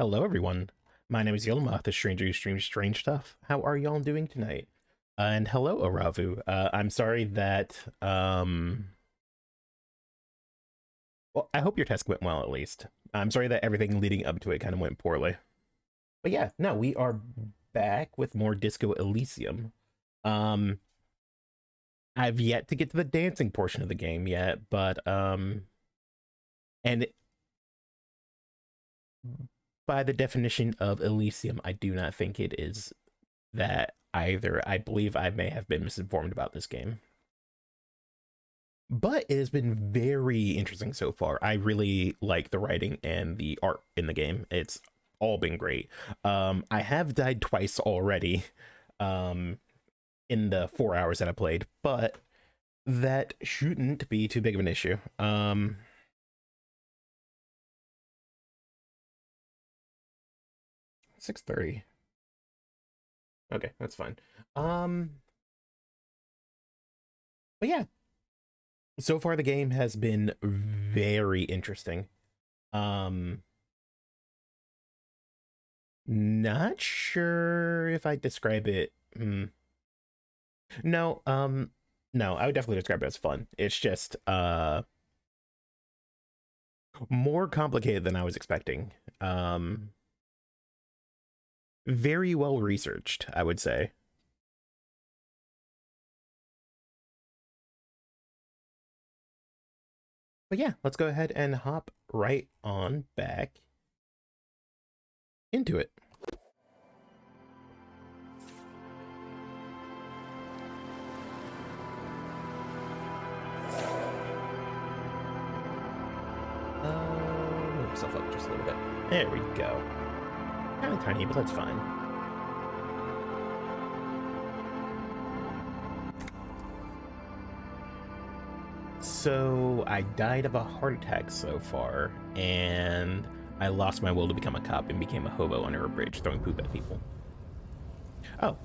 Hello, everyone. My name is Yelma, the stranger who streams strange stuff. How are y'all doing tonight? And hello, Aravu. I'm sorry that, well, I hope your test went well, at least. I'm sorry that everything leading up to it kind of went poorly. But yeah, no, we are back with more Disco Elysium. Um, I've yet to get to the dancing portion of the game yet, but, and by the definition of Elysium, I do not think it is that either. I believe I may have been misinformed about this game. But it has been very interesting so far. I really like the writing and the art in the game. It's all been great. I have died twice already in the 4 hours that I played, but that shouldn't be too big of an issue. 6:30. Okay, that's fine. But yeah, so far the game has been very interesting. Not sure if I describe it. No, no, I would definitely describe it as fun. It's just more complicated than I was expecting. Very well researched, I would say. But yeah, let's go ahead and hop right on back into it. Move myself up just a little bit. There we go. Kind of tiny, but that's fine. So I died of a heart attack so far, and I lost my will to become a cop and became a hobo under a bridge throwing poop at people. Oh,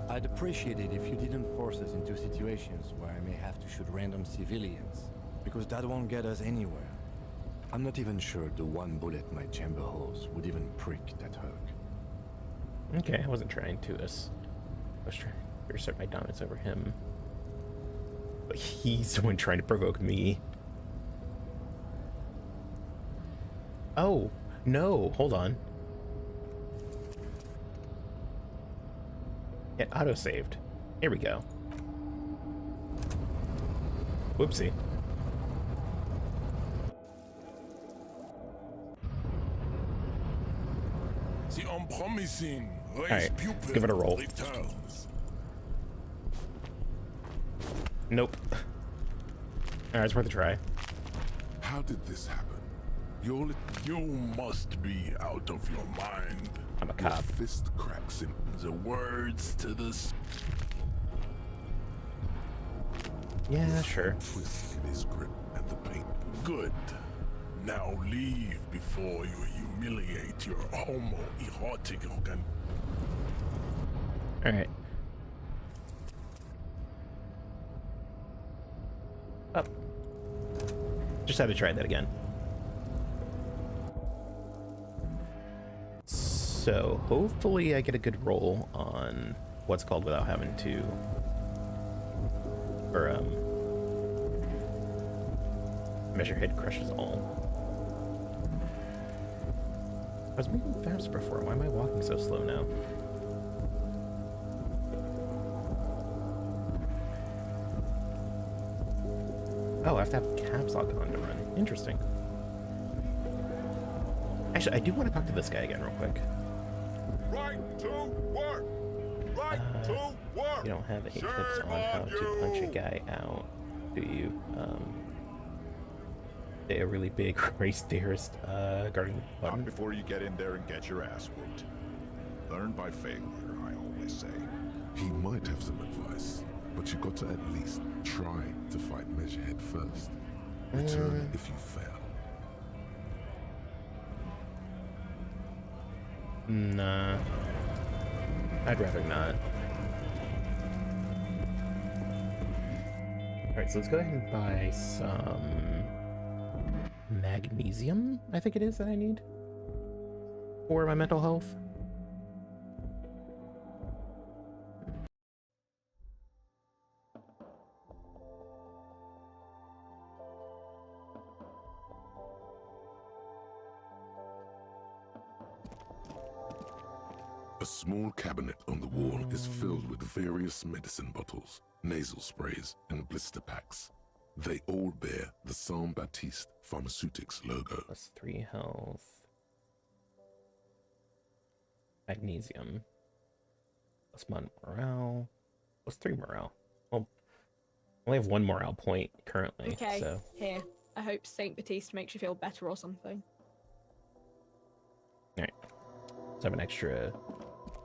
I'd appreciate it if you didn't force us into situations where I may have to shoot random civilians, because that won't get us anywhere. I'm not even sure the one bullet my chamber holds would even prick that hook. Okay, I wasn't trying to. I was trying to assert my dominance over him. But he's the one trying to provoke me. Oh, no, hold on. It auto-saved. Here we go. Whoopsie. The unpromising Alright, give it a roll. Returns. Nope. Alright, it's worth a try. How did this happen? You must be out of your mind. I'm a Your cop. fist cracks in the words to this. Yeah, sure. Twist in his grip and the pain. Good. Now leave before you humiliate your homoerotic organ. Alright. Up. Just had to try that again. So hopefully I get a good roll on what's called without having to, or measure hit crushes all. I was moving fast before. Why am I walking so slow now? Oh, I have to have caps lock on to run. Interesting. Actually, I do want to talk to this guy again real quick. Right to work. Right to work. You don't have any tips on how to punch a guy out, do you? They a really big race theorist guarding the button. Not before you get in there and get your ass whooped. Learn by failure, I always say. He might have some advice, but you got to at least try to fight measure head first. Return if you fail. Nah. I'd rather not. Alright, so let's go ahead and buy some magnesium, I think it is, that I need for my mental health. A small cabinet on the wall is filled with various medicine bottles, nasal sprays, and blister packs. They all bear the Saint Baptiste Pharmaceutics logo. +3 health. Magnesium. +1 morale. +3 morale. Well, I only have 1 morale point currently. Okay, so. here. I hope Saint Baptiste makes you feel better or something. Alright. So I have an extra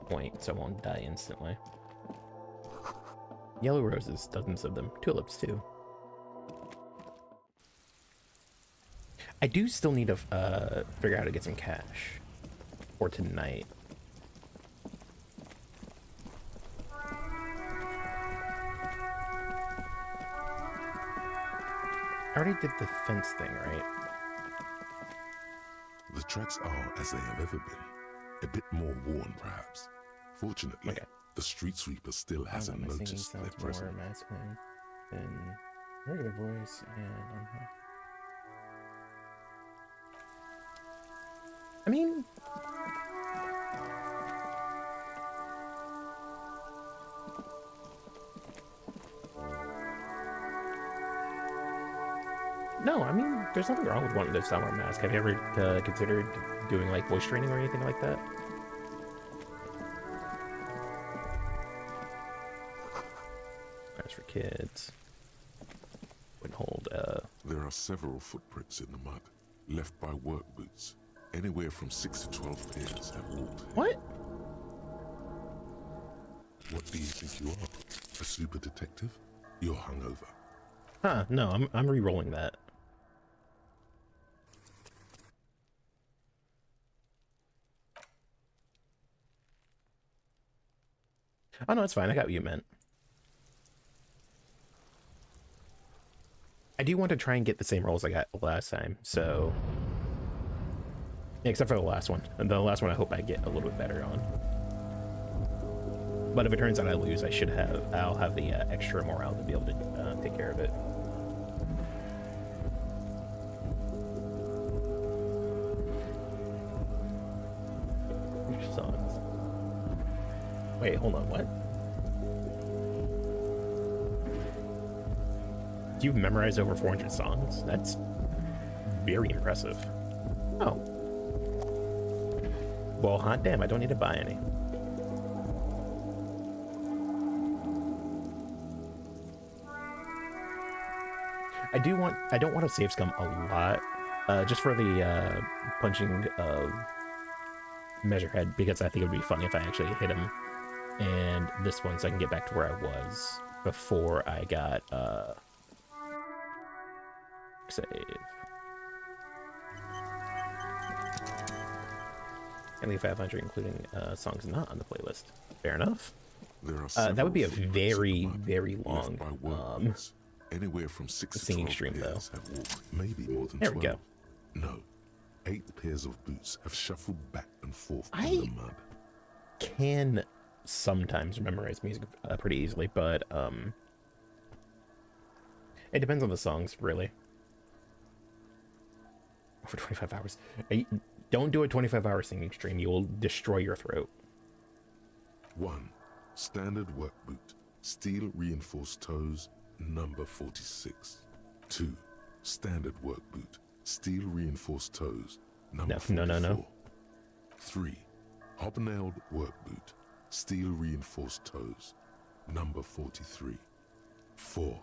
point, so I won't die instantly. Yellow roses, dozens of them. Tulips, too. I do still need to figure out how to get some cash for tonight. I already did the fence thing, right? The tracks are as they have ever been, a bit more worn perhaps. Fortunately, Okay. the street sweeper still hasn't My singing noticed their sounds presence. more masculine than regular voice, and I mean, no, I mean, there's nothing wrong with wanting to sound more mask. Have you ever considered doing like voice training or anything like that? That's for kids. Wouldn't hold. There are several footprints in the mud, left by work boots. Anywhere from 6 to 12 pairs have walked here. What? What do you think you are? A super detective? You're hungover. Huh? No, I'm re-rolling that. Oh no, it's fine. I got what you meant. I do want to try and get the same rolls I got last time, so yeah, except for the last one. And the last one I hope I get a little bit better on. But if it turns out I lose, I'll have the extra morale to be able to take care of it. Songs. Wait, hold on, what? You've memorized over 400 songs? That's very impressive. Oh. Well, hot damn, I don't need to buy any. I don't want to save scum a lot, just for the punching of Measurehead, because I think it would be funny if I actually hit him, and this one, so I can get back to where I was before I got save. Only 500, including songs not on the playlist. Fair enough. There are That would be a several footprints in the very, mud, very left long by work boots. Anywhere from 6 to singing 12 stream, pairs have walked, maybe more than There 12. we go. No, 8 pairs of boots have shuffled back and forth in I the mud. can sometimes memorize music pretty easily, but it depends on the songs, really. For 25 hours. Don't do a 25-hour singing stream. You will destroy your throat. 1. Standard work boot, steel reinforced toes, number 46. 2. Standard work boot, steel reinforced toes, number 44. No. 3. Hobnailed work boot, steel reinforced toes, number 43. 4.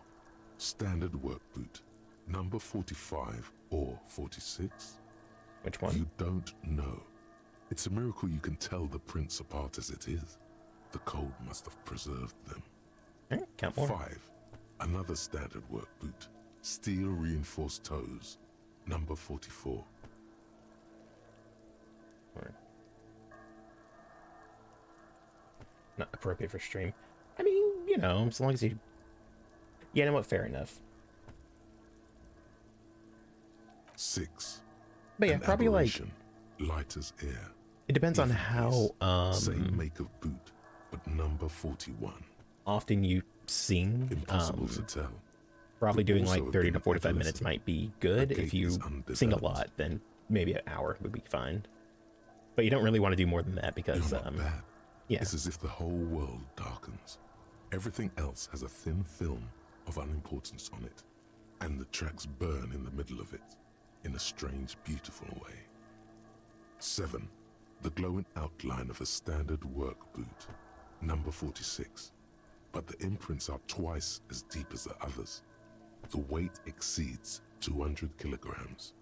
Standard work boot, number 45 or 46. Which one? You don't know. It's a miracle you can tell the prints apart as it is. The cold must have preserved them. All right, count more. 5. Another standard work boot, steel reinforced toes, number 44. Not appropriate for stream. I mean, you know, as long as you... Yeah, you know what? Fair enough. 6. But yeah, An probably like aberration, light as air. it depends on Even how piece, same make of boot, but number 41. often you sing. Impossible to tell. Probably Could doing also like have 30 been to an 45 minutes adolescent. might be good. The If gate is you sing a undeveloped. lot, then maybe an hour would be fine. But you don't really want to do more than that because, You're not bad. yeah. It's as if the whole world darkens. Everything else has a thin film of unimportance on it, and the tracks burn in the middle of it, in a strange, beautiful way. 7. The glowing outline of a standard work boot, number 46. But the imprints are twice as deep as the others. The weight exceeds 200 kilograms.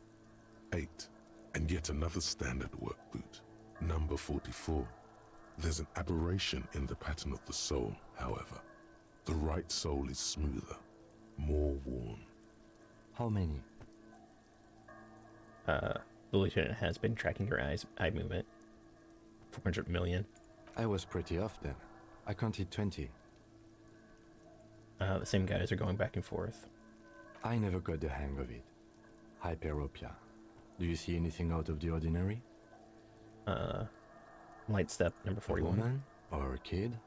8. And yet another standard work boot, number 44. There's an aberration in the pattern of the sole, however. The right sole is smoother, more worn. How many? The lieutenant has been tracking your eye movement. 400 million. I was pretty off then. I counted 20. The same guys are going back and forth. I never got the hang of it. Hyperopia. Do you see anything out of the ordinary? Light step number A 41. woman? Or a kid?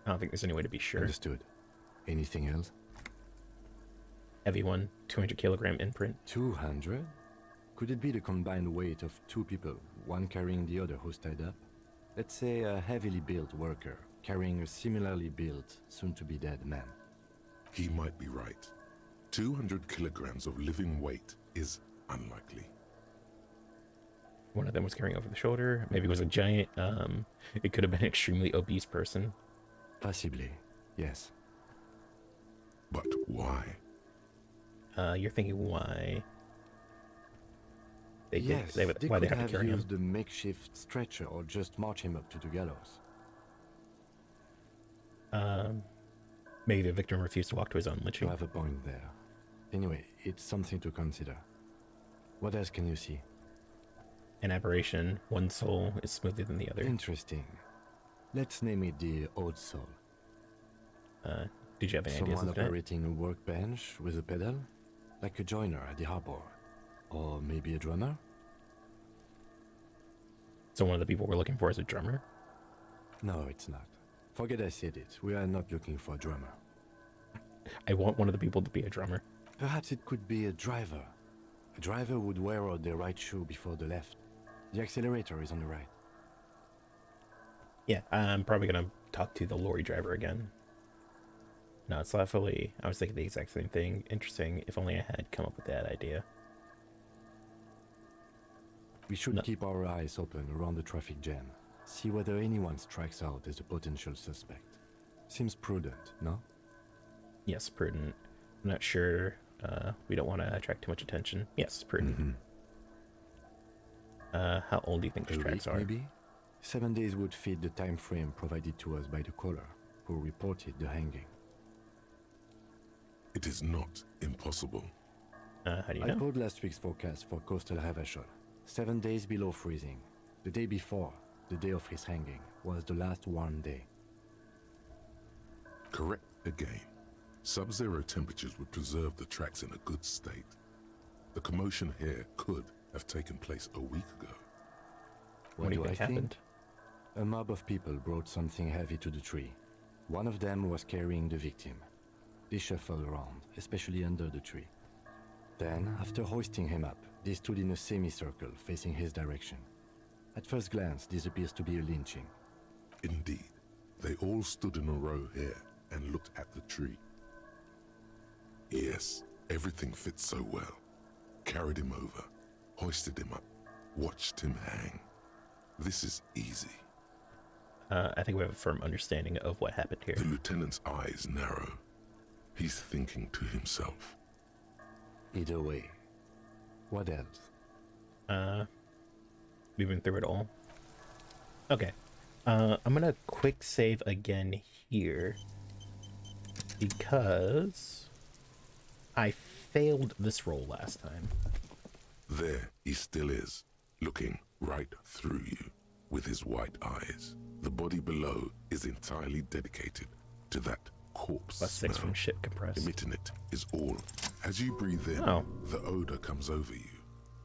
I don't think there's any way to be sure. Understood. Anything else? Heavy one, 200 kilogram imprint. 200? Could it be the combined weight of two people, one carrying the other who's tied up? Let's say a heavily built worker carrying a similarly built, soon-to-be-dead man. He might be right. 200 kilograms of living weight is unlikely. One of them was carrying over the shoulder. Maybe it was a giant. It could have been an extremely obese person. Possibly, yes. But why? You're thinking why? Why They they could have to have carry him? used a makeshift stretcher or just march him up to the gallows. Maybe the victim refused to walk to his own You lynching. have a point there. Anyway, it's something to consider. What else can you see? An aberration. One soul is smoother than the other. Interesting. Let's name it the odd soul. Did you have any ideas, Someone Lieutenant? operating a workbench with a pedal? Like a joiner at the harbor. Or maybe a drummer? So one of the people we're looking for is a drummer? No, it's not. Forget I said it. We are not looking for a drummer. I want one of the people to be a drummer. Perhaps it could be a driver. A driver would wear out the right shoe before the left. The accelerator is on the right. Yeah, I'm probably gonna talk to the lorry driver again. No, it's not fully. I was thinking the exact same thing. Interesting. If only I had come up with that idea. We should No. keep our eyes open around the traffic jam. See whether anyone strikes out as a potential suspect. Seems prudent, no? Yes, prudent. I'm not sure. We don't want to attract too much attention. Yes, prudent. How old do you think A these tracks week, are? maybe? 7 days would fit the time frame provided to us by the caller, who reported the hanging. It is not impossible. How do you I know? pulled last week's forecast for coastal Havashol. 7 days below freezing. The day before, the day of his hanging, was the last warm day. Correct again. Sub-zero temperatures would preserve the tracks in a good state. The commotion here could have taken place a week ago. What do you think happened? A mob of people brought something heavy to the tree. One of them was carrying the victim. They shuffled around, especially under the tree. Then, after hoisting him up, they stood in a semicircle facing his direction. At first glance, this appears to be a lynching. Indeed, they all stood in a row here and looked at the tree. Yes, everything fits so well. Carried him over, hoisted him up, watched him hang. This is easy. I think we have a firm understanding of what happened here. The lieutenant's eyes narrow. He's thinking to himself. Either way. What else? We've been through it all. Okay. I'm gonna quick save again here because I failed this roll last time. There he still is, looking right through you with his white eyes. The body below is entirely dedicated to that corpse +6 smell. from ship compressed. Emitting it is all As you breathe in, Oh. the odor comes over you.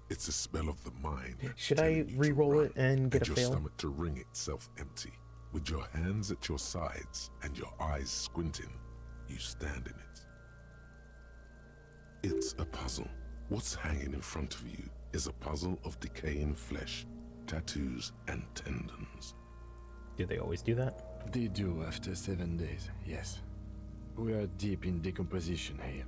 It's a smell of the mind. Should I telling you to re-roll run, it and get a your fail? stomach to wring itself empty. With your hands at your sides and your eyes squinting, you stand in it. It's a puzzle. What's hanging in front of you is a puzzle of decaying flesh, tattoos, and tendons. Do they always do that? They do after 7 days, yes. We are deep in decomposition here.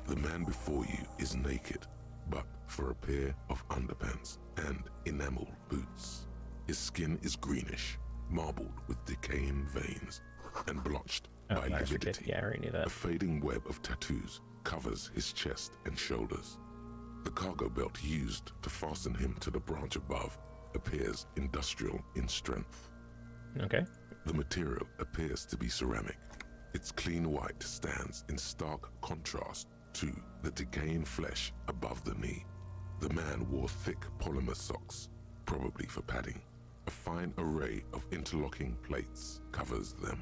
The man before you is naked, but for a pair of underpants and enameled boots. His skin is greenish, marbled with decaying veins, and blotched by I forget. lividity. Yeah, I already knew that. A fading web of tattoos covers his chest and shoulders. The cargo belt used to fasten him to the branch above appears industrial in strength. Okay. The material appears to be ceramic. Its clean white stands in stark contrast to the decaying flesh above the knee. The man wore thick polymer socks, probably for padding. A fine array of interlocking plates covers them.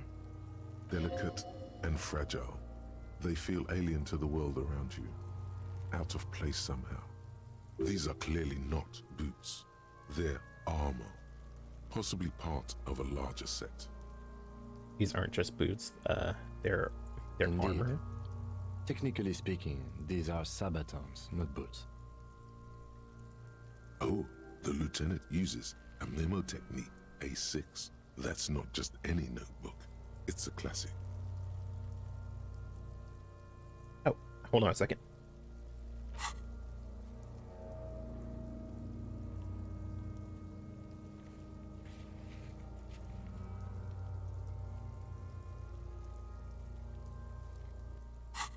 Delicate and fragile, they feel alien to the world around you, out of place somehow. These are clearly not boots. They're armor, possibly part of a larger set. These aren't just boots. They're Indeed. armor. Technically speaking, these are sabatons, not boots. Oh, the lieutenant uses a memo technique A6. That's not just any notebook. It's a classic. Oh, hold on a second.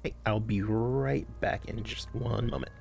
Hey, I'll be right back in just one moment.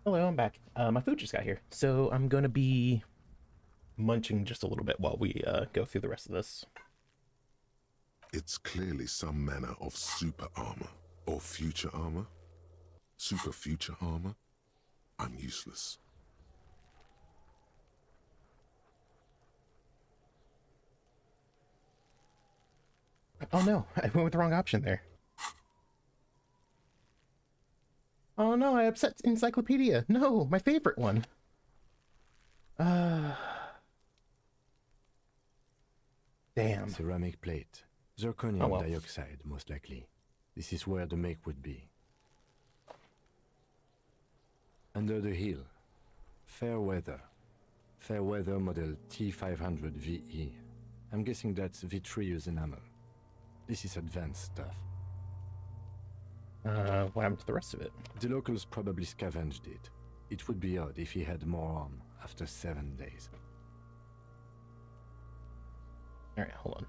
Hello, I'm back. My food just got here, so I'm gonna be munching just a little bit while we go through the rest of this. It's clearly some manner of super armor or future armor. Super future armor? I'm useless. Oh no, I went with the wrong option there. Oh no, I upset Encyclopedia. No, my favorite one. Uh, damn. Ceramic plate. Oh Zirconium well. dioxide, most likely. This is where the make would be. Under the hill. Fair weather. Fair weather model T500 VE. I'm guessing that's vitreous enamel. This is advanced stuff. What happened to the rest of it? The locals probably scavenged it. It would be odd if he had more on after 7 days. Alright, hold on.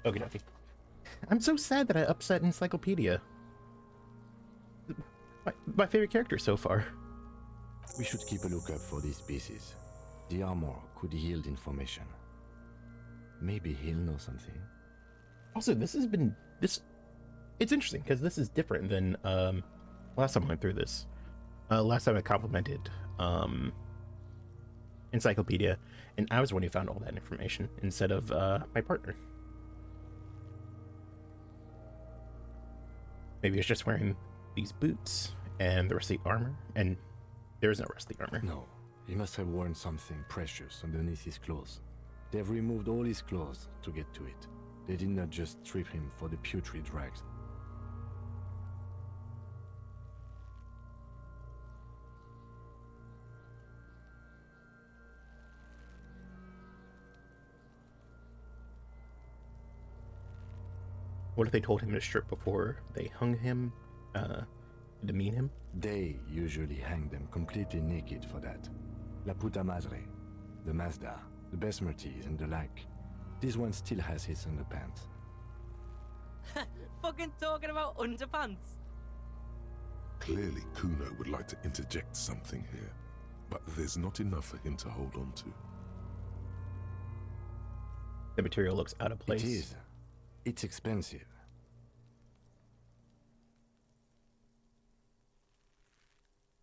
Okie dokie. I'm so sad that I upset Encyclopedia. My favorite character so far. We should keep a lookout for these pieces. The armor could yield information. Maybe he'll know something. Also, this has been this. It's interesting because this is different than last time I went through this. Last time I complimented Encyclopedia, and I was the one who found all that information instead of my partner. Maybe it's just wearing these boots and the rest of the armor, and there is no rest of the armor. No, he must have worn something precious underneath his clothes. They've removed all his clothes to get to it. They did not just strip him for the putrid rags. What if they told him to strip before they hung him, to demean him? They usually hang them completely naked for that. La puta madre, the Mazda, the Besmerties and the like. This one still has his underpants. Fucking talking about underpants. Clearly, Kuno would like to interject something here, but there's not enough for him to hold on to. The material looks out of place. It is. It's expensive.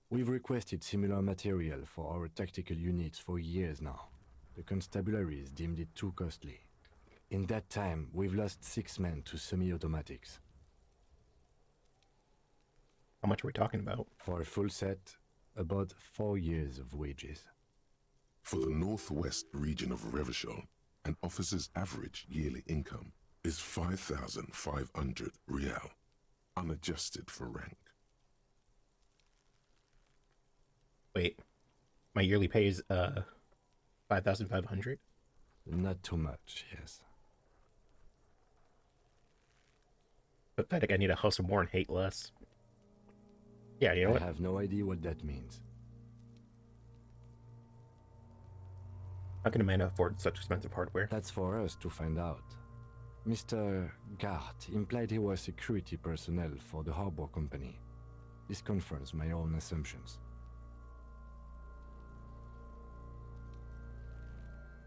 We've requested similar material for our tactical units for years now. The constabularies deemed it too costly. In that time, we've lost 6 men to semi-automatics. How much are we talking about? For a full set, about 4 years of wages. For the northwest region of Revachol, an officer's average yearly income is 5,500 real, unadjusted for rank. Wait, my yearly pay is 5,500. Not too much, yes. Pathetic. I need to hustle more and hate less. Yeah, you know I what? have no idea what that means. How can a man afford such expensive hardware? That's for us to find out. Mr. Gart implied he was security personnel for the harbor company. This confirms my own assumptions.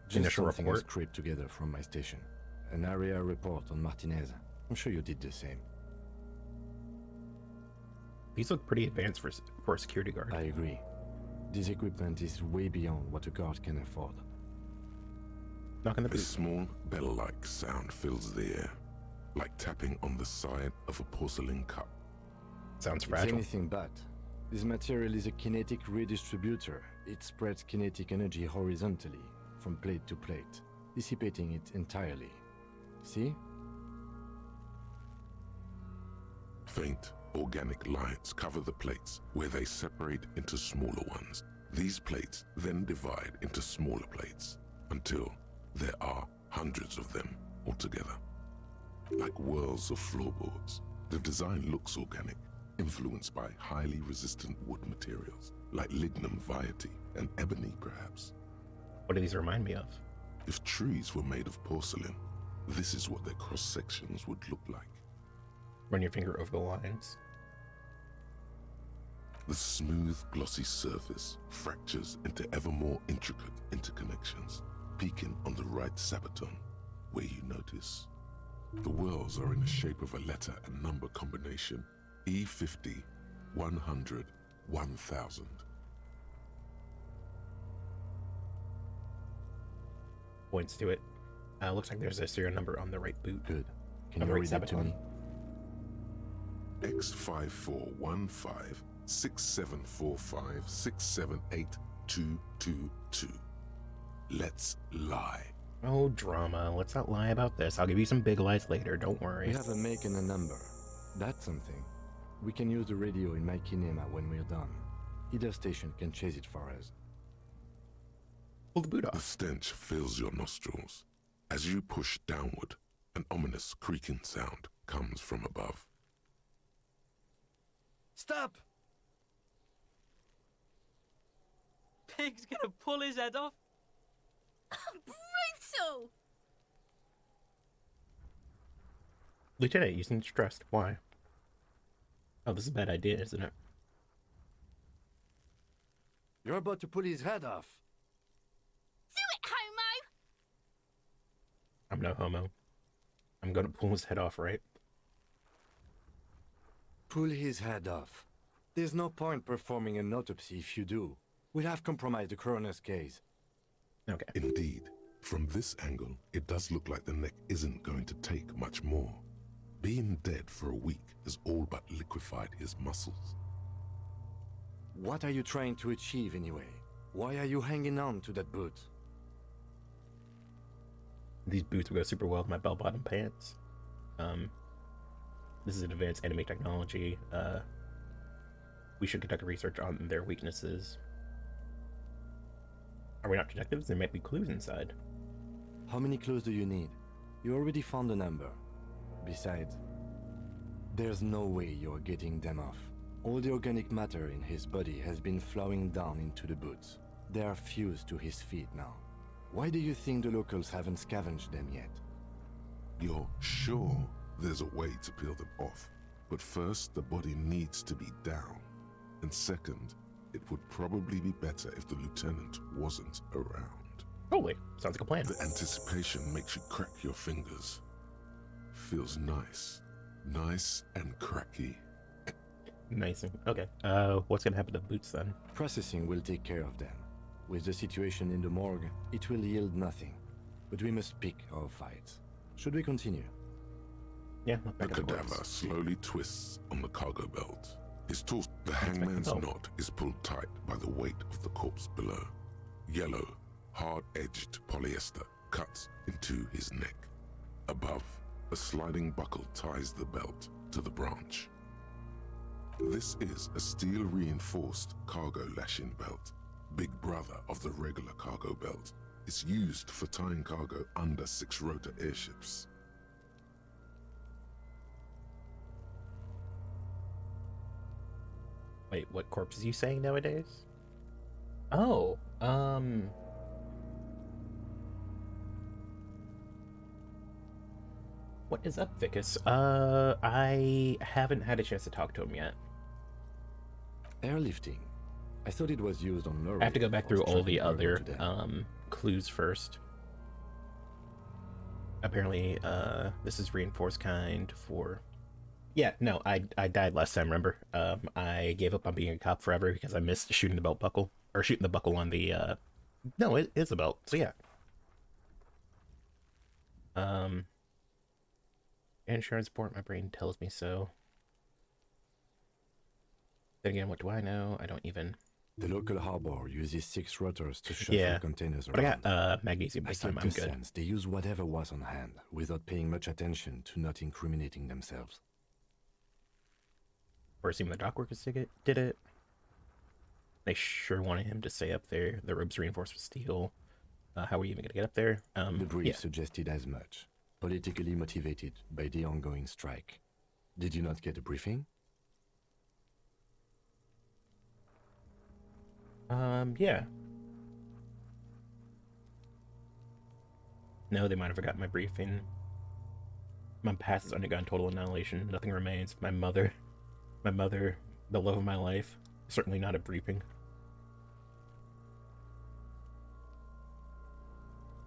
Just Initial something I report. scraped together from my station. An area report on Martinez. I'm sure you did the same. These look pretty advanced for a security guard. I agree. This equipment is way beyond what a guard can afford. Knock on the A boot. small bell-like sound fills the air, like tapping on the side of a porcelain cup. Sounds It's fragile. anything but. This material is a kinetic redistributor. It spreads kinetic energy horizontally, from plate to plate, dissipating it entirely. See? Faint organic lines cover the plates where they separate into smaller ones. These plates then divide into smaller plates until there are hundreds of them altogether. Like whirls of floorboards, the design looks organic, influenced by highly resistant wood materials like lignum vitae and ebony perhaps. What do these remind me of? If trees were made of porcelain, this is what their cross-sections would look like. Run your finger over the lines. The smooth, glossy surface fractures into ever more intricate interconnections, peaking on the right sabaton, where you notice the whirls are in the shape of a letter and number combination: E50, 100, 1000. Points to it. Looks like there's a serial number on the right boot. Good. Can On you the right read it to me? X5415 6745 678222. Let's lie. Oh, drama. Let's not lie about this. I'll give you some big lies later. Don't worry. We have a make and a number. That's something. We can use the radio in my kinema when we're done. Either station can chase it for us. Pull the boot The off. stench fills your nostrils. As you push downward, an ominous creaking sound comes from above. Stop! Pig's gonna pull his head off. Brutal! Lieutenant, you seem stressed. Why? Oh, this is a bad idea, isn't it? You're about to pull his head off. Do it, homo! I'm no homo. I'm gonna pull his head off, right? Pull his head off. There's no point performing an autopsy if you do. We'll have compromised the coroner's case. Okay. Indeed, from this angle, it does look like the neck isn't going to take much more. Being dead for a week has all but liquefied his muscles. What are you trying to achieve anyway? Why are you hanging on to that boot? These boots would go super well with my bell-bottom pants. This is an advanced enemy technology. We should conduct research on their weaknesses. Are we not detectives? There might be clues inside. How many clues do you need? You already found a number. Besides, there's no way you're getting them off. All the organic matter in his body has been flowing down into the boots. They are fused to his feet now. Why do you think the locals haven't scavenged them yet? You're sure there's a way to peel them off, but first the body needs to be down. And second, it would probably be better if the lieutenant wasn't around. Holy, sounds like a plan. The anticipation makes you crack your fingers. Feels nice. Nice and cracky. Nice. Okay. What's gonna happen to the boots then? Processing will take care of them. With the situation in the morgue, it will yield nothing. But we must pick our fights. Should we continue? Yeah. The cadaver slowly twists on the cargo belt. His torso, the hangman's belt. knot, is pulled tight by the weight of the corpse below. Yellow, hard-edged polyester cuts into his neck. Above, a sliding buckle ties the belt to the branch. This is a steel-reinforced cargo lashing belt, big brother of the regular cargo belt. It's used for tying cargo under six-rotor airships. Wait, what corpse is you saying nowadays? Oh, what is up, Vicus? I haven't had a chance to talk to him yet. Airlifting. I thought it was used on Norway. I have to go back through all the other today. clues first. Apparently, this is reinforced kind for... Yeah, no, I died last time, remember? I gave up on being a cop forever because I missed shooting the belt buckle. Or shooting the buckle on the, No, it is a belt, so yeah. Insurance report, my brain tells me so. Then again, what do I know? I don't even... The local harbor uses 6 rotors to shuffle Yeah, containers but I around. got magnesium I this time, get I'm the good. sense they use whatever was on hand without paying much attention to not incriminating themselves. Or assuming the dockworkers did it. They sure wanted him to stay up there. The ropes reinforced with steel. How are we even going to get up there? The brief Yeah. suggested as much. Politically motivated by the ongoing strike. Did you not get a briefing? Yeah. No, they might have forgotten my briefing. My past has undergone total annihilation. Nothing remains. My mother, the love of my life. Certainly not a briefing.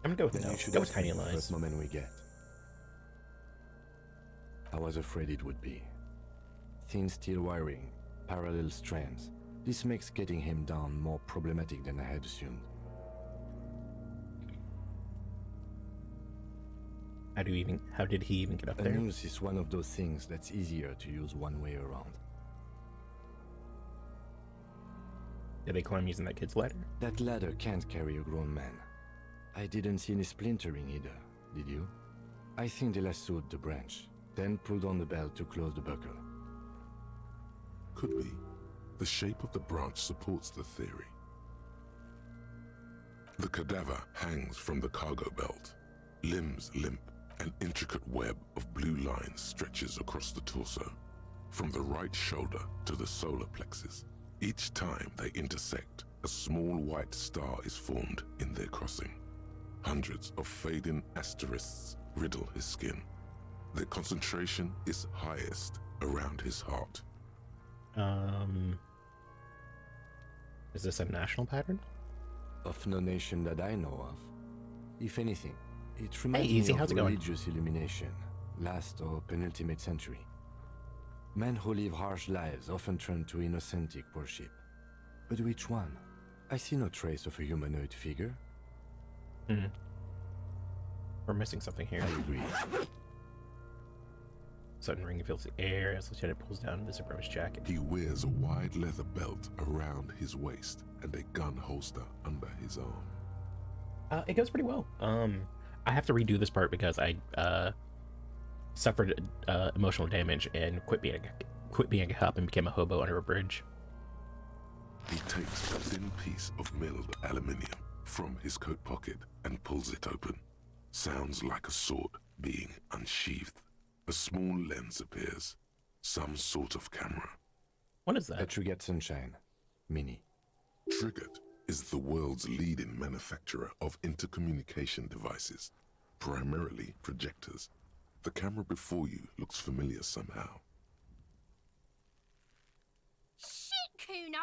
I'm gonna go with Then no. you should Go with ask me tiny the lies. first moment we get. I was afraid it would be. Thin steel wiring, parallel strands. This makes getting him down more problematic than I had assumed. How did he even get up A there? noose is one of those things that's easier to use one way around. Did they climb using that kid's ladder? That ladder can't carry a grown man. I didn't see any splintering either, did you? I think they lassoed the branch, then pulled on the belt to close the buckle. Could be. The shape of the branch supports the theory. The cadaver hangs from the cargo belt. Limbs limp. An intricate web of blue lines stretches across the torso, from the right shoulder to the solar plexus. Each time they intersect, a small white star is formed in their crossing. Hundreds of fading asterisks riddle his skin. Their concentration is highest around his heart. Is this a national pattern? Of no nation that I know of. If anything, it reminds Easy, me how's of it going? religious illumination, last or penultimate century. Men who live harsh lives often turn to innocentic worship. But which one? I see no trace of a humanoid figure. We're missing something here. I agree. Sudden ring fills the air as Lieutenant pulls down the zipper of his jacket. He wears a wide leather belt around his waist and a gun holster under his arm. It goes pretty well. I have to redo this part because I suffered emotional damage and quit being a cop and became a hobo under a bridge. He takes a thin piece of milled aluminium from his coat pocket and pulls it open. Sounds like a sword being unsheathed. A small lens appears. Some sort of camera. What is that? A Trigger Sunshine. Mini. Triggered is the world's leading manufacturer of intercommunication devices, primarily projectors. The camera before you looks familiar somehow. Shit, Kuno!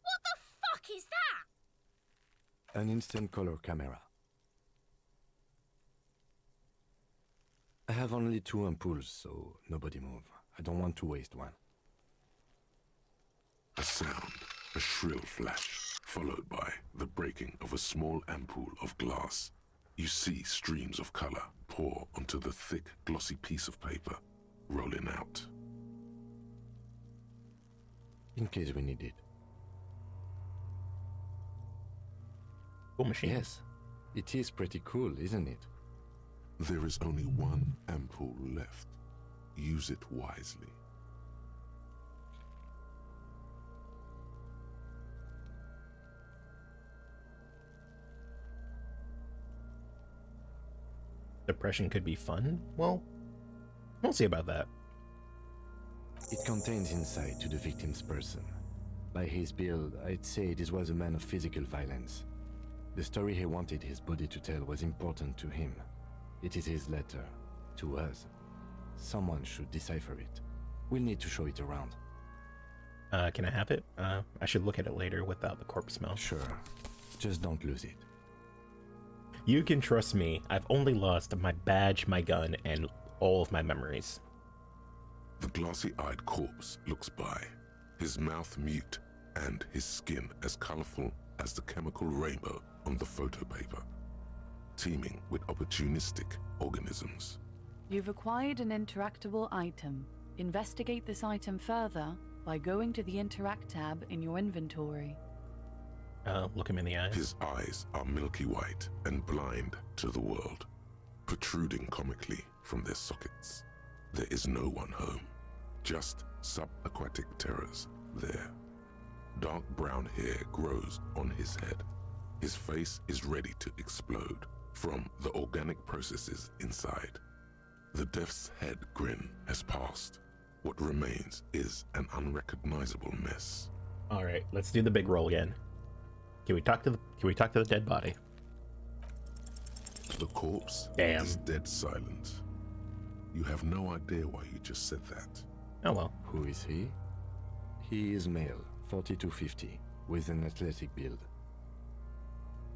What the fuck is that? An instant color camera. I have only 2 ampoules, so nobody move. I don't want to waste one. A sound, a shrill flash, followed by the breaking of a small ampoule of glass. You see streams of color pour onto the thick, glossy piece of paper, rolling out. In case we need it. Cool machine. Yes, it is pretty cool, isn't it? There is only one ampoule left. Use it wisely. Depression could be fun? Well, we'll see about that. It contains insight to the victim's person. By his build, I'd say this was a man of physical violence. The story he wanted his body to tell was important to him. It is his letter. To us. Someone should decipher it. We'll need to show it around. Can I have it? I should look at it later without the corpse smell. Sure. Just don't lose it. You can trust me. I've only lost my badge, my gun, and all of my memories. The glassy-eyed corpse looks by, his mouth mute and his skin as colorful as the chemical rainbow on the photo paper, teeming with opportunistic organisms. You've acquired an interactable item. Investigate this item further by going to the Interact tab in your inventory. Look him in the eyes. His eyes are milky white and blind to the world, protruding comically from their sockets. There is no one home. just subaquatic terrors there. Dark brown hair grows on his head. His face is ready to explode from the organic processes inside. The death's head grin has passed. What remains is an unrecognizable mess. All right, let's do the big roll again. Can we talk to the dead body? The corpse Damn. is dead silent. You have no idea why you just said that. Oh well. Who is he? He is male, 40 to 50, with an athletic build.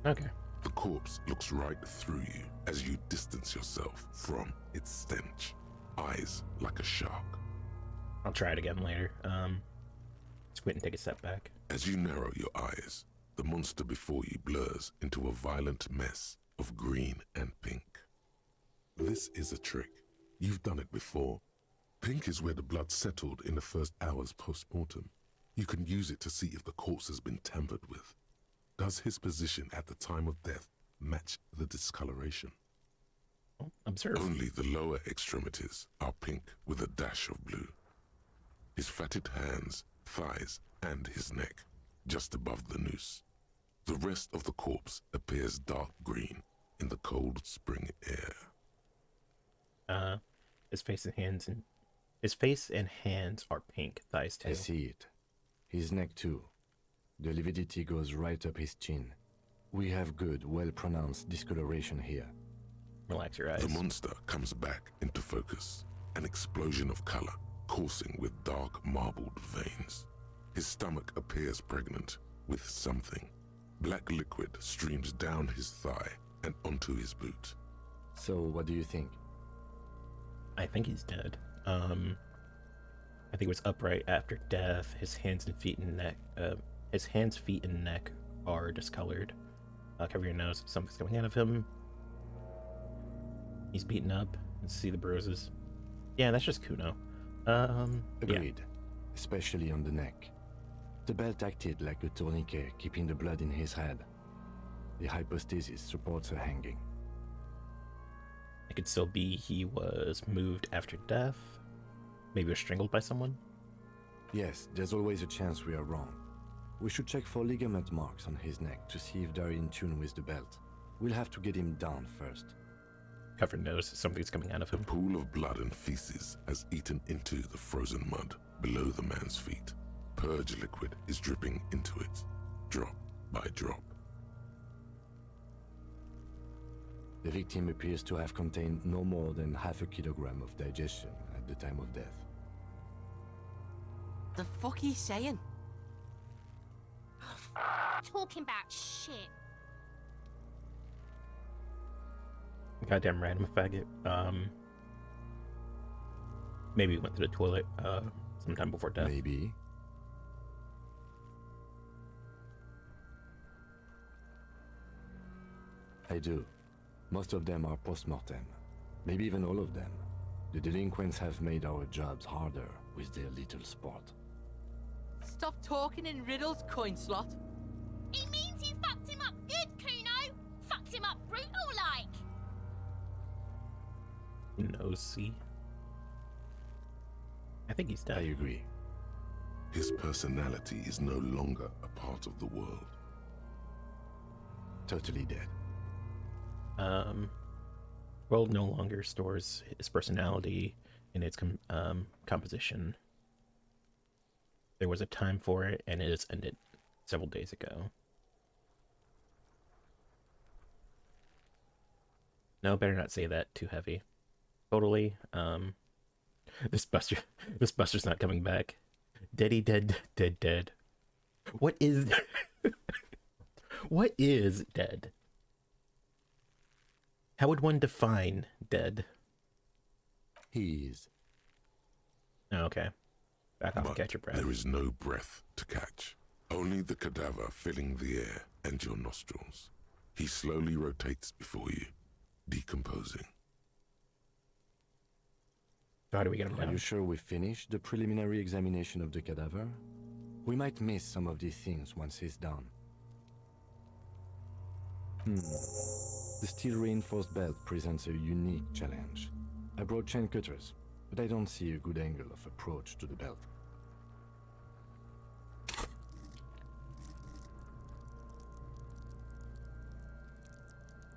Okay. The corpse looks right through you as you distance yourself from its stench. Eyes like a shark. I'll try it again later. Squint and take a step back. As you narrow your eyes, the monster before you blurs into a violent mess of green and pink. This is a trick. You've done it before. Pink is where the blood settled in the first hours post-mortem. You can use it to see if the corpse has been tampered with. Does his position at the time of death match the discoloration? Observe. Only the lower extremities are pink with a dash of blue. His fatted hands, thighs, and his neck, just above the noose. The rest of the corpse appears dark green in the cold spring air. His face and hands are pink. Thighs too. I see it. His neck too. The lividity goes right up his chin. We have good, well-pronounced discoloration here. Relax your eyes. The monster comes back into focus, an explosion of color coursing with dark marbled veins. His stomach appears pregnant with something. Black liquid streams down his thigh and onto his boot. So, what do you think? I think he's dead. I think it was upright after death. His hands, feet, and neck are discolored. Cover your nose. Something's coming out of him. He's beaten up. Let's see the bruises. Yeah, that's just Kuno. Agreed. Yeah. Especially on the neck. The belt acted like a tourniquet, keeping the blood in his head. The hypostasis supports a hanging. It could still be he was moved after death. Maybe was strangled by someone. Yes, there's always a chance we are wrong. We should check for ligament marks on his neck to see if they're in tune with the belt. We'll have to get him down first. Covered nose. Something's coming out of The him. pool of blood and feces has eaten into the frozen mud below the man's feet. Purge liquid is dripping into it, drop by drop. The victim appears to have contained no more than half a kilogram of digestion at the time of death. The fuck are you saying? Talking about shit. Goddamn random faggot. Maybe he went to the toilet sometime before death. Maybe. I do. Most of them are post-mortem. Maybe even all of them. The delinquents have made our jobs harder with their little sport. Stop talking in riddles, coin slot. It means you fucked him up good, Kuno. Fucked him up brutal like. Who knows, see? I think he's I dead. agree. His personality is no longer a part of the world. Totally dead. World no longer stores his personality in its composition. There was a time for it, and it has ended several days ago. No, better not say that. Too heavy. Totally. This Buster's not coming back. Deady dead, dead, dead. What is what is dead? How would one define dead? He's Oh, okay. Back off and But catch your breath. there is no breath to catch. Only the cadaver filling the air and your nostrils. He slowly rotates before you, decomposing. So how do we get him Are down? you sure we finished the preliminary examination of the cadaver? We might miss some of these things once he's done. The steel-reinforced belt presents a unique challenge. I brought chain cutters. but I don't see a good angle of approach to the belt.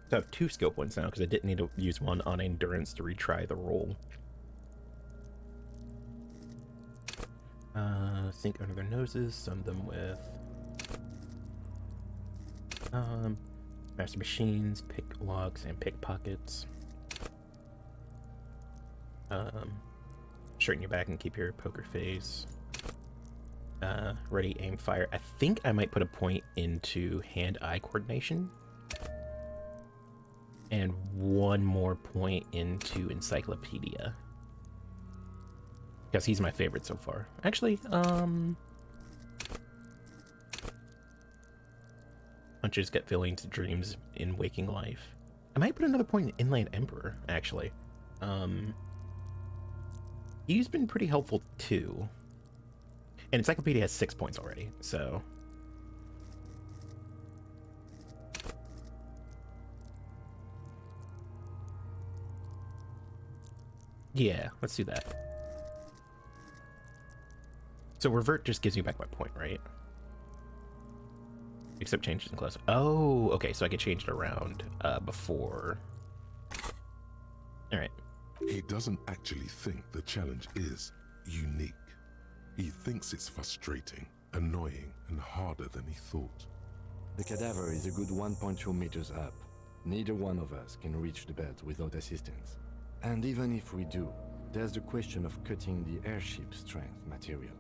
So I have 2 skill points now because I didn't need to use one on endurance to retry the roll. Sink under their noses, stun them with master machines, pick locks, and pickpockets. Straighten your back and keep your poker face. Ready, aim, fire. I think I might put a point into hand-eye coordination. And 1 more point into encyclopedia. Because he's my favorite so far. Actually, Hunches, gut feelings, dreams in waking life. I might put another point in Inland Emperor, actually. He's been pretty helpful too. And Encyclopedia has 6 points already, so... yeah, let's do that. So revert just gives me back my point, right? Except changes in class. Oh, okay, so I could change it around before. All right. He doesn't actually think the challenge is unique. He thinks it's frustrating, annoying, and harder than he thought. The cadaver is a good 1.2 meters up. Neither one of us can reach the belt without assistance. And even if we do, there's the question of cutting the airship strength material.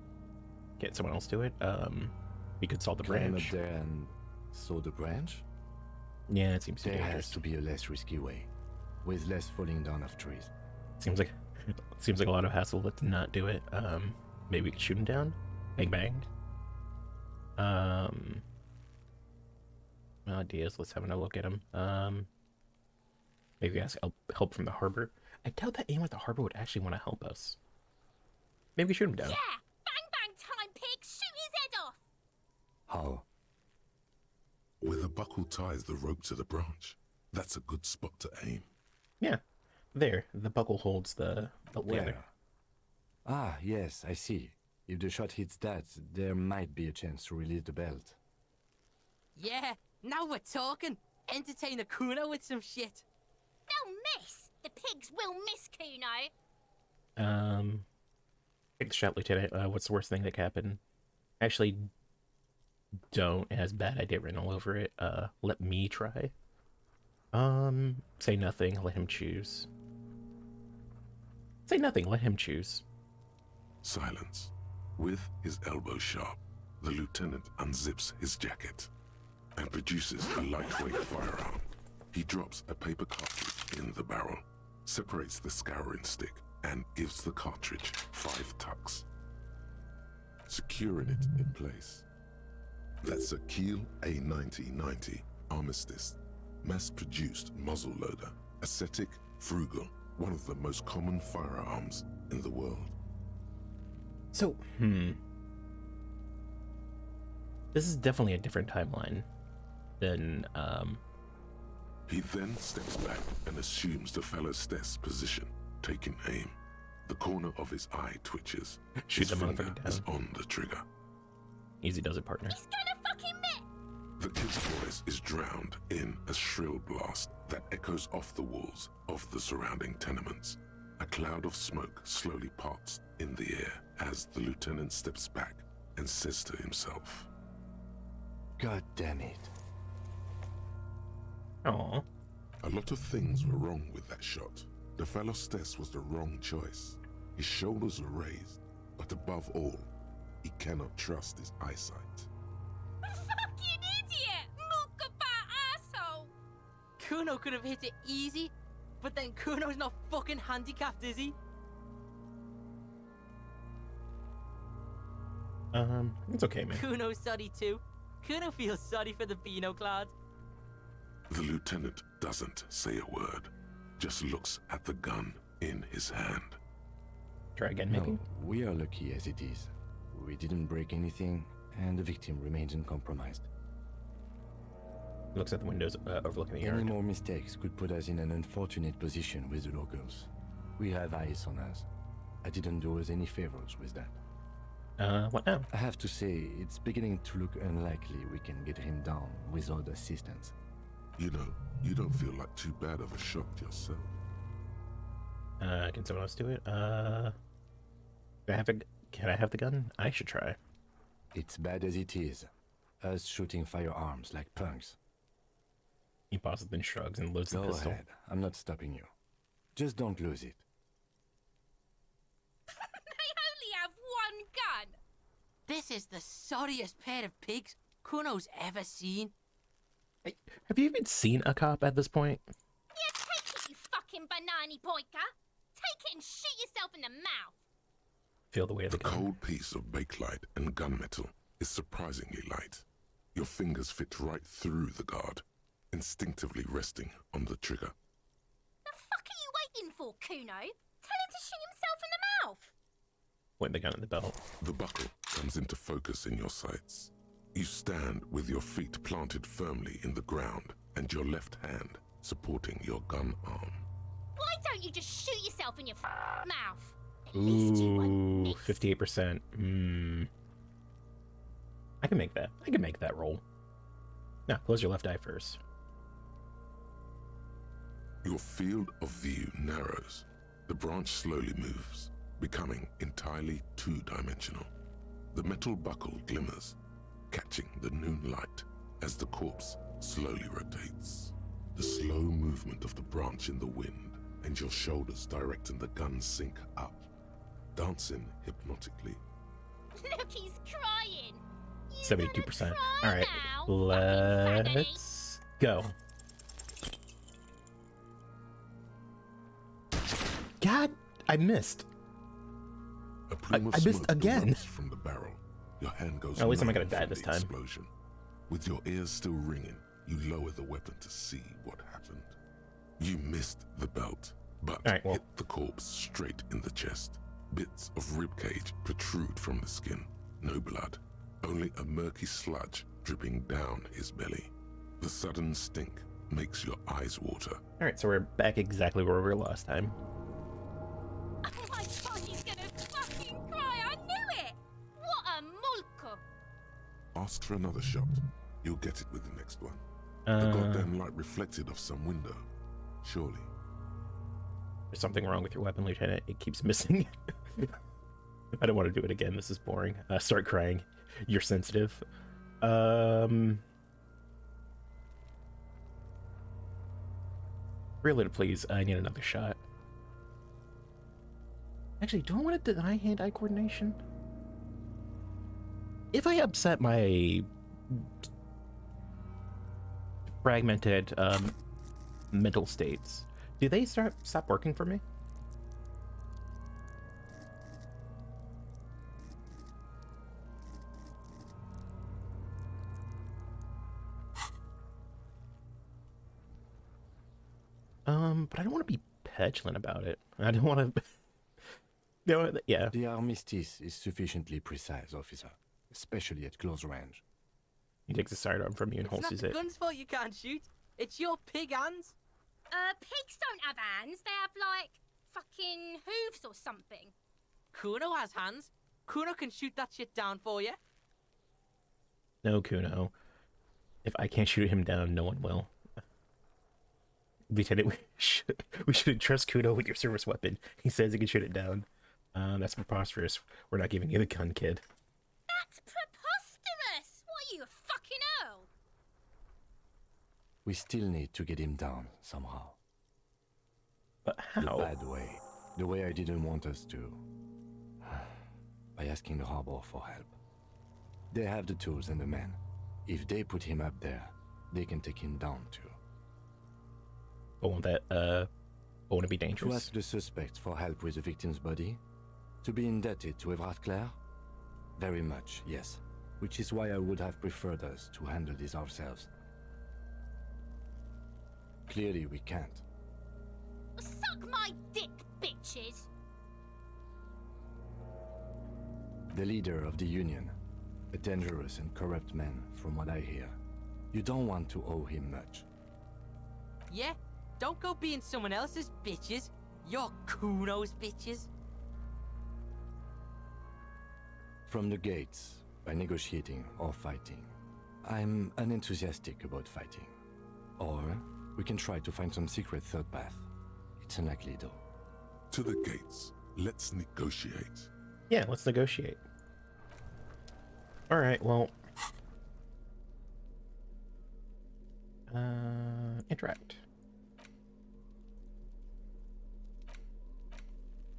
Get someone else to it. We could solve the Climb branch. up there and saw the branch? Yeah, it seems too There dangerous. has to be a less risky way, with less falling down of trees. Seems like a lot of hassle. Let's not do it. Maybe we could shoot him down. Bang bang. Ideas. Let's have another look at him. Maybe ask help from the harbor. I doubt that anyone at the harbor would actually want to help us. Maybe we shoot him down. Yeah! Bang bang time, pig! Shoot his head off! How? Where the buckle ties the rope to the branch, that's a good spot to aim. Yeah, there. The buckle holds the belt together. Where? Ah, yes, I see. If the shot hits that, there might be a chance to release the belt. Yeah, now we're talking. Entertain a Kuno with some shit. They'll miss! The pigs will miss Kuno! Take the shot, Lieutenant. What's the worst thing that could happen? Actually, don't. It has bad idea written all over it. Let me try. Say nothing. Let him choose. Say nothing. Let him choose. Silence. With his elbow sharp, the lieutenant unzips his jacket and produces a lightweight firearm. He drops a paper cartridge in the barrel, separates the scouring stick, and gives the cartridge 5 tucks, securing it in place. That's a Kiel A9090 Armistice, mass-produced muzzleloader, ascetic, frugal, one of the most common firearms in the world. So, this is definitely a different timeline than, He then steps back and assumes the fellow's desk position, taking aim. The corner of his eye twitches. Shoot His the finger motherfucker is down. on the trigger. Easy does it, partner. He's gonna fucking miss! The kid's voice is drowned in a shrill blast that echoes off the walls of the surrounding tenements. A cloud of smoke slowly parts in the air as the lieutenant steps back and says to himself, God damn it. Aww. "A lot of things were wrong with that shot. The fellow's test was the wrong choice. His shoulders are raised, but above all, he cannot trust his eyesight." Fucking idiot! Mukabat asshole! Kuno could have hit it easy, but then Kuno's not fucking handicapped, is he? It's okay, man. Kuno's sorry too. Kuno feels sorry for the Beano Cloud. The lieutenant doesn't say a word, just looks at the gun in his hand. Try again, maybe? No, we are lucky as it is. We didn't break anything, and the victim remains uncompromised. He looks at the windows overlooking the Any yard. more mistakes could put us in an unfortunate position with the locals. We have eyes on us. I didn't do us any favors with that. What now? I have to say, it's beginning to look unlikely we can get him down without assistance. You know, you don't feel like too bad of a shot yourself. Can someone else do it? Can I have the gun? I should try. It's bad as it is. Us shooting firearms like punks. He pauses, then shrugs and loads the Go pistol. ahead. I'm not stopping you. Just don't lose it. They only have one gun. This is the sorriest pair of pigs Kuno's ever seen. Have you even seen a cop at this point? Yeah, take it, you fucking banana pointer. Take it and shoot yourself in the mouth. Feel the weight of The the gun. cold piece of bakelite and gunmetal is surprisingly light. Your fingers fit right through the guard, instinctively resting on the trigger. The fuck are you waiting for, Kuno? Tell him to shoot himself in the mouth. Point the gun at the belt. The buckle comes into focus in your sights. You stand with your feet planted firmly in the ground and your left hand supporting your gun arm. Why don't you just shoot yourself in your mouth? At least you won't Ooh, miss. 58%. I can make that. I can make that roll. Now, close your left eye first. Your field of view narrows. The branch slowly moves, becoming entirely two-dimensional. The metal buckle glimmers, catching the noon light as the corpse slowly rotates. The slow movement of the branch in the wind and your shoulders directing the gun sink up, dancing hypnotically. Look, he's crying. You 72%. gonna cry All right, now, fucking fanny? let's go. God, I missed. A plume of I missed smoke again. erupts from the barrel. Your hand goes At least I'm not numb gonna die from this the time. Explosion. With your ears still ringing, you lower the weapon to see what happened. You missed the belt, but All right, well. hit the corpse straight in the chest. Bits of ribcage protrude from the skin. No blood, only a murky sludge dripping down his belly. The sudden stink makes your eyes water. All right, so we're back exactly where we were last time. Oh my god, he's gonna fucking cry. I knew it. What a mulka. Ask for another shot. You'll get it with the next one. The goddamn light reflected off some window. Surely. There's something wrong with your weapon, Lieutenant. It keeps missing. I don't want to do it again. This is boring. Start crying. You're sensitive. Really, please. I need another shot. Actually, do I want to deny hand-eye coordination? If I upset my fragmented mental states, do they stop working for me? But I don't want to be petulant about it. I don't want to. No, yeah. The armistice is sufficiently precise, officer, especially at close range. He takes a sidearm from you and It's not holsters the it. gun's fault you can't shoot. It's your pig hands. Pigs don't have hands. They have, like, fucking hooves or something. Kuno has hands. Kuno can shoot that shit down for you. No, Kuno. If I can't shoot him down, no one will. Lieutenant, we shouldn't trust Kuno with your service weapon. He says he can shoot it down. That's preposterous. We're not giving you the gun, kid. That's preposterous. What are you, a fucking earl? We still need to get him down somehow. But The how? bad way. The way I didn't want us to. By asking the harbor for help. They have the tools and the men. If they put him up there, they can take him down too. But won't that, won't it be To dangerous? ask the suspect for help with the victim's body? To be indebted to Everard Clare? Very much, yes. Which is why I would have preferred us to handle this ourselves. Clearly we can't. Suck my dick, bitches. The leader of the Union. A dangerous and corrupt man, from what I hear. You don't want to owe him much. Yeah? Don't go being someone else's bitches. You're Kuno's bitches. From the gates, by negotiating or fighting. I'm unenthusiastic about fighting. Or we can try to find some secret third path. It's unlikely though. To the gates. Let's negotiate. Yeah, let's negotiate. All right, well, interact.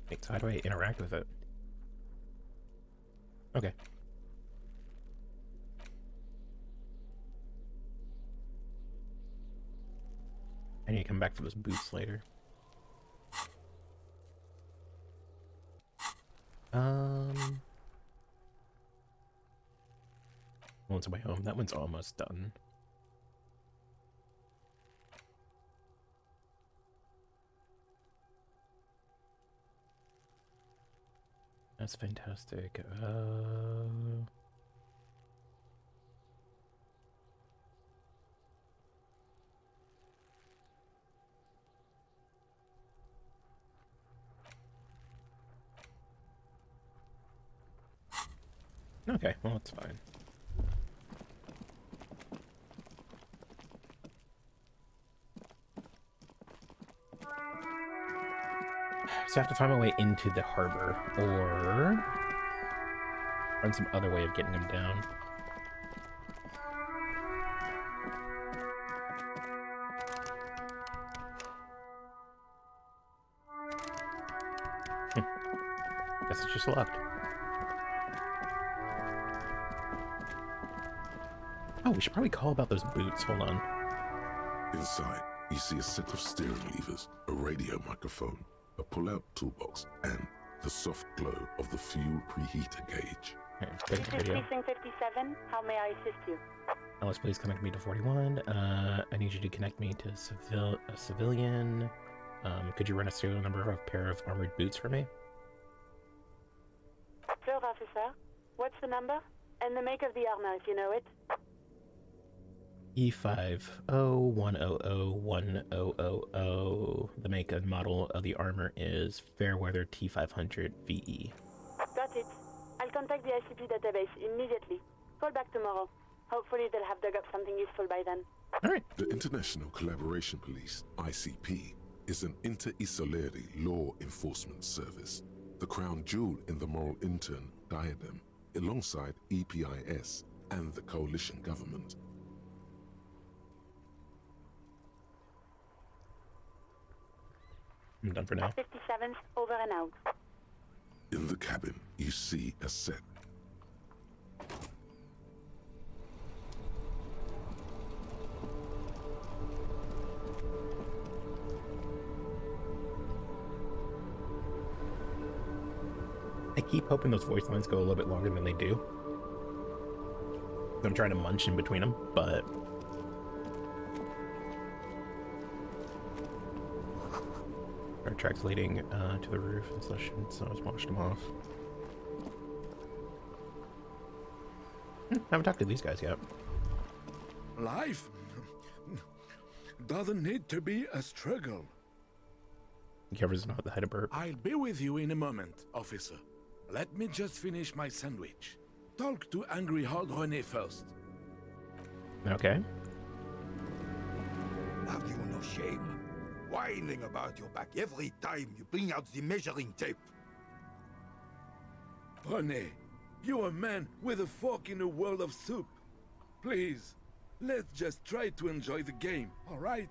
Wait, so how do I interact with it? Okay. I need to come back for those boots later. One's away home. That one's almost done. That's fantastic. Okay, well, that's fine. So I have to find my way into the harbor, or find some other way of getting them down. Guess it's just locked. Oh, we should probably call about those boots. Hold on. Inside, you see a set of steering levers, a radio microphone, a pull-out toolbox, and the soft glow of the fuel preheater gauge. Right, this is Precinct 57. How may I assist you? Alice, please connect me to 41. I need you to connect me to a civilian. Could you run a serial number of a pair of armored boots for me? Third officer, what's the number? And the make of the armor, if you know it. E50100100. The make and model of the armor is Fairweather T500 VE. Got it. I'll contact the ICP database immediately. Call back tomorrow. Hopefully they'll have dug up something useful by then. All right. The International Collaboration Police, ICP, is an inter-Isolari law enforcement service, the crown jewel in the moral intern diadem, alongside EPIS and the coalition government. I'm done for now. 57's over and out. In the cabin, you see a set. I keep hoping those voice lines go a little bit longer than they do. I'm trying to munch in between them, but our tracks leading to the roof, so I just washed them off. I haven't talked to these guys yet. Life doesn't need to be a struggle. Kevin's not the head of burp. I'll be with you in a moment, officer. Let me just finish my sandwich. Talk to Angry Hard René first. Okay. Have you no shame? Whining about your back every time you bring out the measuring tape. René, you're a man with a fork in a world of soup. Please, let's just try to enjoy the game, all right?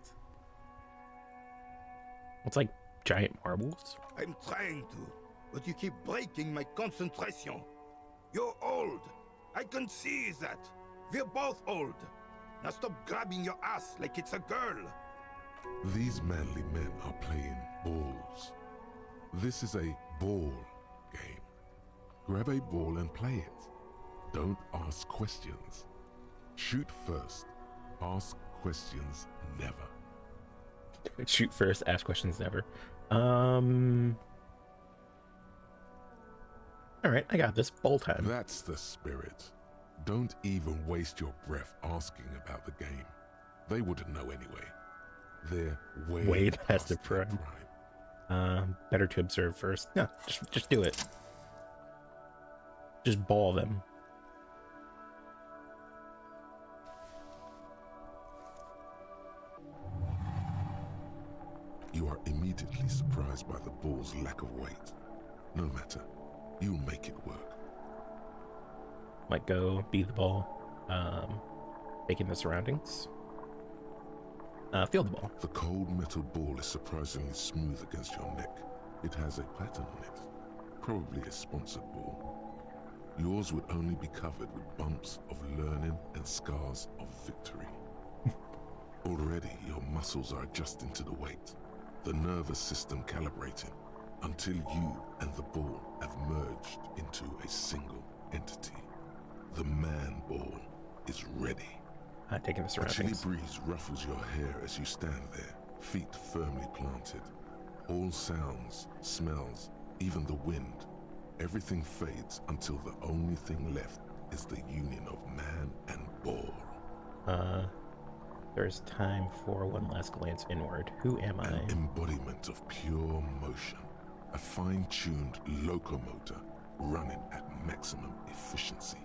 It's like giant marbles. I'm trying to, but you keep breaking my concentration. You're old. I can see that. We're both old. Now stop grabbing your ass like it's a girl. These manly men are playing balls. This is a ball game. Grab a ball and play it. Don't ask questions. Shoot first. Ask questions never. Shoot first, ask questions never. Alright, I got this. Bowl time. That's the spirit. Don't even waste your breath asking about the game. They wouldn't know anyway. They're way past the prime. Better to observe first. No, just do it. Just ball them. You are immediately surprised by the ball's lack of weight. No matter, you'll make it work. Let go, be the ball. Taking the surroundings. Feel the ball. The cold metal ball is surprisingly smooth against your neck. It has a pattern on it. Probably a sponsored ball. Yours would only be covered with bumps of learning and scars of victory. Already, your muscles are adjusting to the weight, the nervous system calibrating, until you and the ball have merged into a single entity. The man ball is ready. Taking the A chilly surroundings. breeze ruffles your hair as you stand there, feet firmly planted. All sounds, smells, even the wind, everything fades until the only thing left is the union of man and ball. There's time for one last glance inward. Who am I? An embodiment of pure motion, a fine-tuned locomotor running at maximum efficiency.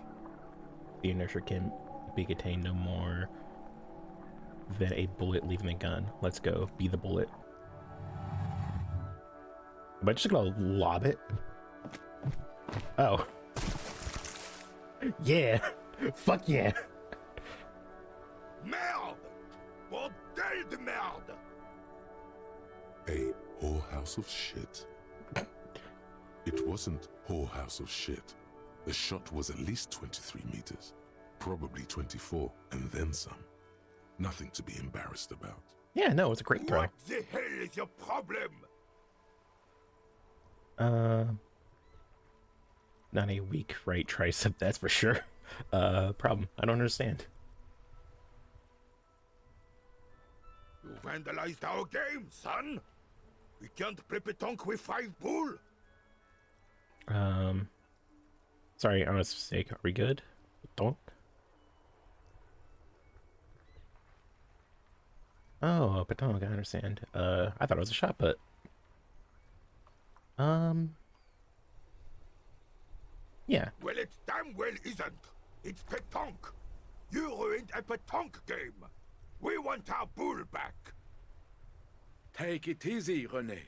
The inertia can be contained no more than a bullet leaving the gun. Let's go. Be the bullet. Am I just gonna lob it? Oh. Yeah. Fuck yeah. Merde! Bordel de merde! A whorehouse of shit? It wasn't whorehouse of shit. The shot was at least 23 meters, probably 24, and then some. Nothing to be embarrassed about. Yeah, no, it's a great throw. What the hell is your problem? Not a weak right tricep, that's for sure. Problem. I don't understand. You vandalized our game, son! We can't play petanque with 5 bull! Sorry, honest mistake. Are we good? Don't. Oh, petanque, I understand. I thought it was a shot put. Yeah. Well, it damn well isn't. It's petanque. You ruined a petanque game. We want our bull back. Take it easy, René.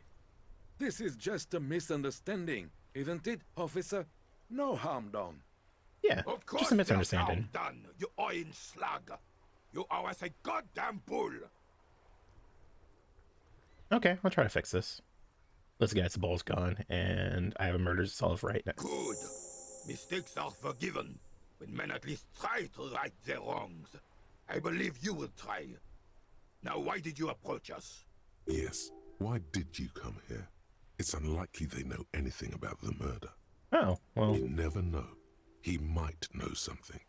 This is just a misunderstanding, isn't it, officer? No harm done. Yeah, Of course just a misunderstanding. there's harm done, you orange slug. You owe us a goddamn bull. Okay, I'll try to fix this. Let's guess, the ball's gone, and I have a murder to solve right now. Good. Mistakes are forgiven when men at least try to right their wrongs. I believe you will try. Now, why did you approach us? Yes, why did you come here? It's unlikely they know anything about the murder. Oh, well. You never know. He might know something.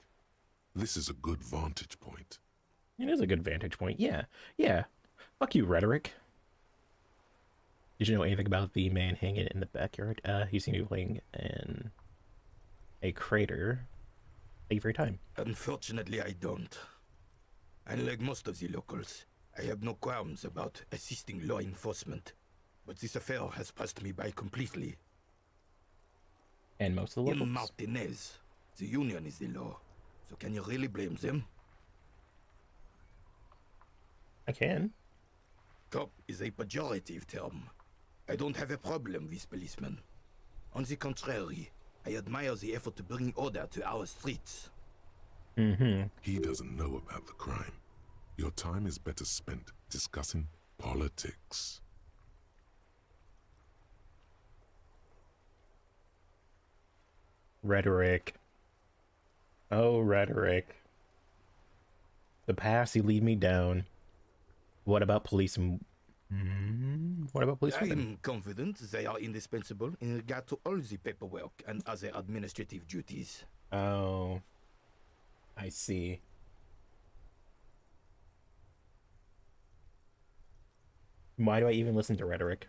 This is a good vantage point. It is a good vantage point. Yeah, yeah. Fuck you, rhetoric. Did you know anything about the man hanging in the backyard? He seemed to be playing in a crater. Thank you for your time. Unfortunately, I don't. Unlike most of the locals, I have no qualms about assisting law enforcement. But this affair has passed me by completely. And most of the locals. In Martinez, the union is the law. So can you really blame them? I can. Cop is a pejorative term. I don't have a problem with policemen. On the contrary, I admire the effort to bring order to our streets. Mm-hmm. He doesn't know about the crime. Your time is better spent discussing politics. Rhetoric. Oh, rhetoric. The past you lead me down. What about police? What about police? I'm confident they are indispensable in regard to all the paperwork and other administrative duties. Oh, I see. Why do I even listen to rhetoric?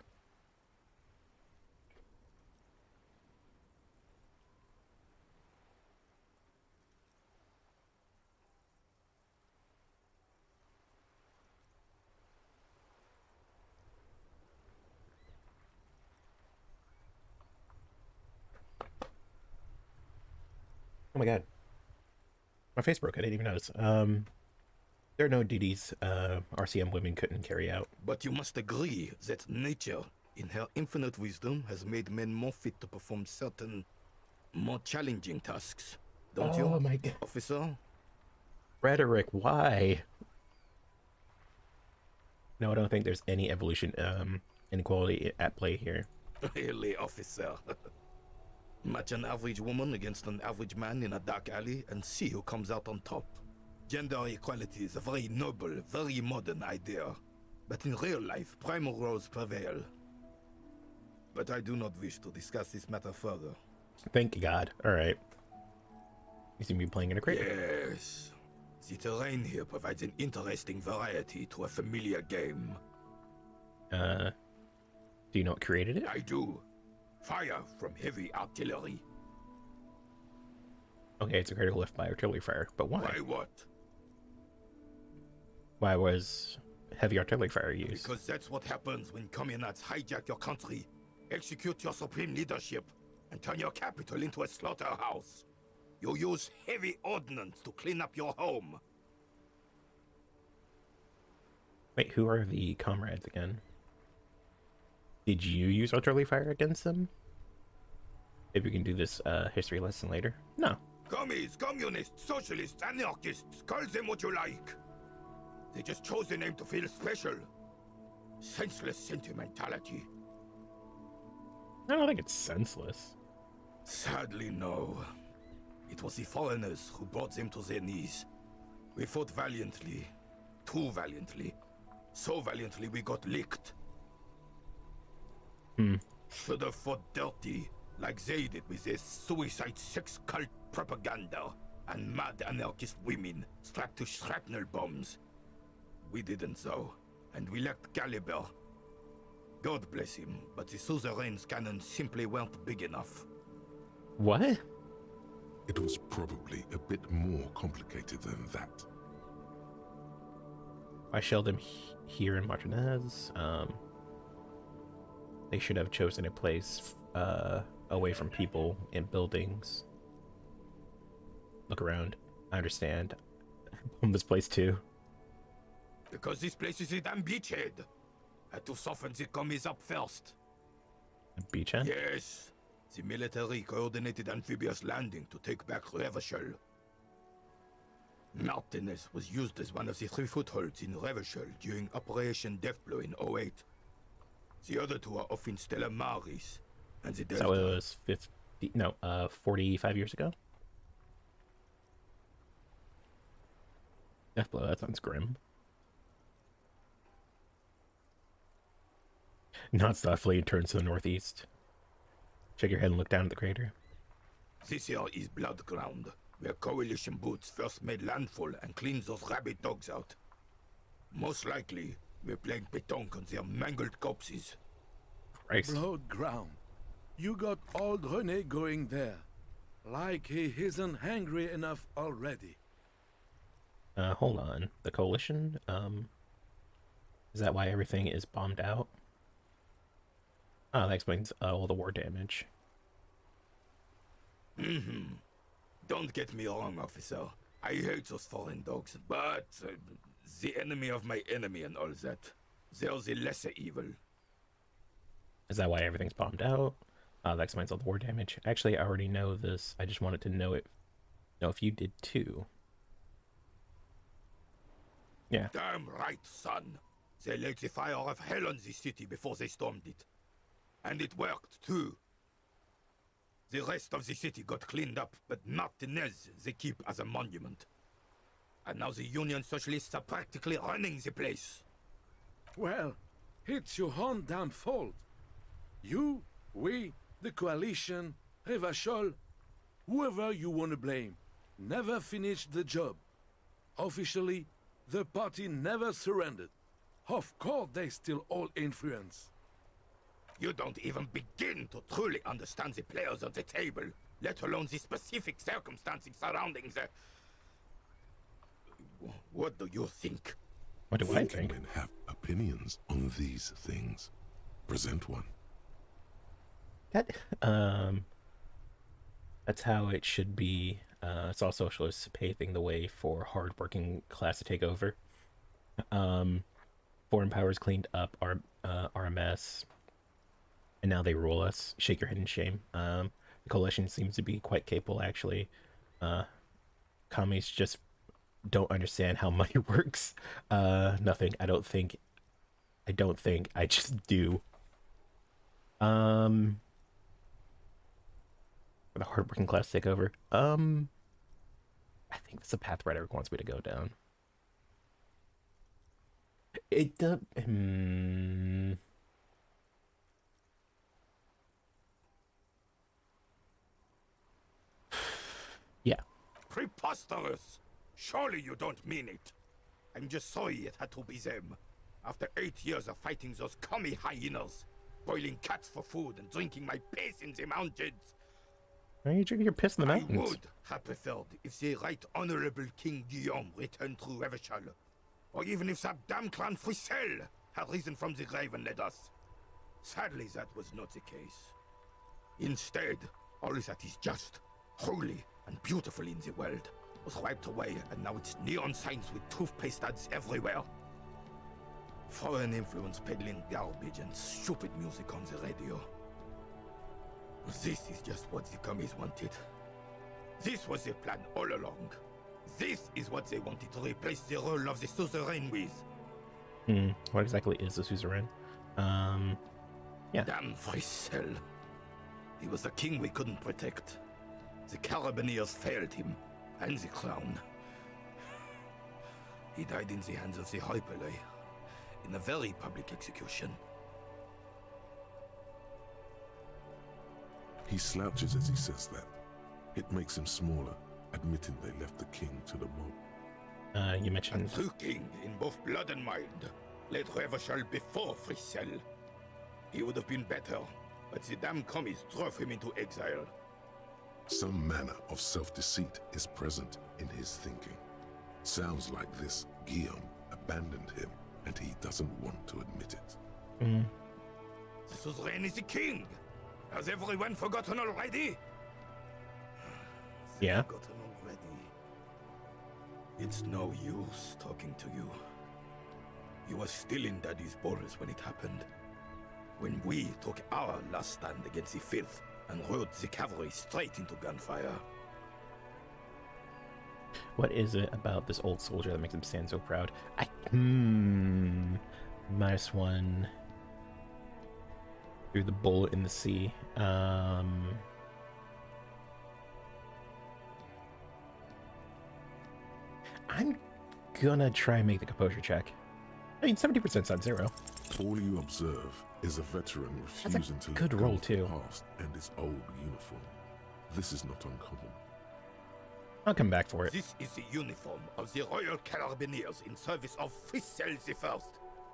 my god. My face broke. I didn't even notice. There are no duties RCM women couldn't carry out. But you must agree that nature, in her infinite wisdom, has made men more fit to perform certain, more challenging tasks. Don't you, my god. officer? Rhetoric, why? No, I don't think there's any evolution inequality at play here. Really, officer? Match an average woman against an average man in a dark alley and see who comes out on top. Gender equality is a very noble, very modern idea. But in real life, primal roles prevail. But I do not wish to discuss this matter further. Thank God. Alright. You seem to be playing in a crate. Yes. The terrain here provides an interesting variety to a familiar game. Do you know what created it? I do. Fire from heavy artillery. Okay, it's a critical lift by artillery fire, but why? Why what? Why was heavy artillery fire used? Because that's what happens when communards hijack your country, execute your supreme leadership, and turn your capital into a slaughterhouse. You use heavy ordnance to clean up your home. Wait, who are the comrades again? Did you use artillery fire against them? Maybe we can do this history lesson later. No. Commies, communists, socialists, anarchists, call them what you like. They just chose a name to feel special. Senseless sentimentality. I don't think it's senseless. Sadly, no. It was the foreigners who brought them to their knees. We fought valiantly. Too valiantly. So valiantly we got licked. Should have fought dirty, like they did with their suicide sex cult propaganda and mad anarchist women strapped to shrapnel bombs. We didn't though, and we lacked caliber. God bless him, but the suzerain's cannons simply weren't big enough. What? It was probably a bit more complicated than that. I shelled them here in Martinez. They should have chosen a place away from people and buildings. Look around. I understand. Bomb this place too. Because this place is a damn beachhead. Had to soften the commies up first. A beachhead? Yes. The military coordinated amphibious landing to take back Revachol. Martinez was used as one of the 3 footholds in Revachol during Operation Deathblow in 08. The other 2 are off in Stella Maris, and the Delta. So it was 45 years ago? Deathblow, that sounds grim. Non-stop fleet turns to the northeast. Shake your head and look down at the crater. This here is Blood Ground, where coalition boots first made landfall and cleaned those rabid dogs out. Most likely, we're playing pétanque on their mangled corpses. Christ. Blood Ground. You got old René going there. Like he isn't hungry enough already. Hold on. The coalition? Is that why everything is bombed out? Oh, that explains all the war damage. Don't get me wrong, officer. I hate those foreign dogs, but the enemy of my enemy and all that. They're the lesser evil. Is that why everything's bombed out? That explains all the war damage. Actually, I already know this. I just wanted to know if you did too. Yeah. Damn right, son. They laid the fire of hell on the city before they stormed it. And it worked, too. The rest of the city got cleaned up, but Martinez they keep as a monument. And now the Union Socialists are practically running the place. Well, it's your own damn fault. You, we, the coalition, Revachol, whoever you want to blame, never finished the job. Officially, the party never surrendered. Of course they still hold influence. You don't even begin to truly understand the players at the table, let alone the specific circumstances surrounding the... What do you think? What do I think? Men have opinions on these things. Present one. That's how it should be. saw socialists paving the way for hard-working class to take over. Foreign powers cleaned up our RMS, and now they rule us. Shake your head in shame. The coalition seems to be quite capable, actually. Commies just don't understand how money works. Nothing. I don't think. I just do. For the hardworking class to take over. I think that's the path Rhetoric wants me to go down. It does. Yeah. Preposterous! Surely you don't mean it. I'm just sorry it had to be them. After 8 years of fighting those commie hyenas, boiling cats for food and drinking my piss in the mountains. Why are you drinking your piss in the mountains? I would have preferred if the Right Honorable King Guillaume returned through Revachol, or even if that damn clan Frissel had risen from the grave and led us. Sadly, that was not the case. Instead, all that is just, holy, and beautiful in the world was wiped away, and now it's neon signs with toothpaste ads everywhere. Foreign influence peddling garbage and stupid music on the radio. This is just what the commies wanted. This was the plan all along. This is what they wanted to replace the role of the suzerain with. What exactly is the suzerain? Yeah. Damn Frissel. He was the king we couldn't protect. The Carabineers failed him, and the crown. He died in the hands of the Hyperlay, in a very public execution. He slouches as he says that. It makes him smaller, admitting they left the king to the mob. You mentioned... A true king in both blood and mind led Revachol before Frissel. He would have been better, but the damn commies drove him into exile. Some manner of self-deceit is present in his thinking. Sounds like this Guillaume abandoned him, and he doesn't want to admit it. The suzerain is the king! Has everyone forgotten already? Yeah. Forgotten already. It's no use talking to you. You were still in Daddy's balls when it happened. When we took our last stand against the filth and rode the cavalry straight into gunfire. What is it about this old soldier that makes him stand so proud? -1. Through the bullet in the sea. I'm gonna try and make the composure check. I mean, 70% on 0. All you observe is a veteran refusing to good let go roll, of the too. past and his old uniform. This is not uncommon. I'll come back for it. This is the uniform of the Royal Carabineers in service of Frissel I,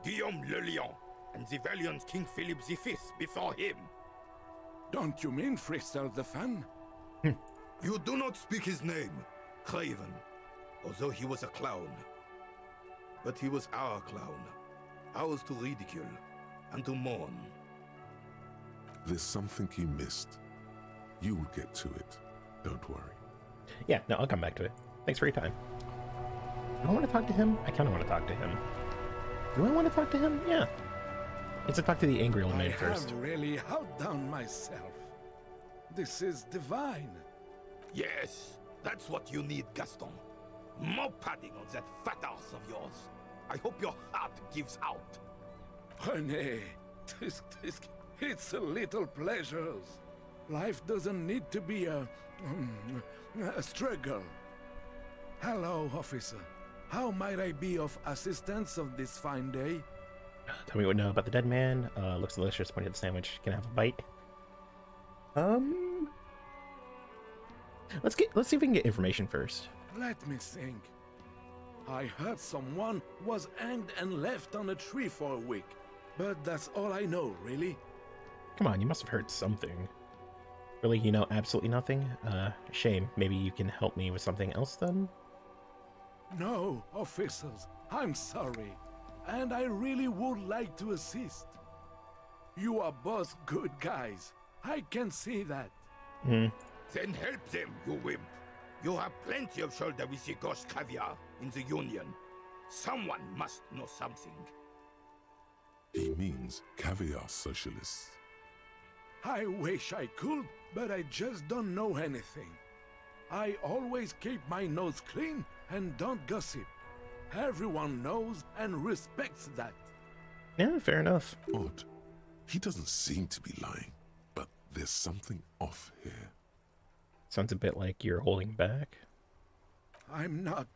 Guillaume le Lion, and the valiant King Philip V before him. Don't you mean Frissel the Fan? You do not speak his name, Craven, although he was a clown. But he was our clown, ours to ridicule and to mourn. There's something you missed. You will get to it. Don't worry. Yeah, no, I'll come back to it. Thanks for your time. Do I want to talk to him? I kind of want to talk to him. Do I want to talk to him? Yeah. Let's talk to the angry old man first. I have really outdone myself. This is divine. Yes, that's what you need, Gaston. More padding on that fat arse of yours. I hope your heart gives out. René, it's a little pleasures. Life doesn't need to be a struggle. Hello, officer. How might I be of assistance on this fine day? Tell me what you know about the dead man. Looks delicious. Pointed at the sandwich. Can I have a bite? Let's see if we can get information first. Let me think. I heard someone was hanged and left on a tree for a week. But that's all I know, really. Come on, you must have heard something. Really, you know absolutely nothing? Shame. Maybe you can help me with something else then? No, officers. I'm sorry. And I really would like to assist. You are both good guys. I can see that. Then help them, you wimp. You have plenty of shoulder with the ghost caviar in the Union. Someone must know something. He means caviar socialists. I wish I could, but I just don't know anything. I always keep my nose clean and don't gossip. Everyone knows and respects that. Yeah, fair enough. Odd. He doesn't seem to be lying, but there's something off here. Sounds a bit like you're holding back. I'm not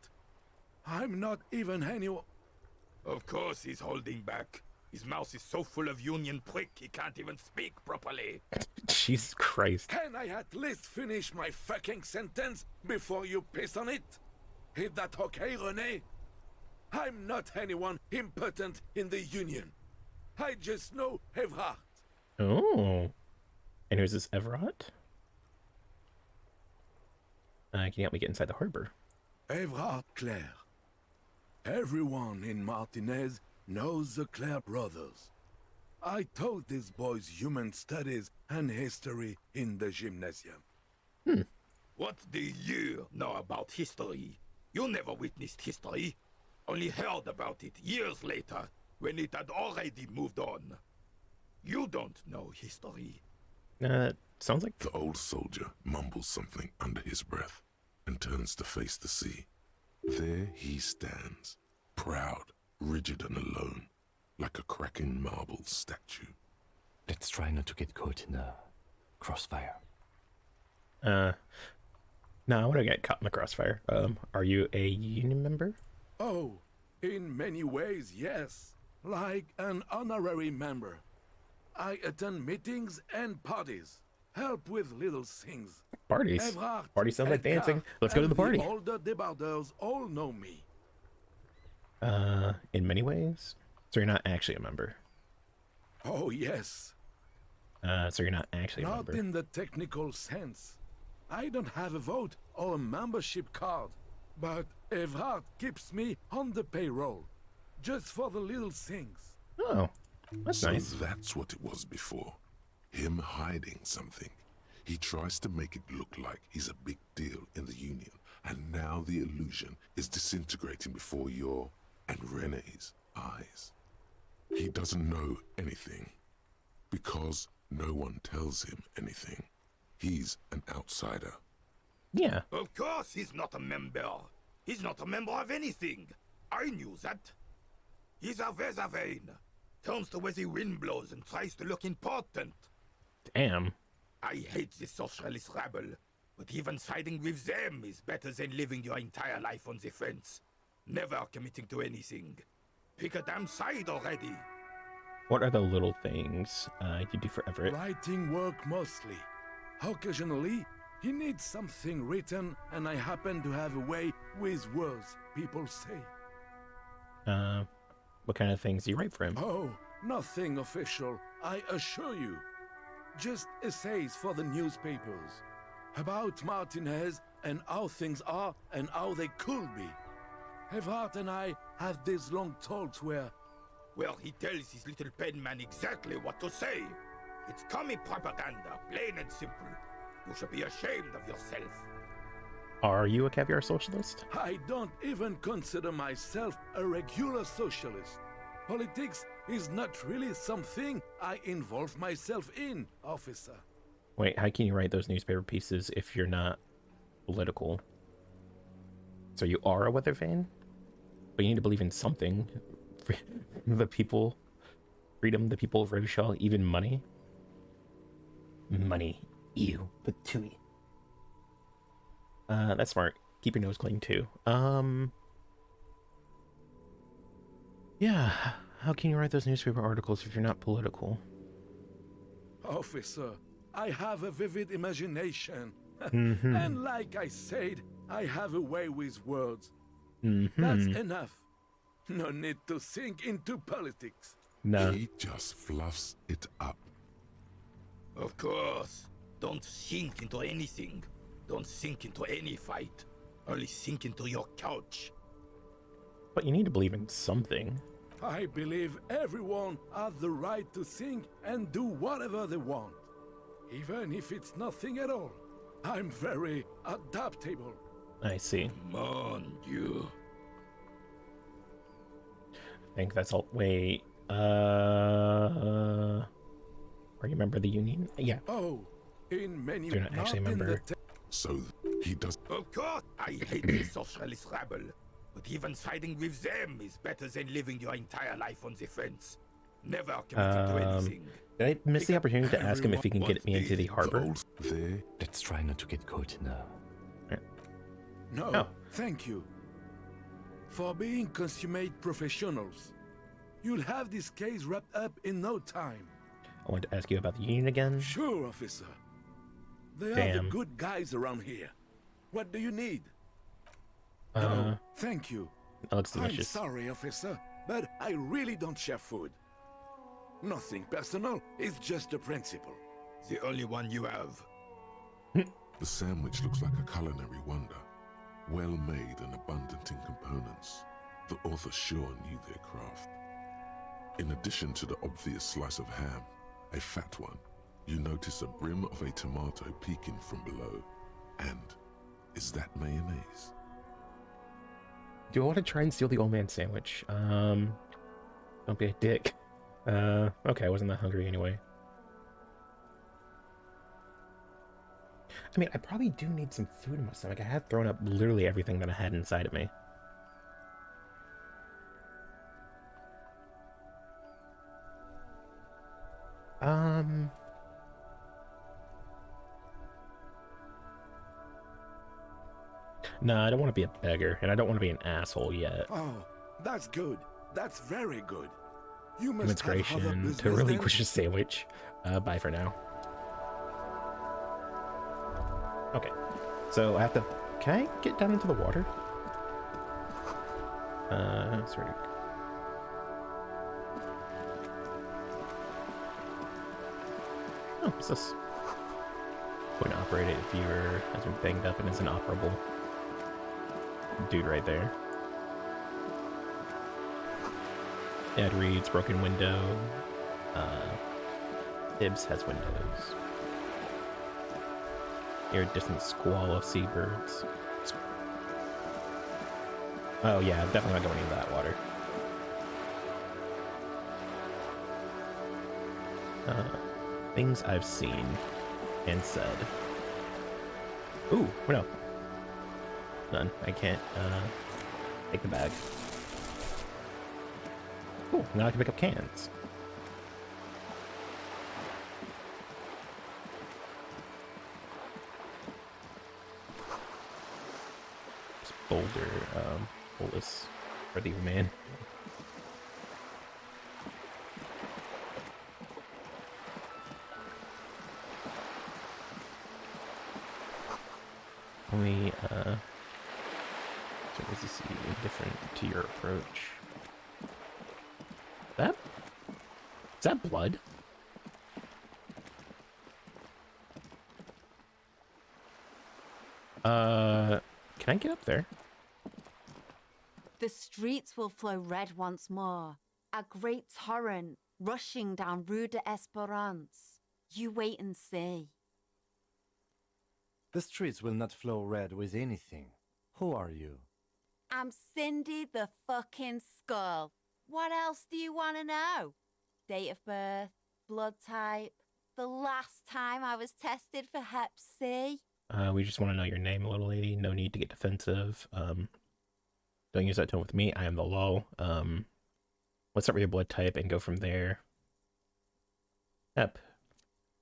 even anyone. Of course he's holding back. His mouth is so full of Union prick he can't even speak properly. Jesus Christ. Can I at least finish my fucking sentence before you piss on it? Is that okay, René? I'm not anyone important in the Union. I just know Evrard. Oh. And who's this Everett? Can you help me get inside the harbor? Evrard Clare. Everyone in Martinez knows the Clare brothers. I taught these boys human studies and history in the gymnasium. What do you know about history? You never witnessed history. Only heard about it years later, when it had already moved on. You don't know history. Sounds like... The old soldier mumbles something under his breath and turns to face the sea. There he stands, proud, rigid and alone, like a cracking marble statue. Let's try not to get caught in the crossfire. No, I want to get caught in the crossfire. Are you a union member? Oh, in many ways, yes. Like an honorary member. I attend meetings and parties. Help with little things. Parties? Evrard, Party sounds like Edgar, dancing. Let's go to the party. The older debarders all know me. In many ways? So you're not actually a member? Oh, yes. So you're not actually a Not member? in the technical sense. I don't have a vote or a membership card, but Evrard keeps me on the payroll, just for the little things. Oh, that's So nice. that's what it was before. Him hiding something. He tries to make it look like he's a big deal in the Union, and now the illusion is disintegrating before your and René's eyes. He doesn't know anything, because no one tells him anything. He's an outsider. Yeah. Of course he's not a member. He's not a member of anything. I knew that. He's a Weservein. Turns to where the wind blows and tries to look important. Damn. I hate the socialist rabble, but even siding with them is better than living your entire life on the fence. Never committing to anything. Pick a damn side already. What are the little things you do for Everett? Writing work mostly. Occasionally, he needs something written, and I happen to have a way with words, people say. What kind of things do you write for him? Oh, nothing official, I assure you. Just essays for the newspapers. About Martinez and how things are and how they could be. Evrard and I have these long talks where... Well, he tells his little pen man exactly what to say. It's commie propaganda, plain and simple. You should be ashamed of yourself. Are you a caviar socialist? I don't even consider myself a regular socialist. Politics is not really something I involve myself in, officer. Wait, how can you write those newspaper pieces if you're not political? So you are a weather fan? But you need to believe in something. The people, freedom, the people of Revachol, even money. Money. Ew. Patooey. That's smart. Keep your nose clean too. Yeah. How can you write those newspaper articles if you're not political? Officer, I have a vivid imagination. Mm-hmm. And like I said, I have a way with words. Mm-hmm. That's enough. No need to sink into politics. No. He just fluffs it up. Of course. Don't sink into anything. Don't sink into any fight. Only sink into your couch. But you need to believe in something. I believe everyone has the right to think and do whatever they want. Even if it's nothing at all. I'm very adaptable. I see. Mon Dieu. I think that's all. Wait. Remember the Union? Yeah. Oh, in many. Do not actually remember. So he does. Of course, I hate the socialist rabble. But even siding with them is better than living your entire life on the fence. Never committing to anything. Did I miss the opportunity to ask him if he can get me into the harbor? Let's try not to get caught in a... No, Oh. thank you. For being consummate professionals. You'll have this case wrapped up in no time. I wanted to ask you about the Union again. Sure, officer. They are the Damn. good guys around here. What do you need? No, thank you. That looks I'm delicious. sorry, officer, but I really don't share food. Nothing personal, it's just a principle. The only one you have. The sandwich looks like a culinary wonder. Well made and abundant in components. The author sure knew their craft. In addition to the obvious slice of ham, a fat one, you notice a brim of a tomato peeking from below. And is that mayonnaise? Do I want to try and steal the old man sandwich? Don't be a dick. Okay, I wasn't that hungry anyway. I mean, I probably do need some food in my stomach. I had thrown up literally everything that I had inside of me. No, I don't want to be a beggar, and I don't want to be an asshole yet. Oh, that's good. That's very good. You must have other Demonstration business to relinquish then? a sandwich. Bye for now. Okay, so I have to... Can I get down into the water? Sort of... Oh, what's this? Point operated viewer has been banged up and is inoperable. Dude right there. Ad reads broken window. Ibs has windows. Hear a distant squall of seabirds. Oh yeah, definitely not going into that water. Things I've seen and said. Ooh, no. None. I can't take the bag. Cool, now I can pick up cans. This boulder, bolus for the man. Only, so does this seem different to your approach? Is that blood? Can I get up there? The streets will flow red once more. A great torrent rushing down Rue de Esperance. You wait and see. The streets will not flow red with anything. Who are you? I'm Cindy the fucking Skull. What else do you want to know? Date of birth, blood type, the last time I was tested for Hep C. We just want to know your name, little lady. No need to get defensive. Don't use that tone with me. I am the law. Let's start with your blood type and go from there. Yep.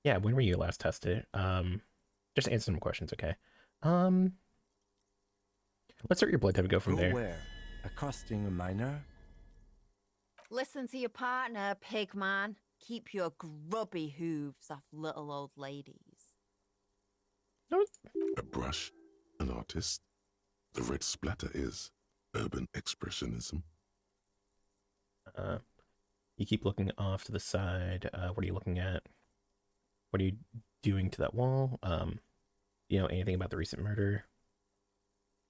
Yeah, when were you last tested? Just answer some questions, okay? Let's start your blood type and go from there. Where? Accosting a minor? Listen to your partner, pig man. Keep your grubby hooves off little old ladies. A brush? An artist? The red splatter is urban expressionism. You keep looking off to the side. What are you looking at? What are you doing to that wall? You know anything about the recent murder?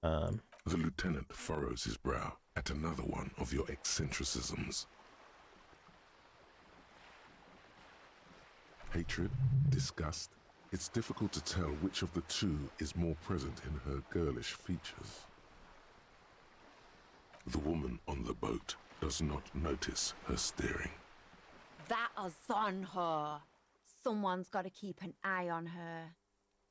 The lieutenant furrows his brow at another one of your eccentricisms. Hatred, disgust, It's difficult to tell which of the two is more present in her girlish features. The woman on the boat does not notice her steering. That is on her. Someone's got to keep an eye on her.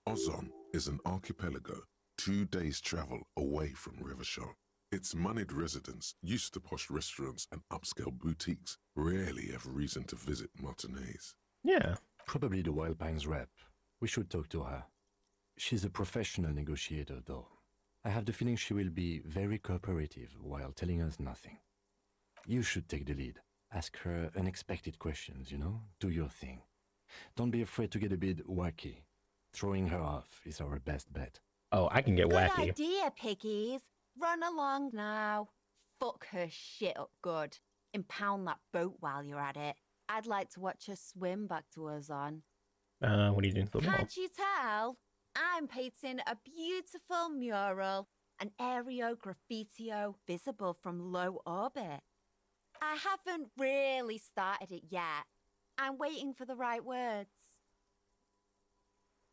Ozon is an archipelago 2 days' travel away from Revachol. Its moneyed residents, used to posh restaurants and upscale boutiques, rarely have reason to visit Martinez. Yeah. Probably the Wild Pines rep. We should talk to her. She's a professional negotiator, though. I have the feeling she will be very cooperative while telling us nothing. You should take the lead. Ask her unexpected questions, you know? Do your thing. Don't be afraid to get a bit wacky. Throwing her off is our best bet. Oh, I can get Good wacky. idea, piggies. Run along now. Fuck her shit up good. Impound that boat while you're at it. I'd like to watch her swim back to Ozon. What are you doing to the wall? Can't you tell? I'm painting a beautiful mural, an aereo graffitio visible from low orbit. I haven't really started it yet. I'm waiting for the right words.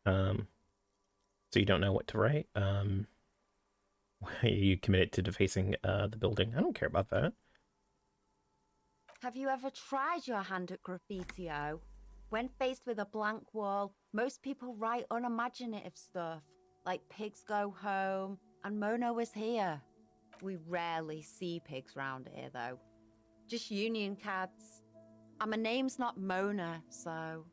So you don't know what to write? Are you committed to defacing the building? I don't care about that. Have you ever tried your hand at graffitio? When faced with a blank wall, most people write unimaginative stuff, like pigs go home and Mono is here. We rarely see pigs round here, though. Just union cards. And my name's not Mona, so...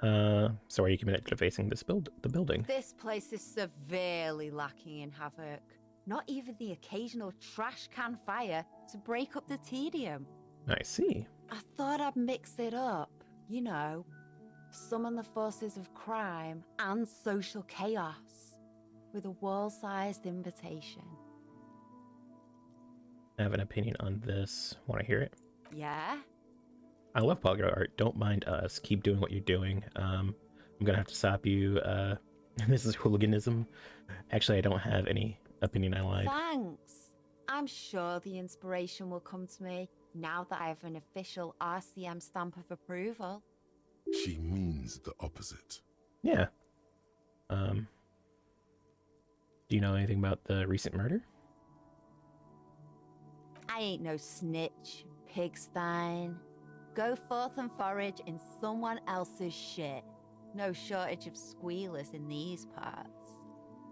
So are you committed to defacing the building? This place is severely lacking in havoc. Not even the occasional trash can fire to break up the tedium. I see. I thought I'd mix it up, you know. Summon the forces of crime and social chaos with a wall-sized invitation. I have an opinion on this. Want to hear it? Yeah? I love polygon art. Don't mind us. Keep doing what you're doing. I'm gonna have to stop you. This is hooliganism. Actually, I don't have any opinion. I lied. Thanks. I'm sure the inspiration will come to me now that I have an official RCM stamp of approval. She means the opposite. Yeah. Do you know anything about the recent murder? I ain't no snitch, pigstein. Go forth and forage in someone else's shit. No shortage of squealers in these parts.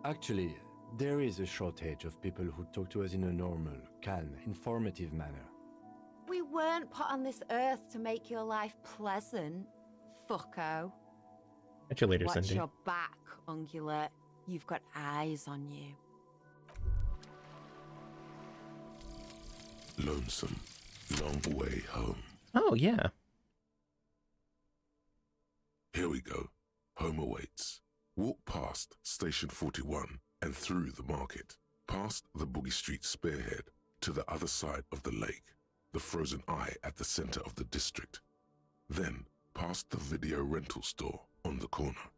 Actually, there is a shortage of people who talk to us in a normal, calm, informative manner. We weren't put on this earth to make your life pleasant, fucko. Catch you later, Watch Cindy. your back, ungulate. You've got eyes on you. Lonesome, long way home. Oh, yeah. Here we go. Home awaits. Walk past Station 41 and through the market, past the Boogie Street spearhead to the other side of the lake, the frozen eye at the center of the district. Then past the video rental store on the corner.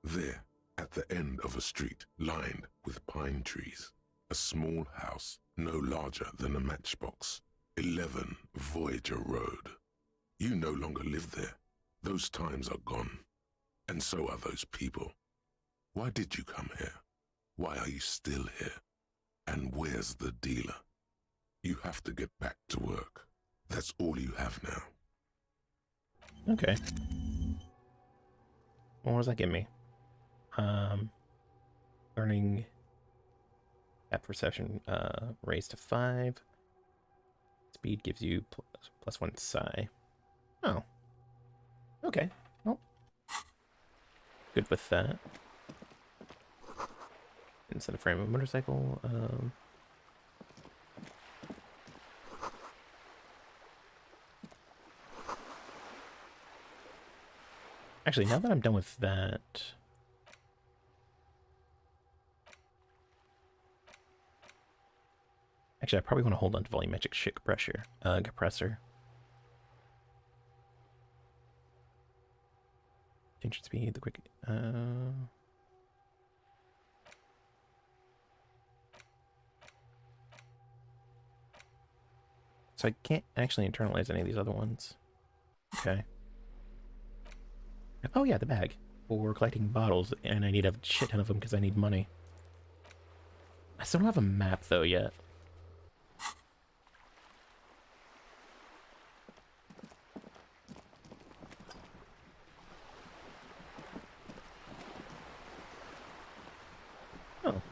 There, at the end of a street lined with pine trees, a small house no larger than a matchbox. 11 Voyager Road. You no longer live there. Those times are gone. And so are those people. Why did you come here? Why are you still here? And where's the dealer? You have to get back to work. That's all you have now. Okay. What does that give me? Learning at perception raised to 5. Speed gives you +1 psi. Oh. Okay. Well, good with that. Instead of frame of a motorcycle. Actually, now that I'm done with that, actually, I probably want to hold on to volumetric shit compressor. Change speed, the quick. So I can't actually internalize any of these other ones. Okay. Oh yeah, the bag. for collecting bottles, and I need a shit ton of them because I need money. I still don't have a map, though, yet. Oh.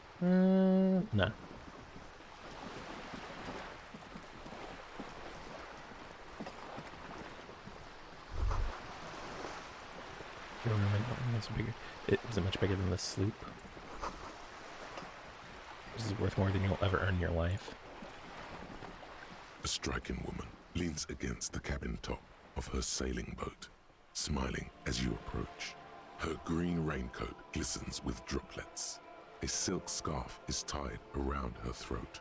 Nah. Is it much bigger than the sloop? This is worth more than you'll ever earn in your life. A striking woman leans against the cabin top of her sailing boat, smiling as you approach. Her green raincoat glistens with droplets. A silk scarf is tied around her throat.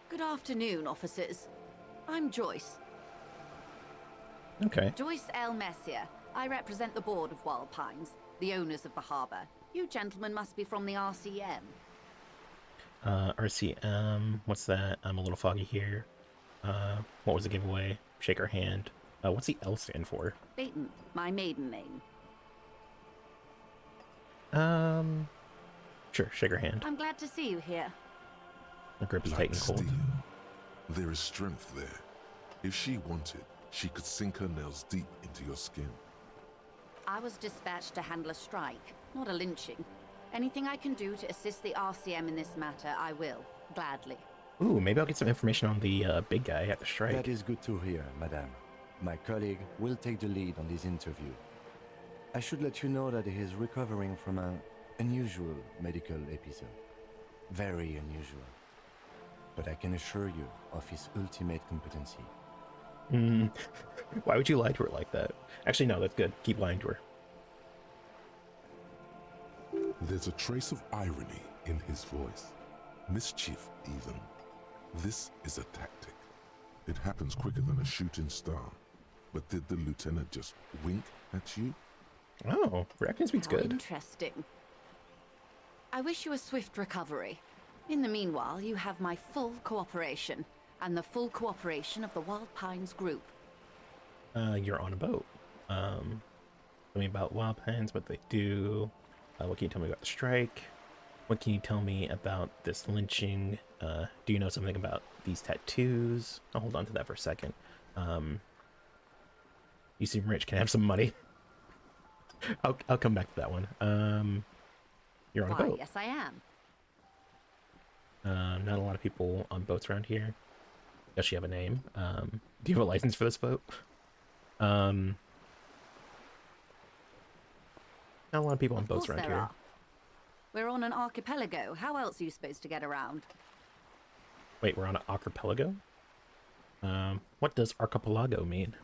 Good afternoon, officers. I'm Joyce. Okay. Joyce L. Messier. I represent the board of Wild Pines, the owners of the harbor. You gentlemen must be from the RCM. RCM, what's that? I'm a little foggy here. What was the giveaway? Shake her hand. What's the L stand for? Baton, my maiden name. Sure, shake her hand. I'm glad to see you here. The grip is Like tight and cold. steel, there is strength there. If she wanted, she could sink her nails deep into your skin. I was dispatched to handle a strike, not a lynching. Anything I can do to assist the RCM in this matter, I will, gladly. Ooh, maybe I'll get some information on the big guy at the strike. That is good to hear, madame. My colleague will take the lead on this interview. I should let you know that he is recovering from an unusual medical episode. Very unusual. But I can assure you of his ultimate competency. Why would you lie to her like that? Actually, no, that's good. Keep lying to her. There's a trace of irony in his voice. Mischief, even. This is a tactic. It happens quicker than a shooting star. But did the lieutenant just wink at you? Oh, Raccoon speaks good. Interesting. I wish you a swift recovery. In the meanwhile, you have my full cooperation, and the full cooperation of the Wild Pines group. You're on a boat. Tell me about Wild Pines, what they do. What can you tell me about the strike? What can you tell me about this lynching? Do you know something about these tattoos? I'll hold on to that for a second. You seem rich. Can I have some money? I'll come back to that one. You're on a boat. Yes, I am. Not a lot of people on boats around here. Does she have a name? Do you have a license for this boat? Not a lot of people on boats around here. We're on an archipelago. How else are you supposed to get around? Wait, we're on an archipelago? What does archipelago mean?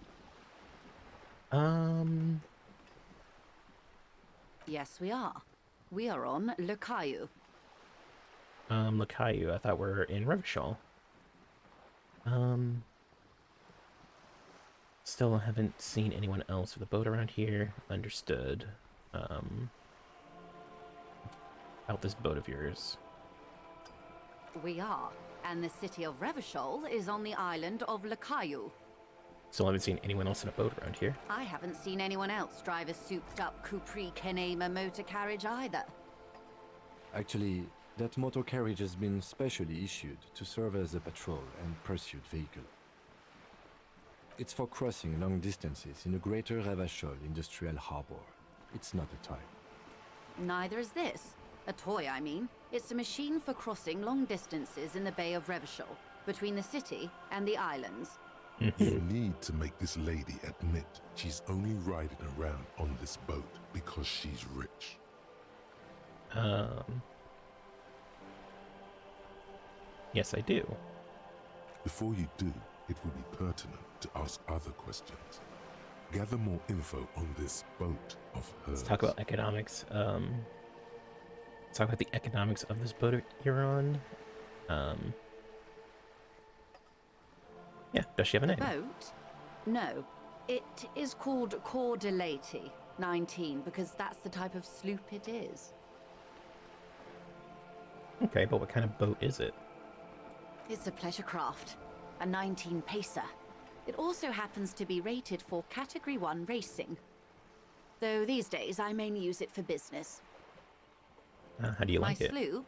Yes, we are. We are on Le Caillou. Le Caillou. I thought we're in Revachol. Still haven't seen anyone else with a boat around here. Understood. Out this boat of yours. We are. And the city of Revachol is on the island of Le Caillou. Still haven't seen anyone else in a boat around here. I haven't seen anyone else drive a souped-up Capri Kenema motor carriage either. Actually, that motor carriage has been specially issued to serve as a patrol and pursuit vehicle. It's for crossing long distances in the greater Revachol industrial harbor. It's not a toy. Neither is this. A toy, I mean. It's a machine for crossing long distances in the Bay of Revachol, between the city and the islands. You need to make this lady admit she's only riding around on this boat because she's rich. Yes, I do. Before you do, it would be pertinent to ask other questions. Gather more info on this boat of hers. Let's talk about economics. Let's talk about the economics of this boat you're on. Yeah, does she have a name? Boat? No. It is called Cor de Lady 19 because that's the type of sloop it is. Okay, but what kind of boat is it? It's a pleasure craft, a 19 pacer. It also happens to be rated for Category 1 racing. Though these days I mainly use it for business. How do you like it? My sloop?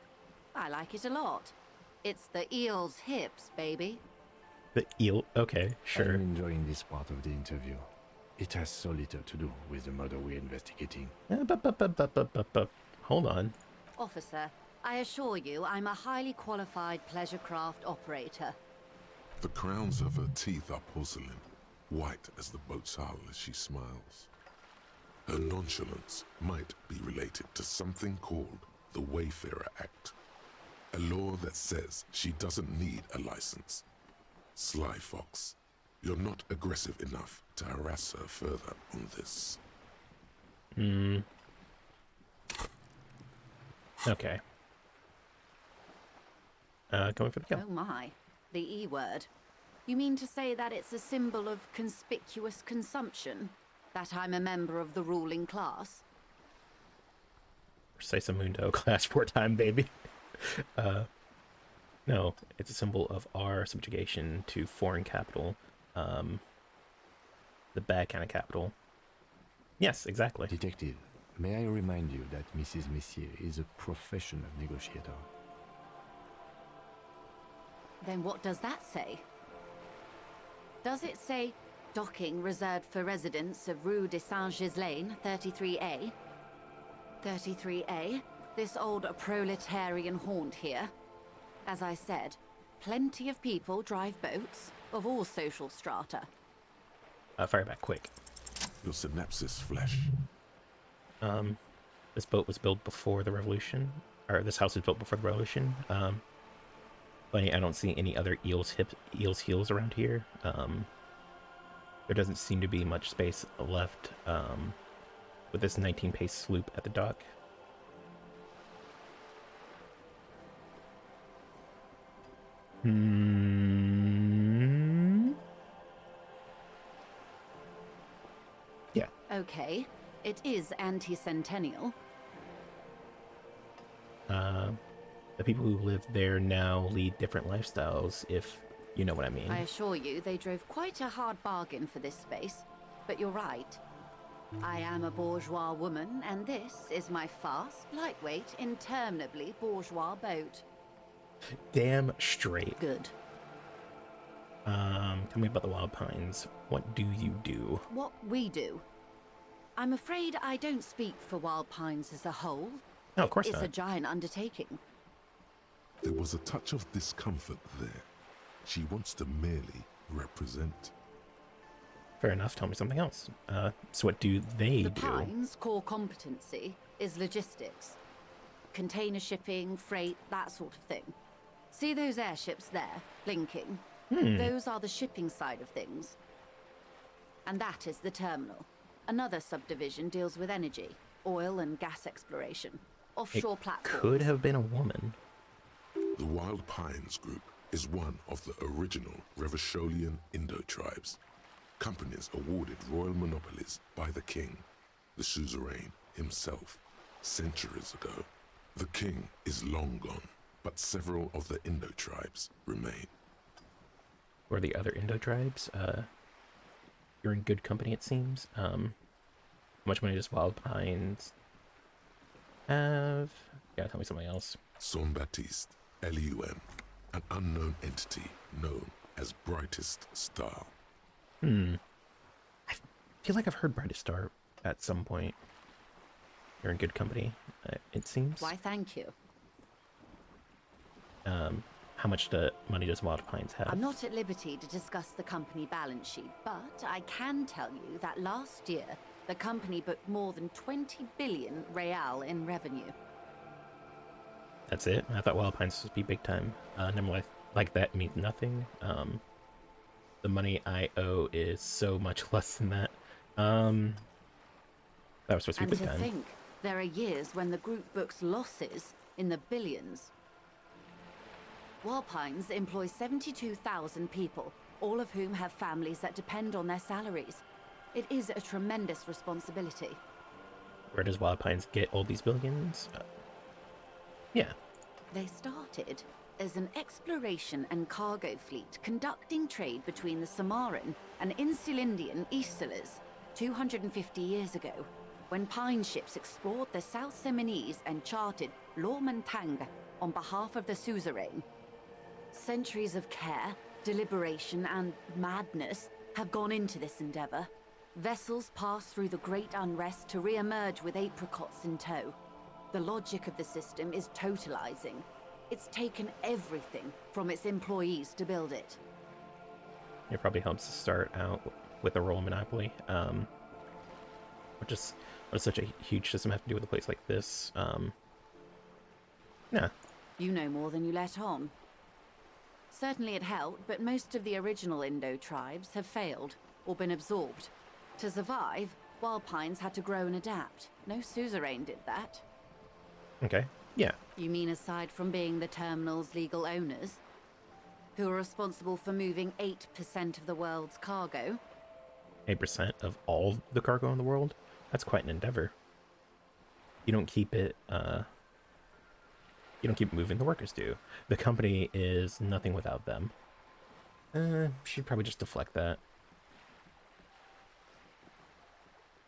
I like it a lot. It's the eel's hips, baby. The eel? Okay, sure. I'm enjoying this part of the interview. It has so little to do with the murder we're investigating. Hold on. Officer, I assure you I'm a highly qualified pleasure craft operator. The crowns of her teeth are porcelain, white as the boat's hull as she smiles. Her nonchalance might be related to something called the Wayfarer Act, a law that says she doesn't need a license. Sly Fox, you're not aggressive enough to harass her further on this. Okay. Going for the kill. Oh my, the E word. You mean to say that it's a symbol of conspicuous consumption? That I'm a member of the ruling class? Precisa Mundo, class wartime, baby. No, it's a symbol of our subjugation to foreign capital. The bad kind of capital. Yes, exactly. Detective, may I remind you that Mrs. Messier is a professional negotiator? Then what does that say? Does it say docking reserved for residents of Rue de Saint-Ghislain, 33A? 33A? This old proletarian haunt here. As I said, plenty of people drive boats of all social strata. Fire back quick. Your synapses flash. This boat was built before the revolution, or this house was built before the revolution. Funny, I don't see any other eel's heels around here. There doesn't seem to be much space left with this 19-pace sloop at the dock. Yeah. Okay, it is anti-centennial. The people who live there now lead different lifestyles, if you know what I mean. I assure you, they drove quite a hard bargain for this space. But you're right. I am a bourgeois woman, and this is my fast, lightweight, interminably bourgeois boat. Damn straight. Good. Tell me about the Wild Pines. What do you do? What we do? I'm afraid I don't speak for Wild Pines as a whole. No, of course it's not. It's a giant undertaking. There was a touch of discomfort there. She wants to merely represent. Fair enough. Tell me something else. So what do they do? The Pines' core competency is logistics. Container shipping, freight, that sort of thing. See those airships there, blinking? Those are the shipping side of things. And that is the terminal. Another subdivision deals with energy, oil and gas exploration, offshore platforms. Could have been a woman. The Wild Pines Group is one of the original Revacholian Indo-tribes. Companies awarded royal monopolies by the king, the suzerain himself, centuries ago. The king is long gone, but several of the Indo-tribes remain. Or the other Indo-tribes? You're in good company, it seems. How much money does Wild Pines have? Yeah, tell me something else. Son Baptiste, Elysium, an unknown entity known as Brightest Star. I feel like I've heard Brightest Star at some point. You're in good company, it seems. Why, thank you. How much money does Wild Pines have? I'm not at liberty to discuss the company balance sheet, but I can tell you that last year, the company booked more than 20 billion real in revenue. That's it? I thought Wild Pines would be big time. Number like that means nothing. The money I owe is so much less than that. That was supposed to be big time. And to think, there are years when the group books losses in the billions. Wild Pines employs 72,000 people, all of whom have families that depend on their salaries. It is a tremendous responsibility. Where does Wild Pines get all these billions? Yeah. They started as an exploration and cargo fleet conducting trade between the Samaran and Insulindian Isolas 250 years ago. when Pine ships explored the South Seminese and charted Lormantang on behalf of the suzerain. Centuries of care, deliberation, and madness have gone into this endeavor. Vessels pass through the great unrest to re-emerge with apricots in tow. The logic of the system is totalizing. It's taken everything from its employees to build it. It probably helps to start out with a role monopoly. What does such a huge system have to do with a place like this? Nah. You know more than you let on. Certainly it helped, but most of the original Indo tribes have failed or been absorbed. To survive, Wild Pines had to grow and adapt. No suzerain did that. Okay, yeah. You mean aside from being the terminal's legal owners, who are responsible for moving 8% of the world's cargo? 8% of all the cargo in the world? That's quite an endeavor. You don't keep it, you don't keep moving, the workers do. The company is nothing without them. Should probably just deflect that.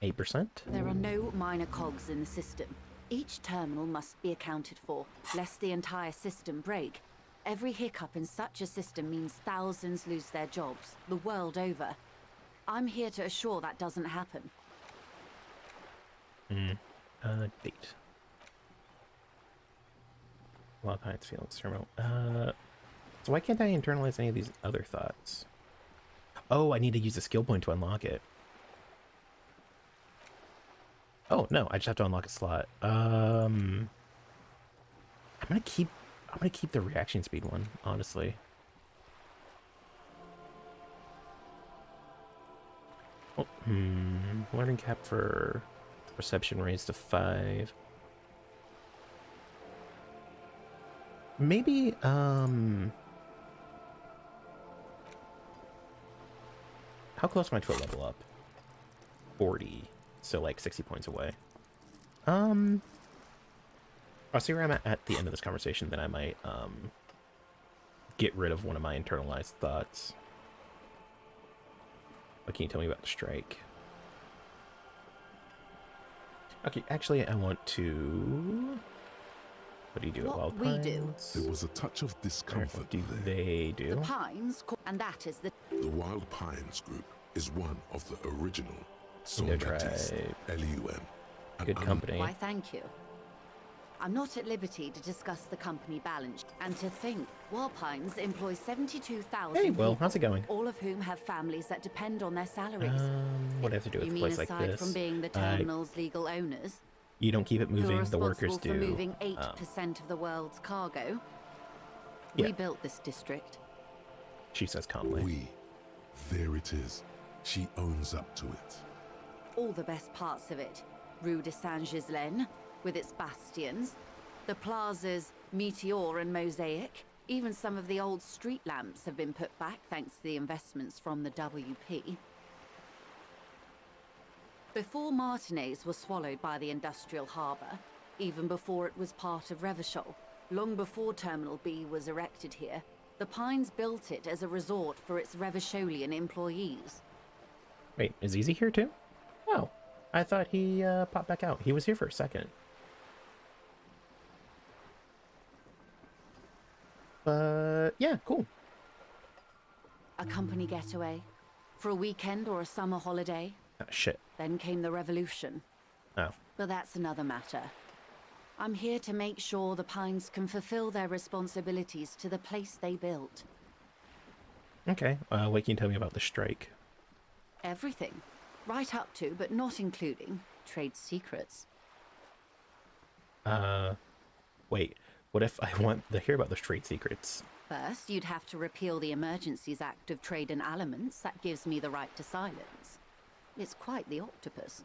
8%? There are no minor cogs in the system. Each terminal must be accounted for, lest the entire system break. Every hiccup in such a system means thousands lose their jobs, the world over. I'm here to assure that doesn't happen. Date. Wild Pines Felix Terminal. So why can't I internalize any of these other thoughts? Oh, I need to use a skill point to unlock it. Oh, no, I just have to unlock a slot. I'm gonna keep the reaction speed one, honestly. Oh, learning cap for perception raised to 5. Maybe, how close am I to a level up? 40. So like 60 points away. I'll see where I'm at the end of this conversation, then I might get rid of one of my internalized thoughts. What can you tell me about the strike? Okay, actually I want to... What do you do at Wild Pines? There was a touch of discomfort do there. They do? The Pines, and that is the... The Wild Pines group is one of the original Indo tribe. Elysium. Good company. Why, thank you. I'm not at liberty to discuss the company balance. And to think, Wild Pines employs 72,000 Hey, Will, people, how's it going? all of whom have families that depend on their salaries. What do I have to do with You a mean place like aside this? from being the terminal's legal owners? You don't keep it who are moving, the workers responsible do. for moving 8% of the world's cargo? Yeah. We built this district. She says calmly. There it is. She owns up to it. All the best parts of it. Rue de Saint-Ghislain, with its bastions, the plazas Meteor and Mosaic, even some of the old street lamps have been put back thanks to the investments from the WP. Before Martinez was swallowed by the industrial harbour, even before it was part of Revachol, long before Terminal B was erected here, the Pines built it as a resort for its Revacholian employees. Wait, is Easy here too? Oh, I thought he popped back out. He was here for a second. But yeah, cool. A company getaway, for a weekend or a summer holiday. Oh, shit. Then came the revolution. Oh. But that's another matter. I'm here to make sure the Pines can fulfill their responsibilities to the place they built. Okay, what can you tell me about the strike? Everything. Right up to, but not including, trade secrets. Wait, what if I want to hear about those trade secrets? First, you'd have to repeal the Emergencies Act of Trade in Elements that gives me the right to silence. It's quite the octopus.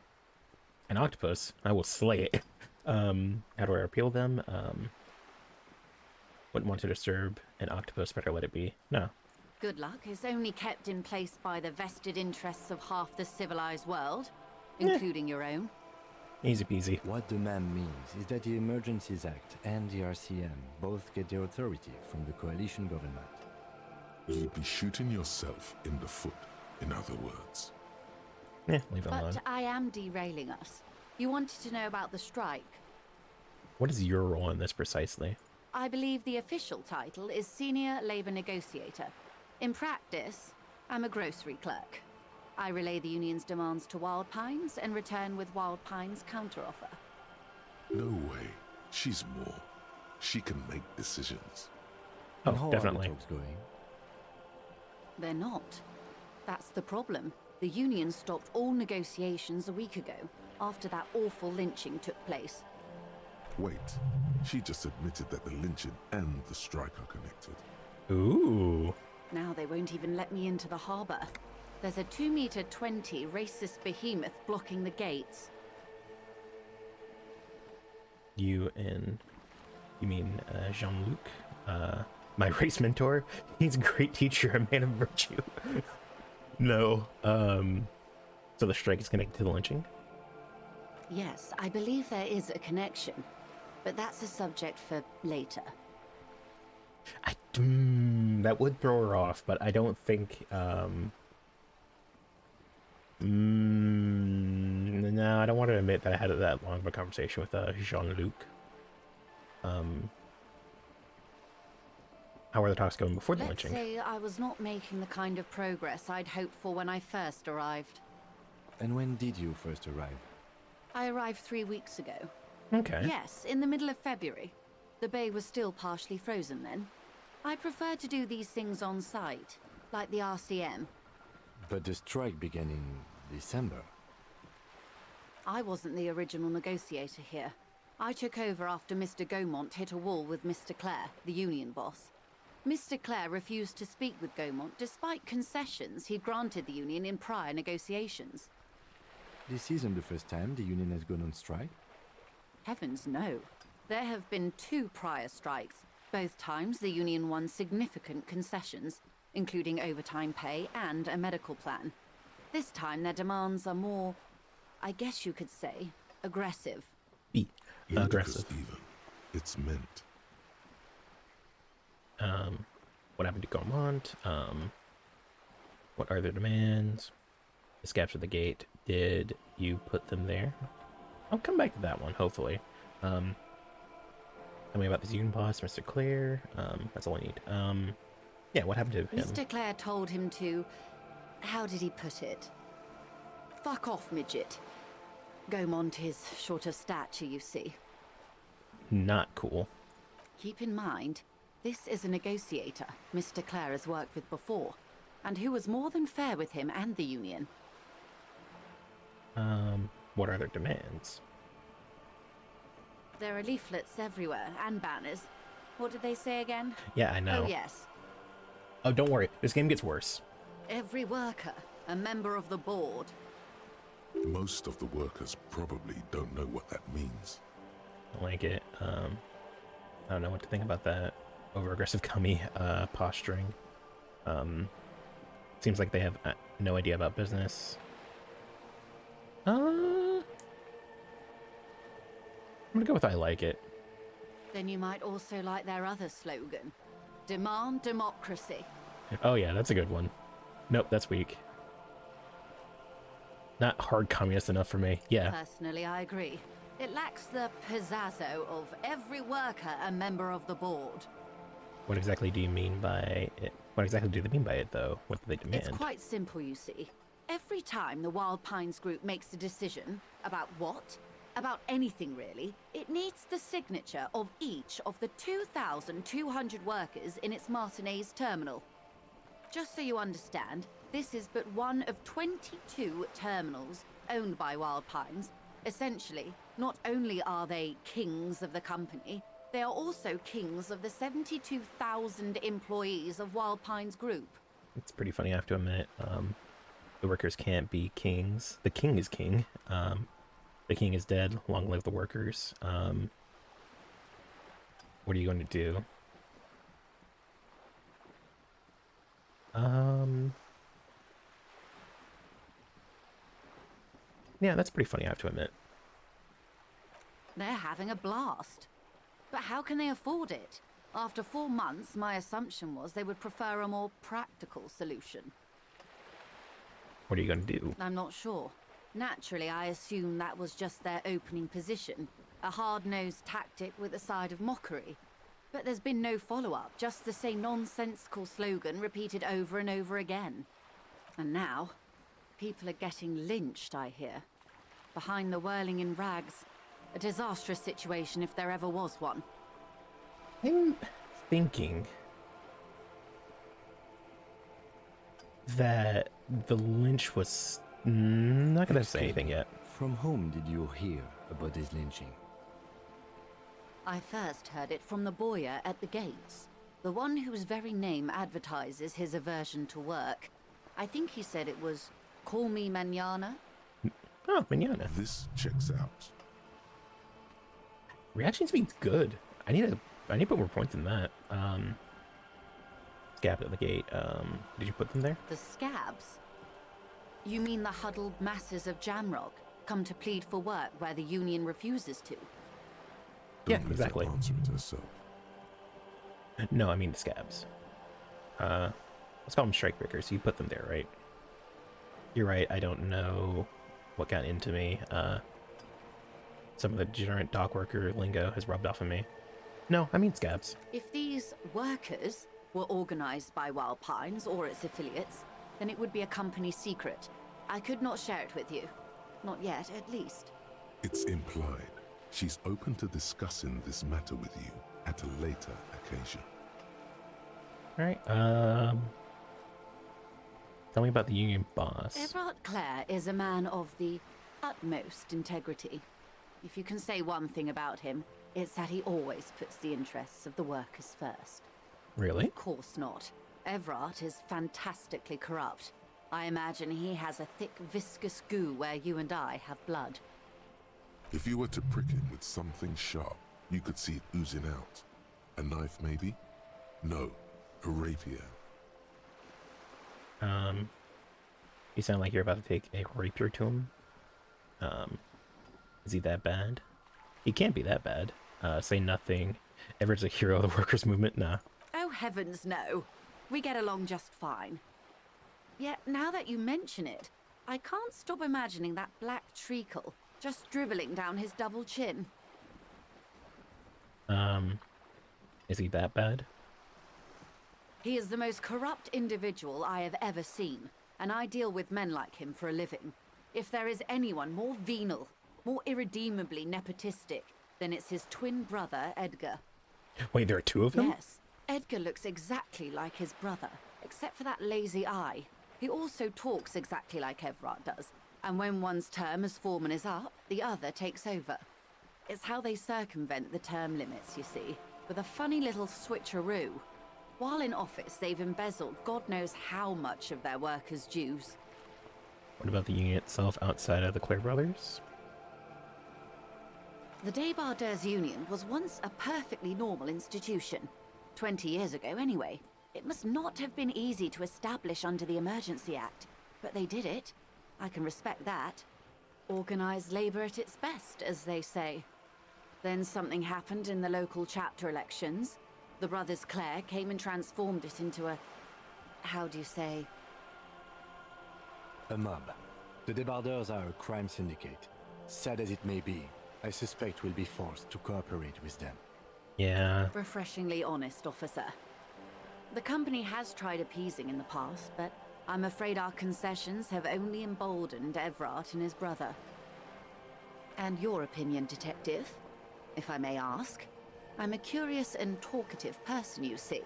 An octopus? I will slay it. How do I repeal them? Wouldn't want to disturb an octopus, better let it be. No. Good luck is only kept in place by the vested interests of half the civilized world, including your own. Easy peasy. What the ma'am means is that the Emergencies Act and the RCM both get their authority from the coalition government. You'd be shooting yourself in the foot, in other words. Yeah, leave it alone. But I am derailing us. You wanted to know about the strike. What is your role in this precisely? I believe the official title is Senior Labor Negotiator. In practice, I'm a grocery clerk. I relay the union's demands to Wild Pines and return with Wild Pines' counteroffer. No way. She's more. She can make decisions. Oh, And how definitely. are the talks going? They're not. That's the problem. The union stopped all negotiations a week ago, after that awful lynching took place. Wait, she just admitted that the lynching and the strike are connected. Ooh. Now they won't even let me into the harbor. There's a 2-meter 20 racist behemoth blocking the gates. You mean Jean-Luc? My race mentor? He's a great teacher, a man of virtue. No. So the strike is connected to the lynching? Yes, I believe there is a connection. But that's a subject for later. That would throw her off, but I don't think, no, I don't want to admit that I had that long of a conversation with Jean-Luc. How are the talks going before the Let's lynching? say I was not making the kind of progress I'd hoped for when I first arrived. And when did you first arrive? I arrived 3 weeks ago. Okay. Yes, in the middle of February. The bay was still partially frozen then. I prefer to do these things on site, like the RCM. But the strike began in December. I wasn't the original negotiator here. I took over after Mr. Gaumont hit a wall with Mr. Clare, the union boss. Mr. Clare refused to speak with Gaumont despite concessions he'd granted the union in prior negotiations. This isn't the first time the union has gone on strike. Heavens no. There have been 2 prior strikes. Both times the union won significant concessions, including overtime pay and a medical plan. This time their demands are more, I guess you could say, aggressive. Aggressive. Even. It's meant. What happened to Gaumont? What are their demands? The scabs at the gate. Did you put them there? I'll come back to that one, hopefully. Tell me about this union boss, Mr. Clare. That's all I need. Yeah, what happened to him? Mr. Clare told him to... How did he put it? Fuck off, midget. Gaumont is short of stature, you see. Not cool. Keep in mind, this is a negotiator Mr. Clare has worked with before, and who was more than fair with him and the union. What are their demands? There are leaflets everywhere, and banners. What did they say again? Yeah, I know. Oh, yes. Oh, don't worry. This game gets worse. Every worker, a member of the board. Most of the workers probably don't know what that means. I like it. I don't know what to think about that. Over-aggressive commie posturing. Seems like they have no idea about business. I'm gonna go with I like it. Then you might also like their other slogan. Demand democracy. Oh yeah, that's a good one. Nope, that's weak. Not hard communist enough for me. Yeah. Personally, I agree. It lacks the pizzazzo of every worker a member of the board. What exactly do you mean by it? What exactly do they mean by it, though? What do they demand? It's quite simple, you see. Every time the Wild Pines group makes a decision about what, about anything really, it needs the signature of each of the 2,200 workers in its Martinez terminal. Just so you understand, this is but one of 22 terminals owned by Wild Pines. Essentially, not only are they kings of the company, they are also kings of the 72,000 employees of Wild Pines Group. It's pretty funny, I have to admit. The workers can't be kings. The king is king. The king is dead. Long live the workers. What are you going to do? Yeah, that's pretty funny, I have to admit. They're having a blast. But how can they afford it? After 4 months, my assumption was they would prefer a more practical solution. What are you going to do? I'm not sure. Naturally, I assume that was just their opening position, a hard-nosed tactic with a side of mockery. But there's been no follow-up, just the same nonsensical slogan repeated over and over again. And now, people are getting lynched, I hear. Behind the whirling in rags, a disastrous situation if there ever was one. I'm thinking that the lynch was not gonna say anything yet. From whom did you hear about this lynching? I first heard it from the boyar at the gates, the one whose very name advertises his aversion to work. I think he said it was, "Call me Manana." Oh, Manana. This checks out. Reaction speed's good. I need to put more points in that. Scab at the gate. Did you put them there? The scabs? You mean the huddled masses of Jamrock, come to plead for work where the Union refuses to? Yeah, exactly. Answer it herself. No, I mean the scabs. Let's call them strikebreakers. You put them there, right? You're right. I don't know what got into me. Some of the degenerate dock worker lingo has rubbed off on me. No, I mean scabs. If these workers were organized by Wild Pines or its affiliates, then it would be a company secret. I could not share it with you. Not yet, at least. It's implied. She's open to discussing this matter with you at a later occasion. Alright, tell me about the Union boss. Everard Clare is a man of the utmost integrity. If you can say one thing about him, it's that he always puts the interests of the workers first. Really? Of course not. Everard is fantastically corrupt. I imagine he has a thick, viscous goo where you and I have blood. If you were to prick him with something sharp, you could see it oozing out. A knife, maybe? No, a rapier. You sound like you're about to take a rapier to him. Is he that bad? He can't be that bad. Say nothing. Everett's a hero of the workers' movement? Nah. Oh, heavens no. We get along just fine. Yet, now that you mention it, I can't stop imagining that black treacle just dribbling down his double chin. Is he that bad? He is the most corrupt individual I have ever seen, and I deal with men like him for a living. If there is anyone more venal, more irredeemably nepotistic, then it's his twin brother, Edgar. Wait, there are two of them? Yes. Edgar looks exactly like his brother, except for that lazy eye. He also talks exactly like Everard does, and when one's term as foreman is up, the other takes over. It's how they circumvent the term limits, you see, with a funny little switcheroo. While in office, they've embezzled God knows how much of their workers' dues. What about the Union itself outside of the Clare brothers? The Débardeurs Union was once a perfectly normal institution. 20 years ago, anyway. It must not have been easy to establish under the Emergency Act, but they did it. I can respect that. Organized labor at its best, as they say. Then something happened in the local chapter elections. The brothers Clare came and transformed it into a... how do you say? A mob. The Débardeurs are a crime syndicate. Sad as it may be, I suspect we'll be forced to cooperate with them. Yeah. Refreshingly honest, officer. The company has tried appeasing in the past, but I'm afraid our concessions have only emboldened Everard and his brother. And your opinion, detective, if I may ask? I'm a curious and talkative person, you see.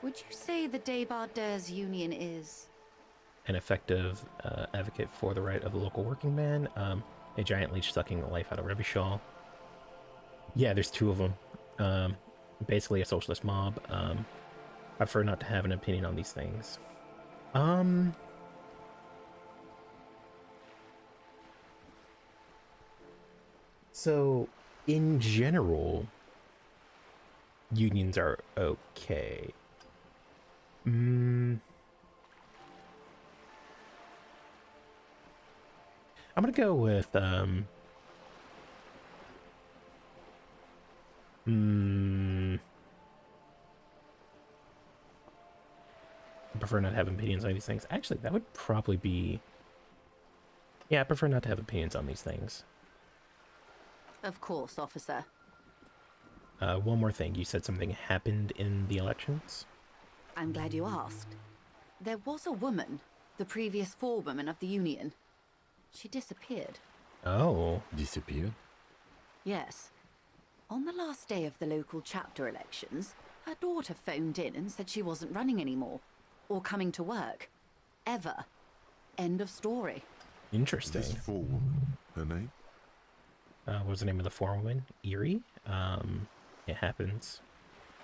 Would you say the Débardeurs Union is... an effective advocate for the right of the local working man? A giant leech sucking the life out of Rebishal? Yeah, there's two of them. Basically a socialist mob. I prefer not to have an opinion on these things. So, in general, unions are okay. I'm gonna go with, I prefer not having opinions on these things. Actually, that would probably be Yeah, I prefer not to have opinions on these things. Of course, officer. One more thing. You said something happened in the elections? I'm glad you asked. There was a woman, the previous forewoman of the Union. She disappeared. Oh. Disappeared? Yes. On the last day of the local chapter elections, her daughter phoned in and said she wasn't running anymore, or coming to work. Ever. End of story. Interesting. This forewoman, her name? What was the name of the forewoman? Erie? It happens.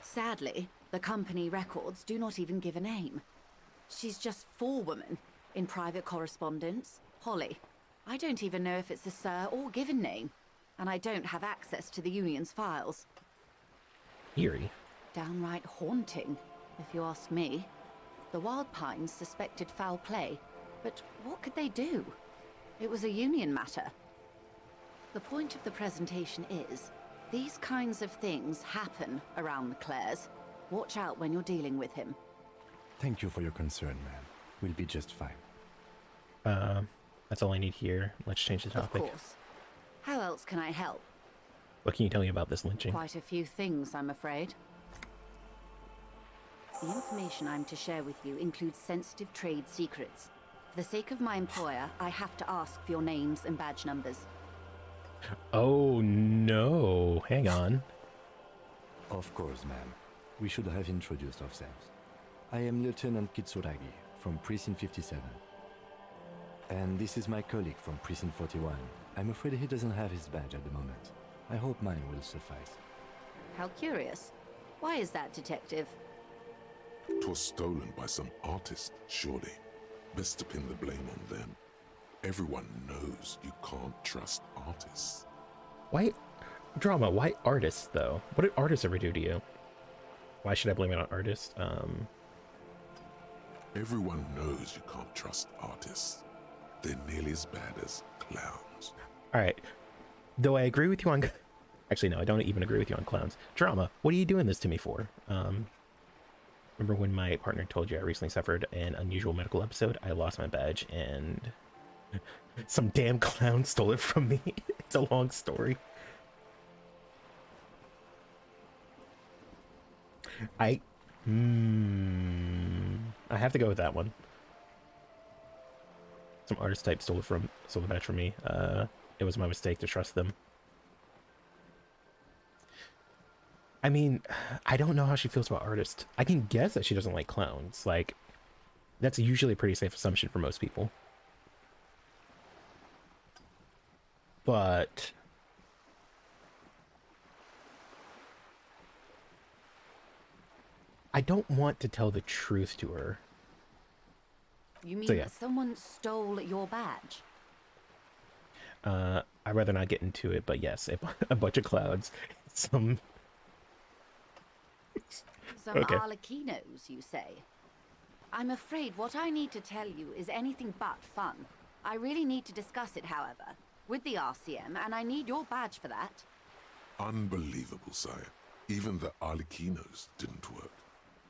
Sadly, the company records do not even give a name. She's just forewoman in private correspondence, Holly. I don't even know if it's a sir or given name, and I don't have access to the Union's files. Eerie. Downright haunting, if you ask me. The Wild Pines suspected foul play, but what could they do? It was a Union matter. The point of the presentation is, these kinds of things happen around the Clares. Watch out when you're dealing with him. Thank you for your concern, ma'am. We'll be just fine. That's all I need here. Let's change the topic. Of course. How else can I help? What can you tell me about this lynching? Quite a few things, I'm afraid. The information I'm to share with you includes sensitive trade secrets. For the sake of my employer, I have to ask for your names and badge numbers. Oh no, hang on. Of course, ma'am. We should have introduced ourselves. I am Lieutenant Kitsuragi from Precinct 57. And this is my colleague from Precinct 41. I'm afraid he doesn't have his badge at the moment. I hope mine will suffice. How curious. Why is that, Detective? 'Twas stolen by some artist, surely. Best to pin the blame on them. Everyone knows you can't trust artists. Why, drama, why artists, though? What did artists ever do to you? Why should I blame it on artists? Everyone knows you can't trust artists. They're nearly as bad as clowns. Alright. Though I agree with you on... Actually, no, I don't even agree with you on clowns. Drama, what are you doing this to me for? Remember when my partner told you I recently suffered an unusual medical episode? I lost my badge and some damn clown stole it from me. It's a long story. I have to go with that one. Some artist type stole the badge from me. It was my mistake to trust them. I mean, I don't know how she feels about artists. I can guess that she doesn't like clowns. Like, that's usually a pretty safe assumption for most people. But I don't want to tell the truth to her. You mean So, yeah. that someone stole your badge? I'd rather not get into it, but yes, a bunch of clouds. Some okay. Arlequinos, you say? I'm afraid what I need to tell you is anything but fun. I really need to discuss it, however, with the RCM, and I need your badge for that. Unbelievable, sire. Even the Arlequinos didn't work.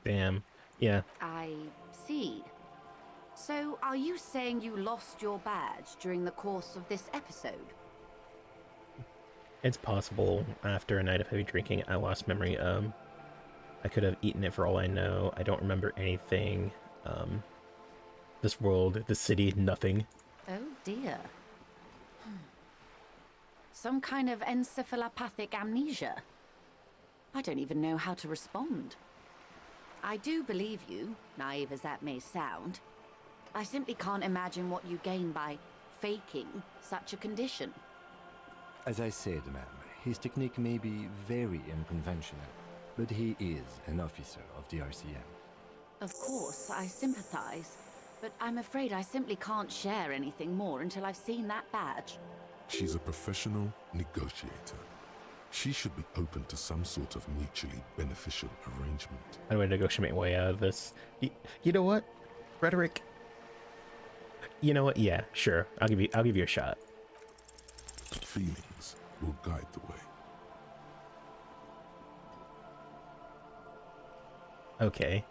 Damn. Yeah. I see. So, are you saying you lost your badge during the course of this episode? It's possible. After a night of heavy drinking, I lost memory. I could have eaten it for all I know. I don't remember anything. This world, the city, nothing. Oh dear. Some kind of encephalopathic amnesia. I don't even know how to respond. I do believe you, naive as that may sound. I simply can't imagine what you gain by faking such a condition. As I said, ma'am, his technique may be very unconventional, but he is an officer of the RCM. Of course, I sympathize, but I'm afraid I simply can't share anything more until I've seen that badge. She's a professional negotiator. She should be open to some sort of mutually beneficial arrangement. How do I negotiate my way out of this? You know what, Frederick? You know what? Yeah, sure. I'll give you a shot. Feelings will guide the way. Okay.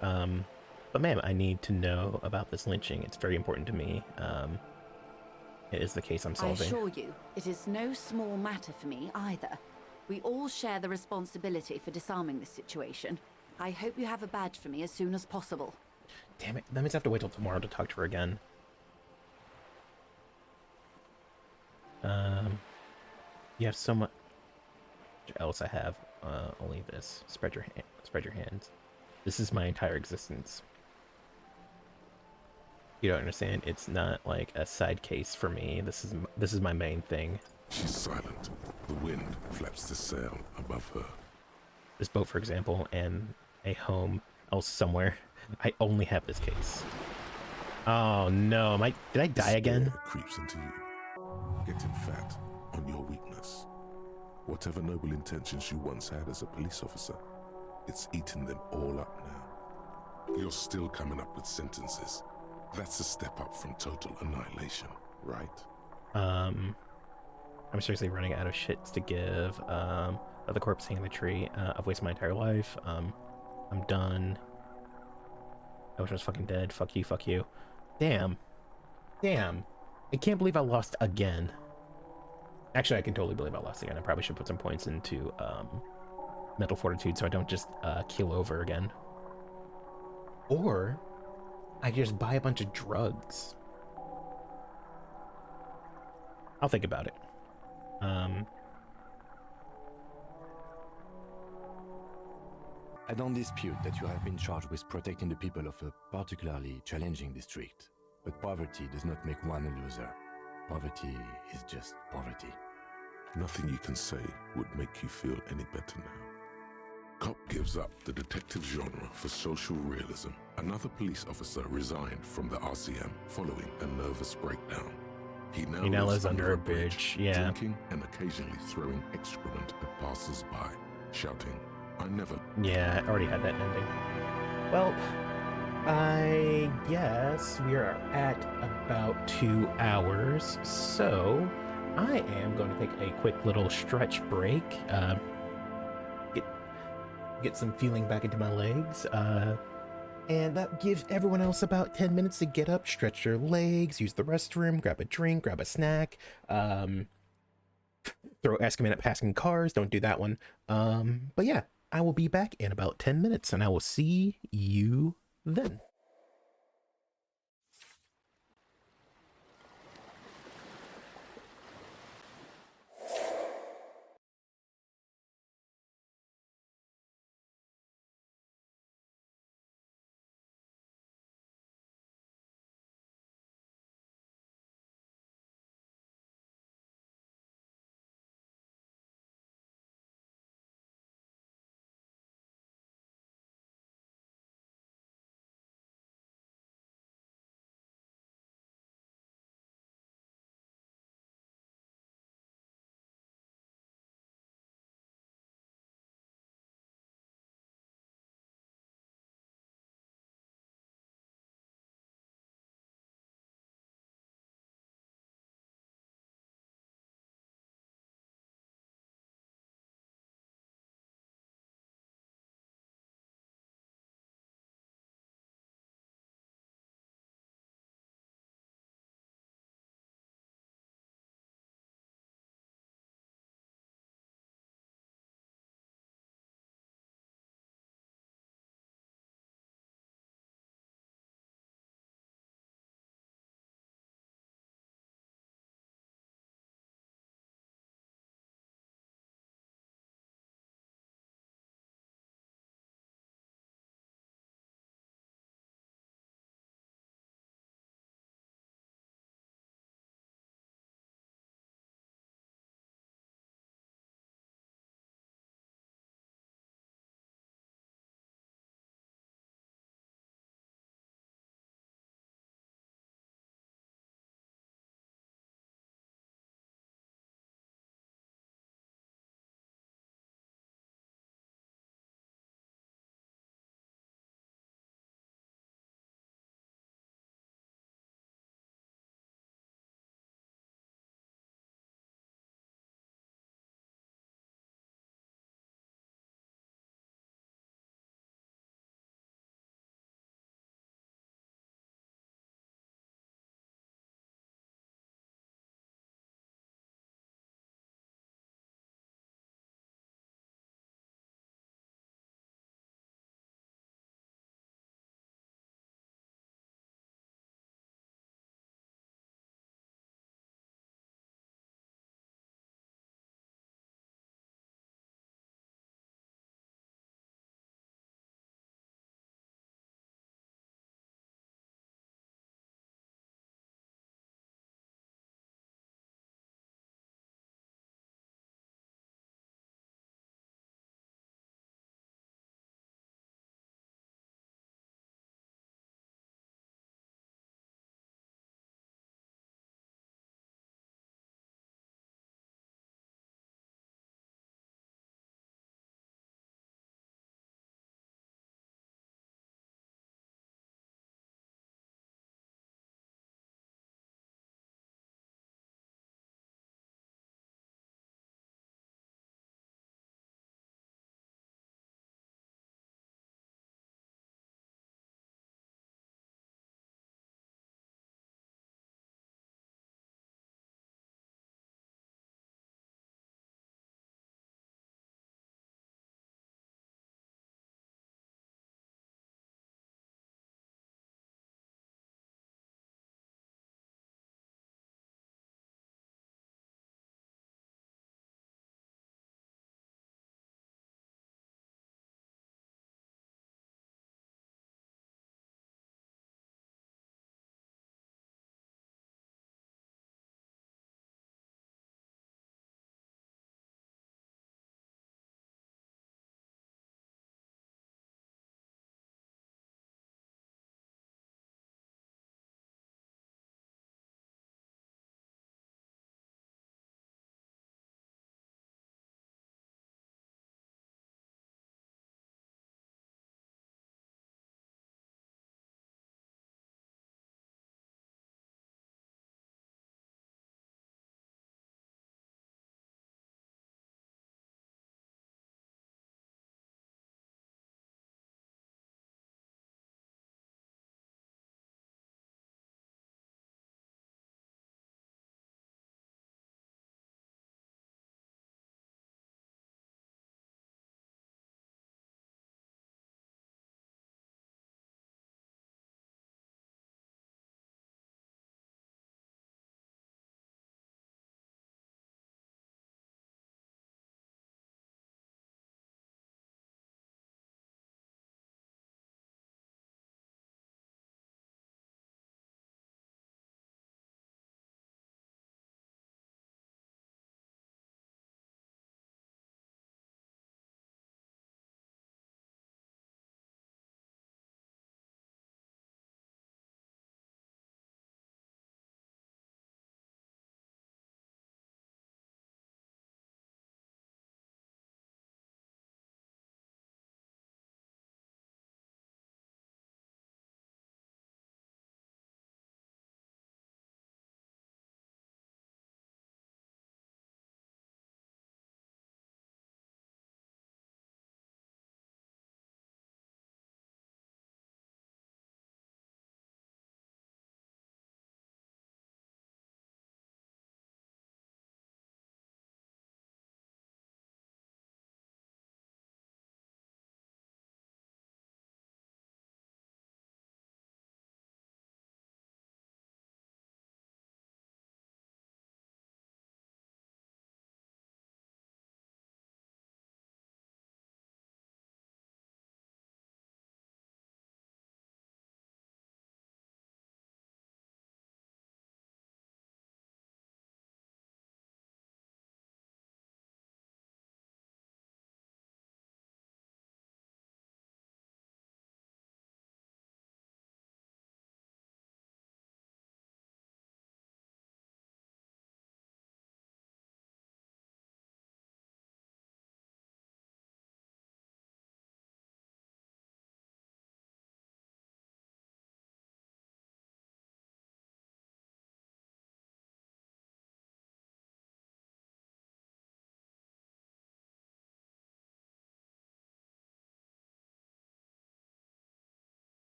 But ma'am, I need to know about this lynching. It's very important to me. is the case I'm I solving. assure you, it is no small matter for me either. We all share the responsibility for disarming this situation. I hope you have a badge for me as soon as possible. Damn it, that means I have to wait till tomorrow to talk to her again. You have so much else I have. Only this. Spread your hands. This is my entire existence. You don't understand. It's not like a side case for me. This is my main thing. She's silent. The wind flaps the sail above her. This boat, for example, and a home else somewhere. I only have this case. Oh no! Did I die again? Despair creeps into you, getting fat on your weakness. Whatever noble intentions you once had as a police officer, it's eating them all up now. You're still coming up with sentences. That's a step up from total annihilation, right? I'm seriously running out of shits to give. The corpse hanging in the tree. I've wasted my entire life. I'm done. I wish I was fucking dead. Fuck you, fuck you. Damn. Damn. I can't believe I lost again. Actually, I can totally believe I lost again. I probably should put some points into mental fortitude so I don't just keel over again. Or I just buy a bunch of drugs. I'll think about it. I don't dispute that you have been charged with protecting the people of a particularly challenging district. But poverty does not make one a loser. Poverty is just poverty. Nothing you can say would make you feel any better now. Cop gives up the detective genre for social realism. Another police officer resigned from the RCM following a nervous breakdown. He now lives under a bridge, yeah. Drinking and occasionally throwing excrement at passers-by, shouting, "I never..." Yeah, I already had that ending. Well, I guess we are at about 2 hours, so I am going to take a quick little stretch break, get some feeling back into my legs, and that gives everyone else about 10 minutes to get up, stretch their legs, use the restroom, grab a drink, grab a snack, ask a minute passing cars, don't do that one. But yeah, I will be back in about 10 minutes, and I will see you then.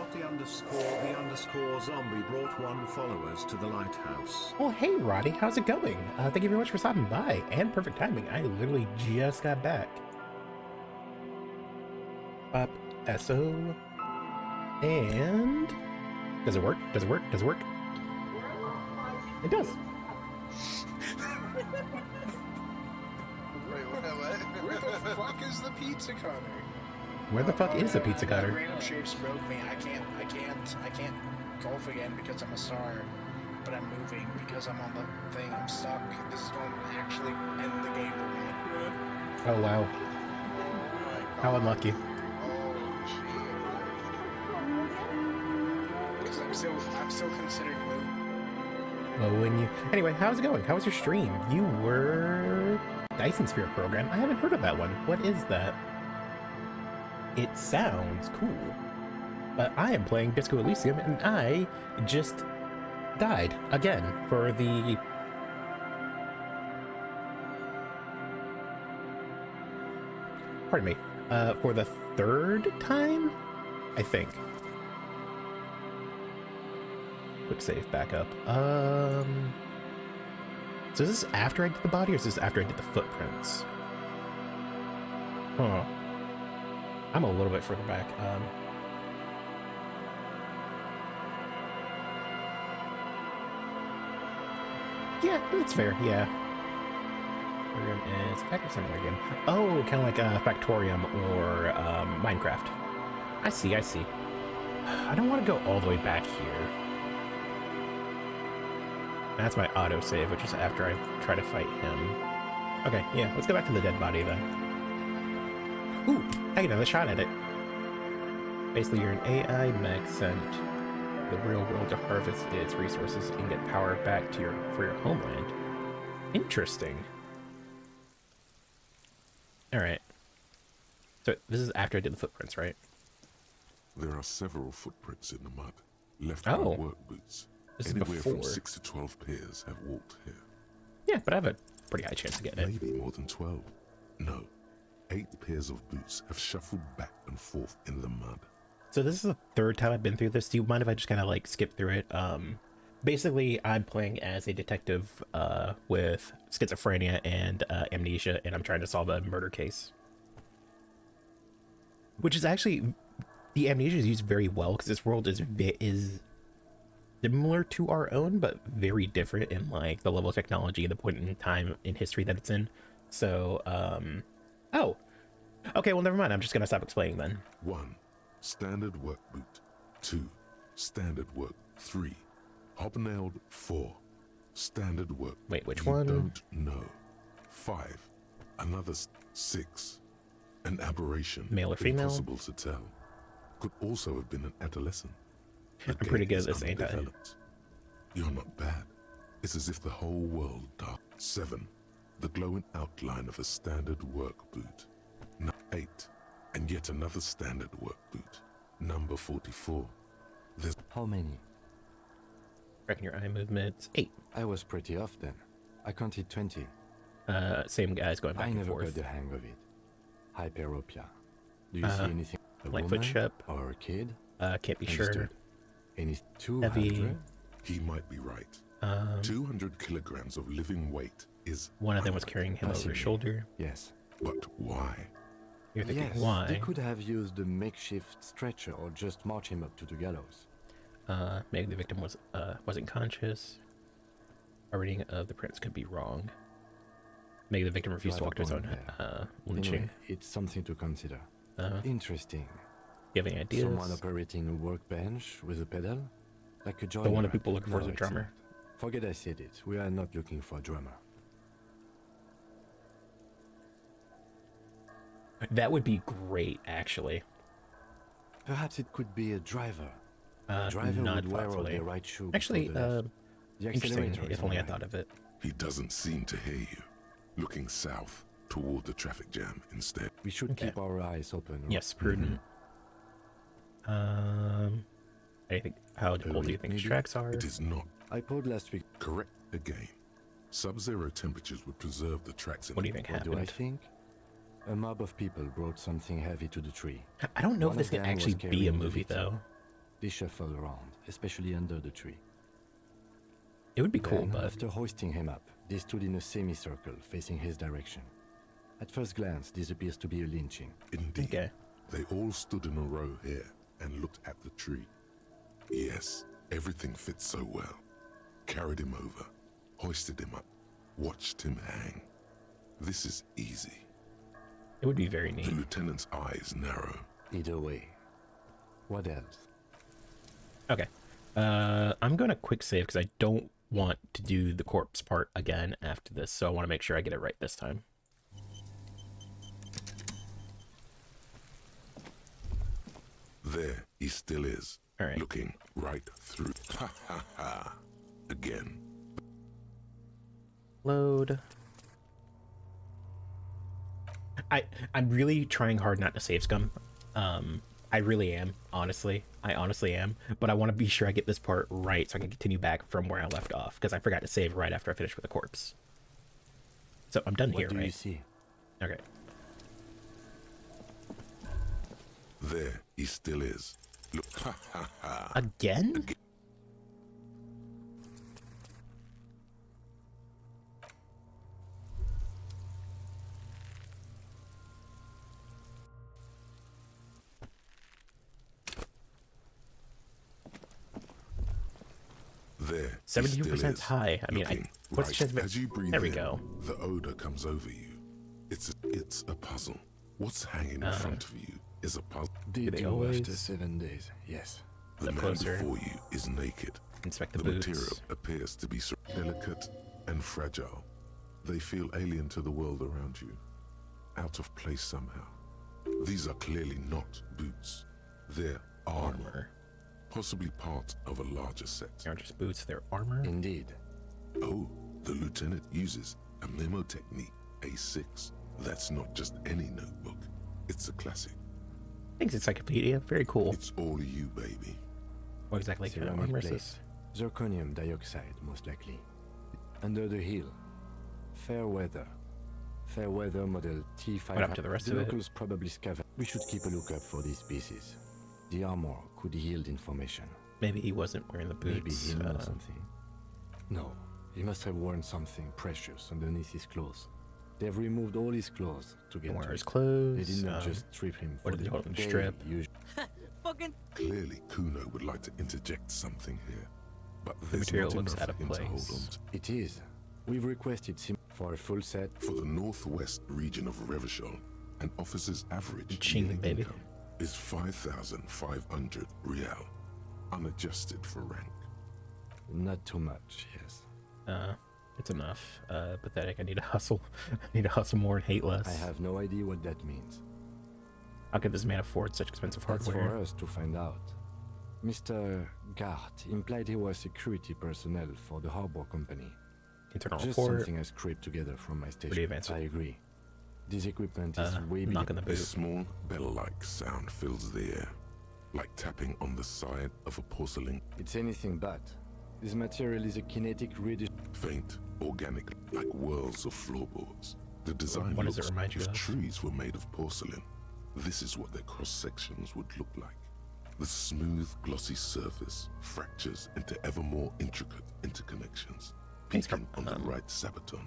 Roddy_the_zombie brought 1 followers to the lighthouse. Oh, hey, Roddy. How's it going? Thank you very much for stopping by. And perfect timing. I literally just got back. Up, SO. And... Does it work? Does it work? Does it work? It does. Wait, what? Where the fuck is the pizza cutter? Where the fuck is the pizza cutter? Random shapes broke me. I can't golf again because I'm a star. But I'm moving because I'm on the thing. I'm stuck. This is going to actually end the game for me. Oh, wow. How unlucky. Because I'm still considered moving. Oh, when you... Anyway, how's it going? How was your stream? You were... Dyson Sphere program? I haven't heard of that one. What is that? It sounds cool. But I am playing Disco Elysium, and I just died again for the... Pardon me. For the 3rd time? I think. Quick save back up. So is this after I did the body, or is this after I did the footprints? Huh. I'm a little bit further back. Yeah, that's fair, yeah. It's back or somewhere again. Oh, kind of like Factorium or Minecraft. I see, I see. I don't want to go all the way back here. That's my autosave, which is after I try to fight him. Okay, yeah, let's go back to the dead body then. Ooh, I get another shot at it. Basically, you're an AI mech sent the real world to harvest its resources and get power back to for your homeland. Interesting. Alright. So, this is after I did the footprints, right? There are several footprints in the mud, left Oh. by work boots. This is Anywhere from before. 6 to 12 pairs have walked here. Yeah, but I have a pretty high chance of getting it. Maybe more than 12. No. 8 pairs of boots have shuffled back and forth in the mud. So this is the 3rd time I've been through this. Do you mind if I just kind of like skip through it? Basically, I'm playing as a detective with schizophrenia and amnesia, and I'm trying to solve a murder case. Which is actually, the amnesia is used very well because this world is similar to our own, but very different in like the level of technology and the point in time in history that it's in. So, oh, okay. Well, never mind. I'm just gonna stop explaining then. 1. Standard work boot. 2. Standard work. 3. Hobnailed. 4. Standard work. Wait, which you one? Don't know. 5. Another 6. An aberration. Male or female? Impossible to tell. Could also have been an adolescent. The I'm pretty gate good at is this, ain't I? undeveloped. You're not bad. It's as if the whole world dark. 7. The glowing outline of a standard work boot. 8. And yet another standard work boot. Number 44. There's... How many? Tracking your eye movements. 8. I was pretty off then. I counted 20. Same guys going back I and never forth. got the hang of it. Hyperopia. Do you see anything? A Lightfoot woman ship. Or a kid? Can't be sure. Understood. Any 200? Heavy. He might be right. 200 kilograms of living weight is... One of them was carrying him over his shoulder. Yes. But why? You're thinking, Yes, why? they could have used a makeshift stretcher or just march him up to the gallows. Maybe the victim wasn't conscious. A reading of the prints could be wrong. Maybe the victim refused to walk to his own lynching. Anyway, it's something to consider. Interesting. You have any ideas? Someone operating a workbench with a pedal? Like a joiner. The one that people look for is No, a it's drummer. not. Forget I said it. We are not looking for a drummer. That would be great, actually. Perhaps it could be a driver. A driver Not would wear all thoughtfully. the right shoe. Actually, before the left. The interesting. accelerator is If only I alright. thought of it. He doesn't seem to hear you. Looking south toward the traffic jam instead. We should keep our eyes open. Yes, prudent. Anything? How old do you think these tracks are? It is not. I pulled last week. Correct again. Sub-zero temperatures would preserve the tracks in What do you think What do I happened? think? A mob of people brought something heavy to the tree. I don't know One if this of can them actually was be a carrying the movie, victim. though. They shuffle around, especially under the tree. It would be cool, Then, but after hoisting him up, they stood in a semicircle facing his direction. At first glance, this appears to be a lynching. Indeed. Okay. They all stood in a row here and looked at the tree. Yes, everything fits so well. Carried him over, hoisted him up, watched him hang. This is easy. it would be very neat. The lieutenant's eyes narrow. Either way. What else? Okay. I'm going to quick save because I don't want to do the corpse part again after this, so I want to make sure I get it right this time. There he still is, All right. looking right through. Ha ha ha. Again. Load. I'm really trying hard not to save scum. I really am, honestly. I honestly am. But I want to be sure I get this part right so I can continue back from where I left off, because I forgot to save right after I finished with the corpse. So I'm done here, What do right? you see? Okay. There he still is. Look. Ha ha ha. Again? There. 72% high. I mean, what's the chance of it? As you breathe There we in, go. the odor comes over you. It's a puzzle. What's hanging in front of you is a puzzle. They they do always after 7 days, yes. The Look man closer. before you is naked. Inspect the The boots. material appears to be so delicate and fragile. They feel alien to the world around you, out of place somehow. These are clearly not boots. They're armor. Possibly part of a larger set. They're just boots, they're armor? Indeed. Oh, the lieutenant uses a memo technique, A6. That's not just any notebook. It's a classic. Thanks, Encyclopedia. Very cool. It's all you, baby. What exactly kind of Ceramic armor is plate. this? Zirconium dioxide, most likely. Under the hill. Fair weather. Fair weather model T5. What happened to the rest of it? locals probably scavenge. We should keep a lookout for these pieces. The armor could yield information. Maybe he wasn't wearing the boots. Maybe he knows something. No, he must have worn something precious underneath his clothes. They've removed all his clothes to get Wear to his it. clothes. They did not just strip him for What did they the hold him day strip? Fucking. Clearly, Kuno would like to interject something here, but The there's material not looks enough out of for him to hold place. on to. It is. We've requested for a full set. For the northwest region of Revachol, an officer's average Ching, yearly baby. income is 5,500 real, unadjusted for rank. Not too much, yes. It's enough. Pathetic. I need to hustle. I need to hustle more and hate less. I have no idea what that means. How could this man afford such expensive That's hardware? for us to find out. Mr. Gart implied he was security personnel for the harbor company. Internal Just report. something I scraped together from my station. Pretty advanced. I agree. This equipment is way beyond. knock on the A boot. small bell-like sound fills the air, like tapping on the side of a porcelain. It's anything but. This material is a kinetic Faint, organic, like whirls of floorboards. The design What does looks it remind you if of? trees were made of porcelain. This is what their cross-sections would look like. The smooth, glossy surface fractures into ever more intricate interconnections, Thanks for, peaking on the right sabaton,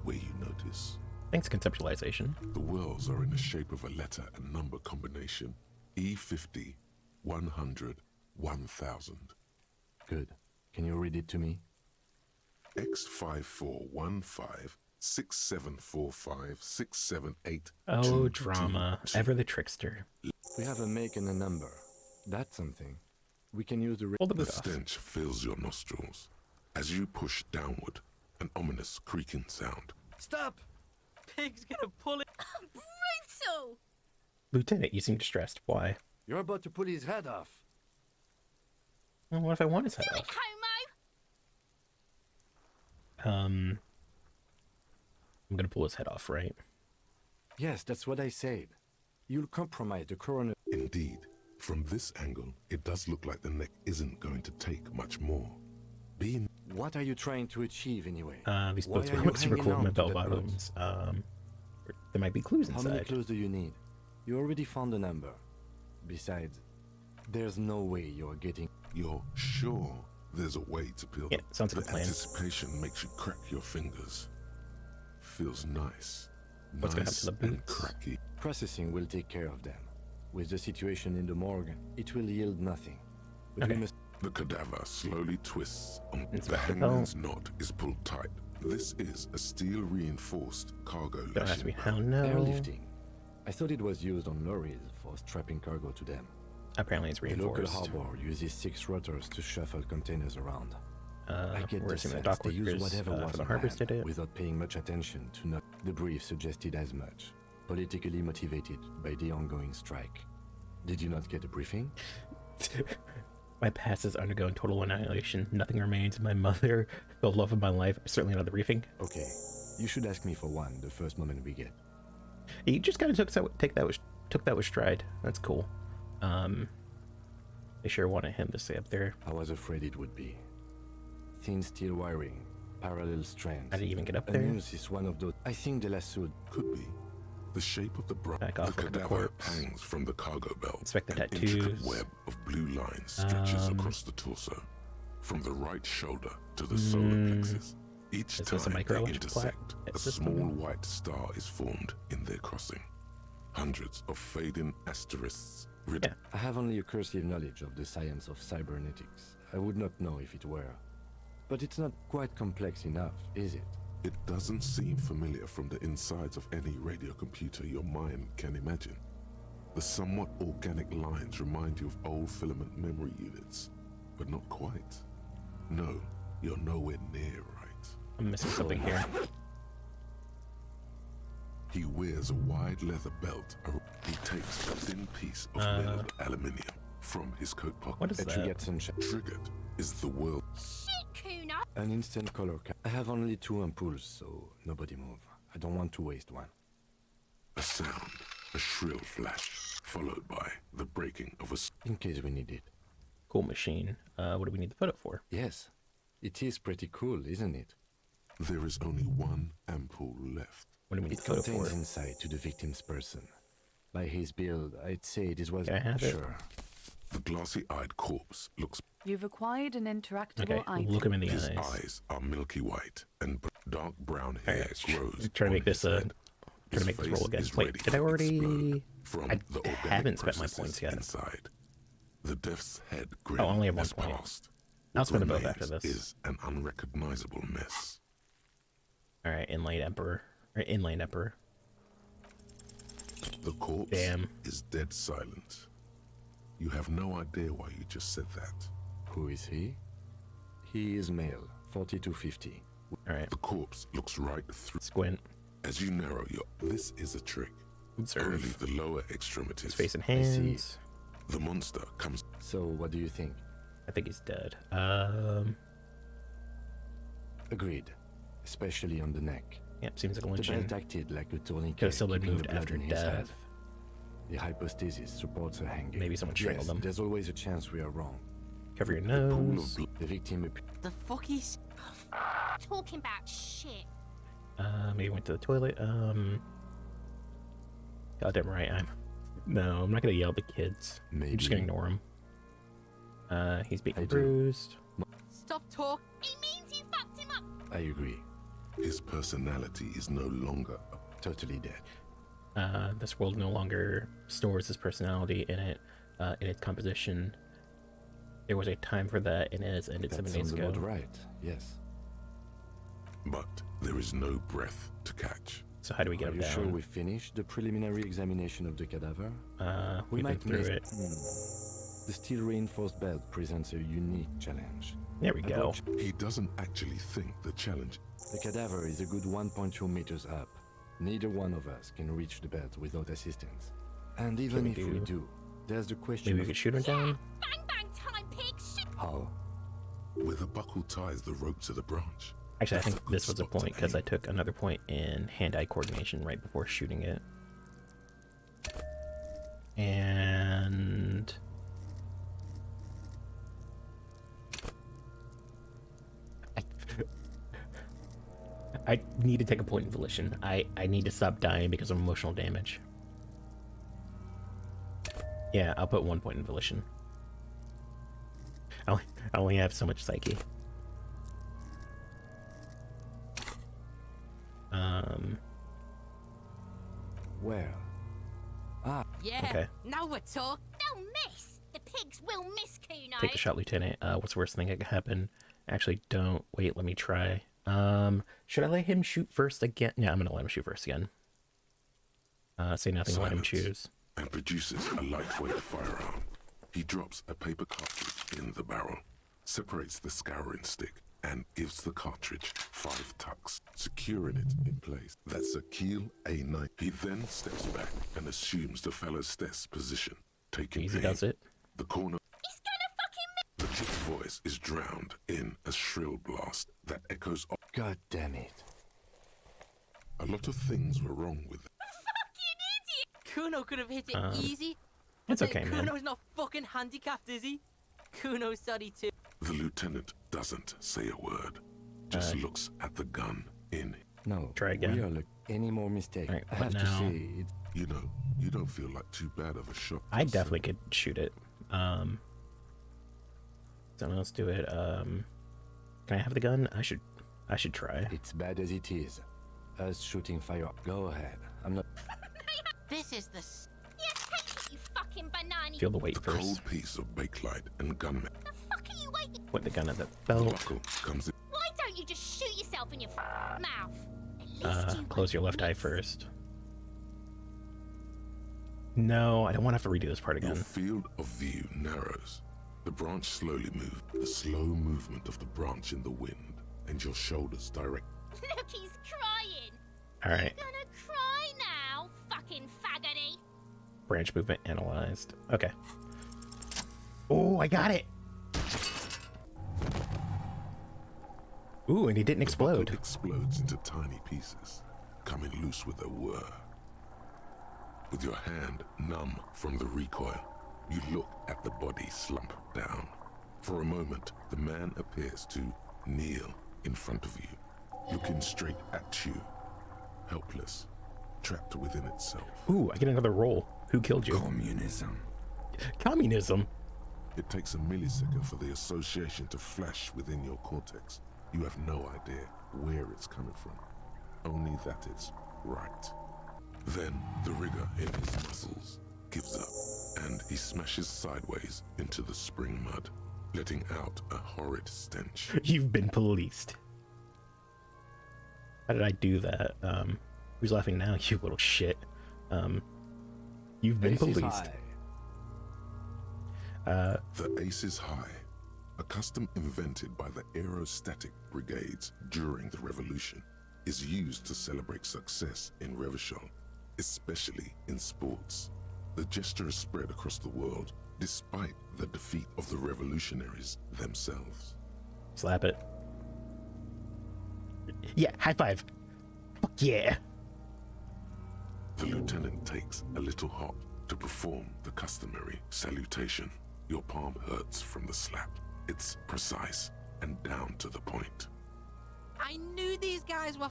where you notice. Thanks, conceptualization. The whirls are in the shape of a letter and number combination. E50, 100, 1000. Good. Can you read it to me? X5415 6745 678. Oh, drama. Ever the trickster. We have a make and a number. That's something. We can use the... Hold the The boot off. stench fills your nostrils. As you push downward, an ominous creaking sound. Stop! Pig's gonna pull it. Brutal! Lieutenant, you seem distressed. Why? You're about to pull his head off. Well, what if I want his head off? Homo! I'm gonna pull his head off, right? Yes, that's what I said. You'll compromise the coroner. Indeed, from this angle, it does look like the neck isn't going to take much more. Being What are you trying to achieve anyway? These Why boots are would you look super hanging cool with my on to bell that bottoms. There might be clues How many inside. clues do you need? You already found a number. Besides, There's no way you're getting... You're sure there's a way to peel Yeah, sounds like a the plan. anticipation makes you crack your fingers. Feels nice. What's gonna happen Nice to the and boots? cracky. Processing will take care of them. With the situation in the morgue, it will yield nothing. But Okay. we must... The cadaver slowly twists and the Inspector hangman's knot is pulled tight. This is a steel-reinforced cargo Don't ask me lashing. how no. Airlifting. I thought it was used on lorries for strapping cargo to them. Apparently it's The local reinforced. harbor uses 6 rotors to shuffle containers around. I get We're the assuming sense the dock they use workers whatever was for the on harbors hand did it. without paying much attention to not... The brief suggested as much. Politically motivated by the ongoing strike. Did you not get a briefing? My past has undergone total annihilation. Nothing remains. My mother, the love of my life. Certainly not the briefing. Okay, you should ask me for one the first moment we get. He just kind of took that with stride. That's cool. They sure wanted him to stay up there. I was afraid it would be. Thin steel wiring, parallel strands. How did he even get up A there? noose is one of those. I think the lasso could be. The shape of the Back off, the look at the cadaver corpse. hangs from the cargo belt. Inspect the An intricate tattoos. web of blue lines stretches across the torso, from the right shoulder to the solar plexus. Each Is this a time they microelectric intersect, a system? small white star is formed in their crossing. Hundreds of fading asterisks. I have only a cursive knowledge of the science of cybernetics. I would not know if it were. But it's not quite complex enough, is it? It doesn't seem familiar from the insides of any radio computer your mind can imagine. The somewhat organic lines remind you of old filament memory units, but not quite. No, you're nowhere near right. I'm missing something here. He wears a wide leather belt. He takes a thin piece of milled aluminium from his coat pocket. What is that? Triggered is the world. An instant color I have only 2 ampoules, so nobody move. I don't want to waste one. A sound, a shrill flash, followed by the breaking of a... In case we need it. Cool machine. What do we need the photo for? Yes. It is pretty cool, isn't it? There is only 1 ampoule left. What do we need It the photo contains for? insight to the victim's person. By his build, I'd say this was... Can I have it? Sure. The glossy-eyed corpse looks... You've acquired an interactable Okay, item. look him in the His eyes. eyes are milky white, and dark brown hair grows. Try to on make this his head. try to make His this roll face again. is Wait, ready did I to already? explode from I the organic haven't spent my processes points yet. inside. The death's head grin Oh, I only have 1 is point. past. I'll spend a What both after remains this. is an unrecognizable mess. All right, inlaid emperor or inlaid emperor. The corpse Damn. is dead silent. You have no idea why you just said that. Who is he? He is male, 40 to 50. All right. The corpse looks right through. Squint. As you narrow your... This is a trick. Observe. Only the lower extremities. His face and I see. hands. The monster comes... So, what do you think? I think he's dead. Agreed. Especially on the neck. Yep, seems like a The lynching. belt acted like a tourniquet. Could have still been keeping moved the blood after in his head. death. The hypostasis supports a hanging. Maybe someone strangled yes, him. There's always a chance we are wrong. Cover your The pool nose. of blood. The victim... The fuck is... Talking about shit. Maybe went to the toilet. Goddamn right, No, I'm not gonna yell at the kids. I'm just gonna Maybe. ignore him. He's being I do. bruised. Stop talking. It means you fucked him up. I agree. His personality is no longer... Totally dead. This world no longer stores his personality in it, in its composition. There was a time for that, and it has ended That 7 days sounds ago. about right. Yes. But there is no breath to catch. So how do we get Are him you down? sure we finished the preliminary examination of the cadaver? We We been might through miss it. The steel reinforced belt presents a unique challenge. There we go. He doesn't actually think the challenge... The cadaver is a good 1.2 meters up. Neither one of us can reach the belt without assistance. And even if we do, there's the question Maybe we of could shoot him down? Bang bang time, pig. Shit. how. Where the buckle ties the rope to the branch. Actually, I That's think a good this was a spot to point because aim. I took another point in hand-eye coordination right before shooting it. And... I need to take a point in volition. I need to stop dying because of emotional damage. Yeah, I'll put 1 point in volition. I only have so much psyche. Well. Ah. Yeah. Okay. Now we're talking. They'll miss. The pigs will miss Kuno. Take the shot, Lieutenant. What's the worst thing that could happen? Actually, don't. Wait, let me try. Should I let him shoot first again? Yeah, I'm gonna let him shoot first again. Say nothing, let him choose. And produces a lightweight firearm. He drops a paper cartridge in the barrel, separates the scouring stick, and gives the cartridge 5 tucks, securing it in place. That's a Keel A9. He then steps back and assumes the fellow's desk position, taking Easy aim. does it. The corner. The chick's voice is drowned in a shrill blast that echoes off. God damn it. A lot of things were wrong with it. Kuno could have hit it easy. It's but okay, then man. Kuno's not fucking handicapped, is he? Kuno's sorry too. The lieutenant doesn't say a word, just looks at the gun in. No. Try again. We are any more mistake. Right, I have what to now? say, it's... You know, you don't feel like too bad of a shot. I definitely could shoot it. So let's do it. Can I have the gun? I should try. It's bad as it is. Us shooting fire. Go ahead. I'm not. This is the. Yeah, take it, you fucking banana. Feel the weight The first. cold piece of bakelite and gunmetal. The fuck are you waiting? Put the gun at the The belt. buckle comes in. Why don't you just shoot yourself in your mouth? At least you Close your won't left eye miss. first. No, I don't want to have to redo this part Your again. field of view narrows. The branch slowly moves. The slow movement of the branch in the wind, and your shoulders direct. Look, he's crying. All right. You're gonna cry now, fucking faggoty. Branch movement analyzed. Okay. Oh, I got it. Ooh, and he didn't The buckle explode. explodes into tiny pieces, coming loose with a whir. With your hand numb from the recoil, you look at the body slump down. For a moment, the man appears to kneel in front of you, looking straight at you, helpless, trapped within itself. Ooh, I get another roll. Who killed you? Communism. Communism? It takes a millisecond for the association to flash within your cortex. You have no idea where it's coming from, only that it's right. Then the rigor in his muscles gives up, and he smashes sideways into the spring mud, letting out a horrid stench. You've been policed. How did I do that? Who's laughing now? You little shit. You've been Ace is policed. The ace is high, a custom invented by the aerostatic brigades during the revolution, is used to celebrate success in Revachol, especially in sports. The gesture is spread across the world, despite the defeat of the revolutionaries themselves. Slap it. Yeah, high five. Fuck yeah. The lieutenant takes a little hop to perform the customary salutation. Your palm hurts from the slap. It's precise and down to the point. I knew these guys were.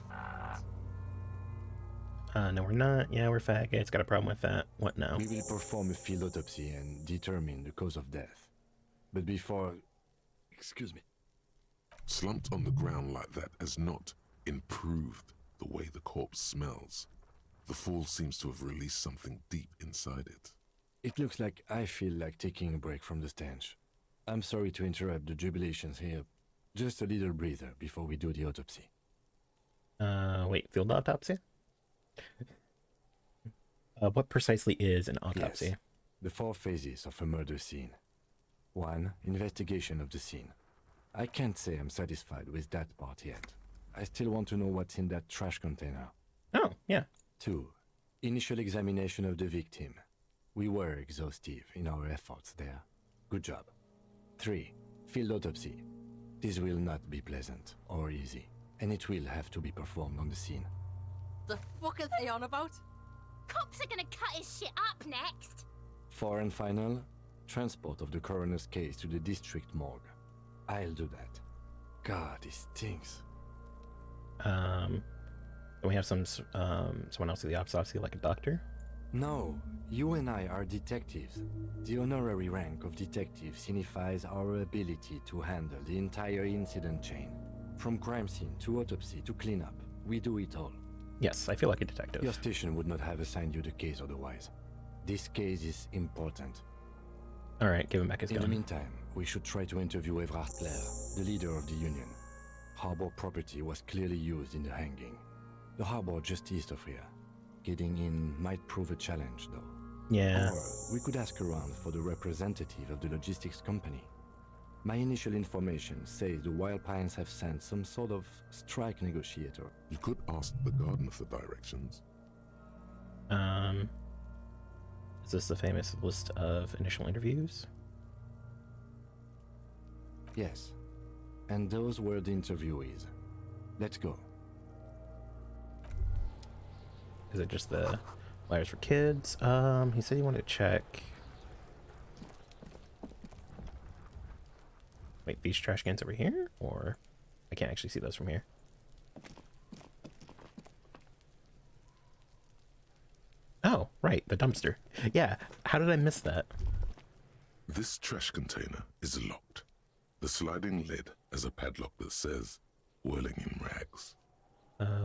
No, we're not. Yeah, we're faggots. Got a problem with that. What now? We will perform a field autopsy and determine the cause of death. But before... Excuse me. Slumped on the ground like that has not improved the way the corpse smells. The fall seems to have released something deep inside it. It looks like I feel like taking a break from the stench. I'm sorry to interrupt the jubilations here. Just a little breather before we do the autopsy. Wait, field autopsy? What precisely is an autopsy? Yes, the 4 phases of a murder scene. 1. Investigation of the scene. I can't say I'm satisfied with that part yet. I still want to know what's in that trash container. Oh, yeah. 2. Initial examination of the victim. We were exhaustive in our efforts there. Good job. 3. Field autopsy. This will not be pleasant or easy, and it will have to be performed on the scene. The fuck are they on about? Cops are gonna cut his shit up next. 4 and final, transport of the coroner's case to the district morgue. I'll do that. God, this stinks. Then we have someone else do the autopsy, like a doctor. No, you and I are detectives. The honorary rank of detective signifies our ability to handle the entire incident chain. From crime scene to autopsy to cleanup, we do it all. Yes, I feel like a detective. Your station would not have assigned you the case otherwise. This case is important. Alright, give him back his gun. In the meantime, we should try to interview Evrard Clare, the leader of the Union. Harbor property was clearly used in the hanging. The harbor just east of here. Getting in might prove a challenge, though. Yeah. Or we could ask around for the representative of the logistics company. My initial information says the Wild Pines have sent some sort of strike negotiator. You could ask the gardener for directions. Is this the famous list of initial interviews? Yes. And those were the interviewees. Let's go. Is it just the flyers for kids? He said he wanted to check. Wait, these trash cans over here? Or I can't actually see those from here. Oh, right, the dumpster. Yeah, how did I miss that? This trash container is locked. The sliding lid has a padlock that says, "Whirling in rags."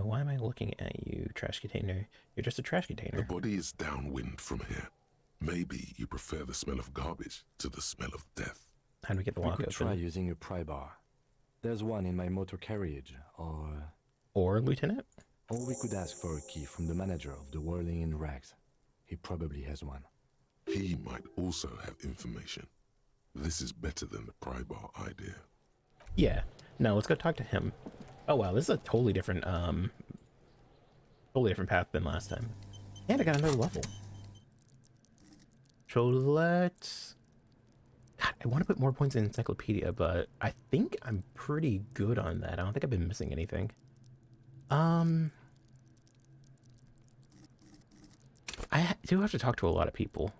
Why am I looking at you, trash container? You're just a trash container. The body is downwind from here. Maybe you prefer the smell of garbage to the smell of death. How do we get the lock We could open? try using a pry bar. There's one in my motor carriage, or... Or, Lieutenant? Or we could ask for a key from the manager of the Whirling in Rags. He probably has one. He might also have information. This is better than the pry bar idea. Yeah. No, let's go talk to him. Oh wow, this is a totally different path than last time. And I got another level. So let's... God, I want to put more points in Encyclopedia, but I think I'm pretty good on that. I don't think I've been missing anything. I do have to talk to a lot of people.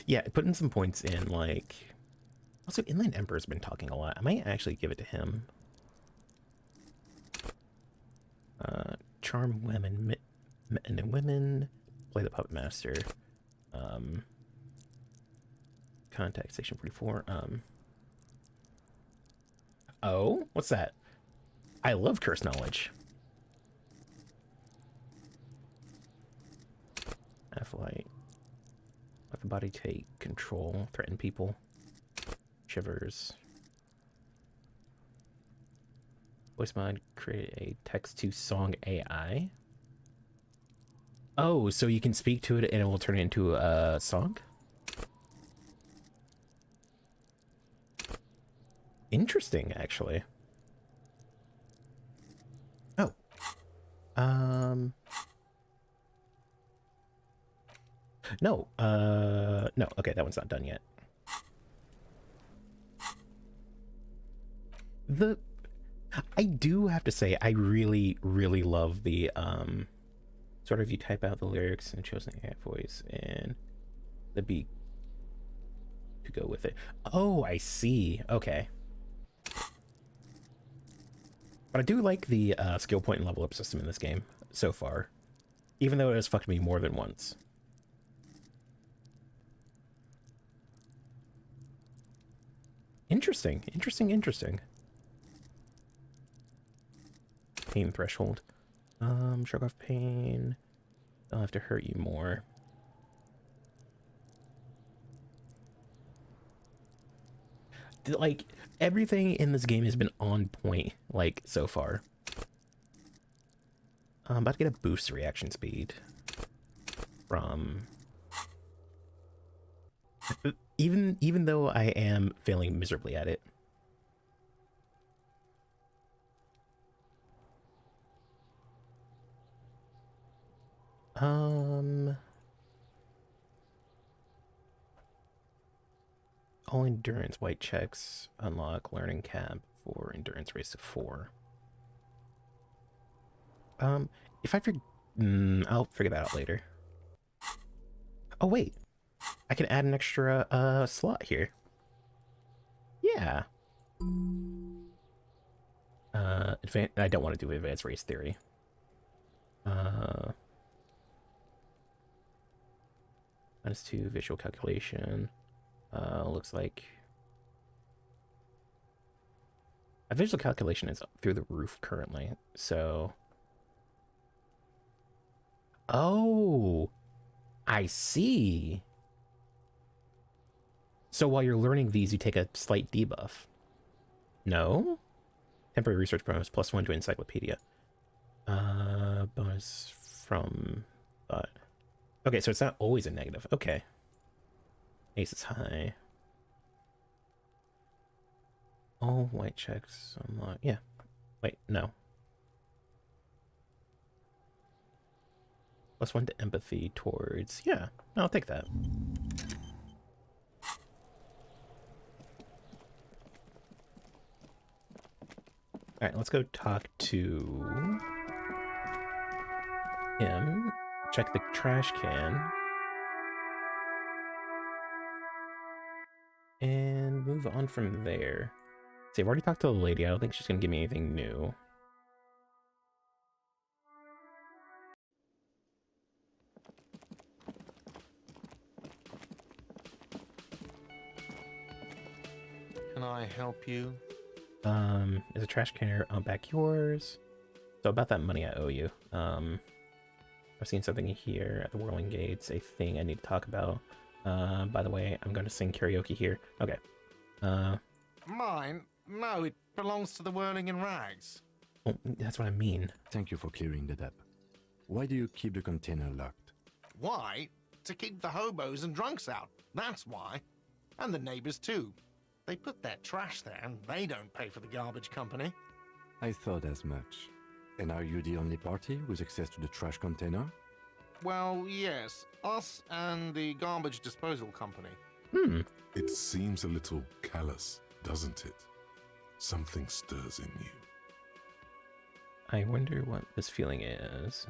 Yeah, putting some points in, like... Also, Inland Emperor's been talking a lot. I might actually give it to him. Charm women, men and women. Play the Puppet Master. Contact Station 44. Oh, what's that? I love curse knowledge. F-light. Let the body take control. Threaten people. Shivers. Voice mod. Create a text-to-song AI. Oh, so you can speak to it and it will turn it into a song? Interesting, actually. Oh. No, no, okay, that one's not done yet. I do have to say, I really, really love the, sort of you type out the lyrics and chosen AI voice and the beat to go with it. Oh, I see. Okay. But I do like the skill point and level up system in this game so far, even though it has fucked me more than once. Interesting, interesting, interesting. Pain threshold. Shrug off pain. They'll have to hurt you more. Like, everything in this game has been on point, like, so far. I'm about to get a boost reaction speed from... Even though I am failing miserably at it. All endurance white checks unlock learning cab for endurance race to 4. If I I'll figure that out later. Oh wait, I can add an extra slot here. Yeah. I don't want to do advanced race theory. -2 visual calculation. Looks like a visual calculation is through the roof currently. So, oh, I see. So while you're learning these, you take a slight debuff. No? Temporary research bonus +1 to encyclopedia. Bonus from... okay, so it's not always a negative. Okay. Ace is high. All white checks unlock. Yeah. Wait, no. +1 to empathy towards... Yeah, I'll take that. Alright, let's go talk to him. Check the trash can. And move on from there. See, I've already talked to the lady. I don't think she's going to give me anything new. Can I help you? Is a trash can back yours? So about that money I owe you. I've seen something here at the Whirling Gates, a thing I need to talk about. By the way, I'm going to sing karaoke here. Okay. Mine? No, it belongs to the Whirling in Rags. Oh, that's what I mean. Thank you for clearing that up. Why do you keep the container locked? Why? To keep the hobos and drunks out. That's why. And the neighbors too. They put their trash there and they don't pay for the garbage company. I thought as much. And are you the only party with access to the trash container? Well, yes. Us and the garbage disposal company. It seems a little callous, doesn't it? Something stirs in you. I wonder what this feeling is.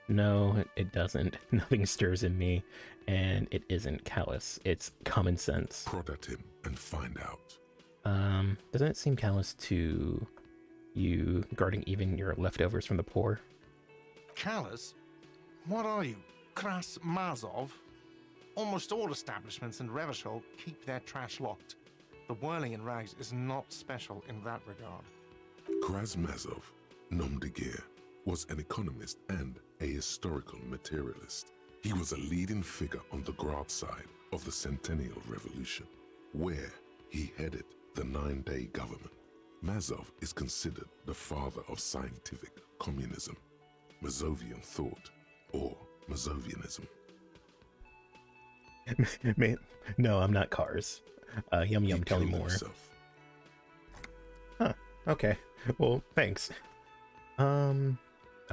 No, it doesn't. Nothing stirs in me, and it isn't callous. It's common sense. Prod at him and find out. Doesn't it seem callous to you guarding even your leftovers from the poor? Callous? What are you, Kras Mazov? Almost all establishments in Revachol keep their trash locked. The Whirling in Rags is not special in that regard. Krasmazov, nom de guerre, was an economist and a historical materialist. He was a leading figure on the Grad side of the Centennial Revolution, where he headed the 9-day government. Mazov is considered the father of scientific communism, Mazovian thought, or Mazovianism. No, I'm not Cars. Yum Yum, tell me more. Huh, okay. Well, thanks. I'm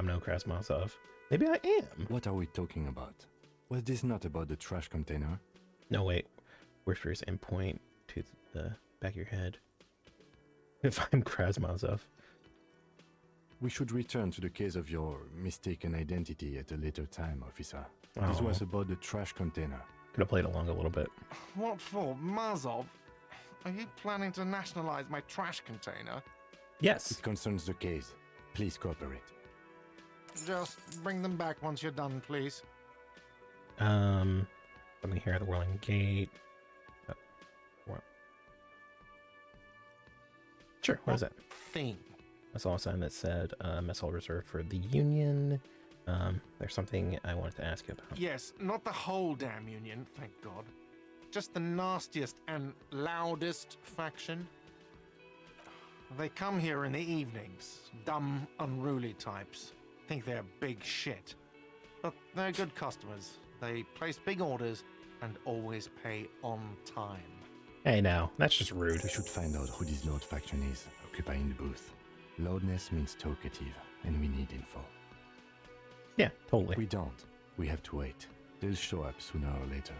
no Krasmazov. Maybe I am. What are we talking about? Was this not about the trash container? No, wait. Whispers and point to the back of your head. If I'm Krasmazov. We should return to the case of your mistaken identity at a later time, officer. This was about the trash container. Could have played along a little bit. What for, Mazov? Are you planning to nationalize my trash container? Yes. It concerns the case. Please cooperate. Just bring them back once you're done, please. Something here at the Whirling Gate. Sure, what is that? Thing. I saw a sign that said mess hall reserved for the Union. There's something I wanted to ask you about. Yes, not the whole damn Union, thank God. Just the nastiest and loudest faction. They come here in the evenings. Dumb, unruly types. Think they're big shit. But they're good customers. They place big orders and always pay on time. Hey now, that's just rude. We should find out who this loud faction is, occupying the booth. Loudness means talkative, and we need info. Yeah, totally. We don't. We have to wait. They'll show up sooner or later.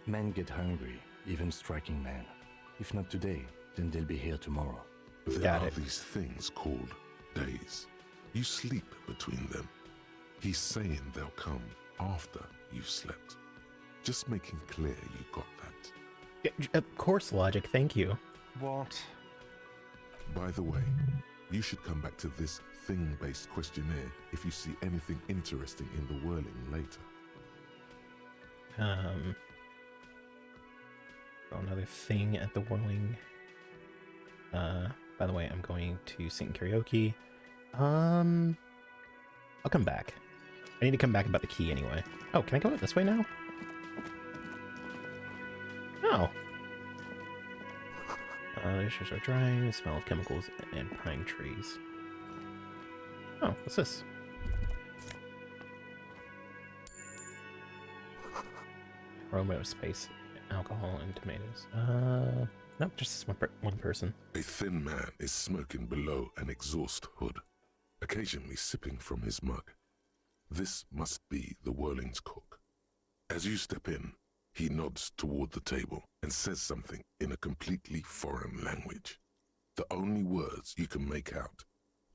Men get hungry, even striking men. If not today, then they'll be here tomorrow. There are these things called days. You sleep between them. He's saying they'll come after you've slept. Just making clear you got that. Of course, Logic, thank you. What? By the way, You should come back to this thing-based questionnaire if you see anything interesting in the whirling later. Another thing at the whirling. By the way, I'm going to sing karaoke. I'll come back. I need to come back about the key anyway. Oh, can I go this way now? Oh. Dishes are drying, the smell of chemicals and pine trees. Oh, what's this? Aroma of space, alcohol, and tomatoes. Nope, just one person. A thin man is smoking below an exhaust hood, occasionally sipping from his mug. This must be the whirling's cook. As you step in, he nods toward the table and says something in a completely foreign language. The only words you can make out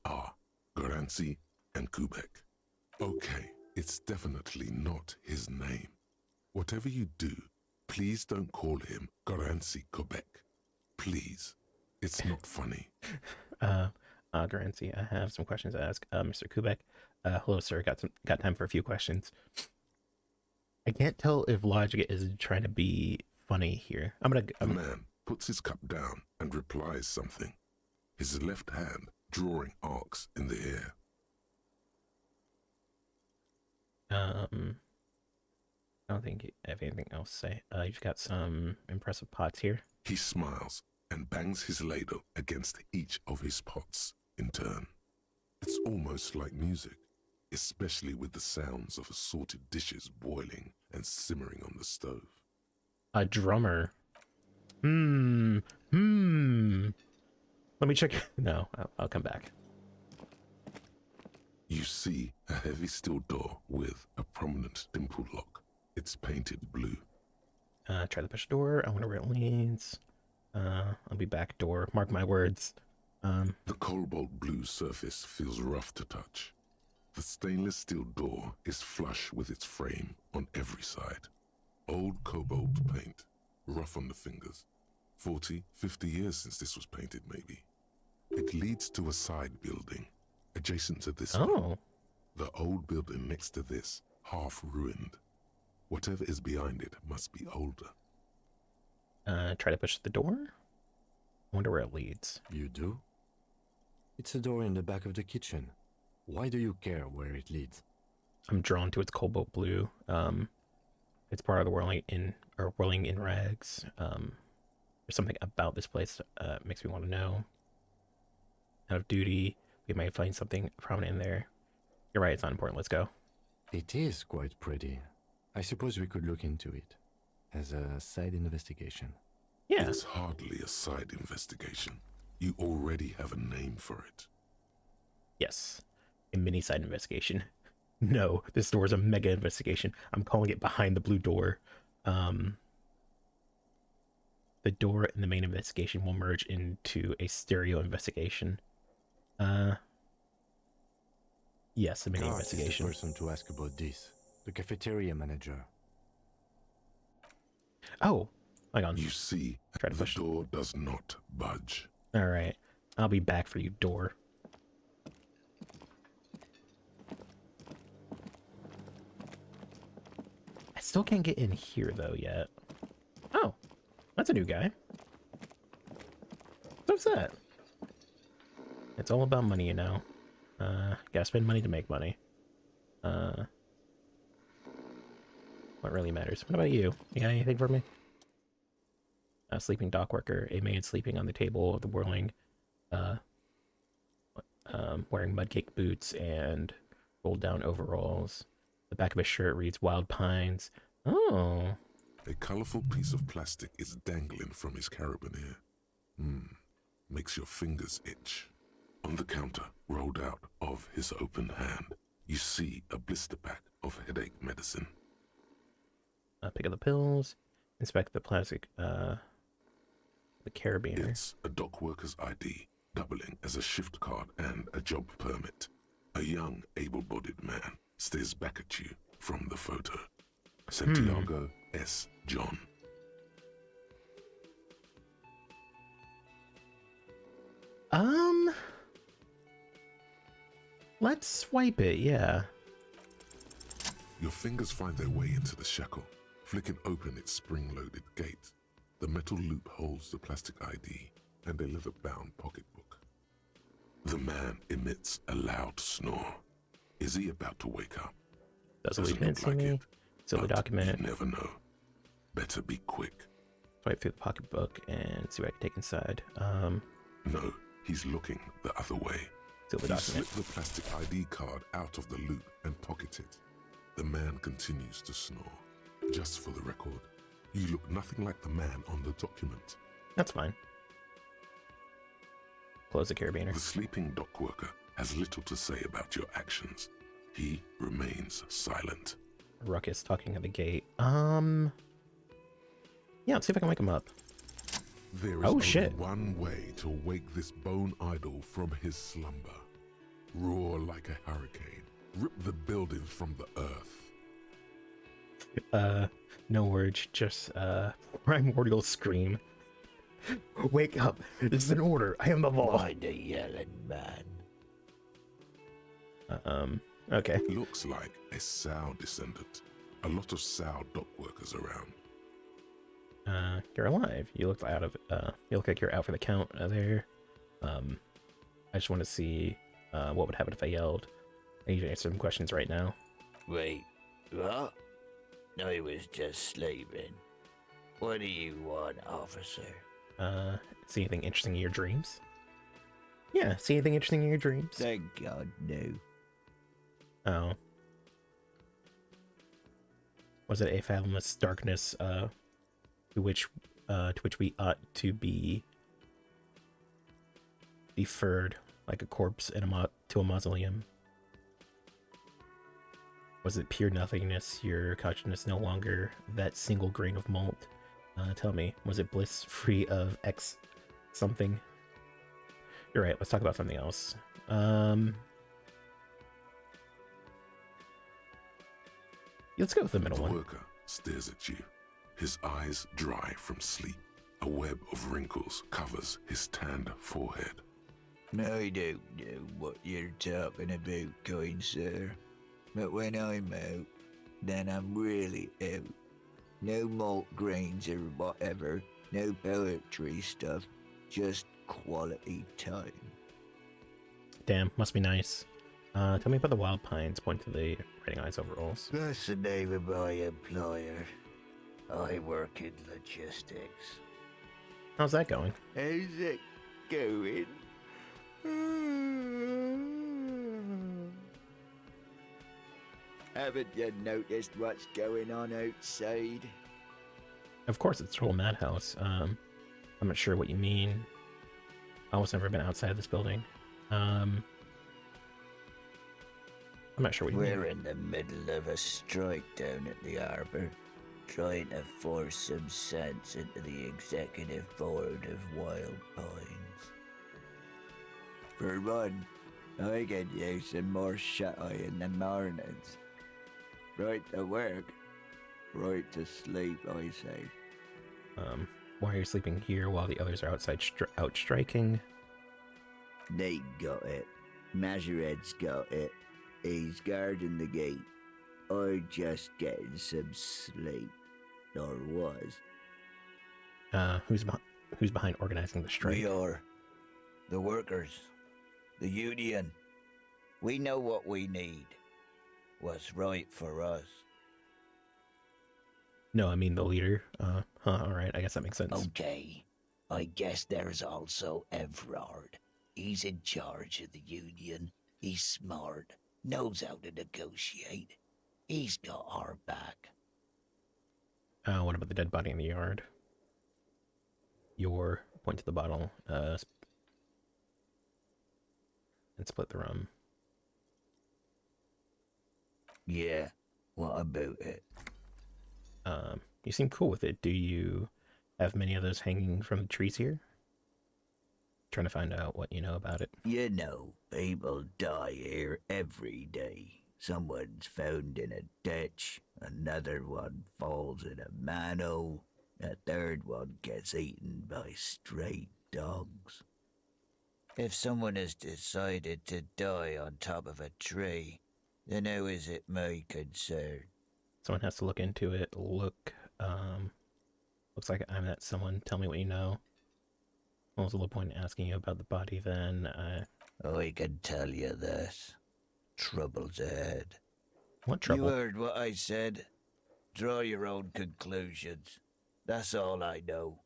are Garancy and Kubek. Okay, it's definitely not his name. Whatever you do, please don't call him Garancy Kubek. Please. It's not funny. Garancy, I have some questions to ask. Mr. Kubek. Hello, sir. Got time for a few questions. I can't tell if Logic is trying to be funny here. The man puts his cup down and replies something, his left hand drawing arcs in the air. I don't think you have anything else to say. You've got some impressive pots here. He smiles and bangs his ladle against each of his pots in turn. It's almost like music, especially with the sounds of assorted dishes boiling and simmering on the stove. A drummer. Let me check. No, I'll come back. You see a heavy steel door with a prominent dimple lock. It's painted blue. Try to push the door. I wonder where it leads. I'll be back door. Mark my words. The cobalt blue surface feels rough to touch. The stainless steel door is flush with its frame on every side. Old cobalt paint, rough on the fingers. 40, 50 years since this was painted, maybe. It leads to a side building, adjacent to this one. The old building next to this, half ruined. Whatever is behind it must be older. Try to push the door? I wonder where it leads. You do? It's a door in the back of the kitchen. Why do you care where it leads? I'm drawn to its cobalt blue. It's part of the whirling in rags. There's something about this place makes me want to know. Out of duty, we might find something prominent in there. You're right, it's not important. Let's go. It is quite pretty. I suppose we could look into it as a side investigation. Yeah. It's hardly a side investigation. You already have a name for it. Yes. A mini side investigation. No, this door is a mega investigation. I'm calling it behind the blue door. The door and the main investigation will merge into a stereo investigation. Yes, the main investigation. Is the person to ask about this. The cafeteria manager. Oh, hang on. You see, the door does not budge. All right, I'll be back for you, door. I still can't get in here though yet. Oh, that's a new guy. What's that? It's all about money, you know. Gotta spend money to make money. What really matters? What about you? You got anything for me? A sleeping dock worker, a maid sleeping on the table of the whirling, wearing mudcake boots and rolled down overalls. The back of his shirt reads Wild Pines. Oh. A colorful piece of plastic is dangling from his carabiner. Makes your fingers itch. On the counter, rolled out of his open hand, you see a blister pack of headache medicine. Pick up the pills, inspect the plastic, the carabiner. It's a dock worker's ID, doubling as a shift card and a job permit. A young, able-bodied man stares back at you from the photo. Santiago S. John. Let's swipe it, yeah. Your fingers find their way into the shackle, flicking open its spring-loaded gate. The metal loop holds the plastic ID and a leather-bound pocketbook. The man emits a loud snore. Is he about to wake up? Doesn't look like me. Still the document. You never know. Better be quick. Swipe through the pocketbook and see what I can take inside. No, he's looking the other way. Still the document. Slip the plastic ID card out of the loop and pocket it. The man continues to snore. Just for the record, you look nothing like the man on the document. That's fine. Close the carabiner. The sleeping dock worker has little to say about your actions. He remains silent. Ruckus talking at the gate. Yeah, let's see if I can wake him up. There is only one way to wake this bone idol from his slumber. Roar like a hurricane. Rip the buildings from the earth. No words, just primordial scream. Wake up! This is an order. I am the law. Mind a yelling man. Okay. Looks like a Sow descendant. A lot of Sow dock workers around. You're alive. You look you look like you're out for the count there. I just want to see what would happen if I yelled. I need to answer some questions right now. Wait, what? I was just sleeping. What do you want, officer? See anything interesting in your dreams? Yeah, see anything interesting in your dreams? Thank God, no. Oh. Was it a fathomless darkness, to which we ought to be deferred like a corpse in to a mausoleum? Was it pure nothingness, your consciousness no longer that single grain of malt? Tell me, was it bliss free of X something? You're right, let's talk about something else. Let's go with the middle one. The worker stares at you, his eyes dry from sleep. A web of wrinkles covers his tanned forehead. I don't know what you're talking about, kind sir. But when I'm out, then I'm really out. No malt grains or whatever, no poetry stuff, just quality time. Damn, must be nice. Tell me about the Wild Pines, point to the writing eyes overalls. That's the name of my employer. I work in logistics. How's that going? How's it going? Haven't you noticed what's going on outside? Of course, it's a whole madhouse. I'm not sure what you mean. I almost never been outside of this building. I'm not sure what you mean. We're in the middle of a strike down at the harbour, trying to force some sense into the executive board of Wild Pines. For one, I get you some more shut-eye in the mornings. Right to work, right to sleep, I say. Why are you sleeping here while the others are outside out striking? They got it. Majorette's got it. He's guarding the gate. I just getting some sleep. Or was. Who's behind organizing the strike? We are. The workers. The union. We know what we need. What's right for us. No, I mean the leader. Alright, I guess that makes sense. Okay. I guess there's also Everard. He's in charge of the union. He's smart. Knows how to negotiate. He's got our back. What about the dead body in the yard? Your point to the bottle, and split the rum. Yeah, what about it? You seem cool with it. Do you have many of those hanging from the trees here? Trying to find out what you know about it. You know, people die here every day. Someone's found in a ditch, another one falls in a manhole, a third one gets eaten by stray dogs. If someone has decided to die on top of a tree, then how is it my concern? Someone has to look into it. Looks like I'm that someone. Tell me what you know. What was the point in asking you about the body then? I can tell you this. Trouble's ahead. What trouble? You heard what I said. Draw your own conclusions. That's all I know,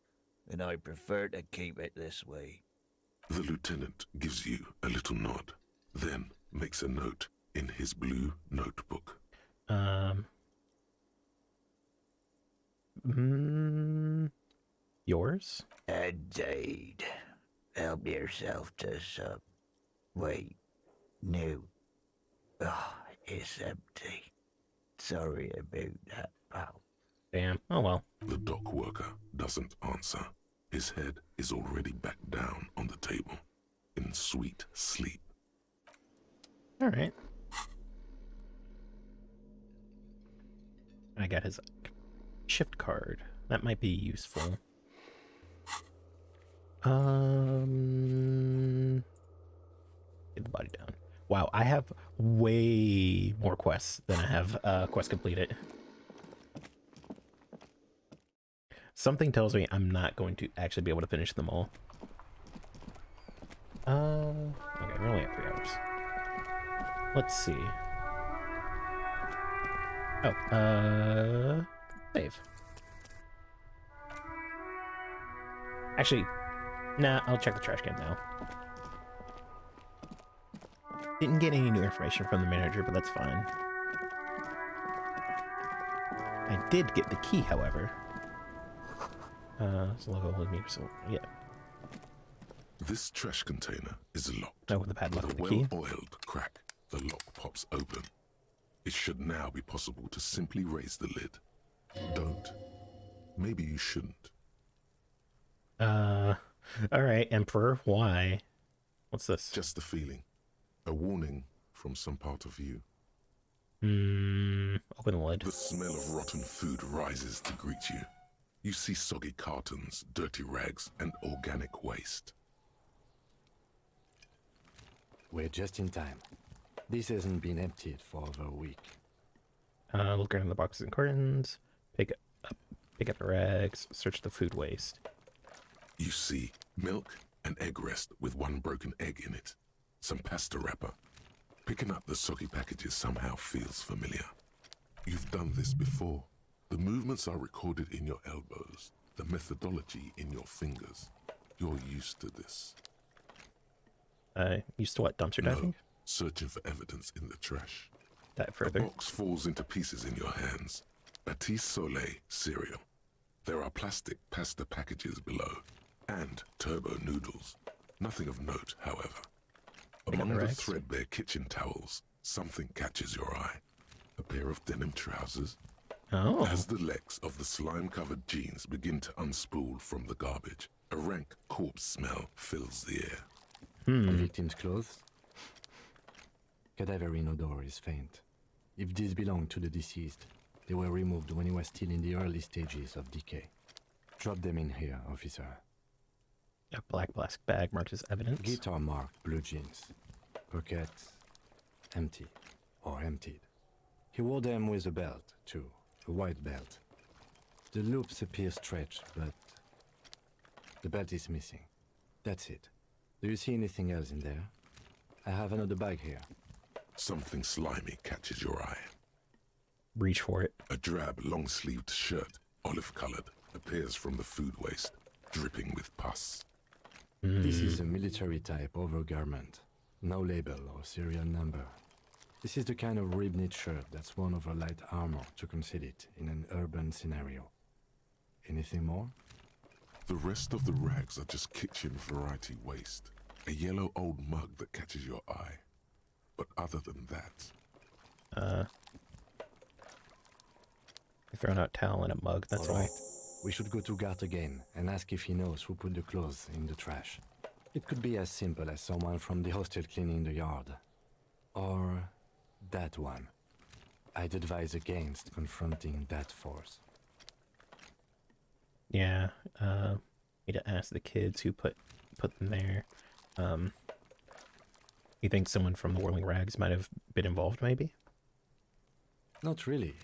and I prefer to keep it this way. The lieutenant gives you a little nod, then makes a note in his blue notebook. Yours? Indeed. Help yourself to some. Wait. No. Oh, it's empty. Sorry about that, pal. Damn. Oh well. The dock worker doesn't answer. His head is already back down on the table, in sweet sleep. Alright. I got his shift card. That might be useful. Get the body down. Wow, I have way more quests than I have quests completed. Something tells me I'm not going to actually be able to finish them all. Okay, we're only at 3 hours. Let's see. Oh, save. Actually, nah, I'll check the trash can now. Didn't get any new information from the manager, but that's fine. I did get the key, however. So logo with me, so yeah. This trash container is locked. Oh, with the padlock With and a the key. well-oiled crack, the lock pops open. It should now be possible to simply raise the lid. Don't. Maybe you shouldn't. Alright, Emperor, why? What's this? Just the feeling. A warning from some part of you. Open the lid. The smell of rotten food rises to greet you. You see soggy cartons, dirty rags, and organic waste. We're just in time. This hasn't been emptied for over a week. Look around the boxes and cartons. Pick up the rags. Search the food waste. You see milk and egg rest with one broken egg in it. Some pasta wrapper. Picking up the soggy packages somehow feels familiar. You've done this before. The movements are recorded in your elbows, the methodology in your fingers. You're used to this. Used to what? Dumpster No, diving? searching for evidence in the trash. Dive further. A box falls into pieces in your hands. Batiste Soleil cereal. There are plastic pasta packages below, and turbo noodles. Nothing of note, however. Among the threadbare kitchen towels, something catches your eye. A pair of denim trousers. Oh. As the legs of the slime-covered jeans begin to unspool from the garbage, a rank corpse smell fills the air. The victim's clothes? Cadaverine odor is faint. If these belong to the deceased, they were removed when he was still in the early stages of decay. Drop them in here, officer. A black plastic bag marked as evidence. Guitar marked blue jeans. Pockets empty or emptied. He wore them with a belt, too. A white belt. The loops appear stretched, but the belt is missing. That's it. Do you see anything else in there? I have another bag here. Something slimy catches your eye. Reach for it. A drab, long-sleeved shirt, olive-colored, appears from the food waste, dripping with pus. This is a military-type overgarment. No label or serial number. This is the kind of rib-knit shirt that's worn over light armor to conceal it in an urban scenario. Anything more? The rest of the rags are just kitchen variety waste. A yellow old mug that catches your eye. But other than that... Thrown out towel in a mug, that's all all. right. We should go to Gart again and ask if he knows who put the clothes in the trash. It could be as simple as someone from the hostel cleaning the yard. Or that one. I'd advise against confronting that force. Yeah, need to ask the kids who put them there. You think someone from the Whirling Rags might have been involved, maybe? Not really.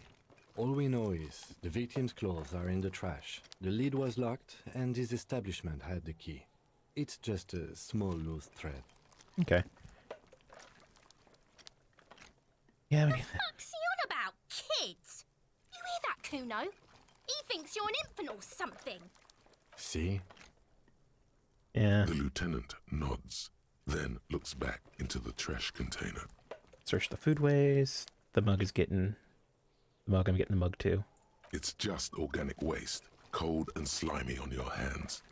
All we know is the victim's clothes are in the trash. The lid was locked, and his establishment had the key. It's just a small loose thread. Okay. Yeah, What the fuck's he on about? Kids? You hear that, Kuno? He thinks you're an infant or something. See? Yeah. The lieutenant nods, then looks back into the trash container. Search the foodways. The mug is getting... The mug, I'm getting the mug too. It's just organic waste, cold and slimy on your hands.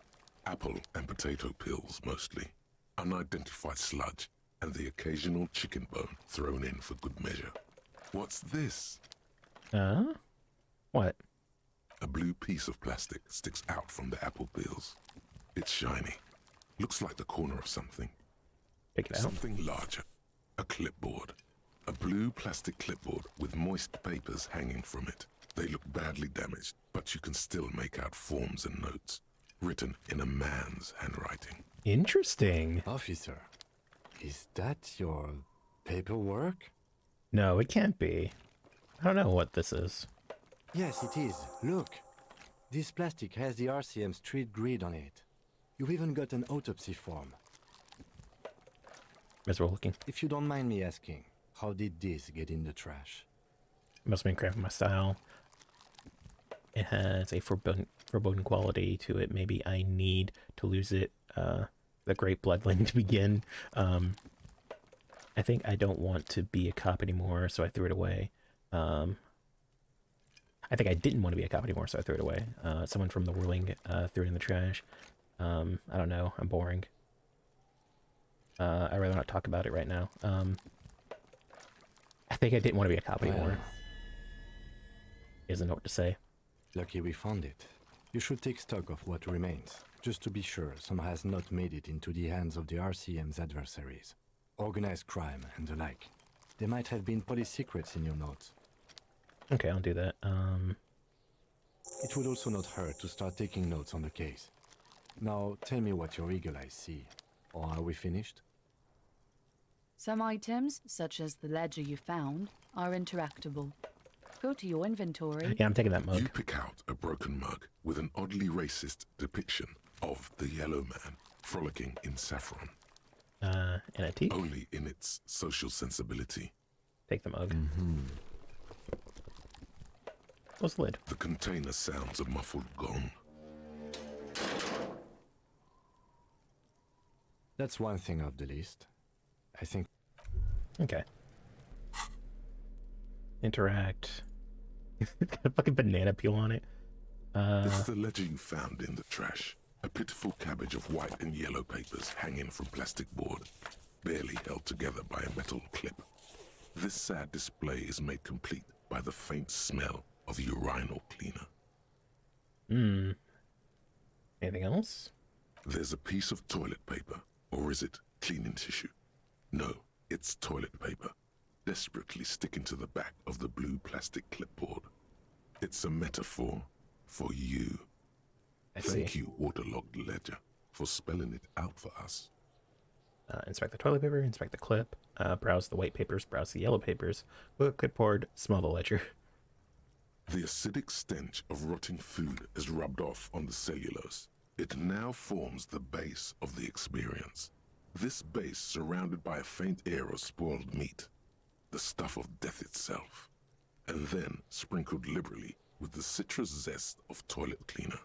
Apple and potato peels, mostly. Unidentified sludge, and the occasional chicken bone thrown in for good measure. What's this? What? A blue piece of plastic sticks out from the apple peels. It's shiny. Looks like the corner of something. Pick it out. Something larger. A clipboard. A blue plastic clipboard with moist papers hanging from it. They look badly damaged, but you can still make out forms and notes, written in a man's handwriting. Interesting. Officer, is that your paperwork? No, it can't be. I don't know what this is. Yes, it is. Look. This plastic has the RCM street grid on it. You've even got an autopsy form. As we're looking. If you don't mind me asking, how did this get in the trash? It must have been cramped my style. It has a foreboding quality to it. Maybe I need to lose it. The great bloodline to begin. I think I don't want to be a cop anymore, so I threw it away. I think I didn't want to be a cop anymore, so I threw it away. Someone from the Whirling threw it in the trash. I don't know. I'm boring. I'd rather not talk about it right now. I think I didn't want to be a cop anymore. He doesn't know what to say. Lucky we found it. You should take stock of what remains, just to be sure some has not made it into the hands of the RCM's adversaries. Organized crime and the like. There might have been police secrets in your notes. Okay, I'll do that. It would also not hurt to start taking notes on the case. Now, tell me what your eagle eyes see. Or are we finished? Some items, such as the ledger you found, are interactable. Go to your inventory. Yeah, I'm taking that mug. You pick out a broken mug with an oddly racist depiction of the yellow man frolicking in saffron. And a tea? Only in its social sensibility. Take the mug. Close the lid. The container sounds a muffled gong. That's one thing off the list. I think... Okay. Interact. It's got a fucking banana peel on it. It's the ledger you found in the trash. A pitiful cabbage of white and yellow papers hanging from plastic board, barely held together by a metal clip. This sad display is made complete by the faint smell of urinal cleaner. Anything else? There's a piece of toilet paper, or is it cleaning tissue? No, it's toilet paper, desperately sticking to the back of the blue plastic clipboard. It's a metaphor for you. Thank you, waterlogged ledger, for spelling it out for us. Inspect the toilet paper, inspect the clip, browse the white papers, browse the yellow papers, look at clipboard, smell the ledger. The acidic stench of rotting food is rubbed off on the cellulose. It now forms the base of the experience. This base surrounded by a faint air of spoiled meat, the stuff of death itself, and then sprinkled liberally with the citrus zest of toilet cleaner.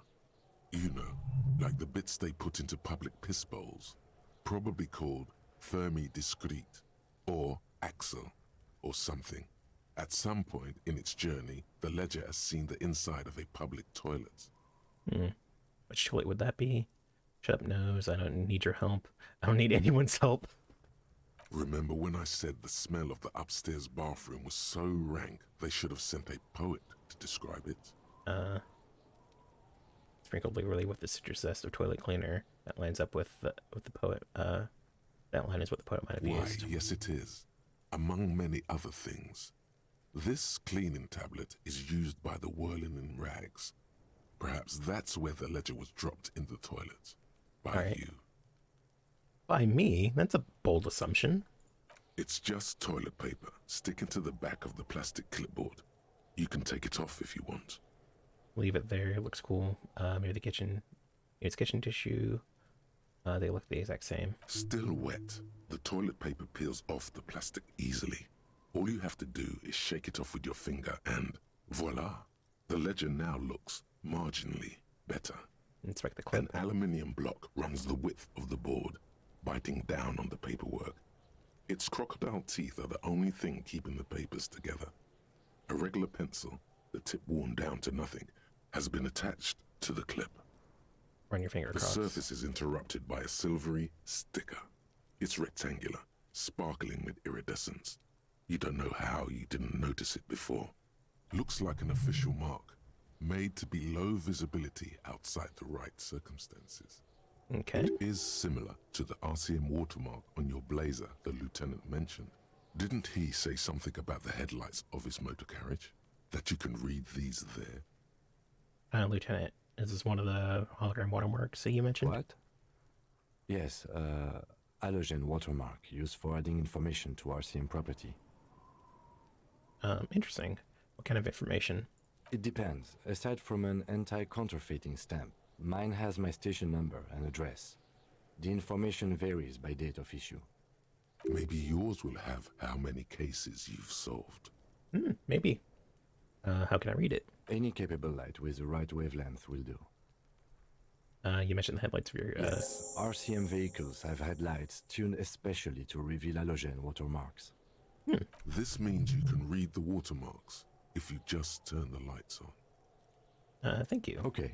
You know, like the bits they put into public piss bowls, probably called Fermi Discrete, or Axel, or something. At some point in its journey, the ledger has seen the inside of a public toilet. Which toilet would that be? Shut up, nose. I don't need your help. I don't need anyone's help. Remember when I said the smell of the upstairs bathroom was so rank they should have sent a poet to describe it? Sprinkled liberally with the citrus zest of toilet cleaner. That lines up with the poet. That line is what the poet might have used. Why, yes it is. Among many other things. This cleaning tablet is used by the Whirling in Rags. Perhaps that's where the ledger was dropped in the toilet. By you. By me? That's a bold assumption. It's just toilet paper sticking to the back of the plastic clipboard. You can take it off if you want. Leave it there. It looks cool. Maybe the kitchen. It's kitchen tissue. They look the exact same. Still wet. The toilet paper peels off the plastic easily. All you have to do is shake it off with your finger and voila. The ledger now looks marginally better. Inspect the clip. An aluminium block runs the width of the board, biting down on the paperwork. Its crocodile teeth are the only thing keeping the papers together. A regular pencil, the tip worn down to nothing, has been attached to the clip. Run your finger across. The surface is interrupted by a silvery sticker. It's rectangular, sparkling with iridescence. You don't know how you didn't notice it before. Looks like an official mark, made to be low visibility outside the right circumstances. Okay. It is similar to the RCM watermark on your blazer the lieutenant mentioned. Didn't he say something about the headlights of his motor carriage? That you can read these there? Lieutenant, is this one of the hologram watermarks that you mentioned? What? Yes, halogen watermark used for adding information to RCM property. Interesting. What kind of information? It depends. Aside from an anti-counterfeiting stamp, mine has my station number and address. The information varies by date of issue. Maybe yours will have how many cases you've solved. Maybe. How can I read it? Any capable light with the right wavelength will do. You mentioned the headlights of your... Yes, RCM vehicles have headlights tuned especially to reveal halogen watermarks. This means you can read the watermarks if you just turn the lights on. Thank you. Okay.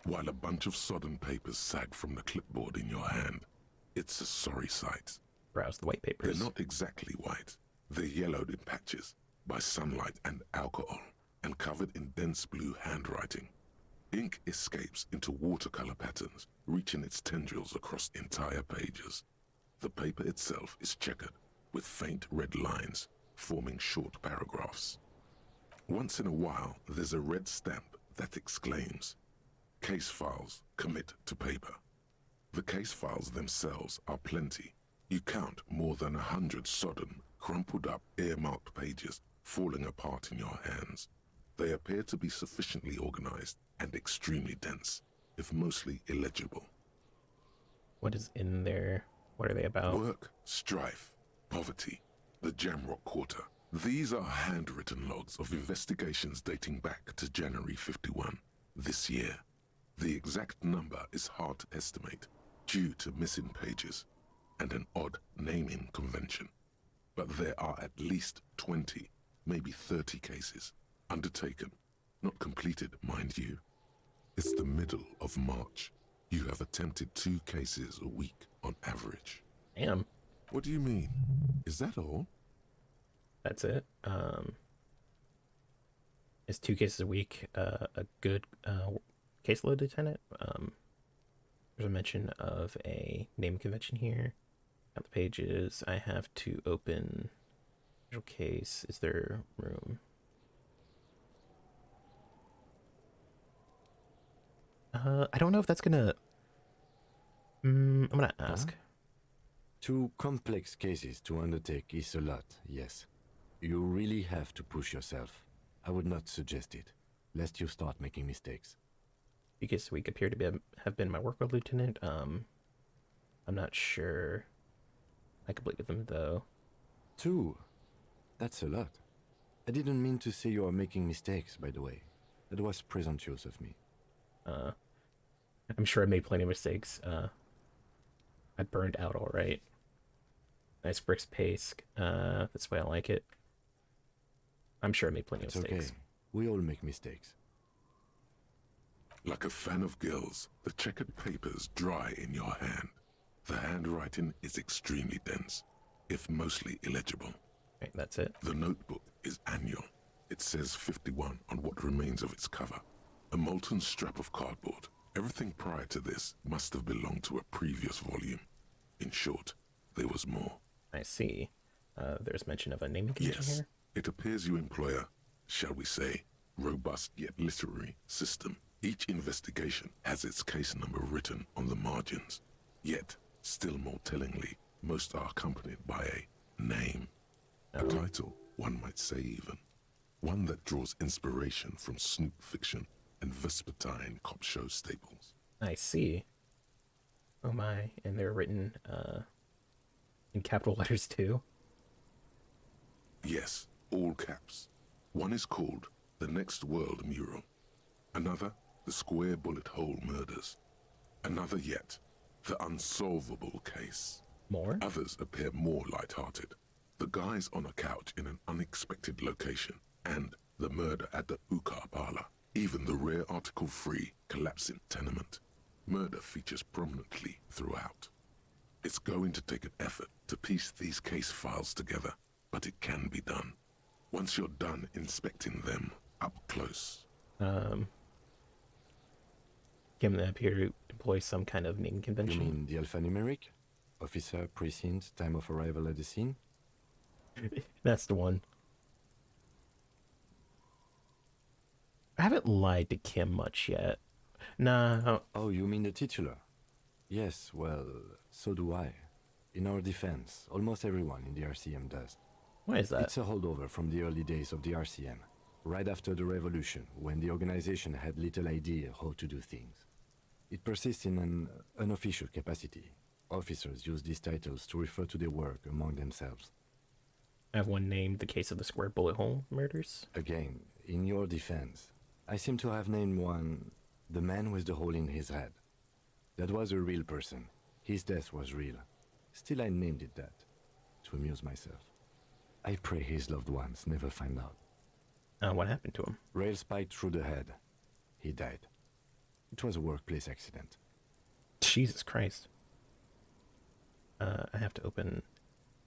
While a bunch of sodden papers sag from the clipboard in your hand, it's a sorry sight. Browse the white papers. They're not exactly white. They're yellowed in patches by sunlight and alcohol, and covered in dense blue handwriting. Ink escapes into watercolor patterns, reaching its tendrils across entire pages. The paper itself is checkered, with faint red lines, forming short paragraphs. Once in a while, there's a red stamp that exclaims, "Case files commit to paper." The case files themselves are plenty. You count more than 100 sodden, crumpled up, earmarked pages falling apart in your hands. They appear to be sufficiently organized and extremely dense, if mostly illegible. What is in there? What are they about? Work, strife, poverty, the Jamrock Quarter. These are handwritten logs of investigations dating back to January 51, this year. The exact number is hard to estimate due to missing pages and an odd naming convention. But there are at least 20, maybe 30 cases undertaken, not completed, mind you. It's the middle of March. You have attempted 2 cases a week on average. Damn. What do you mean? Is that all? That's it. Is 2 cases a week a good caseload, Lieutenant? There's a mention of a name convention here. Got the pages. I have to open visual case. Is there room? I don't know if that's gonna... I'm gonna ask. 2 complex cases to undertake is a lot, yes. You really have to push yourself. I would not suggest it, lest you start making mistakes. 2 cases a week appear to have been my workload, Lieutenant. I'm not sure I completed them, though. 2? That's a lot. I didn't mean to say you are making mistakes, by the way. That was presumptuous of me. I'm sure I made plenty of mistakes. I burned out all right. Nice brisk pace. That's the way I like it. I'm sure I made plenty of mistakes. Okay. We all make mistakes. Like a fan of girls, the checkered papers dry in your hand. The handwriting is extremely dense, if mostly illegible. Right, that's it. The notebook is annual. It says 51 on what remains of its cover. A molten strap of cardboard. Everything prior to this must have belonged to a previous volume. In short, there was more. I see. There's mention of a naming convention Yes, here? it appears you employ a, shall we say, robust yet literary system. Each investigation has its case number written on the margins. Yet, Still more tellingly, most are accompanied by a name. A title, one might say even. One that draws inspiration from snoop fiction and vespertine cop show staples. I see. Oh my, and they're written in capital letters too? Yes, all caps. One is called The Next World Mural. Another, The Square Bullet Hole Murders. Another yet, The Unsolvable Case. More? Others appear more light-hearted. The guys on a couch in an unexpected location, and the murder at the hookah parlor. Even the rare article-free collapsing tenement. Murder features prominently throughout. It's going to take an effort to piece these case files together, but it can be done. Once you're done inspecting them up close. Can they appear to employ some kind of naming convention? You mean the alphanumeric? Officer, precinct, time of arrival at the scene? That's the one. I haven't lied to Kim much yet. Nah. Oh, you mean the titular? Yes, well, so do I. In our defense, almost everyone in the RCM does. Why is that? It's a holdover from the early days of the RCM, right after the revolution, when the organization had little idea how to do things. It persists in an unofficial capacity. Officers use these titles to refer to their work among themselves. I have one named The Case of the Square Bullet Hole Murders. Again, in your defense, I seem to have named one The Man with the Hole in His Head. That was a real person. His death was real. Still, I named it that, to amuse myself. I pray his loved ones never find out. What happened to him? Rail spiked through the head. He died. It was a workplace accident. Jesus Christ. I have to open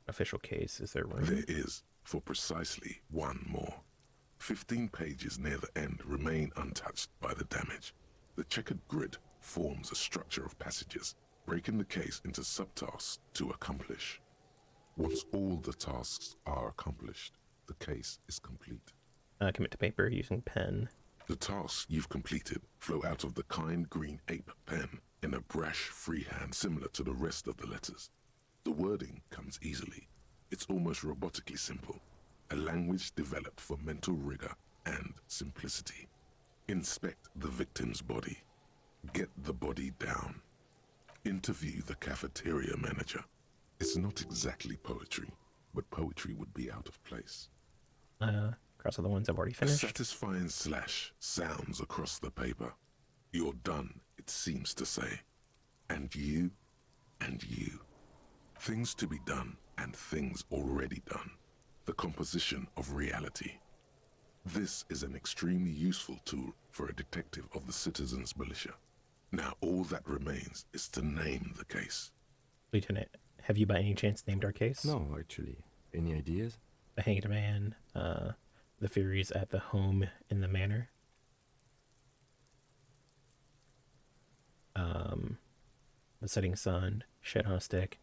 official case. Is there room? There is, for precisely one more. 15 pages near the end remain untouched by the damage. The checkered grid forms a structure of passages, breaking the case into subtasks to accomplish. Once all the tasks are accomplished, the case is complete. Commit to paper using pen. The tasks you've completed flow out of the kind green ape pen in a brash freehand similar to the rest of the letters. The wording comes easily. It's almost robotically simple. A language developed for mental rigor and simplicity. Inspect the victim's body. Get the body down. Interview the cafeteria manager. It's not exactly poetry, but poetry would be out of place. Across all the ones I've already finished. A satisfying slash sounds across the paper. You're done, it seems to say. And you, and you. Things to be done, and things already done. The composition of reality. This is an extremely useful tool for a detective of the citizens' militia. Now all that remains is to name the case. Lieutenant, have you by any chance named our case? No, actually. Any ideas? The Hanged Man, the Furies at the Home in the Manor. The Setting Sun, Shit on a Stick.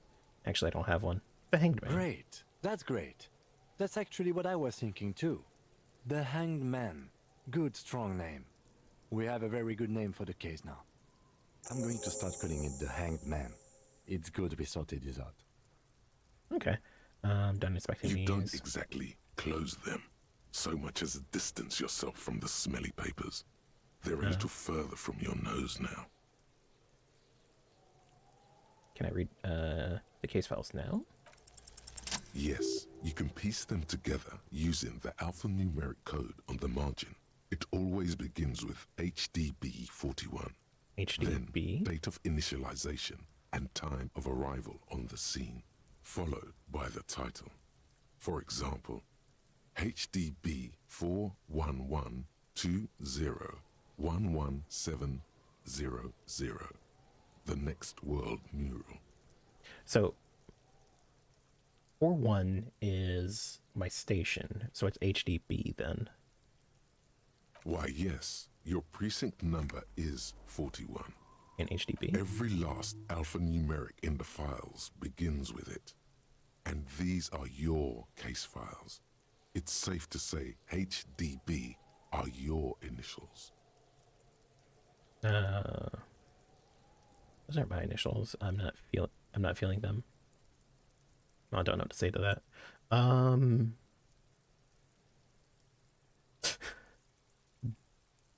Actually, I don't have one. The Hanged Man. Great. That's great. That's actually what I was thinking too. The Hanged Man. Good, strong name. We have a very good name for the case now. I'm going to start calling it the Hanged Man. It's good we sorted this out. Okay. Done inspecting You these. don't exactly close them, so much as distance yourself from the smelly papers. They're a little further from your nose now. Can I read the case files now? Yes, you can piece them together using the alphanumeric code on the margin. It always begins with HDB 41. HDB? Then date of initialization and time of arrival on the scene, followed by the title. For example, HDB 41120111700. The Next World Mural. So, 41 is my station, so it's HDB then. Why, yes, your precinct number is 41. In HDB? Every last alphanumeric in the files begins with it. And these are your case files. It's safe to say HDB are your initials. Those aren't my initials. I'm not I'm not feeling them. I don't know what to say to that.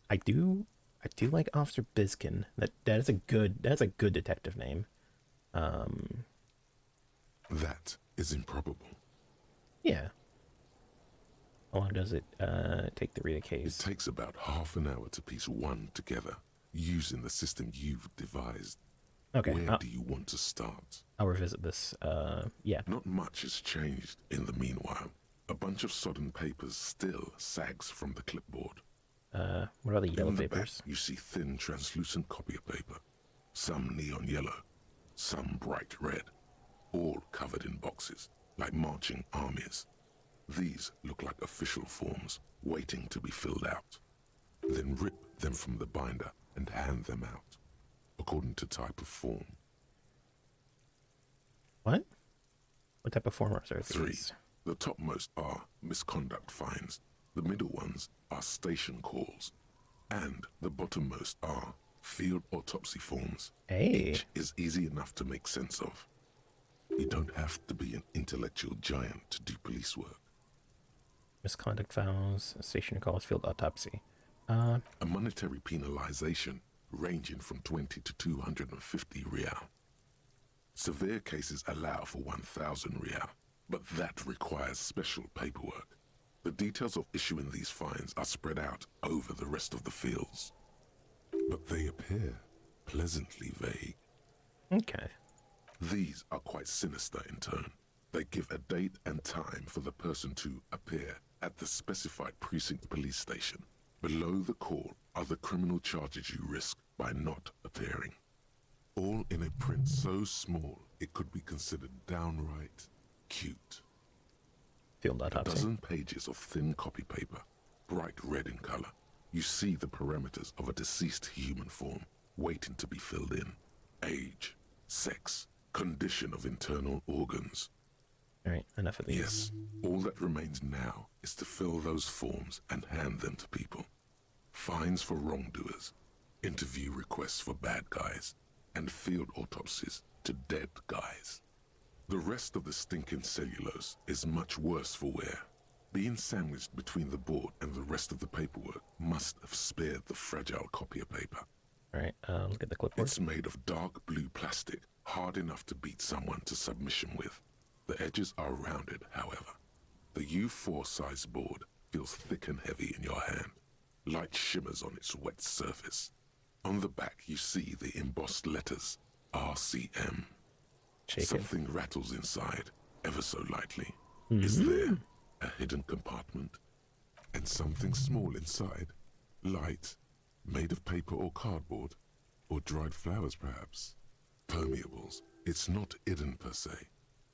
I do like Officer Biskin. That's a good detective name. That is improbable. Yeah. How long does it take to read a case? It takes about half an hour to piece one together, using the system you've devised. Okay. Where do you want to start? I'll revisit this. Yeah. Not much has changed in the meanwhile. A bunch of sodden papers still sags from the clipboard. What are the yellow in the papers? Back, you see thin, translucent copy of paper. Some neon yellow, some bright red, all covered in boxes, like marching armies. These look like official forms, waiting to be filled out. Then rip them from the binder and hand them out, according to type of form. What? What type of form are there? 3. The topmost are misconduct fines. The middle ones are station calls. And the bottommost are field autopsy forms. Hey. Each is easy enough to make sense of. You don't have to be an intellectual giant to do police work. Misconduct files, station calls, field autopsy. A monetary penalization ranging from 20 to 250 real. Severe cases allow for 1,000 real, but that requires special paperwork. The details of issuing these fines are spread out over the rest of the fields. But they appear pleasantly vague. Okay. These are quite sinister in turn. They give a date and time for the person to appear at the specified precinct police station. Below the call are the criminal charges you risk by not appearing. All in a print so small it could be considered downright cute. Field autopsy. A dozen pages of thin copy paper, bright red in color. You see the parameters of a deceased human form waiting to be filled in. Age, sex, condition of internal organs. All right, enough of these. Yes, all that remains now is to fill those forms and hand them to people. Fines for wrongdoers, interview requests for bad guys, and field autopsies to dead guys. The rest of the stinking cellulose is much worse for wear. Being sandwiched between the board and the rest of the paperwork must have spared the fragile copier paper. All right, look at the clipboard. It's made of dark blue plastic, hard enough to beat someone to submission with. The edges are rounded, however. The U4 size board feels thick and heavy in your hand. Light shimmers on its wet surface. On the back you see the embossed letters, RCM. Something rattles inside, ever so lightly. Is there a hidden compartment? And something small inside, light, made of paper or cardboard, or dried flowers perhaps? Permeables. It's not hidden per se.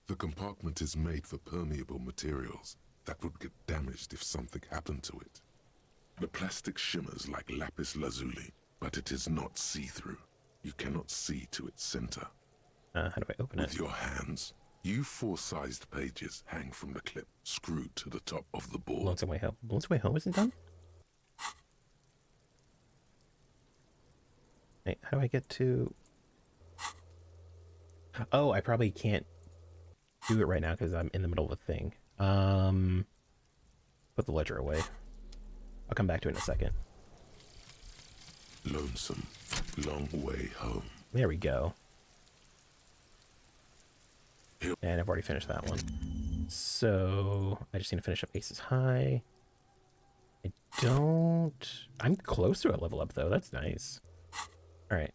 The compartment is made for permeable materials that would get damaged if something happened to it. The plastic shimmers like lapis lazuli, but it is not see-through. You cannot see to its center. How do I open it? With your hands, U4-sized pages hang from the clip, screwed to the top of the board. Lonesome Way Home. Lonesome Way Home isn't done? Wait, how do I get to... Oh, I probably can't do it right now because I'm in the middle of a thing. Put the ledger away. I'll come back to it in a second. Lonesome, long way home. There we go. And I've already finished that one. So I just need to finish up Aces High. I'm close to a level up though. That's nice. All right.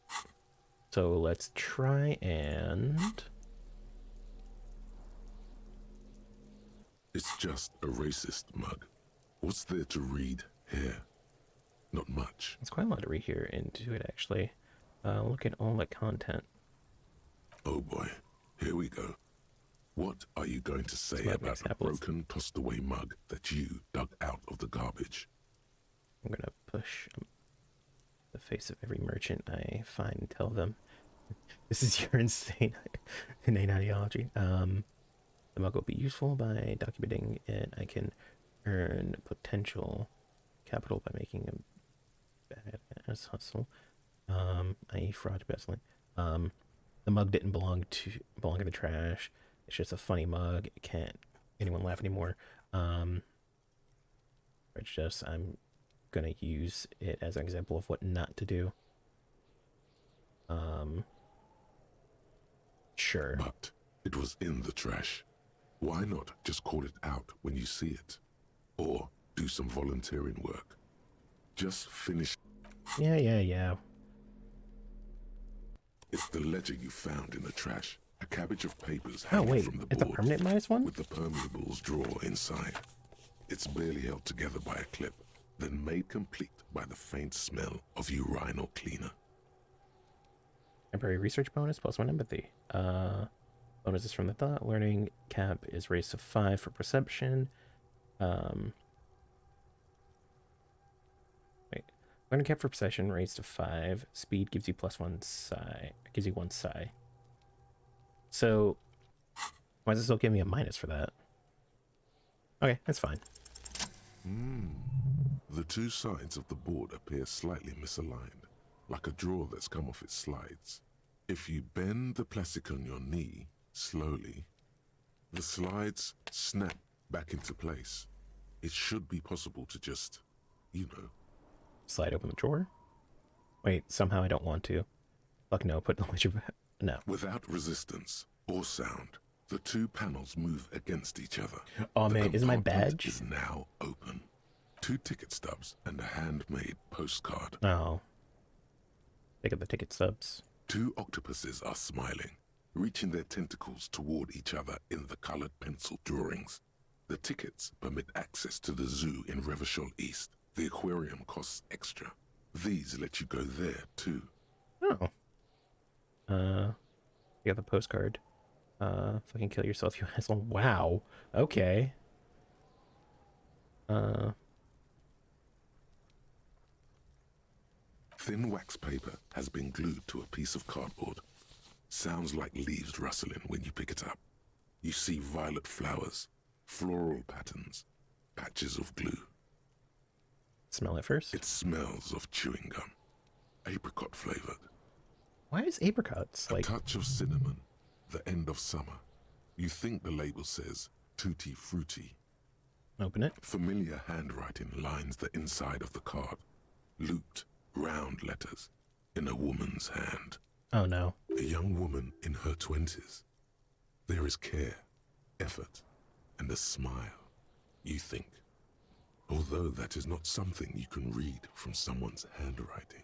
So let's try and... It's just a racist mug. What's there to read here? Not much. It's quite a lot to read here into it, actually. Look at all the content. Oh boy, here we go. What are you going to say about a broken, tossed-away mug that you dug out of the garbage? I'm going to push the face of every merchant I find and tell them, this is your insane ideology. The mug will be useful by documenting it. I can earn potential capital by making a badass hustle, i.e. fraud embezzling. The mug didn't belong in the trash. It's just a funny mug. It can't anyone laugh anymore. It's just I'm gonna use it as an example of what not to do. Sure. But it was in the trash. Why not just call it out when you see it? Or do some volunteering work. Just finish. Yeah. It's the ledger you found in the trash. A cabbage of papers Oh hanging wait, from the it's a board permanent -1? with the permeables drawer inside. It's barely held together by a clip, then made complete by the faint smell of urinal cleaner. Temporary research bonus, +1 empathy. Bonuses from the thought. Learning cap is raised to 5 for perception. Wait. Learning cap for perception raised to 5. Speed gives you +1 psi. Gives you 1 psi. So, why does it still give me a minus for that? Okay, that's fine. The two sides of the board appear slightly misaligned, like a drawer that's come off its slides. If you bend the plastic on your knee slowly, the slides snap back into place. It should be possible to just, slide open the drawer? Wait, somehow I don't want to. Fuck no, put the ledger back. No. Without resistance or sound, the two panels move against each other. Oh The man, is my compartment badge? is now open. 2 ticket stubs and a handmade postcard. Oh. Pick up the ticket stubs. 2 octopuses are smiling, reaching their tentacles toward each other in the colored pencil drawings. The tickets permit access to the zoo in Revachol East. The aquarium costs extra. These let you go there too. Oh. You got the postcard. Fucking kill yourself, you asshole. Wow. Okay. Thin wax paper has been glued to a piece of cardboard. Sounds like leaves rustling when you pick it up. You see violet flowers, floral patterns, patches of glue. Smell it first. It smells of chewing gum, apricot flavored. Why is apricots A touch of cinnamon, the end of summer. You think the label says tutti frutti. Open it. Familiar handwriting lines the inside of the card. Looped, round letters in a woman's hand. Oh no. A young woman in her 20s. There is care, effort, and a smile, you think. Although that is not something you can read from someone's handwriting.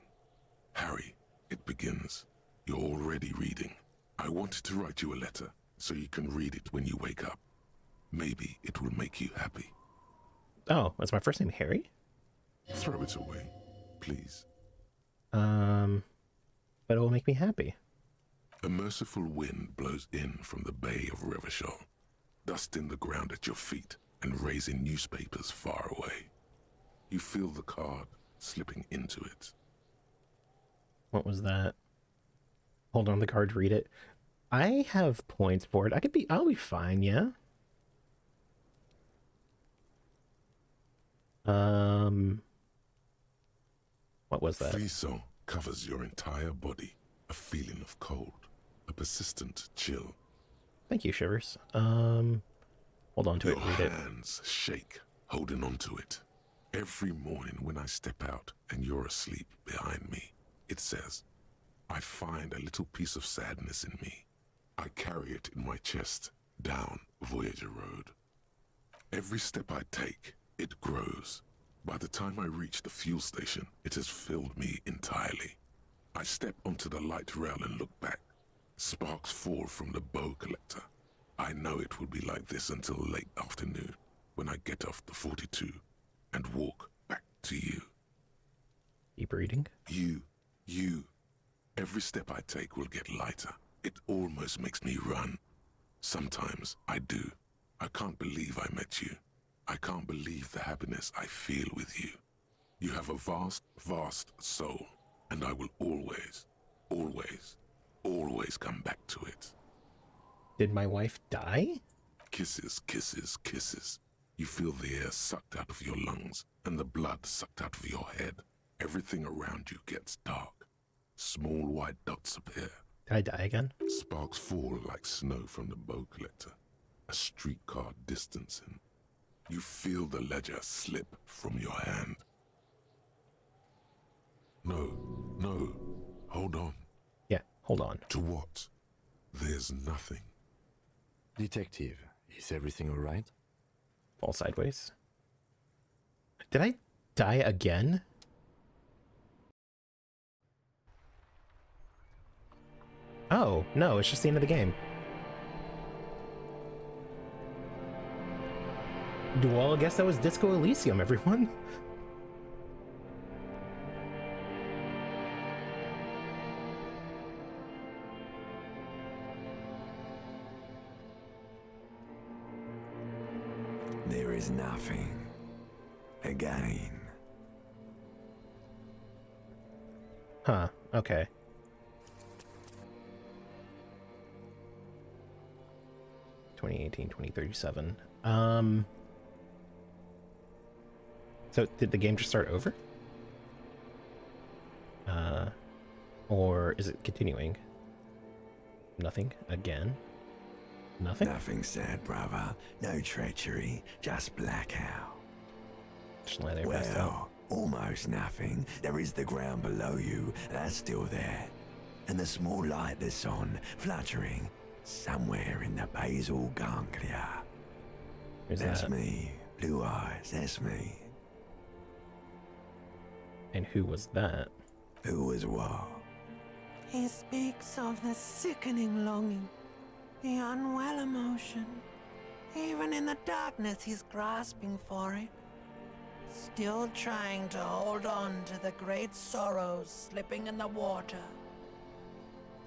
Harry, it begins. You're already reading. I wanted to write you a letter so you can read it when you wake up. Maybe it will make you happy. Oh, is my first name Harry? Throw it away, please. But it will make me happy. A merciful wind blows in from the bay of Revachol, dusting the ground at your feet and raising newspapers far away. You feel the card slipping into it. What was that? Hold on the card, read it. I have points for it. I'll be fine, yeah? What was that? Frisson covers your entire body. A feeling of cold. A persistent chill. Thank you, Shivers. Hold on to it, read it. Your hands shake, holding on to it. Every morning when I step out and you're asleep behind me, it says, I find a little piece of sadness in me. I carry it in my chest, down Voyager Road. Every step I take, it grows. By the time I reach the fuel station, it has filled me entirely. I step onto the light rail and look back. Sparks fall from the bow collector. I know it will be like this until late afternoon, when I get off the 42 and walk back to you. Keep reading. You. Every step I take will get lighter. It almost makes me run. Sometimes I do. I can't believe I met you. I can't believe the happiness I feel with you. You have a vast, vast soul, and I will always, always, always come back to it. Did my wife die? Kisses, kisses, kisses. You feel the air sucked out of your lungs and the blood sucked out of your head. Everything around you gets dark. Small white dots appear. Did I die again? Sparks fall like snow from the bow collector, a streetcar distancing. You feel the ledger slip from your hand. No, no, hold on. Yeah, hold on. To what? There's nothing. Detective, is everything all right? Fall sideways. Did I die again? Oh, no, it's just the end of the game. Well, I guess that was Disco Elysium, everyone. There is nothing. Again. Huh, okay. $2018-2037. So did the game just start over? Or is it continuing? Nothing again? Nothing? Nothing said, brother. No treachery, just blackout. Just let it rest out. Almost nothing. There is the ground below you. That's still there. And the small light that's on, fluttering, somewhere in the basal ganglia. That's me. Blue eyes, that's me. And who was that? Who was what? He speaks of the sickening longing, the unwell emotion. Even in the darkness, he's grasping for it. Still trying to hold on to the great sorrows slipping in the water.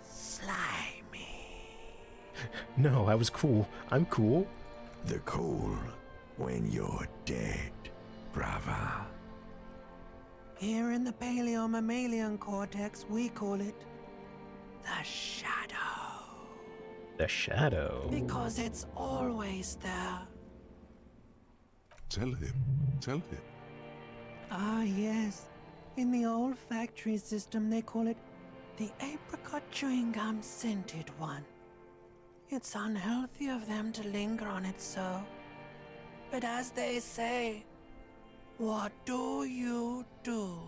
Slimy. No, I was cool. I'm cool. The cool when you're dead, brother. Here in the paleo-mammalian cortex, we call it the shadow. The shadow? Because it's always there. Tell him. Tell him. Ah, yes. In the olfactory system, they call it the apricot chewing gum scented one. It's unhealthy of them to linger on it so. But as they say, what do you do?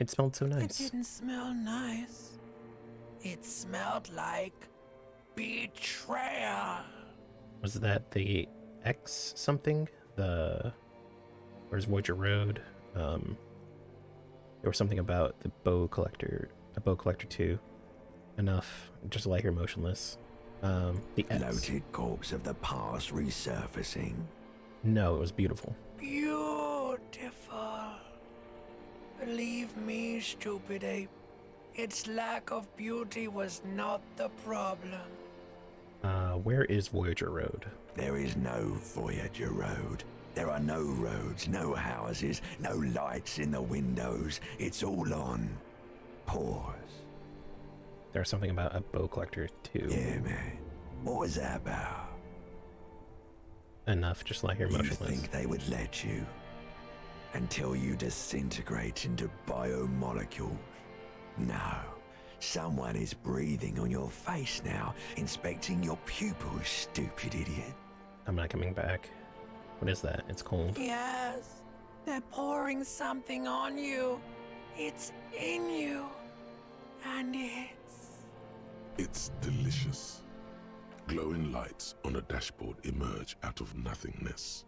It smelled so nice. It didn't smell nice. It smelled like betrayal. Was that the X something? Where's Voyager Road? There was something about the bow collector, a bow collector 2. Enough, just to lie here motionless. The X. Bloated corpse of the past resurfacing. No, it was beautiful. Beautiful. Believe me, stupid ape. Its lack of beauty was not the problem. Where is Voyager Road? There is no Voyager Road. There are no roads, no houses, no lights in the windows. It's all on pause. There's something about a bow collector 2. Yeah, man. What was that about? Enough, just lie here motionless. You think they would let you? Until you disintegrate into biomolecules? No. Someone is breathing on your face now, inspecting your pupils, stupid idiot. I'm not coming back. What is that? It's cold. Yes. They're pouring something on you. It's in you. And It's delicious. Glowing lights on a dashboard emerge out of nothingness.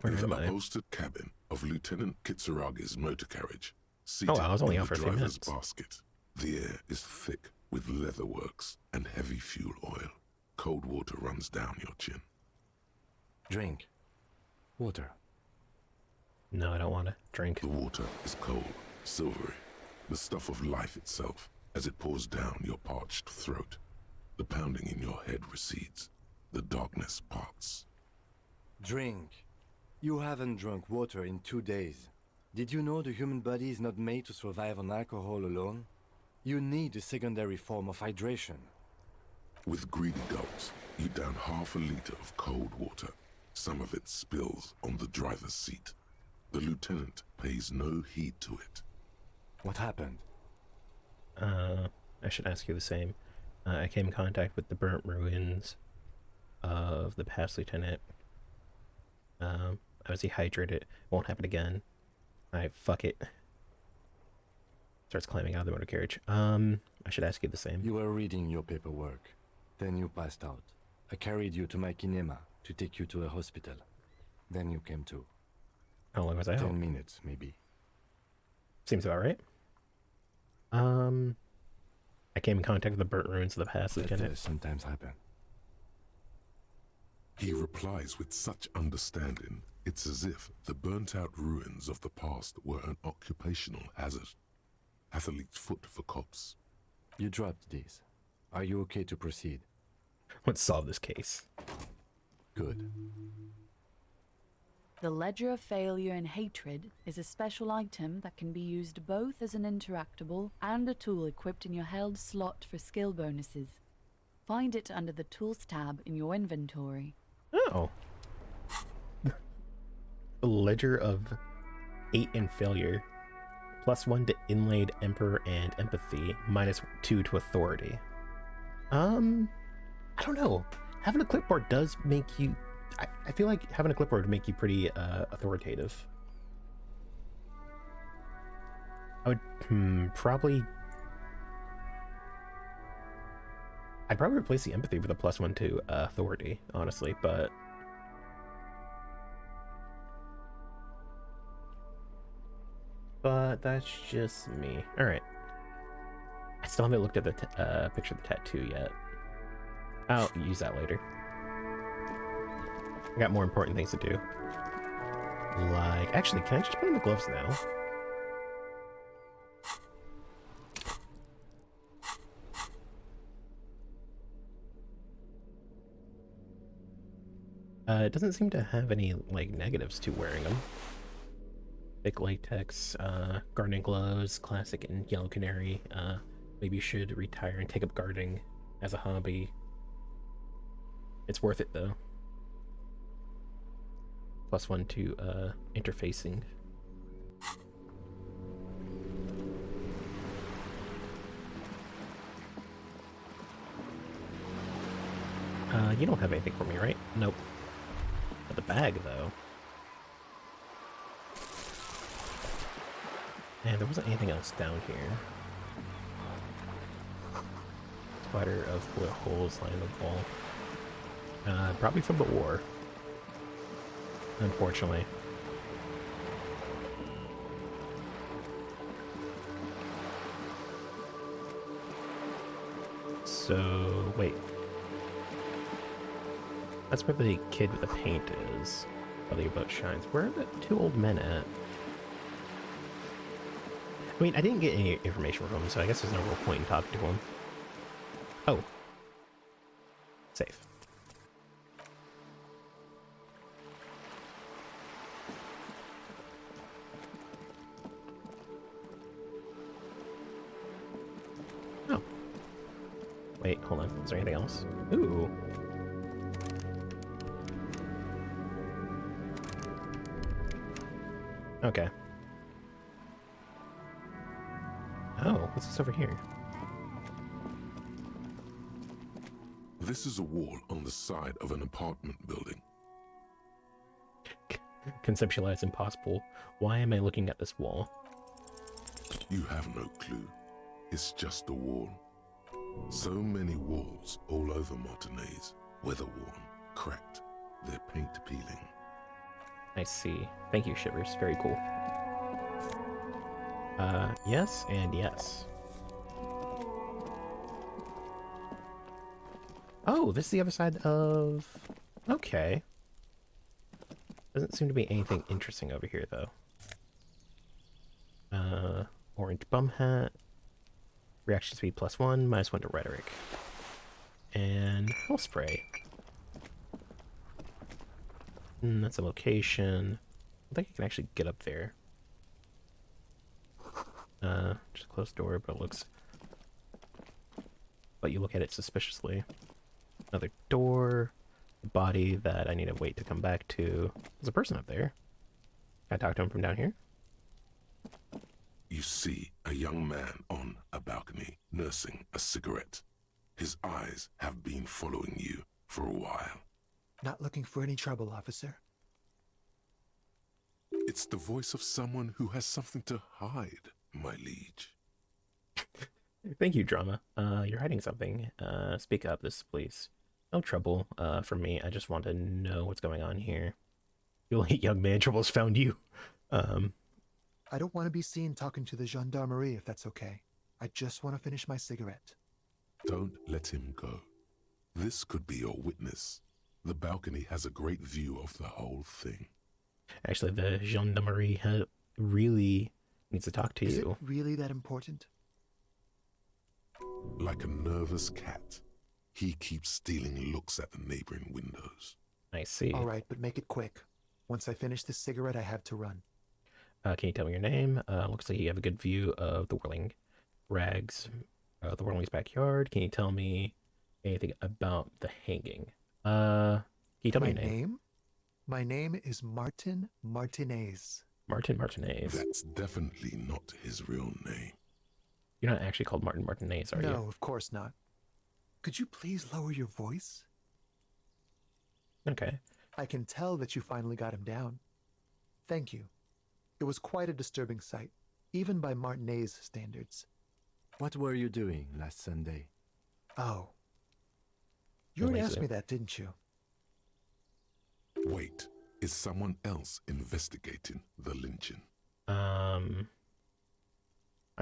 Where In am the I? upholstered cabin of Lieutenant Kitsuragi's motor carriage, seated I was only in out the for a few driver's minutes. basket, the air is thick with leatherworks and heavy fuel oil. Cold water runs down your chin. Drink. Water. No, I don't want to drink. The water is cold, silvery, the stuff of life itself, as it pours down your parched throat. The pounding in your head recedes. The darkness parts. Drink. You haven't drunk water in 2 days. Did you know the human body is not made to survive on alcohol alone? You need a secondary form of hydration. With greedy gulps, you down half a liter of cold water. Some of it spills on the driver's seat. The lieutenant pays no heed to it. What happened? I should ask you the same. I came in contact with the burnt ruins of the past lieutenant. I was dehydrated. Won't happen again. Fuck it. Starts climbing out of the motor carriage. I should ask you the same. You were reading your paperwork. Then you passed out. I carried you to my kinema to take you to a hospital. Then you came to. How long was I out? 10 minutes, maybe. Seems about right. I came in contact with the burnt ruins of the past, Lieutenant. That sometimes happen. He replies with such understanding, it's as if the burnt-out ruins of the past were an occupational hazard. Athlete's foot for cops. You dropped these. Are you okay to proceed? Let's solve this case. Good. The Ledger of Failure and Hatred is a special item that can be used both as an interactable and a tool equipped in your held slot for skill bonuses. Find it under the Tools tab in your inventory. Oh. The Ledger of Hate and Failure. +1 to Inlaid Emperor and Empathy. -2 to Authority. I don't know. Having a clipboard does make you... I feel like having a clipboard would make you pretty authoritative. I would probably... I'd probably replace the empathy with a +1 to authority, honestly, but... But that's just me. Alright. I still haven't looked at the picture of the tattoo yet. I'll use that later. I got more important things to do. Like, actually, can I just put on the gloves now? It doesn't seem to have any, like, negatives to wearing them. Thick latex, gardening gloves, classic and yellow canary. Maybe you should retire and take up gardening as a hobby. It's worth it, though. +1 to interfacing. You don't have anything for me, right? Nope. But the bag, though. And there wasn't anything else down here. Spider of bullet holes lined the wall. Probably from the war. Unfortunately. So, wait. That's where the kid with the paint is. While the boat shines. Where are the two old men at? I mean, I didn't get any information from him, so I guess there's no real point in talking to him. Oh. Safe. Oh. Wait, hold on. Is there anything else? Ooh. Okay. Oh, what's this over here? This is a wall on the side of an apartment building. Conceptualize impossible. Why am I looking at this wall? You have no clue. It's just a wall. So many walls all over Martinaise, weather-worn, cracked, their paint peeling. I see. Thank you, Shivers. Very cool. Yes and yes. Oh, this is the other side of... Okay. Doesn't seem to be anything interesting over here, though. Orange bum hat. Reaction speed +1, -1 to rhetoric. And hull spray. That's a location. I think I can actually get up there. Just a closed door, but it looks... But you look at it suspiciously. Another door. A body that I need to wait to come back to. There's a person up there. Can I talk to him from down here? You see, A young man on a balcony nursing a cigarette. His eyes have been following you for a while. Not looking for any trouble, officer. It's the voice of someone who has something to hide, my liege. Thank you, drama. You're hiding something. Speak up, this please. No trouble, for me. I just want to know what's going on here. You late young man, trouble's found you. I don't want to be seen talking to the gendarmerie, if that's okay. I just want to finish my cigarette. Don't let him go. This could be your witness. The balcony has a great view of the whole thing. Actually, the gendarmerie really needs to talk to Is you. it really that important? Like a nervous cat, he keeps stealing looks at the neighboring windows. I see. All right, but make it quick. Once I finish this cigarette, I have to run. Can you tell me your name? Looks like you have a good view of the whirling rags, the whirling's backyard. Can you tell me anything about the hanging? Can you tell me your name? My name is Martin Martinez. Martin Martinez. That's definitely not his real name. You're not actually called Martin Martinez, are you? No, of course not. Could you please lower your voice? Okay. I can tell that you finally got him down. Thank you. It was quite a disturbing sight, even by Martinez standards. What were you doing last Sunday? Oh. You already asked me that, didn't you? Wait, is someone else investigating the lynching? I'm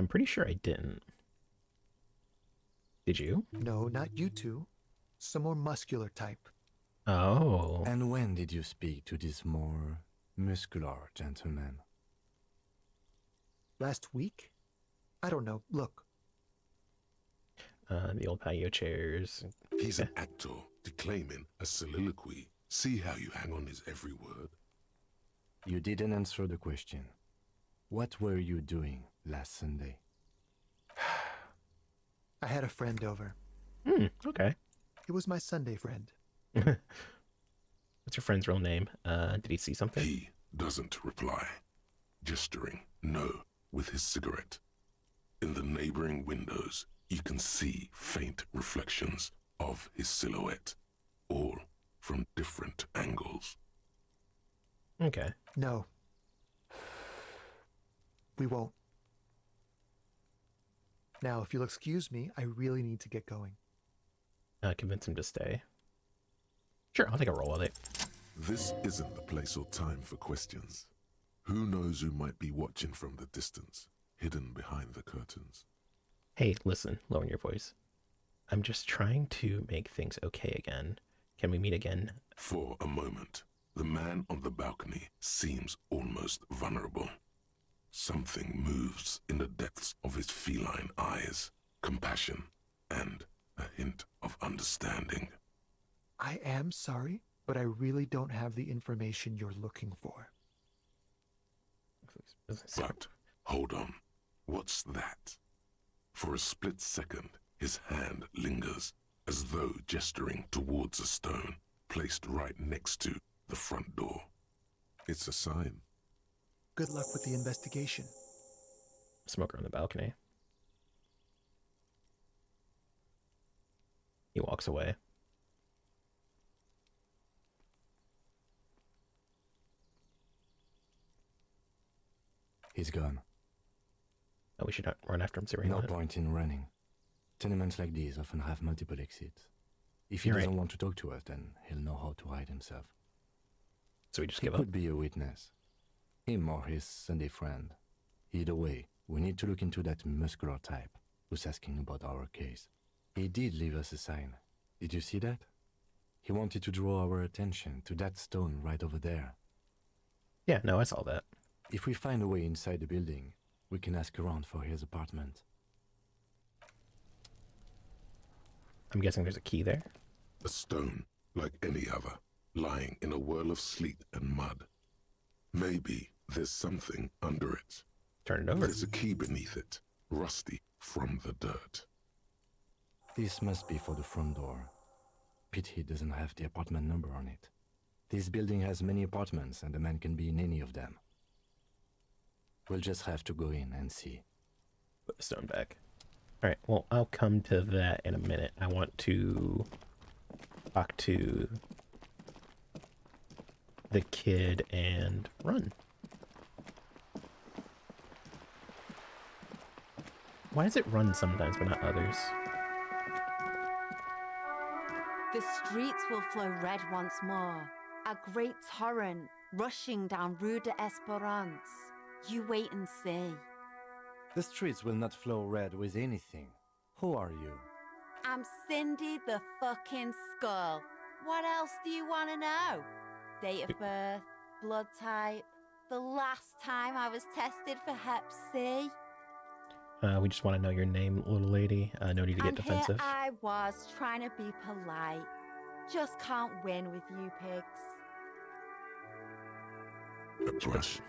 pretty sure I didn't. Did you? No, not you two. Some more muscular type. Oh. And when did you speak to this more muscular gentleman? Last week? I don't know. Look. The old patio chairs. He's an actor declaiming a soliloquy. See how you hang on his every word? You didn't answer the question. What were you doing last Sunday? I had a friend over. Okay. It was my Sunday friend. What's your friend's real name? Did he see something? He doesn't reply, gesturing no with his cigarette. In the neighboring windows, you can see faint reflections of his silhouette, all from different angles. Okay. No. We won't. Now, if you'll excuse me, I really need to get going. Convince him to stay. Sure, I'll take a roll with it. This isn't the place or time for questions. Who knows who might be watching from the distance, hidden behind the curtains? Hey, listen, lowering your voice. I'm just trying to make things okay again. Can we meet again? For a moment, the man on the balcony seems almost vulnerable. Something moves in the depths of his feline eyes, compassion and a hint of understanding. I am sorry, but I really don't have the information you're looking for. But, hold on, what's that? For a split second, his hand lingers, as though gesturing towards a stone placed right next to the front door. It's a sign. Good luck with the investigation. Smoker on the balcony. He walks away. He's gone. Oh, we should not run after him, see where he No went. point in running. Tenements like these often have multiple exits. If he You're doesn't right. want to talk to us, then he'll know how to hide himself. So we just He give could up? be a witness. Him or his Sunday friend. Either way, we need to look into that muscular type who's asking about our case. He did leave us a sign. Did you see that? He wanted to draw our attention to that stone right over there. Yeah, no, I saw that. If we find a way inside the building, we can ask around for his apartment. I'm guessing there's a key there. A stone, like any other, lying in a whirl of sleet and mud. Maybe there's something under it. Turn it over. There's a key beneath it, rusty from the dirt. This must be for the front door. Pity doesn't have the apartment number on it. This building has many apartments and the man can be in any of them. We'll just have to go in and see. put the stone back. Alright, well, I'll come to that in a minute. I want to talk to the kid and run. Why does it run sometimes but not others? The streets will flow red once more. A great torrent rushing down Rue de Esperance. You wait and see. The streets will not flow red with anything. Who are you? I'm Cindy the fucking Skull. What else do you want to know? Date of birth, blood type, the last time I was tested for Hep C. We just want to know your name, little lady. No need to get And defensive. here I was trying to be polite. Just can't win with you pigs. A brush,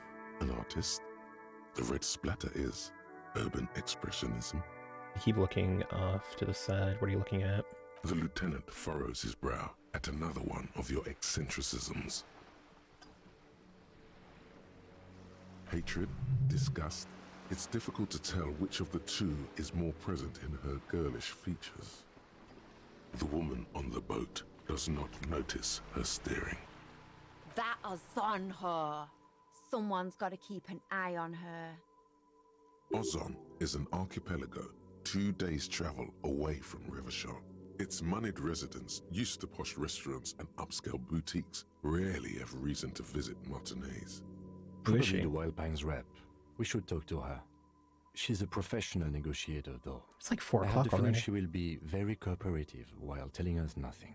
an artist. The red splatter is urban expressionism. You keep looking off to the side. What are you looking at? The lieutenant furrows his brow at another one of your eccentricisms. Hatred, disgust. It's difficult to tell which of the two is more present in her girlish features. The woman on the boat does not notice her staring. That is on her. Someone's got to keep an eye on her. Ozon is an archipelago 2 days' travel away from Rivershot. Its moneyed residents, used to posh restaurants and upscale boutiques, rarely have reason to visit Martinez. Probably the Wild Pines rep. We should talk to her. She's a professional negotiator, though. It's like 4 I have o'clock the feeling already. she will be very cooperative while telling us nothing.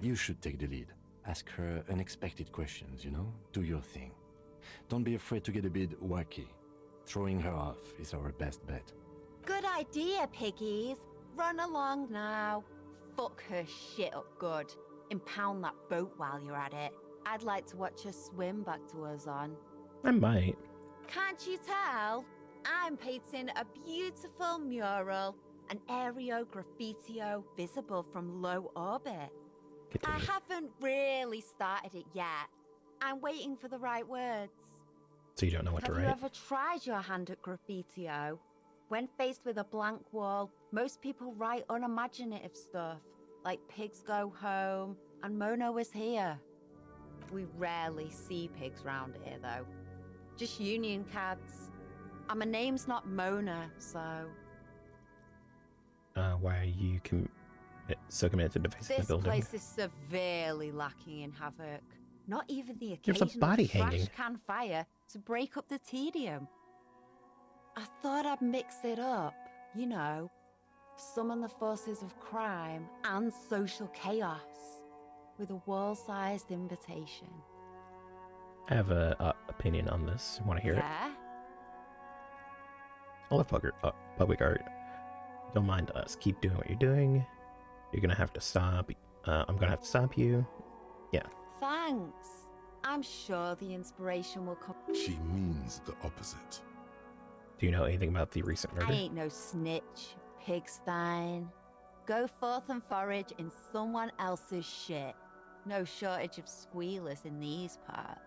You should take the lead. Ask her unexpected questions, you know? Do your thing. Don't be afraid to get a bit wacky. Throwing her off is our best bet. Good idea, piggies. Run along now. Fuck her shit up good. Impound that boat while you're at it. I'd like to watch her swim back to Ozon. I might. Can't you tell? I'm painting a beautiful mural, an aereo graffitio visible from low orbit. I haven't really started it yet. I'm waiting for the right words. So you don't know what to Have you write? ever tried your hand at graffitio? When faced with a blank wall, most people write unimaginative stuff, like pigs go home and Mono is here. We rarely see pigs round here, though. Just union cards. And my name's not Mona, so... Why are you so committed to defacing the This building? place is severely lacking in havoc. Not even the There's a occasional body trash hanging. can fire to break up the tedium. I thought I'd mix it up, you know, summon the forces of crime and social chaos with a wall-sized invitation. I have a opinion on this. Want to hear it? Yeah? I love public art. Don't mind us. Keep doing what you're doing. You're gonna have to stop. I'm gonna have to stop you. Yeah. Thanks. I'm sure the inspiration will come. She means the opposite. Do you know anything about the recent I murder? ain't no snitch, pigstein. Go forth and forage in someone else's shit. No shortage of squealers in these parts.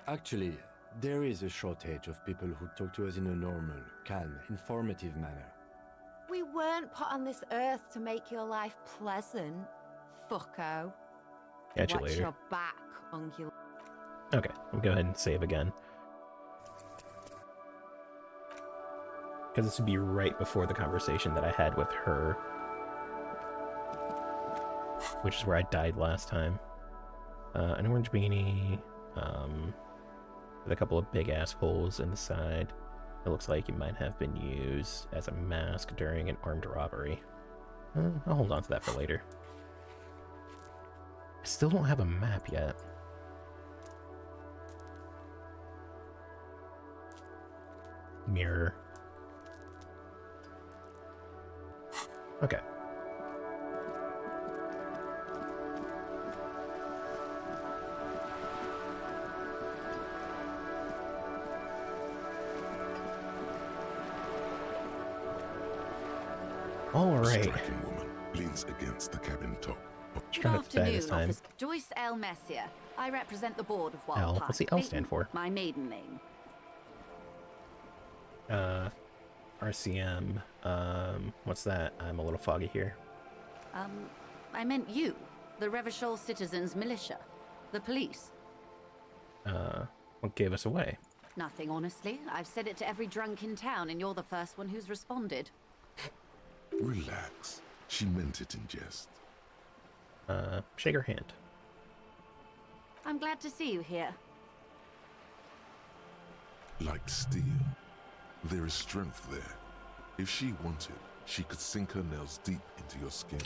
Actually, there is a shortage of people who talk to us in a normal, calm, informative manner. We weren't put on this earth to make your life pleasant, fucko. Catch you Watch later. your back, ungul. Okay, I'll go ahead and save again. Because this would be right before the conversation that I had with her. Which is where I died last time. An orange beanie. With a couple of big ass holes in the side. It looks like it might have been used as a mask during an armed robbery. I'll hold on to that for later. I still don't have a map yet. Mirror. Okay. All right. Striking woman leans against the cabin top. Just trying to die this time. Officer Joyce L. Messier. I represent the board of L. Wild What's the Pine. L stand for? My maiden name. RCM. What's that? I'm a little foggy here. I meant you, the Revachol Citizens Militia, the police. What gave us away? Nothing, honestly. I've said it to every drunk in town, and you're the first one who's responded. Relax. She meant it in jest. Shake her hand. I'm glad to see you here. Like steel. There is strength there. If she wanted, she could sink her nails deep into your skin.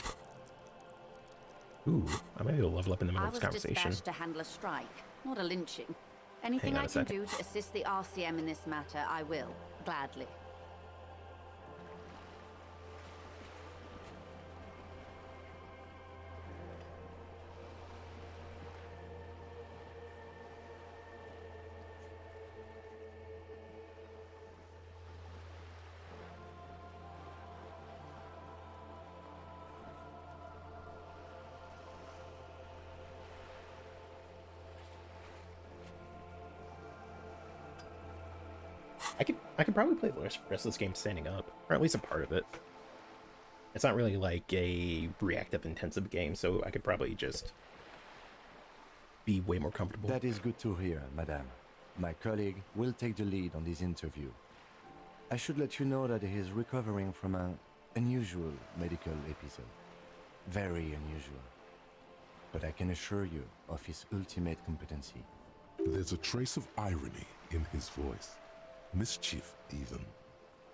Ooh, I might be able to level up in the middle of this I was conversation. dispatched to handle a strike, not a lynching. Anything I can do to assist the RCM in this matter, I will, gladly. I could probably play the rest of this game standing up, or at least a part of it. It's not really like a reactive intensive game, so I could probably just be way more comfortable. That is good to hear, madame. My colleague will take the lead on this interview. I should let you know that he is recovering from an unusual medical episode. Very unusual. But I can assure you of his ultimate competency. There's a trace of irony in his voice. Mischief, even.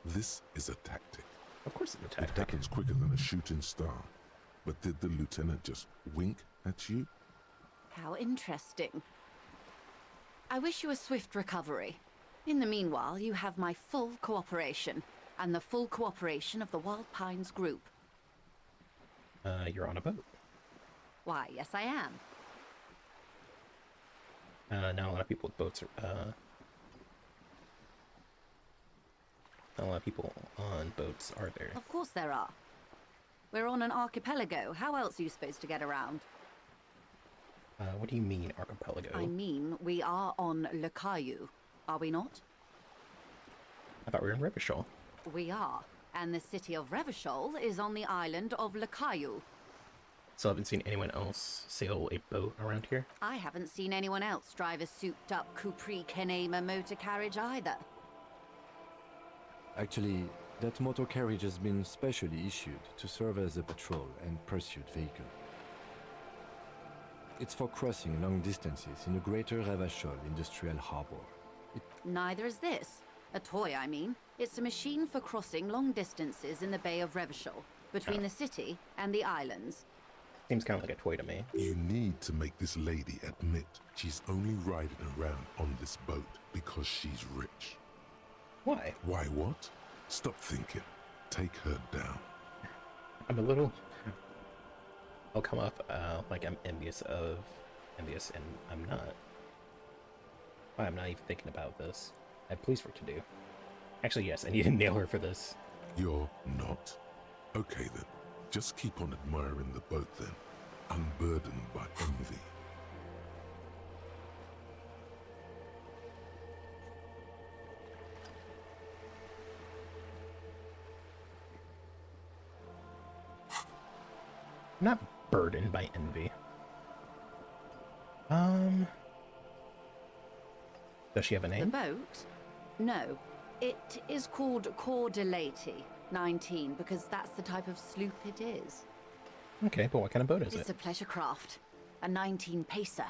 This is a tactic. Of course it's a tactic. It happens quicker than a shooting star. But did the lieutenant just wink at you? How interesting. I wish you a swift recovery. In the meanwhile, you have my full cooperation, and the full cooperation of the Wild Pines group. You're on a boat. Why, yes I am. Not a lot of people with boats are, not a lot of people on boats, are there? Of course there are. We're on an archipelago. How else are you supposed to get around? What do you mean, archipelago? I mean, we are on Le Caillou, are we not? I thought we were in Revachol. We are, and the city of Revachol is on the island of Le Caillou. Still haven't seen anyone else sail a boat around here. I haven't seen anyone else drive a souped-up Capri Kenema motor carriage either. Actually, that motor carriage has been specially issued to serve as a patrol and pursuit vehicle. It's for crossing long distances in the greater Revachol industrial harbor. Neither is this. A toy, I mean. It's a machine for crossing long distances in the Bay of Revachol, between the city and the islands. Seems kind of like a toy to me. You need to make this lady admit she's only riding around on this boat because she's rich. Why? Why what? Stop thinking. Take her down. I'm a little... I'll come off like I'm envious, and I'm not. Why, I'm not even thinking about this. I have police work to do. Actually, yes, I need to nail her for this. You're not? Okay then. Just keep on admiring the boat then, unburdened by envy. I'm not burdened by envy. Does she have a name? The boat? No. It is called Cordelati 19 because that's the type of sloop it is. Okay, but what kind of boat is It's it? a pleasure craft, a 19 pacer.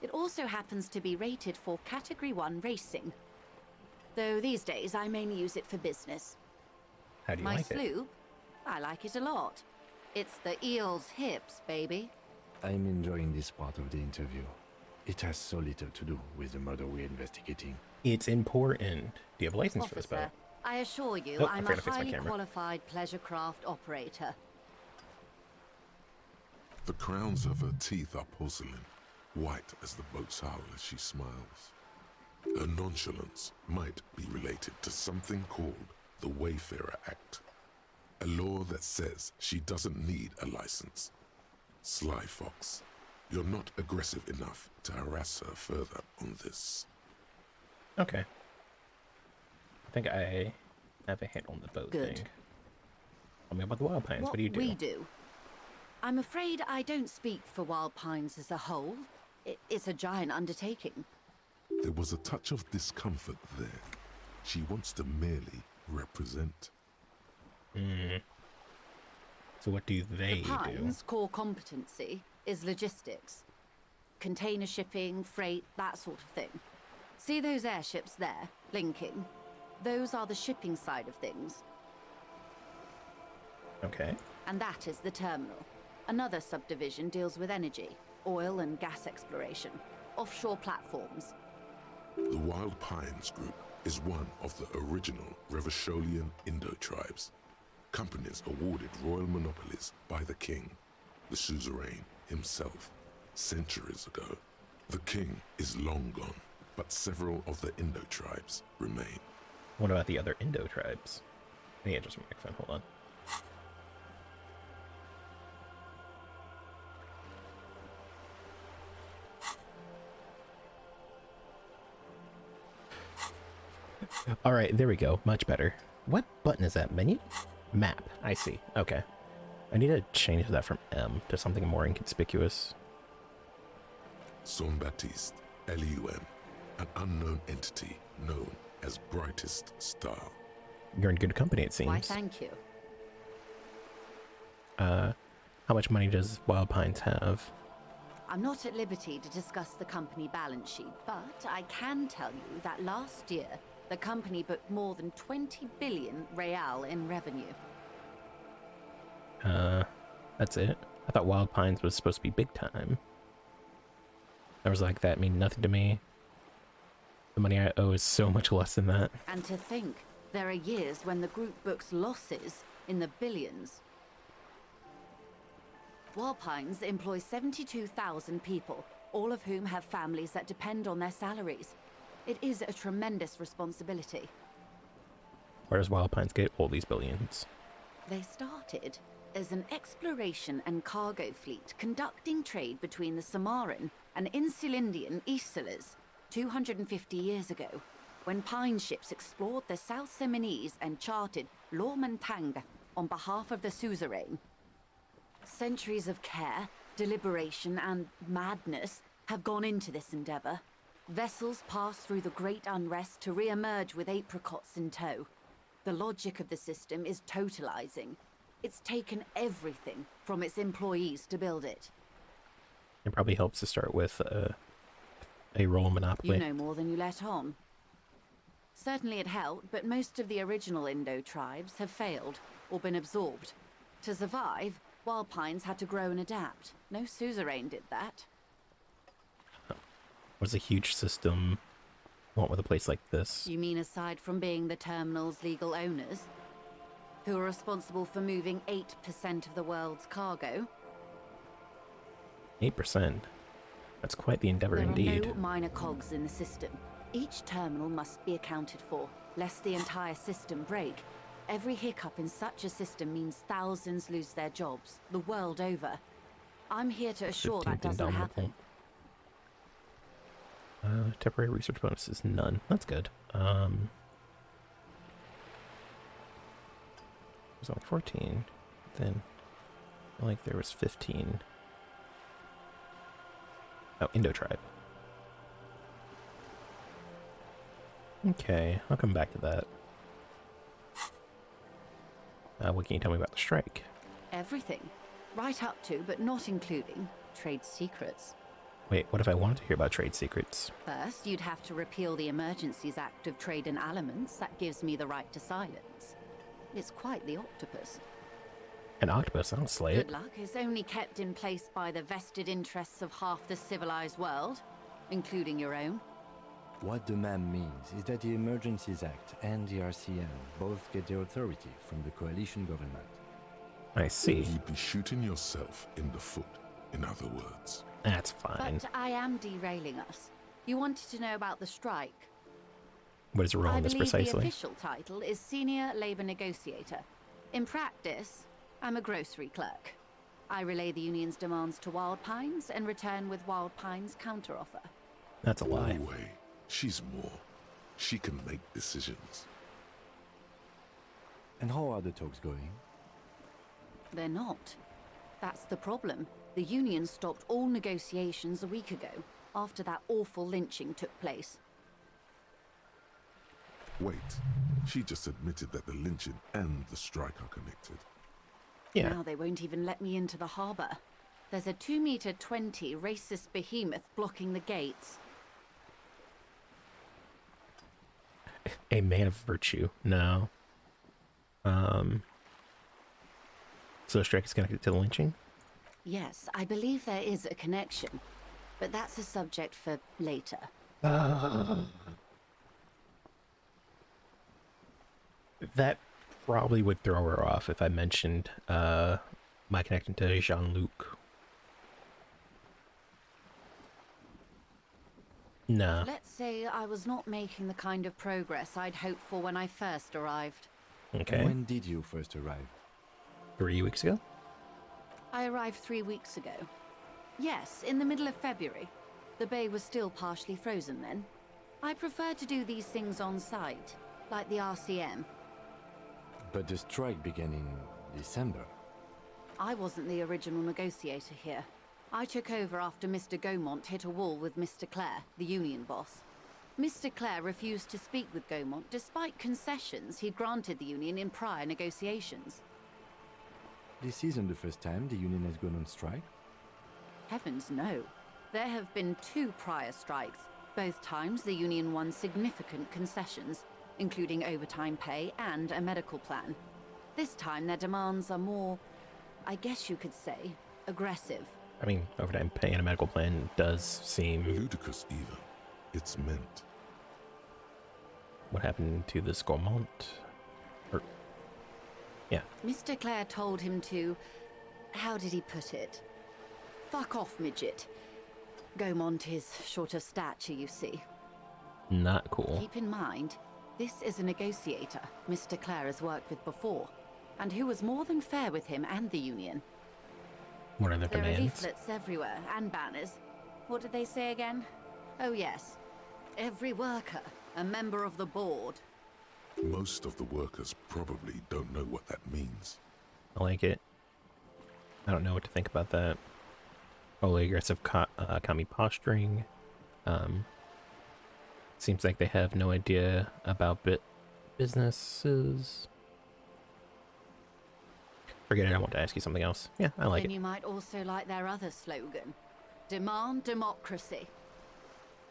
It also happens to be rated for Category 1 racing. Though these days I mainly use it for business. How do you My like it? sloop? I like it a lot. It's the eel's hips, baby. I'm enjoying this part of the interview. It has so little to do with the murder we're investigating. It's important. Do you have a license for this boat? Officer, I assure you, Oh, I I'm a forgot to fix my highly camera. qualified pleasure craft operator. The crowns of her teeth are porcelain, white as the boat's hull as she smiles. Her nonchalance might be related to something called the Wayfarer Act, a law that says she doesn't need a license. Sly Fox, you're not aggressive enough to harass her further on this. Okay. I think I have a hit on the boat Good. thing. Tell me about the Wild Pines. What do you do? We do. I'm afraid I don't speak for Wild Pines as a whole. It's a giant undertaking. There was a touch of discomfort there. She wants to merely represent. So what do they The Pines' core competency is logistics. Container shipping, freight, that sort of thing. See those airships there, blinking? Those are the shipping side of things. Okay. And that is the terminal. Another subdivision deals with energy, oil and gas exploration, offshore platforms. The Wild Pines Group is one of the original Revacholian Indo-tribes. Companies awarded royal monopolies by the king, the suzerain himself, centuries ago. The king is long gone, but several of the Indo-tribes remain. What about the other Indo-tribes? Yeah, just a microphone, hold on. All right, there we go. Much better. What button is that? Menu? Map. I see. Okay. I need to change that from M to something more inconspicuous. Son Baptiste, Elysium, an unknown entity known as Brightest Star. You're in good company, it seems. Why, thank you. How much money does Wild Pines have? I'm not at liberty to discuss the company balance sheet, but I can tell you that last year, the company booked more than 20 billion real in revenue. That's it? I thought Wild Pines was supposed to be big time. I was like, that mean nothing to me. The money I owe is so much less than that. And to think, there are years when the group books losses in the billions. Wild Pines employs 72,000 people, all of whom have families that depend on their salaries. It is a tremendous responsibility. Where does Wild Pines get all these billions? They started as an exploration and cargo fleet conducting trade between the Samaran and Insulindian Isolas 250 years ago, when pine ships explored the South Seminese and charted Lormantang on behalf of the suzerain. Centuries of care, deliberation, and madness have gone into this endeavor. Vessels pass through the Great Unrest to re-emerge with apricots in tow. The logic of the system is totalizing. It's taken everything from its employees to build it. It probably helps to start with a role monopoly. You know more than you let on. Certainly it helped, but most of the original Indo tribes have failed or been absorbed. To survive, Wild Pines had to grow and adapt. No suzerain did that. What's a huge system want with a place like this? You mean aside from being the terminal's legal owners, who are responsible for moving 8% of the world's cargo? 8%? That's quite the endeavor indeed. There are no minor cogs in the system. Each terminal must be accounted for, lest the entire system break. Every hiccup in such a system means thousands lose their jobs, the world over. I'm here to assure that doesn't happen. Temporary research bonuses, none. That's good. There's only 14. Then, I feel like there was 15. Oh, Indo-tribe. Okay, I'll come back to that. What can you tell me about the strike? Everything. Right up to, but not including, trade secrets. Wait, what if I wanted to hear about trade secrets? First, you'd have to repeal the Emergencies Act of Trade and Aliments. That gives me the right to silence. It's quite the octopus. An octopus? I don't slay it. Good luck is only kept in place by the vested interests of half the civilized world, including your own. What the MAM means is that the Emergencies Act and the RCM both get their authority from the coalition government. I see. You'd be shooting yourself in the foot, in other words. That's fine. But I am derailing us. You wanted to know about the strike. What is the role in this precisely? The official title is Senior Labor Negotiator. In practice, I'm a grocery clerk. I relay the union's demands to Wild Pines and return with Wild Pines' counteroffer. That's a lie. No way. She's more. She can make decisions. And how are the talks going? They're not. That's the problem. The union stopped all negotiations a week ago, after that awful lynching took place. Wait, she just admitted that the lynching and the strike are connected. Yeah. Now they won't even let me into the harbour. There's a 2-meter-20 racist behemoth blocking the gates. A man of virtue. No. So the strike is connected to the lynching? Yes, I believe there is a connection, but that's a subject for later. That probably would throw her off if I mentioned my connection to Jean-Luc. No. Let's say I was not making the kind of progress I'd hoped for when I first arrived. Okay. And when did you first arrive? 3 weeks ago? I arrived 3 weeks ago. Yes, in the middle of February. The bay was still partially frozen then. I prefer to do these things on site, like the RCM. But the strike began in December. I wasn't the original negotiator here. I took over after Mr. Gaumont hit a wall with Mr. Clare, the union boss. Mr. Clare refused to speak with Gaumont despite concessions he'd granted the union in prior negotiations. This isn't the first time the union has gone on strike? Heavens no. There have been 2 prior strikes. Both times the union won significant concessions, including overtime pay and a medical plan. This time their demands are more, I guess you could say, aggressive. I mean, overtime pay and a medical plan does seem... ludicrous even. It's meant. What happened to this Gaumont? Or... yeah. Mr. Clare told him to... how did he put it? Fuck off, midget. Gaumont is short of stature, you see. Not cool. Keep in mind, this is a negotiator Mr. Clare has worked with before, and who was more than fair with him and the union. What are their There are demands? leaflets everywhere, and banners. What did they say again? Oh yes. Every worker, a member of the board. Most of the workers probably don't know what that means. I like it. I don't know what to think about that. Probably aggressive commie posturing. Seems like they have no idea about businesses. Forget it, I want to ask you something else. Yeah, I like Then it. you might also like their other slogan. Demand democracy.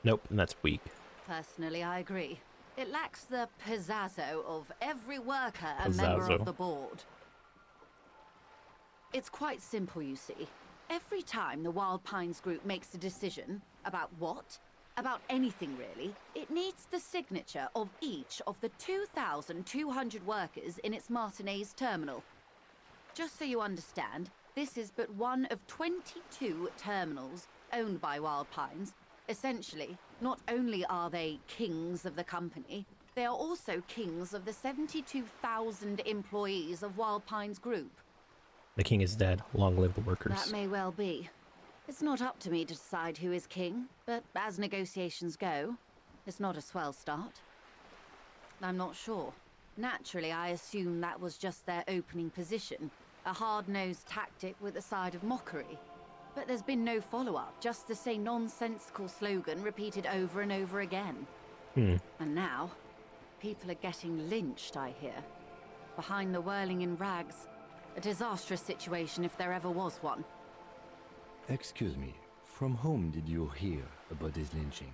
Nope, and that's weak. Personally, I agree. It lacks the pizzazzo of every worker a member Pizzazzo. of the board. It's quite simple, you see. Every time the Wild Pines group makes a decision about what? About anything really, it needs the signature of each of the 2,200 workers in its Martinez terminal. Just so you understand, this is but one of 22 terminals owned by Wild Pines. Essentially, not only are they kings of the company, they are also kings of the 72,000 employees of Wild Pines Group. The king is dead. Long live the workers. That may well be. It's not up to me to decide who is king, but as negotiations go, it's not a swell start. I'm not sure. Naturally, I assume that was just their opening position, a hard-nosed tactic with a side of mockery. But there's been no follow-up, just the same nonsensical slogan repeated over and over again. And now, people are getting lynched, I hear. Behind the whirling in rags. A disastrous situation if there ever was one. Excuse me, from whom did you hear about this lynching?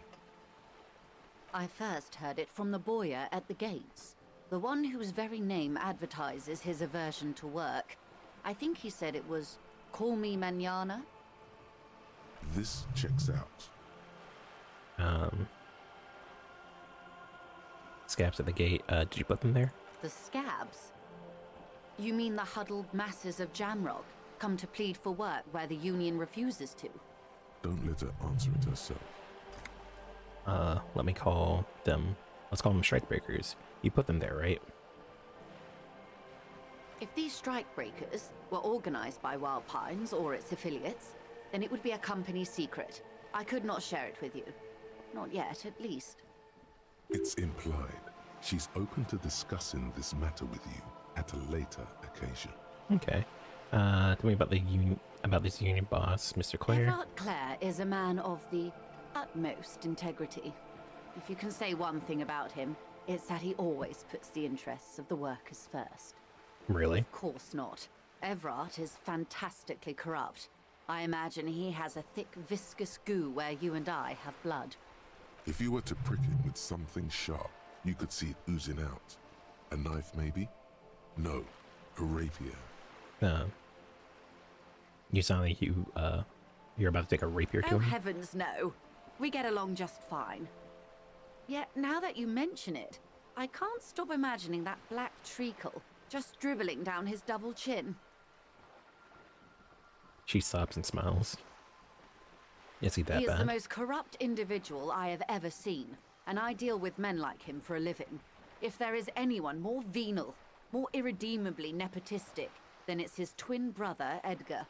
I first heard it from the bowyer at the gates. The one whose very name advertises his aversion to work. I think he said it was, "Call me mañana." This checks out. Scabs at the gate. Did you put them there? The scabs? You mean the huddled masses of Jamrock, come to plead for work where the union refuses to? Don't let her answer it herself. Let me call them. Let's call them strikebreakers. You put them there, right? If these strikebreakers were organized by Wild Pines or its affiliates, then it would be a company secret. I could not share it with you. Not yet, at least. It's implied. She's open to discussing this matter with you at at a later occasion. Okay. Tell me about this union boss, Mr. Clare. Everard Clare is a man of the utmost integrity. If you can say one thing about him, it's that he always puts the interests of the workers first. Really? Of course not. Everard is fantastically corrupt. I imagine he has a thick, viscous goo where you and I have blood. If you were to prick it with something sharp, you could see it oozing out. A knife, maybe? No, a rapier. You sound like you're about to take a rapier to Oh, him. heavens no. We get along just fine. Yet, now that you mention it, I can't stop imagining that black treacle just dribbling down his double chin. She sobs and smiles. Is he that He is bad? the most corrupt individual I have ever seen, and I deal with men like him for a living. If there is anyone more venal, more irredeemably nepotistic, then it's his twin brother, Edgar.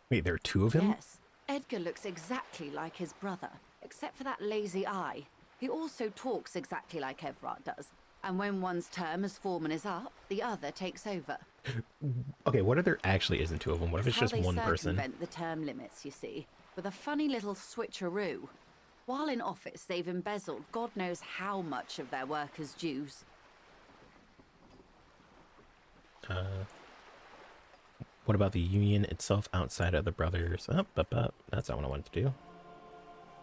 Wait, there are two of him? Yes, Edgar looks exactly like his brother, except for that lazy eye. He also talks exactly like Everard does, and when one's term as foreman is up, the other takes over. Okay, what if there actually isn't two of them? What if it's How just they one person? circumvent the term limits, you see, with a funny little switcheroo. While in office, they've embezzled God knows how much of their workers' dues. What about the union itself outside of the brothers? That's not what I wanted to do.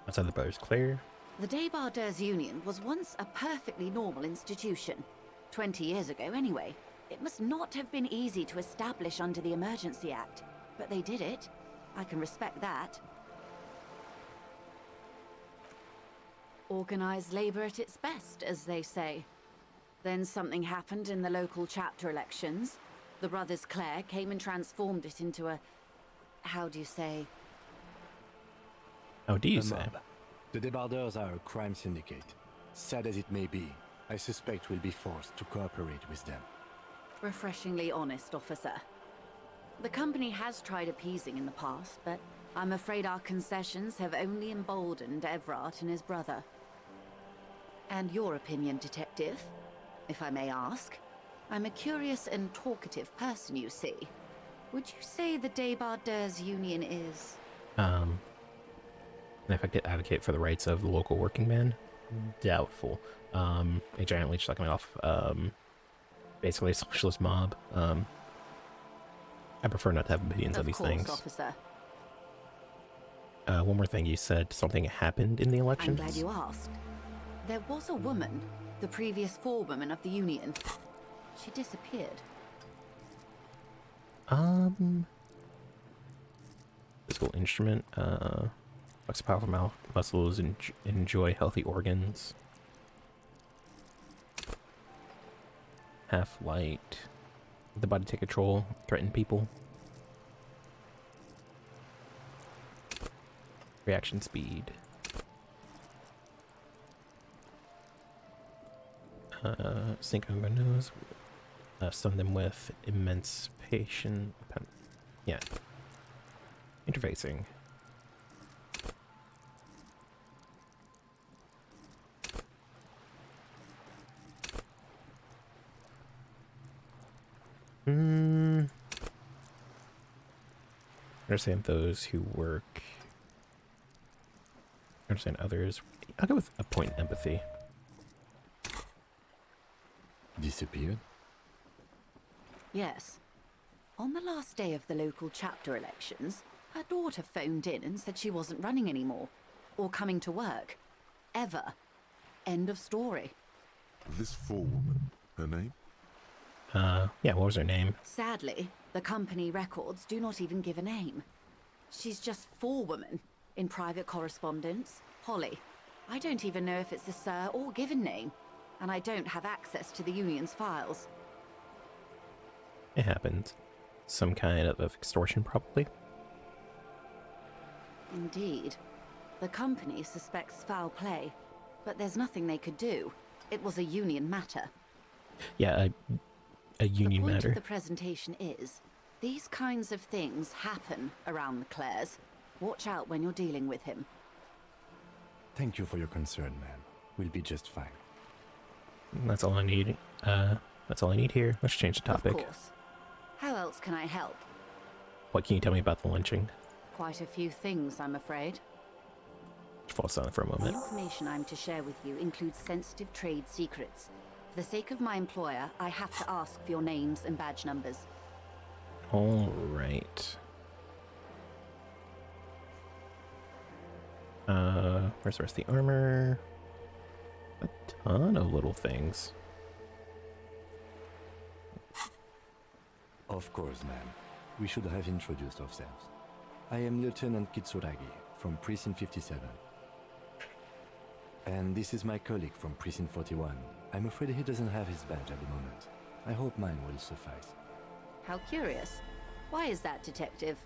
Outside the brothers, Claire. The Débardeurs Union was once a perfectly normal institution. 20 years ago, anyway. It must not have been easy to establish under the Emergency Act, but they did it. I can respect that. Organized labor at its best, as they say. Then something happened in the local chapter elections. The brothers Clare came and transformed it into a... how do you say? How do you A say? mob. The Débardeurs are a crime syndicate. Sad as it may be, I suspect we'll be forced to cooperate with them. Refreshingly honest, officer. The company has tried appeasing in the past, but I'm afraid our concessions have only emboldened Everard and his brother. And your opinion, detective, if I may ask? I'm a curious and talkative person, you see. Would you say the Débardeurs Union is... An effective advocate for the rights of the local working man? Doubtful. A giant leech sucking off, basically a socialist mob. I prefer not to have opinions of these things. Officer. One more thing, you said something happened in the elections? I'm glad you asked. There was a woman, the previous forewoman of the Union. She disappeared. Physical instrument, flex powerful muscles, enjoy healthy organs. Half light. The body take control, threaten people. Reaction speed. Sink on their nose. Stun them with immense patience. Yeah. Interfacing. Understand those who work. Understand others. I'll go with a point empathy. Disappeared? Yes. On the last day of the local chapter elections, her daughter phoned in and said she wasn't running anymore. Or coming to work. Ever. End of story. This forewoman, her name? Yeah, what was her name? Sadly, the company records do not even give a name. She's just forewoman in private correspondence. Holly. I don't even know if it's a sir or given name. And I don't have access to the union's files. It happened. Some kind of extortion, probably. Indeed. The company suspects foul play, but there's nothing they could do. It was a union matter. Yeah, a union The point matter. of the presentation is, these kinds of things happen around the Clares. Watch out when you're dealing with him. Thank you for your concern, ma'am. We'll be just fine. That's all I need. That's all I need here. Let's change the topic. Of course. How else can I help? What can you tell me about the lynching? Quite a few things, I'm afraid. Fall silent for a The moment. information I'm to share with you includes sensitive trade secrets. For the sake of my employer, I have to ask for your names and badge numbers. All right. Where's the rest of the armor? A ton of little things. Of course, ma'am. We should have introduced ourselves. I am Lieutenant Kitsuragi from Precinct 57. And this is my colleague from Precinct 41. I'm afraid he doesn't have his badge at the moment. I hope mine will suffice. How curious. Why is that, Detective?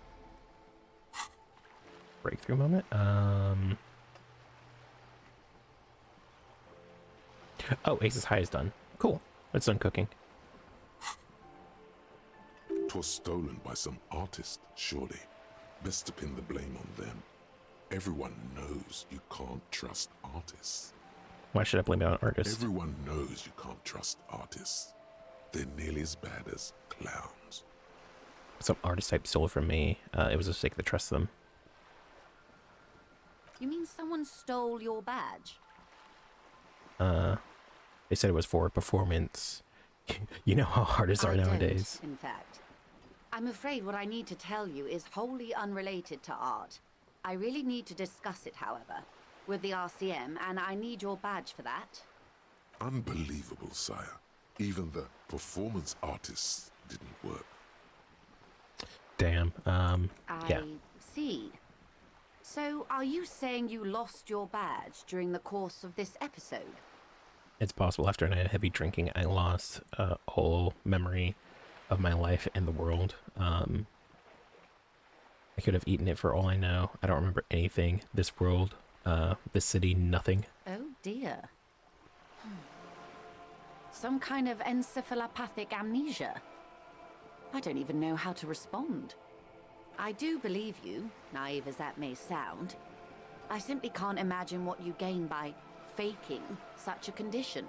Breakthrough moment. Oh, Ace's High is done. Cool. It's done cooking. 'Twas stolen by some artist, surely. Best to pin the blame on them. Everyone knows you can't trust artists. Why should I blame it on artists? Everyone knows you can't trust artists. They're nearly as bad as clowns. Some artist type stole it from me. It was a mistake to trust them. You mean someone stole your badge? They said it was for a performance. You know how artists are nowadays. In fact, I'm afraid what I need to tell you is wholly unrelated to art. I really need to discuss it, however, with the RCM, and I need your badge for that. Unbelievable, sire. Even the performance artists didn't work. Damn. Yeah. I see. So, are you saying you lost your badge during the course of this episode? It's possible after a night of heavy drinking, I lost all memory of my life and the world. I could have eaten it for all I know. I don't remember anything. This world, this city, nothing. Oh dear. Some kind of encephalopathic amnesia. I don't even know how to respond. I do believe you, naive as that may sound. I simply can't imagine what you gain by faking such a condition.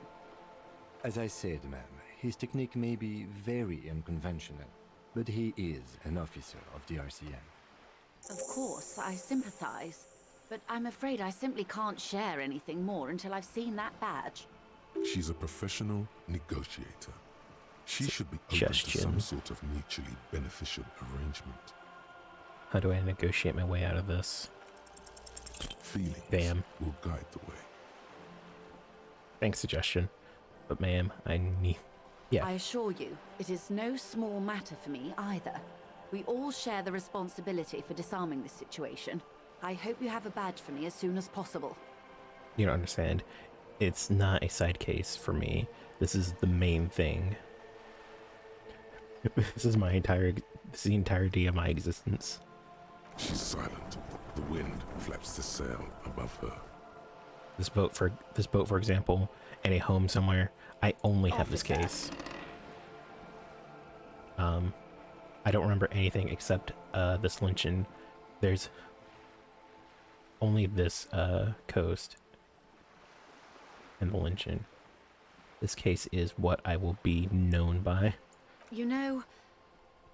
As I said, ma'am, his technique may be very unconventional, but he is an officer of the RCM. Of course, I sympathize, but I'm afraid I simply can't share anything more until I've seen that badge. She's a professional negotiator. She should be open to some sort of mutually beneficial arrangement. How do I negotiate my way out of this? Feelings Bam. will guide the way. Thanks, suggestion. But ma'am, I need... Yeah. I assure you, it is no small matter for me either. We all share the responsibility for disarming this situation. I hope you have a badge for me as soon as possible. You don't understand. It's not a side case for me. This is the main thing. This is the entirety of my existence. She's silent. The wind flaps the sail above her. This boat, for example, in a home somewhere, I only have this case. I don't remember anything except this lynching. There's only this coast and the lynching. This case is what I will be known by. You know,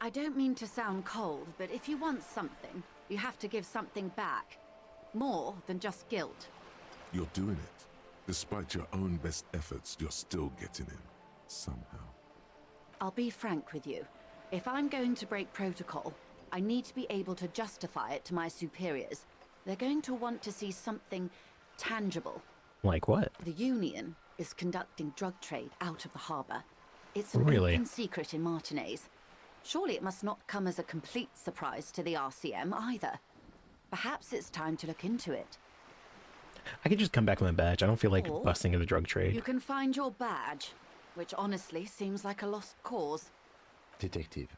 I don't mean to sound cold, but if you want something, you have to give something back. More than just guilt. You're doing it. Despite your own best efforts, you're still getting in. Somehow. I'll be frank with you. If I'm going to break protocol, I need to be able to justify it to my superiors. They're going to want to see something tangible. Like what? The Union is conducting drug trade out of the harbor. It's an Really? open secret in Martinez. Surely it must not come as a complete surprise to the RCM either. Perhaps it's time to look into it. I could just come back with a badge. I don't feel like Or busting in the drug trade. You can find your badge, which honestly seems like a lost cause. Detective,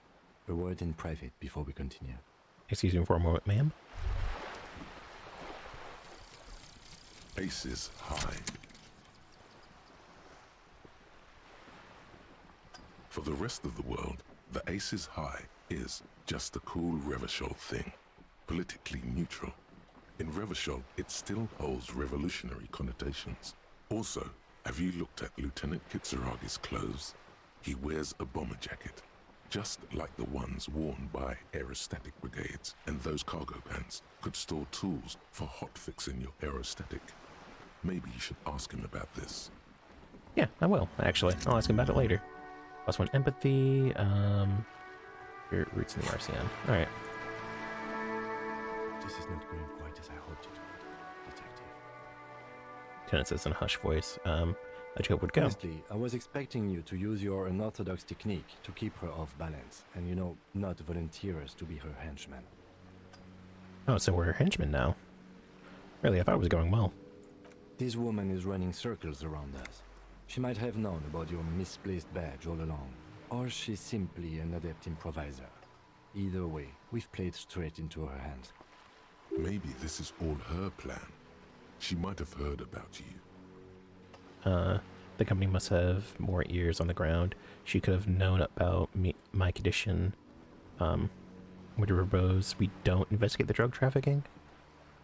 a word in private before we continue. Excuse me for a moment, ma'am. Aces high. For the rest of the world, the Aces High is just a cool Revachol thing, politically neutral. In Revachol, it still holds revolutionary connotations. Also, have you looked at Lieutenant Kitsuragi's clothes? He wears a bomber jacket, just like the ones worn by aerostatic brigades, and those cargo pants could store tools for hot-fixing your aerostatic. Maybe you should ask him about this. Yeah, I will, actually. I'll ask him about it later. +1 empathy, your roots in the RCM. Alright. This is not going quite as I hoped it would, Detective. Lieutenant says in a hushed voice. How'd you hope would go? Honestly, I was expecting you to use your unorthodox technique to keep her off balance, and you know, not volunteer us to be her henchman. Oh, so we're henchmen now. Really, I thought it was going well. This woman is running circles around us. She might have known about your misplaced badge all along, or she's simply an adept improviser. Either way, we've played straight into her hands. Maybe this is all her plan. She might have heard about you. The company must have more ears on the ground. She could have known about my condition. Would you propose we don't investigate the drug trafficking?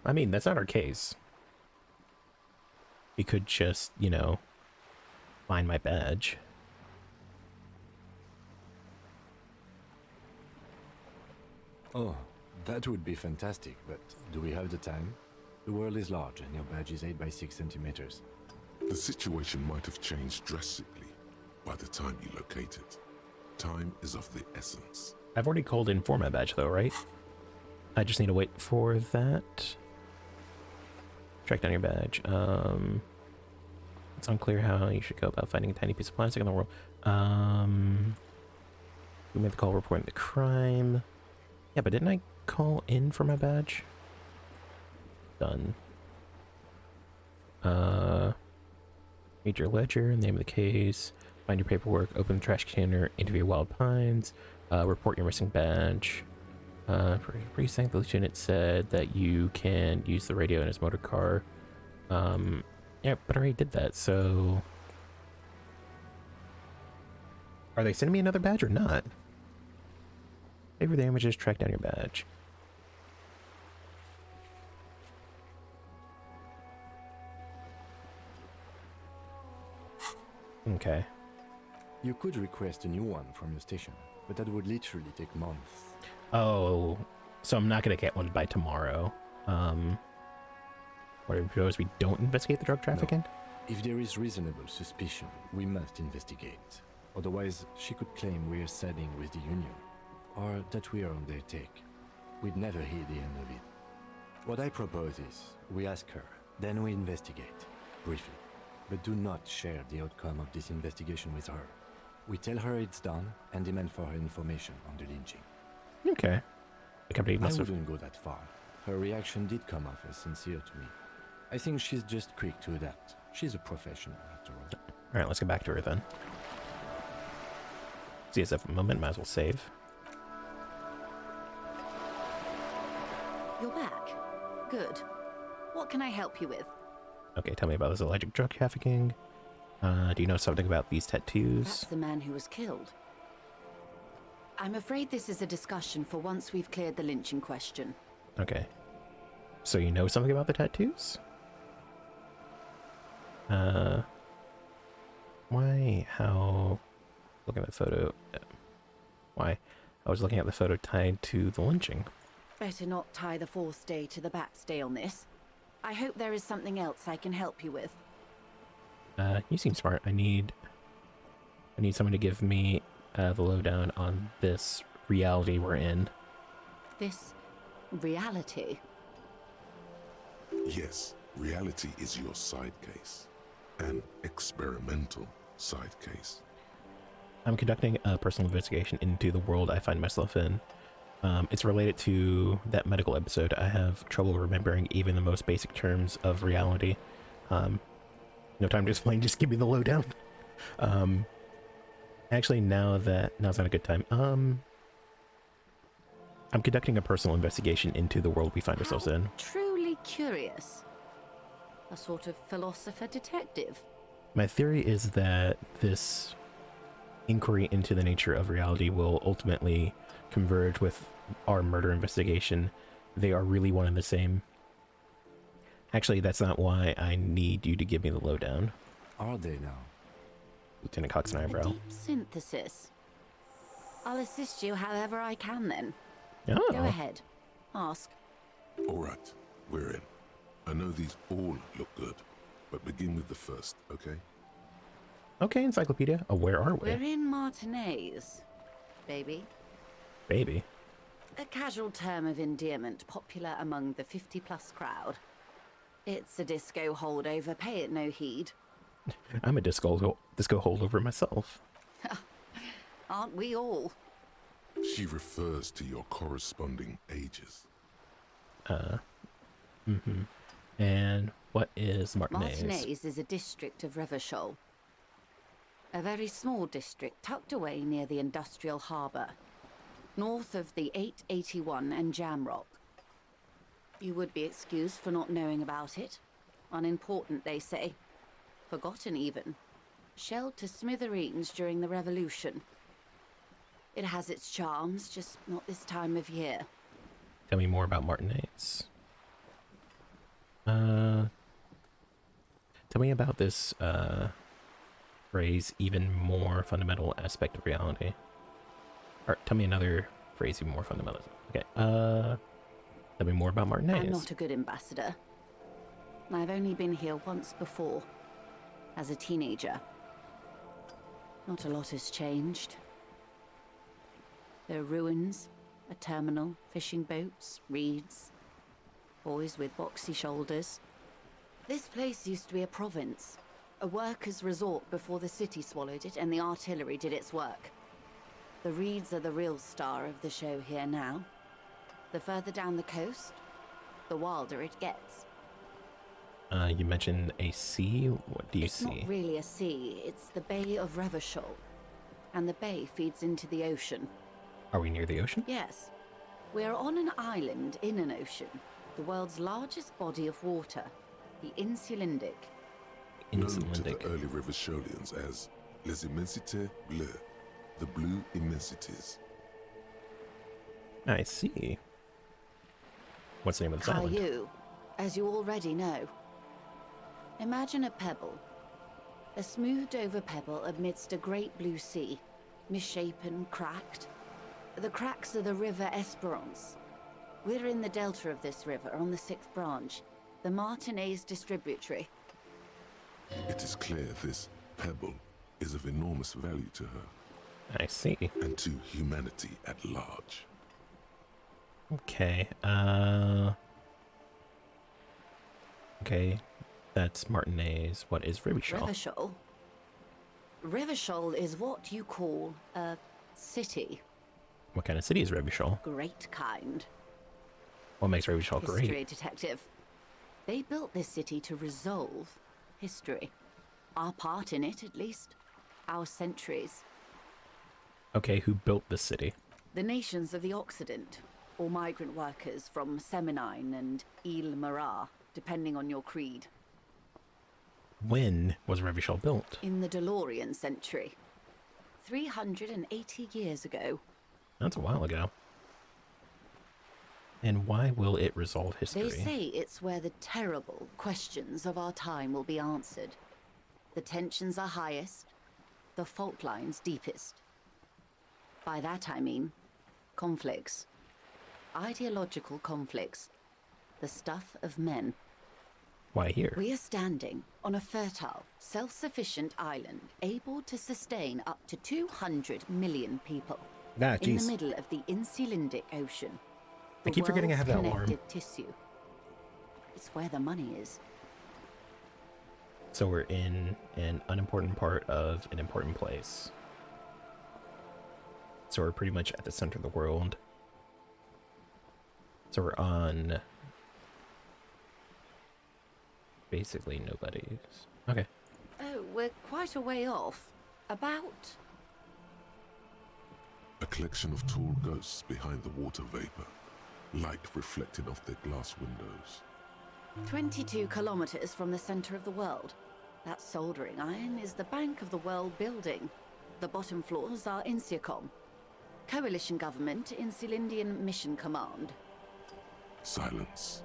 I mean, that's not our case. We could just, you know, find my badge. Oh, that would be fantastic, but do we have the time? The world is large and your badge is 8 by 6 centimeters. The situation might have changed drastically by the time you locate it. Time is of the essence. I've already called in for my badge though, right? I just need to wait for that. Track down your badge. It's unclear how you should go about finding a tiny piece of plastic in the world. We made the call reporting the crime. Yeah, but didn't I call in for my badge? Done. Read your ledger, name of the case, find your paperwork, open the trash container, interview Wild Pines, report your missing badge. For precinct, the lieutenant said that you can use the radio in his motor car. Yeah, but I already did that, so... Are they sending me another badge or not? Favor the images, track down your badge. Okay. You could request a new one from your station, but that would literally take months. Oh, so I'm not gonna get one by tomorrow. What do you propose we don't investigate the drug trafficking? No. If there is reasonable suspicion, we must investigate. Otherwise, she could claim we're siding with the Union, or that we are on their take. We'd never hear the end of it. What I propose is, we ask her, then we investigate, briefly. But do not share the outcome of this investigation with her. We tell her it's done, and demand for her information on the lynching. Okay. The company must have... I wouldn't go that far. Her reaction did come off as sincere to me. I think she's just quick to adapt. She's a professional, after all. Alright, let's get back to her then. See us at the moment, might as well save. You're back. Good. What can I help you with? Okay, tell me about this alleged drug trafficking. Do you know something about these tattoos? That's the man who was killed. I'm afraid this is a discussion for once we've cleared the lynching question. Okay. So you know something about the tattoos? Why? How? Looking at the photo. Why? I was looking at the photo tied to the lynching. Better not tie the fourth day to the bat stay on this. I hope there is something else I can help you with. You seem smart. I need someone to give me the lowdown on this reality we're in. This reality? Yes, reality is your side case. An experimental side case. I'm conducting a personal investigation into the world I find myself in. It's related to that medical episode. I have trouble remembering even the most basic terms of reality. No time to explain, just give me the lowdown. Actually, now's not a good time. I'm conducting a personal investigation into the world we find ourselves in. Truly curious. A sort of philosopher detective. My theory is that this inquiry into the nature of reality will ultimately converge with our murder investigation. They are really one and the same. Actually, that's not why I need you to give me the lowdown. Are they now? Lieutenant Cox an eyebrow. Deep synthesis. I'll assist you however I can then. Oh. Go ahead. Ask. All right, we're in. I know these all look good, but begin with the first, okay? Okay, Encyclopedia. Where are we? We're in Martinez, baby. Baby. A casual term of endearment popular among the 50-plus crowd. It's a disco holdover, pay it no heed. I'm a disco holdover myself. Aren't we all? She refers to your corresponding ages. And what is Martinez? Martinez is a district of Revachol. A very small district tucked away near the industrial harbour, north of the 881 and Jamrock. You would be excused for not knowing about it. Unimportant, they say. Forgotten, even. Shelled to smithereens during the Revolution. It has its charms, just not this time of year. Tell me more about Martinez. Tell me about this phrase, even more fundamental aspect of reality. Or tell me another phrase, even more fundamental. Okay, tell me more about Martinez. I'm not a good ambassador. I've only been here once before, as a teenager. Not a lot has changed. There are ruins, a terminal, fishing boats, reeds, boys with boxy shoulders. This place used to be a province, a workers' resort before the city swallowed it and the artillery did its work. The reeds are the real star of the show here now. The further down the coast, the wilder it gets. You mentioned a sea. What do you see? It's not really a sea, it's the Bay of Revachol. And the bay feeds into the ocean. Are we near the ocean? Yes. We're on an island in an ocean, the world's largest body of water, the Insulindic. Known to the early Revacholians as Les Immensités Bleues, the blue immensities. I see. What's the name of this island? Caillou, as you already know. Imagine a pebble. A smoothed-over pebble amidst a great blue sea, misshapen, cracked. The cracks are the River Esperance. We're in the delta of this river, on the 6th branch, the Martinez distributary. It is clear this pebble is of enormous value to her. I see. And to humanity at large. Okay, okay, that's Martinez. What is Revachol? Revachol? Revachol is what you call a city. What kind of city is Revachol? Great kind. What makes Revachol great? History detective. They built this city to resolve history. Our part in it, at least. Our centuries. Okay, who built this city? The nations of the Occident, or migrant workers from Seminine and Ile Marat, depending on your creed. When was Revachol built? In the DeLorean century. 380 years ago. That's a while ago. And why will it resolve history? They say it's where the terrible questions of our time will be answered. The tensions are highest, the fault lines deepest. By that I mean conflicts. Ideological conflicts. The stuff of men. Why here? We are standing on a fertile, self-sufficient island able to sustain up to 200 million people. Ah, in the middle of the Insulindic Ocean. I keep forgetting I have that alarm. Connected tissue. It's where the money is. So we're in an unimportant part of an important place. So we're pretty much at the center of the world. So we're on basically nobody's. Okay. Oh, we're quite a way off. About... A collection of tall ghosts behind the water vapor. Light reflecting off their glass windows. 22 kilometers from the center of the world. That soldering iron is the Bank of the World building. The bottom floors are Insiacom. Coalition government, Insulindian Mission Command. Silence.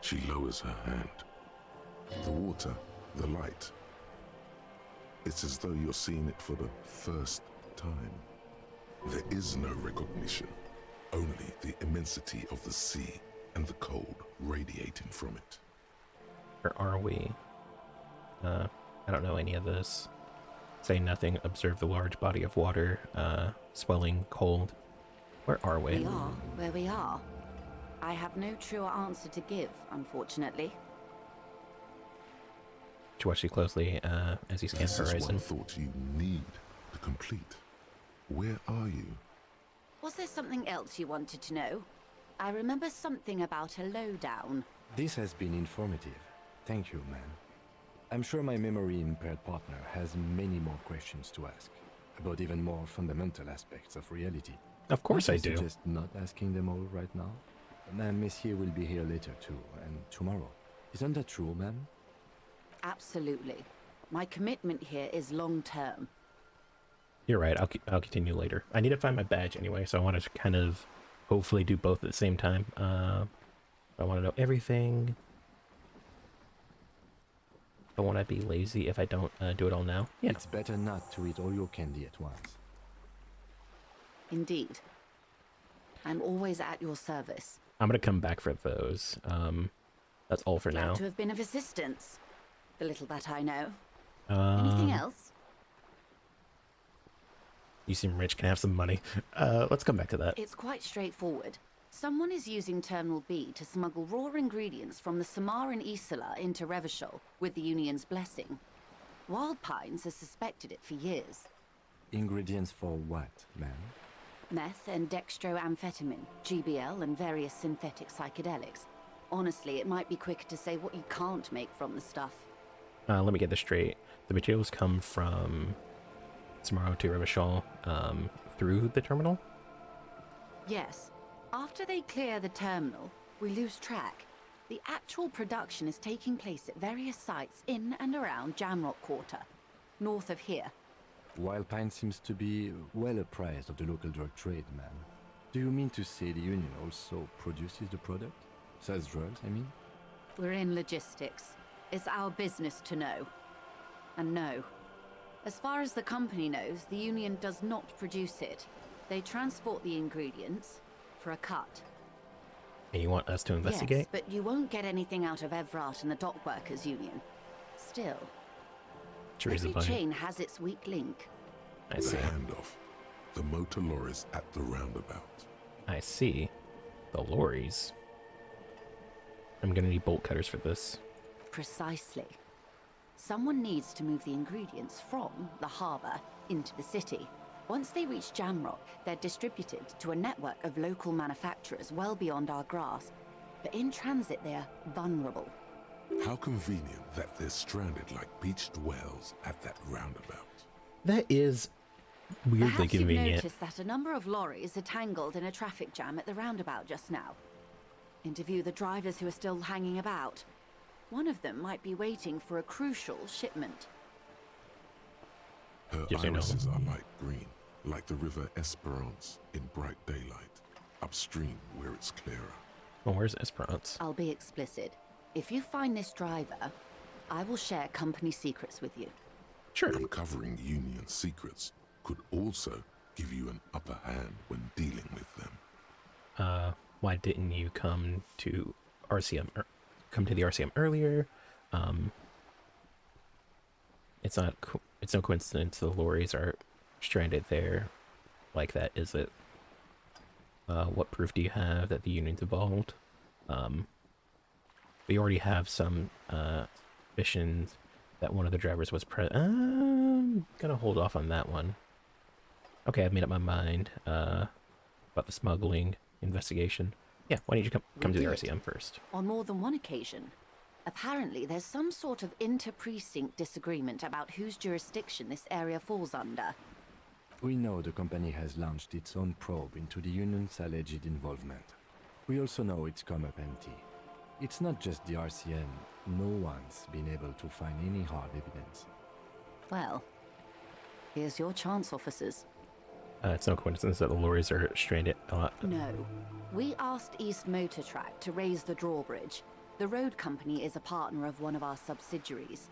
She lowers her hand. The water, the light. It's as though you're seeing it for the first time. There is no recognition, only the immensity of the sea and the cold radiating from it. Where are we? I don't know any of this. Say nothing, observe the large body of water, swelling, cold. Where are we? We are where we are. I have no truer answer to give, unfortunately. To watch you closely as you scan the This is horizon. one thought you need to complete. Where are you? Was there something else you wanted to know? I remember something about a lowdown. This has been informative. Thank you, man. I'm sure my memory-impaired partner has many more questions to ask, about even more fundamental aspects of reality. Of course I do. do. Just not asking them all right now. Ma'am, Monsieur will be here later too, and tomorrow. Isn't that true, ma'am? Absolutely. My commitment here is long-term. You're right, I'll continue later. I need to find my badge anyway, so I want to kind of hopefully do both at the same time. I want to know everything. I want to be lazy if I don't do it all now. Yeah. It's better not to eat all your candy at once. Indeed. I'm always at your service. I'm going to come back for those. That's all for Glad now. to have been of assistance. The little that I know. Anything else? You seem rich, can I have some money? Let's come back to that. It's quite straightforward. Someone is using Terminal B to smuggle raw ingredients from the Samaran Isola into Revachol with the Union's blessing. Wild Pines has suspected it for years. Ingredients for what, ma'am? Meth and dextroamphetamine, GBL, and various synthetic psychedelics. Honestly, it might be quicker to say what you can't make from the stuff. Let me get this straight. The materials come from Samaro to Revachol through the terminal? Yes. After they clear the terminal, we lose track. The actual production is taking place at various sites in and around Jamrock Quarter, north of here. Wild Pine seems to be well apprised of the local drug trade, ma'am. Do you mean to say the Union also produces the product? Sells drugs, I mean? We're in logistics. It's our business to know. And no. As far as the company knows, the Union does not produce it. They transport the ingredients for a cut. And you want us to investigate? Yes, but you won't get anything out of Evrat and the Dock Workers Union. Still, Teresa every chain has its weak link. I see. The handoff. The motor lorries at the roundabout. I see. The lorries. I'm gonna need bolt cutters for this. Precisely. Someone needs to move the ingredients from the harbour into the city. Once they reach Jamrock, they're distributed to a network of local manufacturers well beyond our grasp. But in transit, they're vulnerable. How convenient that they're stranded like beached whales at that roundabout. That is weirdly Perhaps convenient. you've noticed that a number of lorries are tangled in a traffic jam at the roundabout just now. Interview the drivers who are still hanging about. One of them might be waiting for a crucial shipment. Her Yes, I know. irises are light green, like the river Esperance in bright daylight, upstream where it's clearer. Well, where's Esperance? I'll be explicit. If you find this driver, I will share company secrets with you. Sure. Uncovering Union secrets could also give you an upper hand when dealing with them. Why didn't you come to RCM? Come to the RCM earlier? It's not. It's no coincidence the lorries are stranded there like that, is it? What proof do you have that the Union's involved? We already have some suspicions that one of the drivers was I'm gonna hold off on that one. Okay, I've made up my mind about the smuggling investigation. Yeah, why don't you come to the RCM first? On more than one occasion. Apparently, there's some sort of inter-precinct disagreement about whose jurisdiction this area falls under. We know the company has launched its own probe into the Union's alleged involvement. We also know it's come up empty. It's not just the RCM. No one's been able to find any hard evidence. Well, here's your chance, officers. It's no coincidence that the lorries are stranded. No. We asked East Motor Track to raise the drawbridge. The road company is a partner of one of our subsidiaries.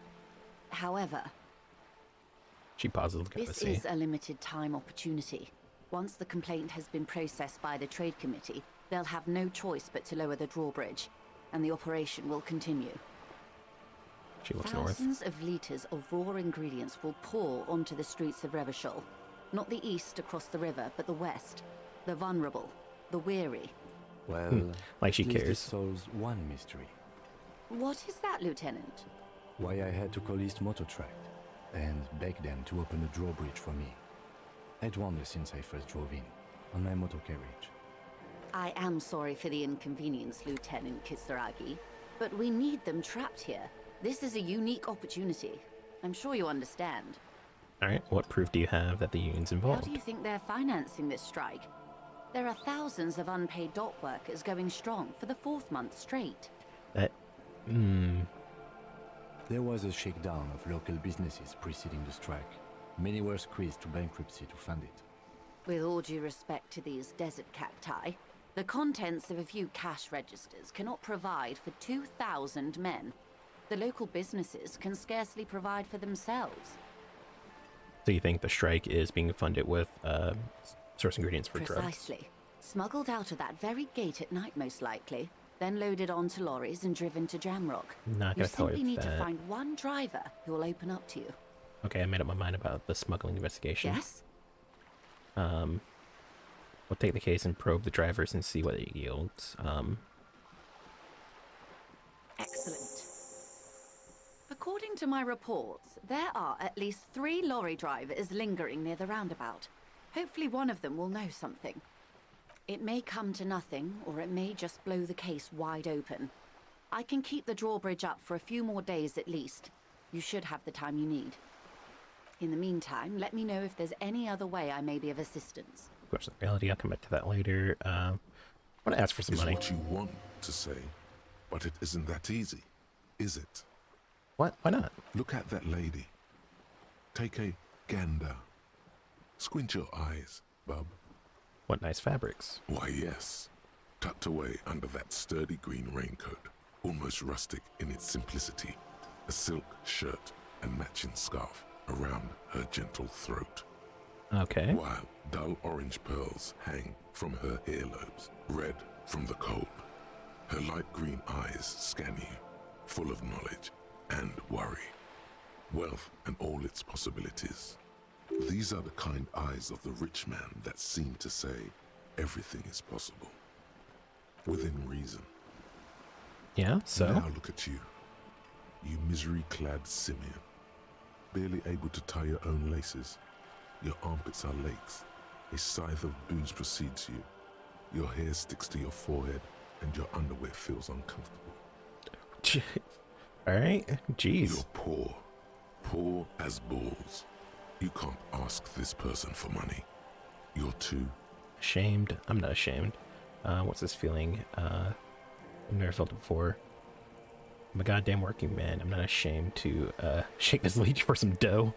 However, She pauses to kind of This see. is a limited time opportunity. Once the complaint has been processed by the Trade Committee, they'll have no choice but to lower the drawbridge, and the operation will continue. She looks north. Thousands of litres of raw ingredients will pour onto the streets of Revachol. Not the east across the river, but the west. The vulnerable, the weary. Well, like she at least it cares. solves one mystery. What is that, Lieutenant? Why I had to call East Mototract and beg them to open a drawbridge for me. I'd wondered since I first drove in, on my motor carriage. I am sorry for the inconvenience, Lieutenant Kisaragi, but we need them trapped here. This is a unique opportunity. I'm sure you understand. Alright, what proof do you have that the union's How involved? do you think they're financing this strike? There are thousands of unpaid dock workers going strong for the 4th month straight. That... There was a shakedown of local businesses preceding the strike. Many were squeezed to bankruptcy to fund it. With all due respect to these desert cacti, the contents of a few cash registers cannot provide for 2,000 men. The local businesses can scarcely provide for themselves. So you think the strike is being funded with source ingredients for drugs? Precisely. Smuggled out of that very gate at night, most likely, then loaded onto lorries and driven to Jamrock. Not You gonna tell her simply need to that. find one driver who will open up to you. Okay, I made up my mind about the smuggling investigation. Yes? We'll take the case and probe the drivers and see what it yields. Excellent. According to my reports, there are at least 3 lorry drivers lingering near the roundabout. Hopefully one of them will know something. It may come to nothing, or it may just blow the case wide open. I can keep the drawbridge up for a few more days at least. You should have the time you need. In the meantime, let me know if there's any other way I may be of assistance. Of course, in reality, I'll come back to that later. I want to ask for some It's money. what you want to say, but it isn't that easy, is it? What? Why not? Look at that lady. Take a gander. Squint your eyes, bub. What nice fabrics. Why, yes. Tucked away under that sturdy green raincoat, almost rustic in its simplicity, a silk shirt and matching scarf around her gentle throat. Okay. While dull orange pearls hang from her earlobes, red from the cold. Her light green eyes scan you, full of knowledge and worry. Wealth and all its possibilities. These are the kind eyes of the rich man that seem to say everything is possible. Within reason. Yeah, so? Now look at you. You misery-clad simian. Barely able to tie your own laces. Your armpits are lakes. A scythe of booze precedes you. Your hair sticks to your forehead, and your underwear feels uncomfortable. Alright, jeez. You're poor. Poor as balls. You can't ask this person for money. You're too... Ashamed? I'm not ashamed. What's this feeling? I've never felt it before. I'm a goddamn working man. I'm not ashamed to shake this leech for some dough.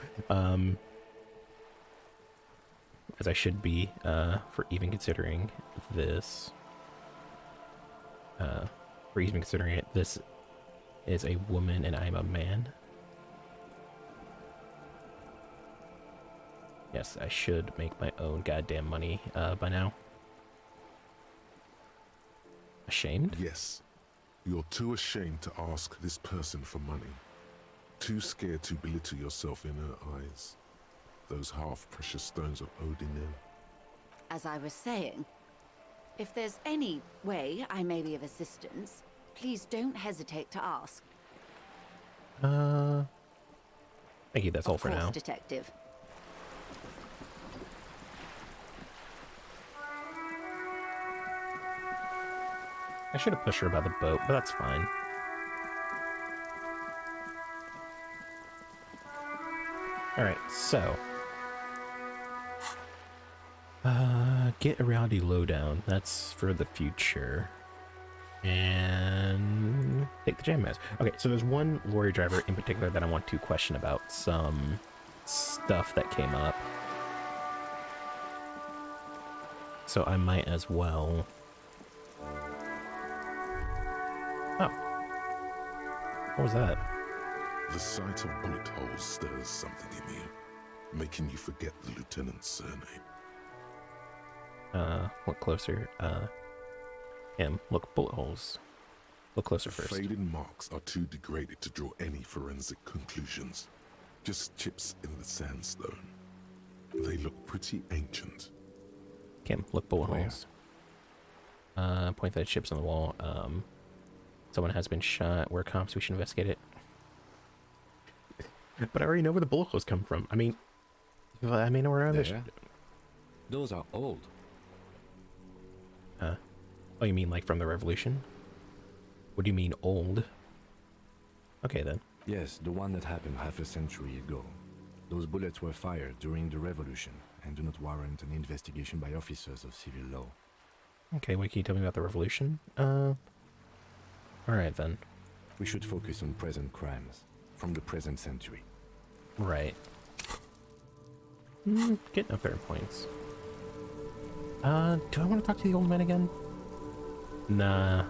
As I should be, for even considering this. For even considering it, this is a woman and I'm a man. Yes, I should make my own goddamn money by now. Ashamed? Yes. You're too ashamed to ask this person for money. Too scared to belittle yourself in her eyes. Those half-precious stones of Odin. As I was saying, if there's any way I may be of assistance, please don't hesitate to ask. Thank you, that's all for Of course, now. Detective. I should have pushed her about the boat, but that's fine. Alright, so. Get a reality lowdown. That's for the future. And take the jam mask. Okay, so there's one lorry driver in particular that I want to question about some stuff that came up. So I might as well. Oh. What was that? The sight of bullet holes stirs something in you. making you forget the lieutenant's surname. Look closer. Look, bullet holes. Look closer The first. faded marks are too degraded to draw any forensic conclusions. Just chips in the sandstone. They look pretty ancient. Kim, look, bullet holes. Point that chips on the wall. Someone has been shot. We're cops. We should investigate it. But I already know where the bullet holes come from. I mean around this. Those are old. Oh, you mean like from the Revolution? What do you mean old? Okay then. Yes, the one that happened half a century ago. Those bullets were fired during the Revolution and do not warrant an investigation by officers of civil law. Okay, what can you tell me about the Revolution? Alright then. We should focus on present crimes from the present century. Right. Getting up there in points. Do I want to talk to the old man again? Nah.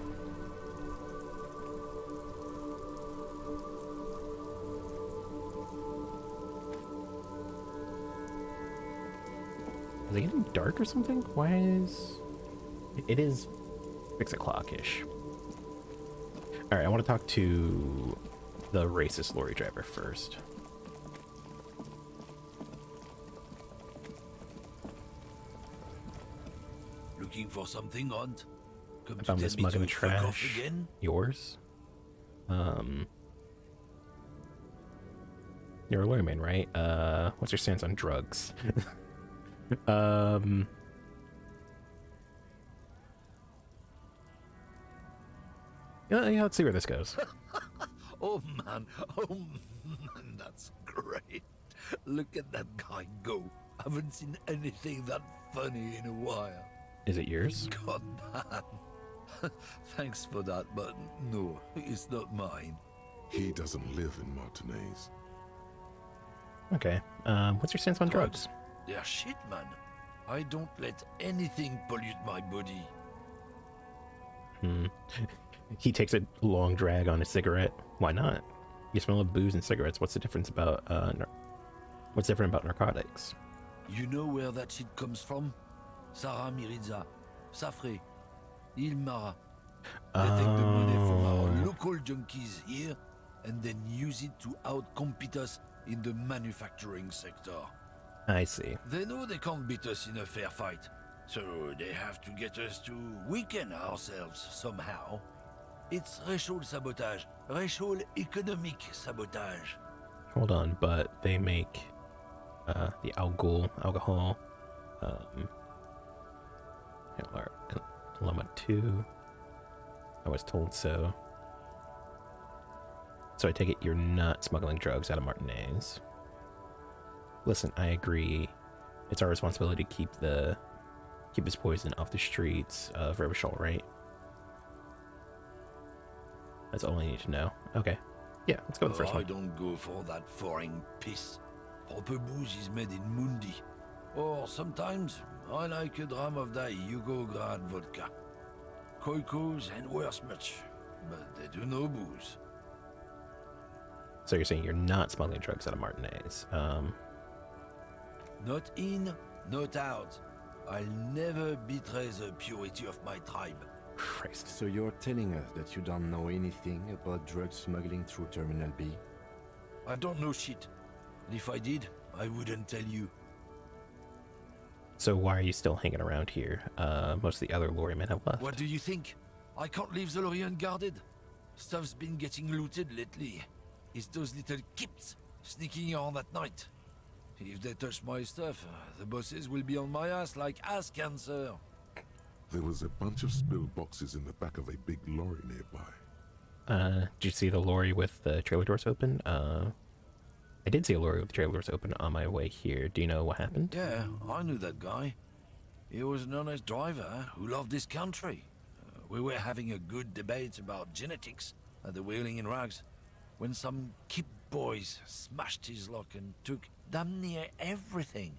Is it getting dark or something? Why is... It is 6 o'clock-ish. Alright, I want to talk to the racist lorry driver first. Looking for something, Aunt? Come I found this mug in the trash. Again? Yours? You're a lawyer man, right? What's your stance on drugs? Yeah, let's see where this goes. Oh man, that's great. Look at that guy go. Haven't seen anything that funny in a while. Is it yours? God man. Thanks for that, but no, it's not mine. He doesn't live in Martinez. Okay. What's your stance on drugs? They're shit, man. I don't let anything pollute my body. He takes a long drag on a cigarette. Why not? You smell of booze and cigarettes. What's the difference about what's different about narcotics? You know where that shit comes from? Sarah Miriza, Safre, Ilmara. They take the money from our local junkies here and then use it to outcompete us in the manufacturing sector. I see. They know they can't beat us in a fair fight, so they have to get us to weaken ourselves somehow. It's racial sabotage, racial economic sabotage. Hold on, but they make the alcohol, Lama 2. I was told so. So I take it you're not smuggling drugs out of Martinez. Listen, I agree. It's our responsibility to keep this poison off the streets of Revachol, right? That's all I need to know. Okay. Yeah, let's go with the first one. I don't go for that foreign piss. Proper booze is made in Mundi. Or sometimes, I like a dram of that Yugograd vodka. Koikos and worse much, but they do no booze. So you're saying you're not smuggling drugs out of Martinez? Not in, not out. I'll never betray the purity of my tribe. Christ. So you're telling us that you don't know anything about drug smuggling through Terminal B? I don't know shit. And if I did, I wouldn't tell you. So why are you still hanging around here? Most of the other lorrymen have left. What do you think? I can't leave the lorry unguarded. Stuff's been getting looted lately. It's those little kips sneaking around at night. If they touch my stuff, the bosses will be on my ass like ass cancer. There was a bunch of spilled boxes in the back of a big lorry nearby. Did you see the lorry with the trailer doors open? I did see a lorry with the trailer doors open on my way here. Do you know what happened? Yeah, I knew that guy. He was an honest driver who loved this country. We were having a good debate about genetics at the Wheeling in Rags when some kip boys smashed his lock and took damn near everything.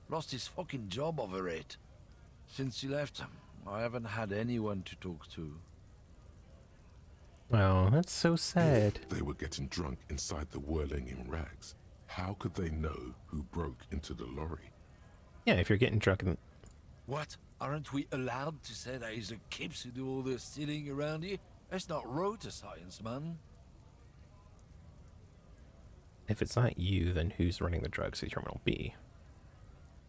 Lost his fucking job over it. Since he left, I haven't had anyone to talk to. Well, that's so sad. They were getting drunk inside the Whirling in Rags. How could they know who broke into the lorry? Yeah, if you're getting drunk in... What? Aren't we allowed to say that it's the kids who do all the stealing around here? That's not road to science, man. If it's not you, then who's running the drugs to Terminal B?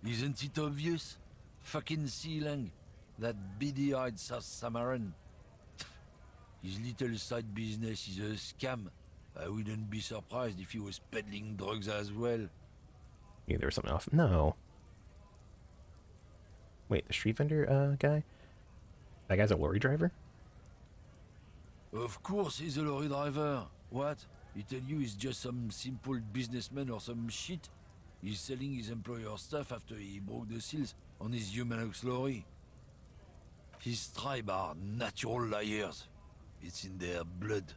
Isn't it obvious? Fucking Sealang, that beady-eyed South Samaran. His little side business is a scam. I wouldn't be surprised if he was peddling drugs as well. Maybe there was something off. No. Wait, the street vendor guy? That guy's a lorry driver? Of course he's a lorry driver. What? He tell you he's just some simple businessman or some shit? He's selling his employer stuff after he broke the seals on his Humanox lorry. His tribe are natural liars. It's in their blood.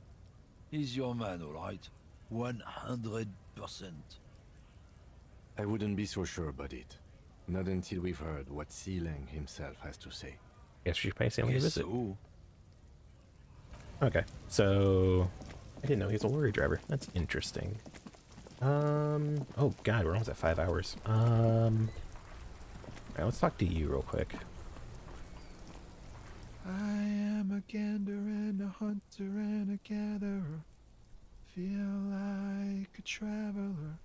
He's your man, all right? 100%. I wouldn't be so sure about it. Not until we've heard what Sealang himself has to say. Guess we should pay Sealang a visit. So. Okay, so... I didn't know he was a lorry driver. That's interesting. Oh god, we're almost at 5 hours. Alright, let's talk to you real quick. I am a gander and a hunter and a gatherer. Feel like a traveler.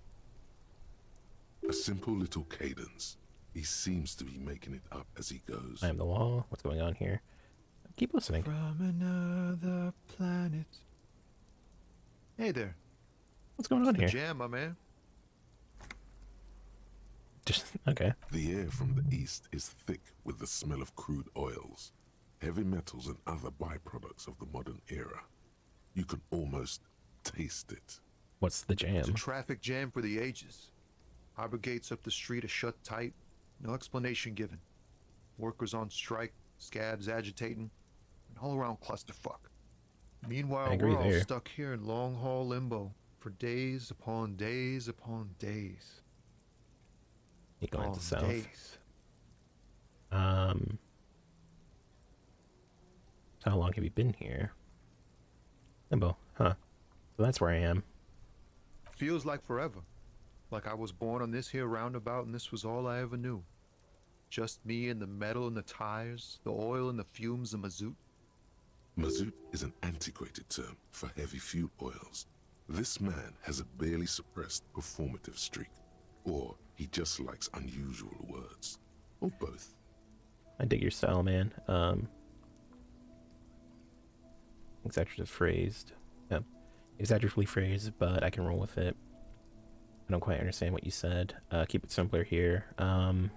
A simple little cadence. He seems to be making it up as he goes. I am the law. What's going on here? Keep listening. From another planet. Hey there. What's going on here? Jam, my man. Just okay. The air from the east is thick with the smell of crude oils, heavy metals and other byproducts of the modern era. You can almost taste it. What's the jam? It's a traffic jam for the ages. Harbor gates up the street are shut tight. No explanation given. Workers on strike, scabs agitating, an all-around clusterfuck. Meanwhile, we're all stuck here in long-haul limbo for days upon days upon days. You going to south? Days. So how long have you been here? Limbo, huh? So that's where I am. Feels like forever. Like I was born on this here roundabout and this was all I ever knew. Just me and the metal and the tires, the oil and the fumes of mazout. Mazout is an antiquated term for heavy fuel oils. This man has a barely suppressed performative streak, or he just likes unusual words, or both. I dig your style, man. Exaggerative phrased. Yeah, exaggeratively phrased, but I can roll with it. I don't quite understand what you said. Keep it simpler here. Oh,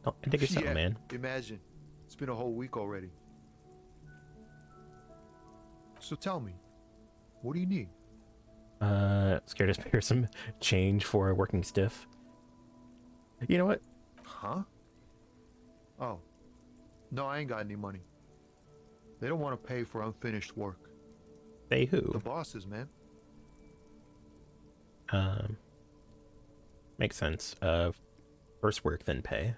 I dig your style, man. Imagine. It's been a whole week already. So tell me, what do you need? Scared to spare some change for a working stiff. You know what? Huh? Oh. No, I ain't got any money. They don't want to pay for unfinished work. They who? The bosses, man. Makes sense. First work, then pay.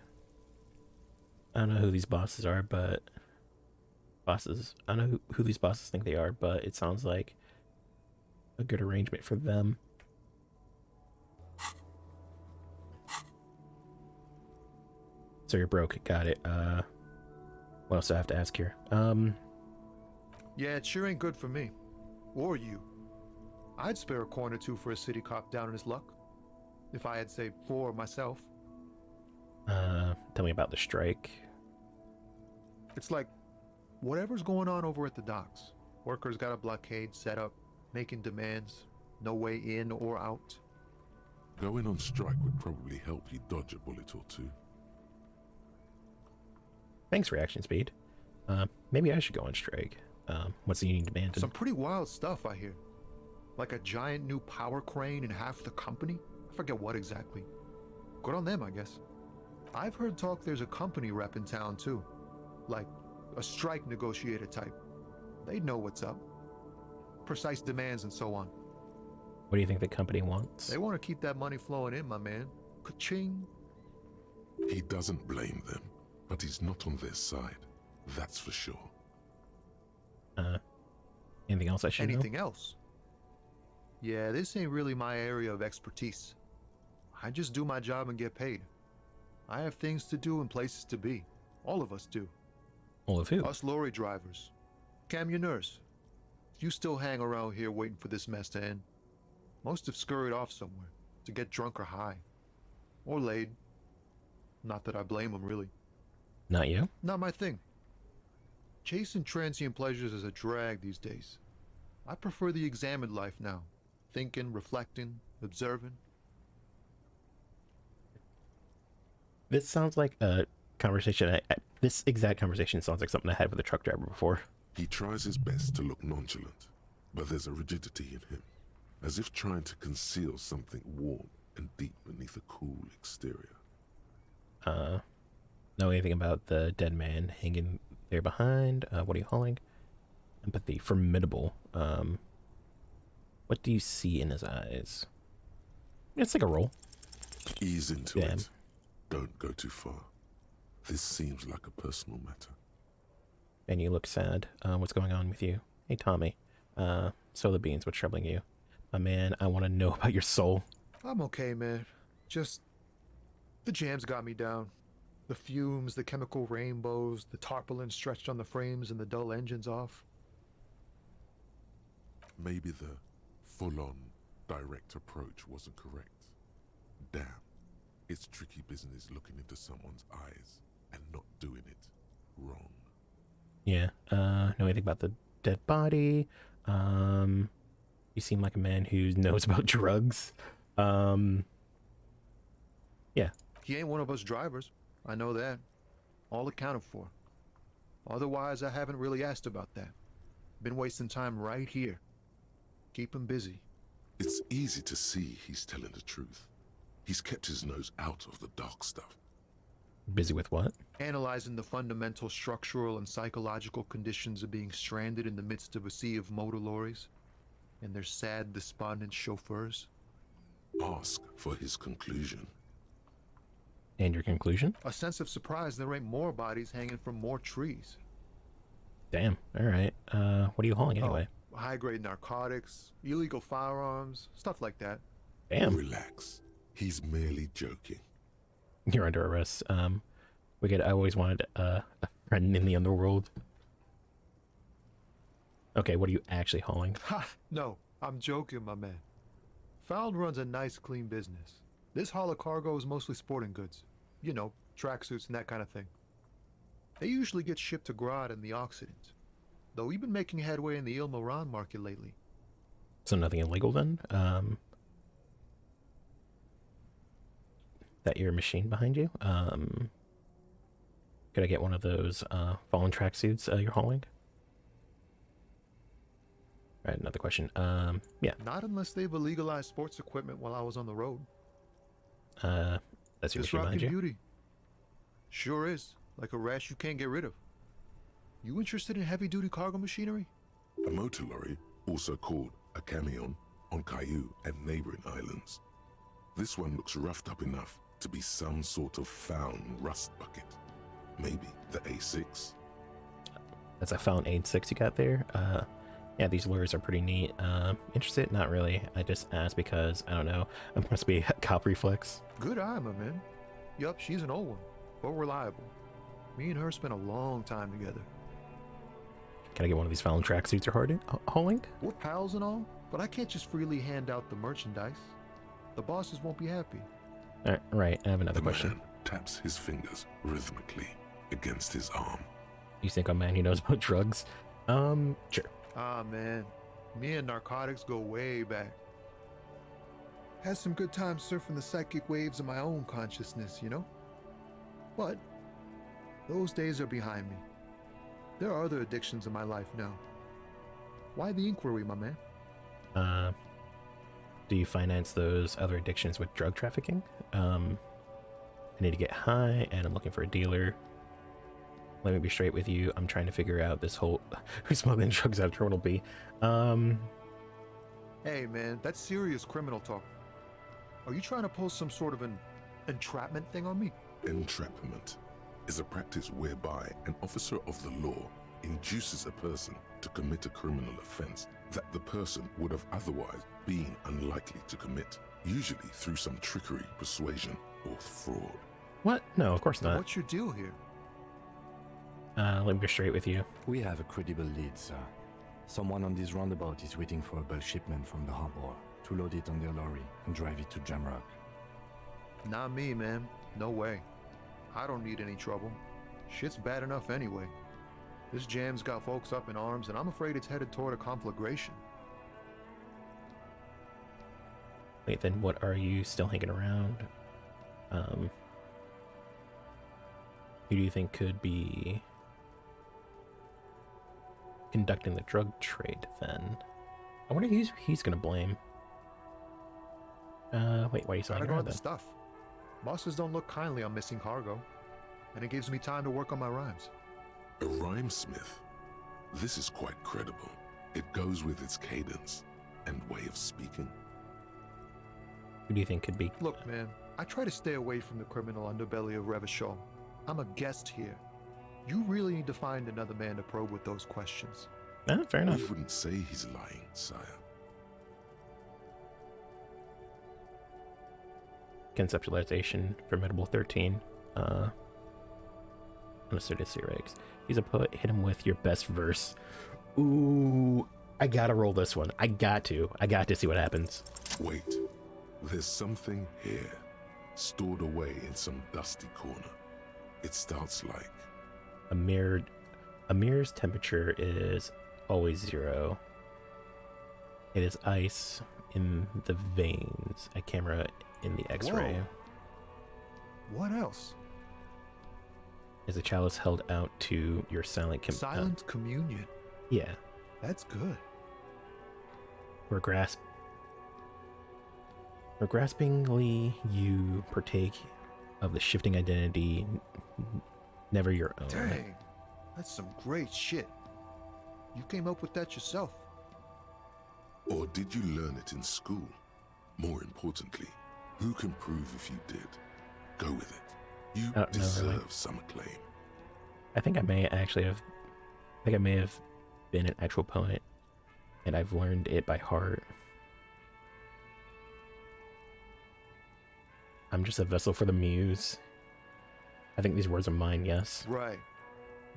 I don't know who these bosses are, but... I don't know who these bosses think they are, but it sounds like a good arrangement for them. So you're broke. Got it. What else do I have to ask here? Yeah, it sure ain't good for me. Or you. I'd spare a coin or two for a city cop down in his luck. If I had, say, 4 myself. Tell me about the strike. It's like, whatever's going on over at the docks. Workers got a blockade set up, making demands, no way in or out. Going on strike would probably help you dodge a bullet or two. Thanks, reaction speed. Maybe I should go on strike. What's the union demanding? Some pretty wild stuff, I hear. Like a giant new power crane in half the company? I forget what exactly. Good on them, I guess. I've heard talk there's a company rep in town, too. Like, a strike negotiator type. They know what's up. Precise demands and so on. What do you think the company wants? They want to keep that money flowing in, my man. Ka-ching. He doesn't blame them, but he's not on their side. That's for sure. Anything else I should know? Anything else? Yeah, this ain't really my area of expertise. I just do my job and get paid. I have things to do and places to be. All of us do. All of who? Us lorry drivers. Camionneurs. You still hang around here waiting for this mess to end. Most have scurried off somewhere to get drunk or high. Or laid. Not that I blame them, really. Not you? Not my thing. Chasing transient pleasures is a drag these days. I prefer the examined life now. Thinking, reflecting, observing. This sounds like a conversation. This exact conversation sounds like something I had with a truck driver before. He tries his best to look nonchalant, but there's a rigidity in him, as if trying to conceal something warm and deep beneath a cool exterior. Know anything about the dead man hanging there behind? What are you hauling? Empathy, formidable. What do you see in his eyes? It's like a roll. Ease into it. Don't go too far. This seems like a personal matter. And you look sad. What's going on with you? Hey, Tommy. Soda beans, what's troubling you? My man, I want to know about your soul. I'm okay, man. Just... the jams got me down. The fumes, the chemical rainbows, the tarpaulin stretched on the frames and the dull engines off. Maybe the full-on, direct approach wasn't correct. Damn. It's tricky business looking into someone's eyes and not doing it wrong. Yeah, know anything about the dead body? You seem like a man who knows about drugs. Yeah. He ain't one of us drivers. I know that. All accounted for. Otherwise, I haven't really asked about that. Been wasting time right here. Keep him busy. It's easy to see he's telling the truth. He's kept his nose out of the dark stuff. Busy with what? Analyzing the fundamental structural and psychological conditions of being stranded in the midst of a sea of motor lorries and their sad, despondent chauffeurs. Ask for his conclusion. And your conclusion? A sense of surprise there ain't more bodies hanging from more trees. Damn. All right. What are you hauling anyway? High-grade narcotics, illegal firearms, stuff like that. Damn. Relax. He's merely joking. You're under arrest. I always wanted a friend in the underworld. Okay, what are you actually hauling? Ha! No, I'm joking, my man. Found runs a nice, clean business. This haul of cargo is mostly sporting goods. You know, tracksuits and that kind of thing. They usually get shipped to Grad in the Occident. Though we've been making headway in the Il Moran market lately. So nothing illegal then? That your machine behind you? Could I get one of those fallen tracksuits you're hauling? All right, another question. Yeah. Not unless they've illegalized sports equipment while I was on the road. That's your machine behind you? Beauty. Sure is. Like a rash you can't get rid of. You interested in heavy-duty cargo machinery? A motor lorry, also called a camion, on Caillou and neighboring islands. This one looks roughed up enough to be some sort of found rust bucket. Maybe the A6. That's a found A6 you got there? Yeah, these lures are pretty neat. Interested? Not really. I just asked because, I don't know, it must be a cop reflex. Good eye, my man. Yup, she's an old one, but reliable. Me and her spent a long time together. Can I get one of these found tracksuits you're hauling? We're pals and all, but I can't just freely hand out the merchandise. The bosses won't be happy. Right, I have another question. The man taps his fingers rhythmically against his arm. You think a man who knows about drugs? Sure. Ah, man. Me and narcotics go way back. Had some good times surfing the psychic waves of my own consciousness, you know? But those days are behind me. There are other addictions in my life now. Why the inquiry, my man? Do you finance those other addictions with drug trafficking? I need to get high and I'm looking for a dealer. Let me be straight with you. I'm trying to figure out this whole who's smuggling drugs out of Terminal B. Hey man, that's serious criminal talk. Are you trying to pull some sort of an entrapment thing on me? Entrapment is a practice whereby an officer of the law induces a person to commit a criminal offense that the person would have otherwise been unlikely to commit, usually through some trickery, persuasion, or fraud. What? No, of course not. What's your deal here? Let me be straight with you. We have a credible lead, sir. Someone on this roundabout is waiting for a bulk shipment from the harbor to load it on their lorry and drive it to Jamrock. Not me, man. No way. I don't need any trouble. Shit's bad enough anyway. This jam's got folks up in arms, and I'm afraid it's headed toward a conflagration. Wait, then what are you still hanging around? Who do you think could be conducting the drug trade then? I wonder who he's gonna blame. Wait, why are you so Gotta hanging guard around the then? stuff. Bosses don't look kindly on missing cargo, and it gives me time to work on my rhymes. A rhymesmith? This is quite credible. It goes with its cadence and way of speaking. Who do you think could be? Look, man, I try to stay away from the criminal underbelly of Revachol. I'm a guest here. You really need to find another man to probe with those questions. Fair enough. We wouldn't say he's lying, sire. Conceptualization, Formidable 13. Unasserted Syrinx. He's a poet. Hit him with your best verse. Ooh, I gotta roll this one. I got to see what happens. Wait, there's something here, stored away in some dusty corner. It starts like... A mirror's temperature is always 0. It is ice in the veins. A camera in the X-ray. Whoa. What else? Is a chalice held out to your silent silent communion. Yeah. That's good. Graspingly you partake of the shifting identity, never your own. Dang, that's some great shit. You came up with that yourself. Or did you learn it in school? More importantly, who can prove if you did? Go with it. You deserve really. some acclaim. I think I may have been an actual poet, and I've learned it by heart. I'm just a vessel for the muse. I think these words are mine, yes. Right.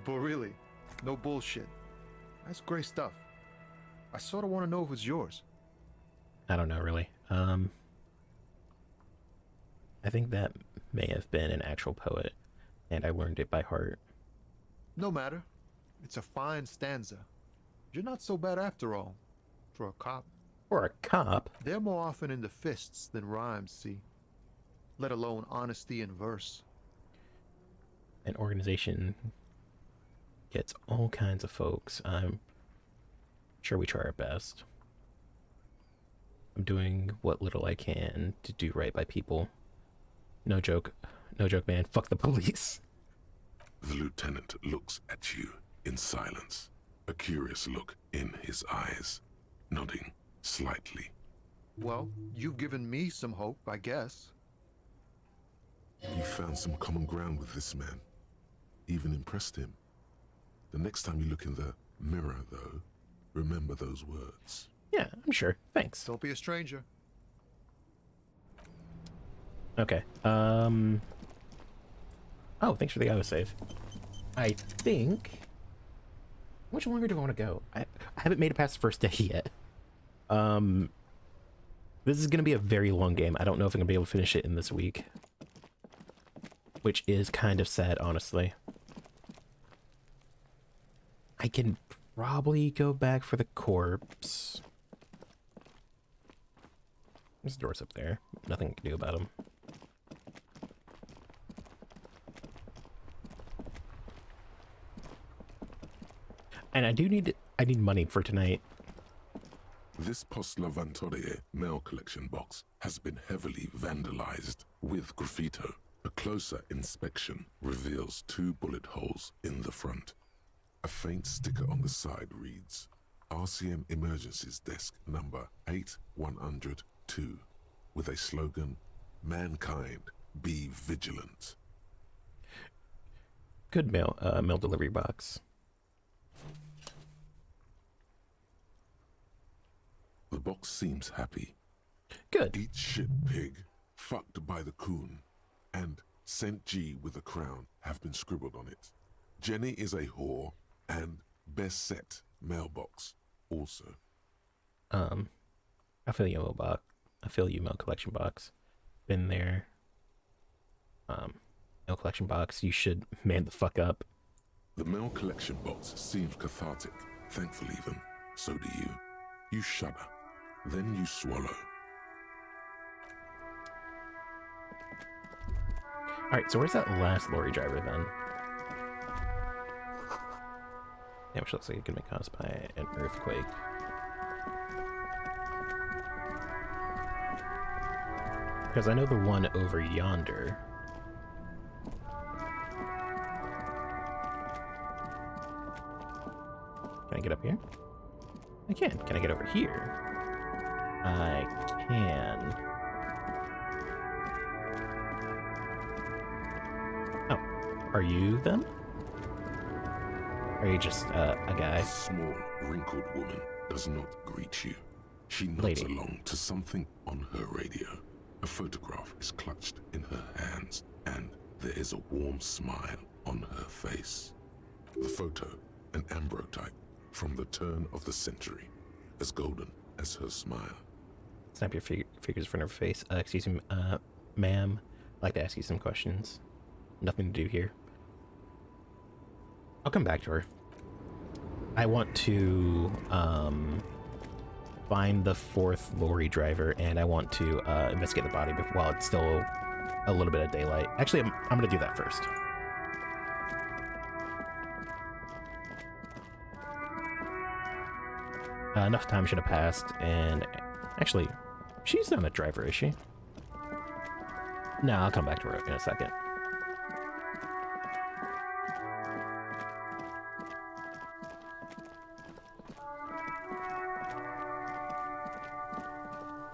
But really, no bullshit. That's great stuff. I sort of want to know if it's yours. I don't know, really. I think that may have been an actual poet, and I learned it by heart. No matter. It's a fine stanza. You're not so bad after all. For a cop. For a cop? They're more often into fists than rhymes, see? Let alone honesty in verse. An organization gets all kinds of folks. I'm sure we try our best. I'm doing what little I can to do right by people. No joke, man. Fuck the police. The lieutenant looks at you in silence, a curious look in his eyes, nodding slightly. Well, you've given me some hope, I guess. You found some common ground with this man. Even impressed him. The next time you look in the mirror, though, remember those words. Yeah, I'm sure. Thanks. Don't be a stranger. Okay. Oh, thanks for the autosave. I think... How much longer do I want to go? I haven't made it past the first day yet. This is going to be a very long game. I don't know if I'm going to be able to finish it in this week. Which is kind of sad, honestly. I can probably go back for the corpse. There's doors up there. Nothing I can do about them. And I need money for tonight. This Post Lavantorie mail collection box has been heavily vandalized with graffito. A closer inspection reveals 2 bullet holes in the front. A faint sticker on the side reads, RCM Emergencies Desk number 8102, with a slogan, Mankind, be vigilant. Good mail delivery box. The box seems happy. Good. Eat shit pig, fucked by the coon, and St. G with a crown have been scribbled on it. Jenny is a whore, and best set mailbox also. I feel you, mailbox. I feel you, mail collection box. Been there. Mail collection box. You should man the fuck up. The mail collection box seems cathartic. Thankfully, even. So do you. You shudder. Then you swallow. Alright, so where's that last lorry driver then? Yeah, which looks like it could be caused by an earthquake. Because I know the one over yonder. Can I get up here? I can. Can I get over here? I can. Oh, are you them? Are you just a guy? A small, wrinkled woman does not greet you. She nods along to something on her radio. A photograph is clutched in her hands, and there is a warm smile on her face. The photo, an ambrotype from the turn of the century, as golden as her smile. Snap your figures in front of her face. Excuse me, ma'am. I'd like to ask you some questions. Nothing to do here. I'll come back to her. I want to find the fourth lorry driver, and I want to investigate the body while it's still a little bit of daylight. Actually, I'm going to do that first. Enough time should have passed, and actually, she's not a driver, is she? No, I'll come back to her in a second.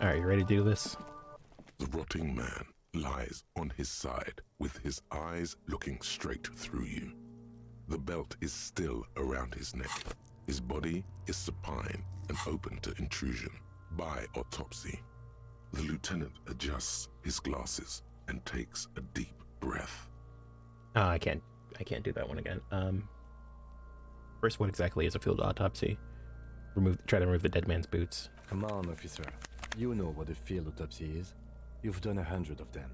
Alright, you ready to do this? The rotting man lies on his side with his eyes looking straight through you. The belt is still around his neck. His body is supine and open to intrusion by autopsy. The lieutenant adjusts his glasses and takes a deep breath. I can't do that one again. First, what exactly is a field autopsy? Try to remove the dead man's boots. Come on, officer. You know what a field autopsy is. You've done 100 of them.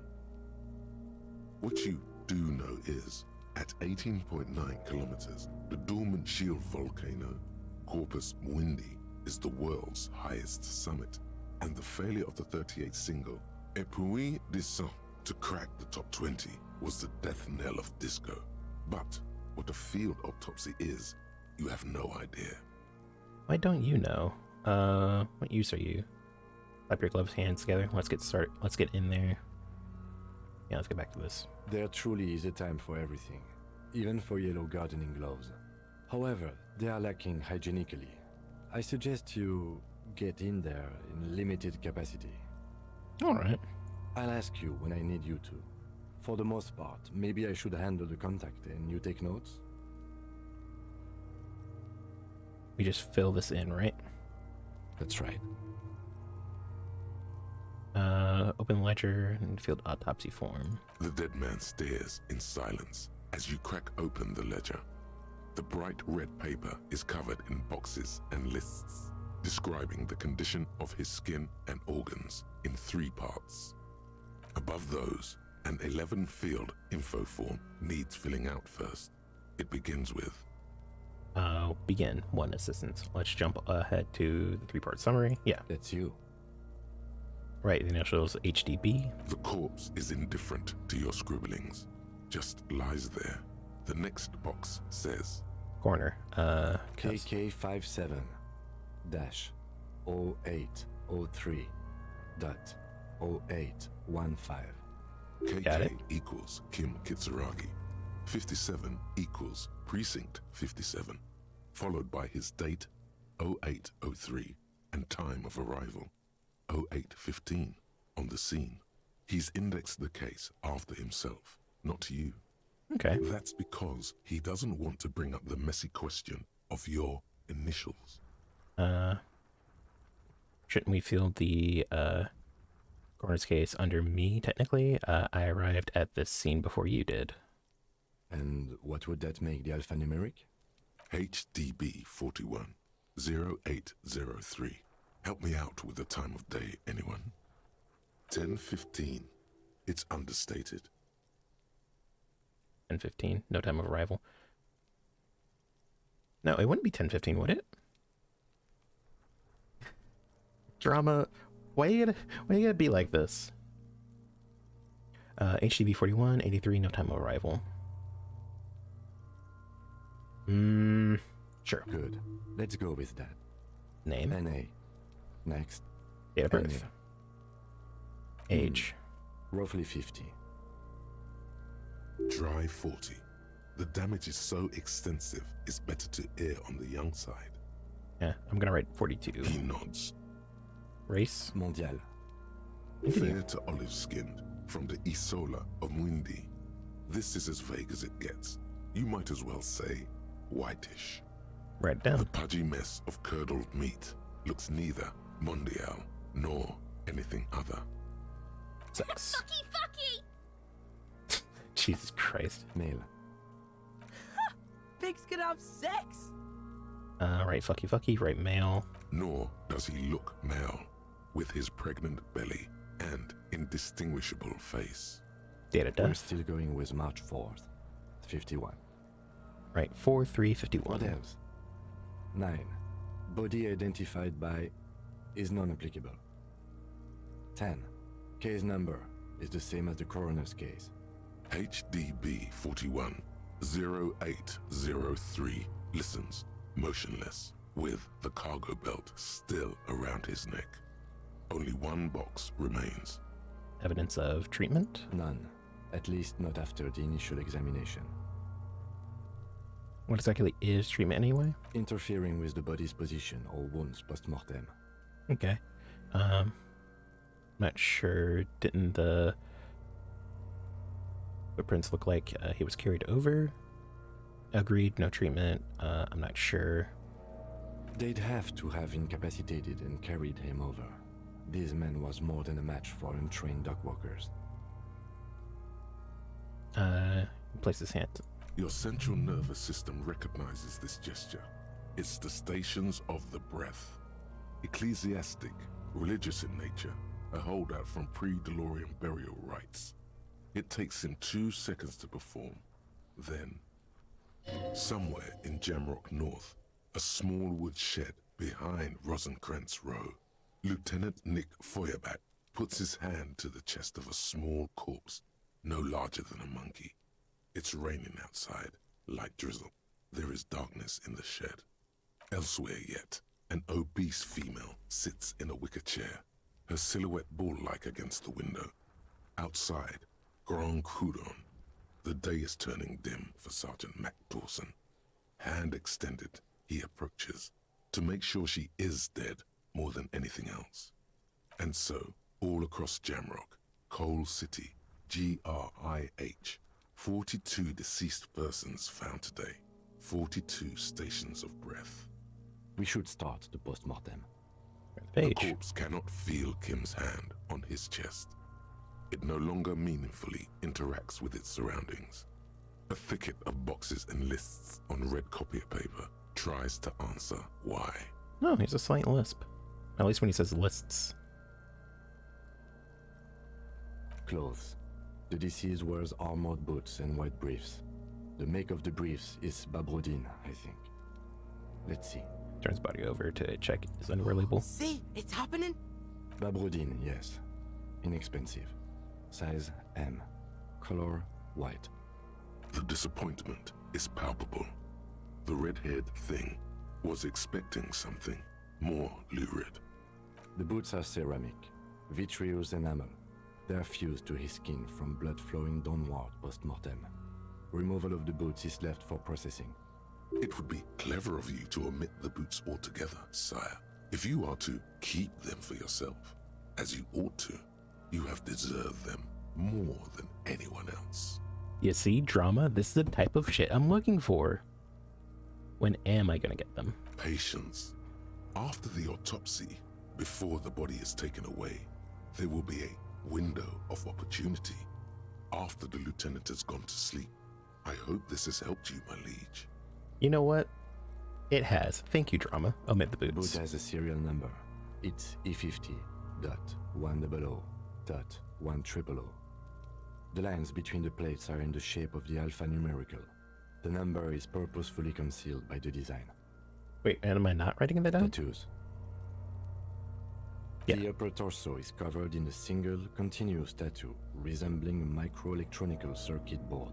What you do know is, at 18.9 kilometers, the dormant shield volcano, Corpus Mundi, is the world's highest summit, and the failure of the 38 single, Et puis descend, to crack the top 20 was the death knell of disco. But what a field autopsy is, you have no idea. Why don't you know? What use are you? Clap your gloves hands together. Let's get started. Let's get in there. Yeah, let's get back to this. There truly is a time for everything, even for yellow gardening gloves. However, they are lacking hygienically. I suggest you get in there in limited capacity. Alright. I'll ask you when I need you to. For the most part, maybe I should handle the contact and you take notes? We just fill this in, right? That's right. Open ledger and field autopsy form. The dead man stares in silence as you crack open the ledger. The bright red paper is covered in boxes and lists, describing the condition of his skin and organs in 3 parts. Above those, an 11-field info form needs filling out first. It begins with... Begin. 1 assistance. Let's jump ahead to the 3-part summary. Yeah. That's you. Right, the initials HDB. The corpse is indifferent to your scribblings. Just lies there. The next box says... Corner. KK57 0803 dot 0815. KK equals Kim Kitsuragi. 57 equals Precinct 57, followed by his date 0803 and time of arrival 0815 on the scene. He's indexed the case after himself, not you. Okay. That's because he doesn't want to bring up the messy question of your initials. Shouldn't we field the coroner's case under me, technically? I arrived at this scene before you did. And what would that make the alphanumeric? HDB 41 0803. Help me out with the time of day, anyone? 10:15. It's understated. 10:15, no time of arrival. No, it wouldn't be 10:15, would it? Drama, why you gotta be like this? HDB 41, 83, no time of arrival. Sure. Good. Let's go with that. Name? NA. Next. Date of birth. NA. Age. Roughly 50. Dry 40. The damage is so extensive, it's better to err on the young side. Yeah, I'm gonna write 42. He nods. Race? Mondial. Fair to olive-skinned, from the Isola of Mwindi. This is as vague as it gets. You might as well say whitish. Write it down. The pudgy mess of curdled meat looks neither mondial nor anything other. Sex. Fucky! Jesus Christ. Male. Pigs can have sex! Right fucky, right male. Nor does he look male, with his pregnant belly and indistinguishable face. Date of We're death. still going with March 4th. 51. Right, 4-3-51. What else? 9. Body identified by is non-applicable. 10. Case number is the same as the coroner's case. HDB 41 0803 listens, motionless, with the cargo belt still around his neck. Only one box remains. Evidence of treatment? None. At least not after the initial examination. What exactly is treatment anyway? Interfering with the body's position or wounds post-mortem. Okay. Not sure. Didn't the footprints look like he was carried over? Agreed, no treatment. I'm not sure. They'd have to have incapacitated and carried him over. This man was more than a match for untrained dogwalkers. Place his hand. Your central nervous system recognizes this gesture. It's the stations of the breath. Ecclesiastic, religious in nature, a holdout from pre-DeLorean burial rites. It takes him 2 seconds to perform. Then, somewhere in Jamrock North, a small wood shed behind Rosenkrantz Row, Lieutenant Nick Feuerbat puts his hand to the chest of a small corpse, no larger than a monkey. It's raining outside, light drizzle. There is darkness in the shed. Elsewhere yet, an obese female sits in a wicker chair, her silhouette bull-like against the window. Outside, Grand Coudon. The day is turning dim for Sergeant Mac Dawson. Hand extended, he approaches, to make sure she is dead more than anything else. And so, all across Jamrock, Coal City, GRIH, 42 deceased persons found today. 42 stations of breath. We should start the post-mortem. The corpse cannot feel Kim's hand on his chest. It no longer meaningfully interacts with its surroundings. A thicket of boxes and lists on red copier paper tries to answer why. No, he's a slight lisp. At least when he says lists. Clothes. The deceased wears armored boots and white briefs. The make of the briefs is Babrodin, I think. Let's see. Turns body over to check his underwear label. See, it's happening. Babrodin, yes. Inexpensive. Size M. Color white. The disappointment is palpable. The red-haired thing was expecting something more lurid. The boots are ceramic, vitreous enamel. They are fused to his skin from blood flowing downward post-mortem. Removal of the boots is left for processing. It would be clever of you to omit the boots altogether, sire. If you are to keep them for yourself, as you ought to, you have deserved them more than anyone else. You see, drama, this is the type of shit I'm looking for. When am I gonna get them? Patience. After the autopsy, Before the body is taken away, there will be a window of opportunity. After the lieutenant has gone to sleep. I hope this has helped you, my liege. You know what? It has. Thank you, Drama. Omit the boots. The boot has a serial number. It's E50.100.100. The lines between the plates are in the shape of the alphanumerical. The number is purposefully concealed by the design. Wait, and am I not writing that down? Tattoos. Yeah. The upper torso is covered in a single, continuous tattoo resembling a microelectronical circuit board.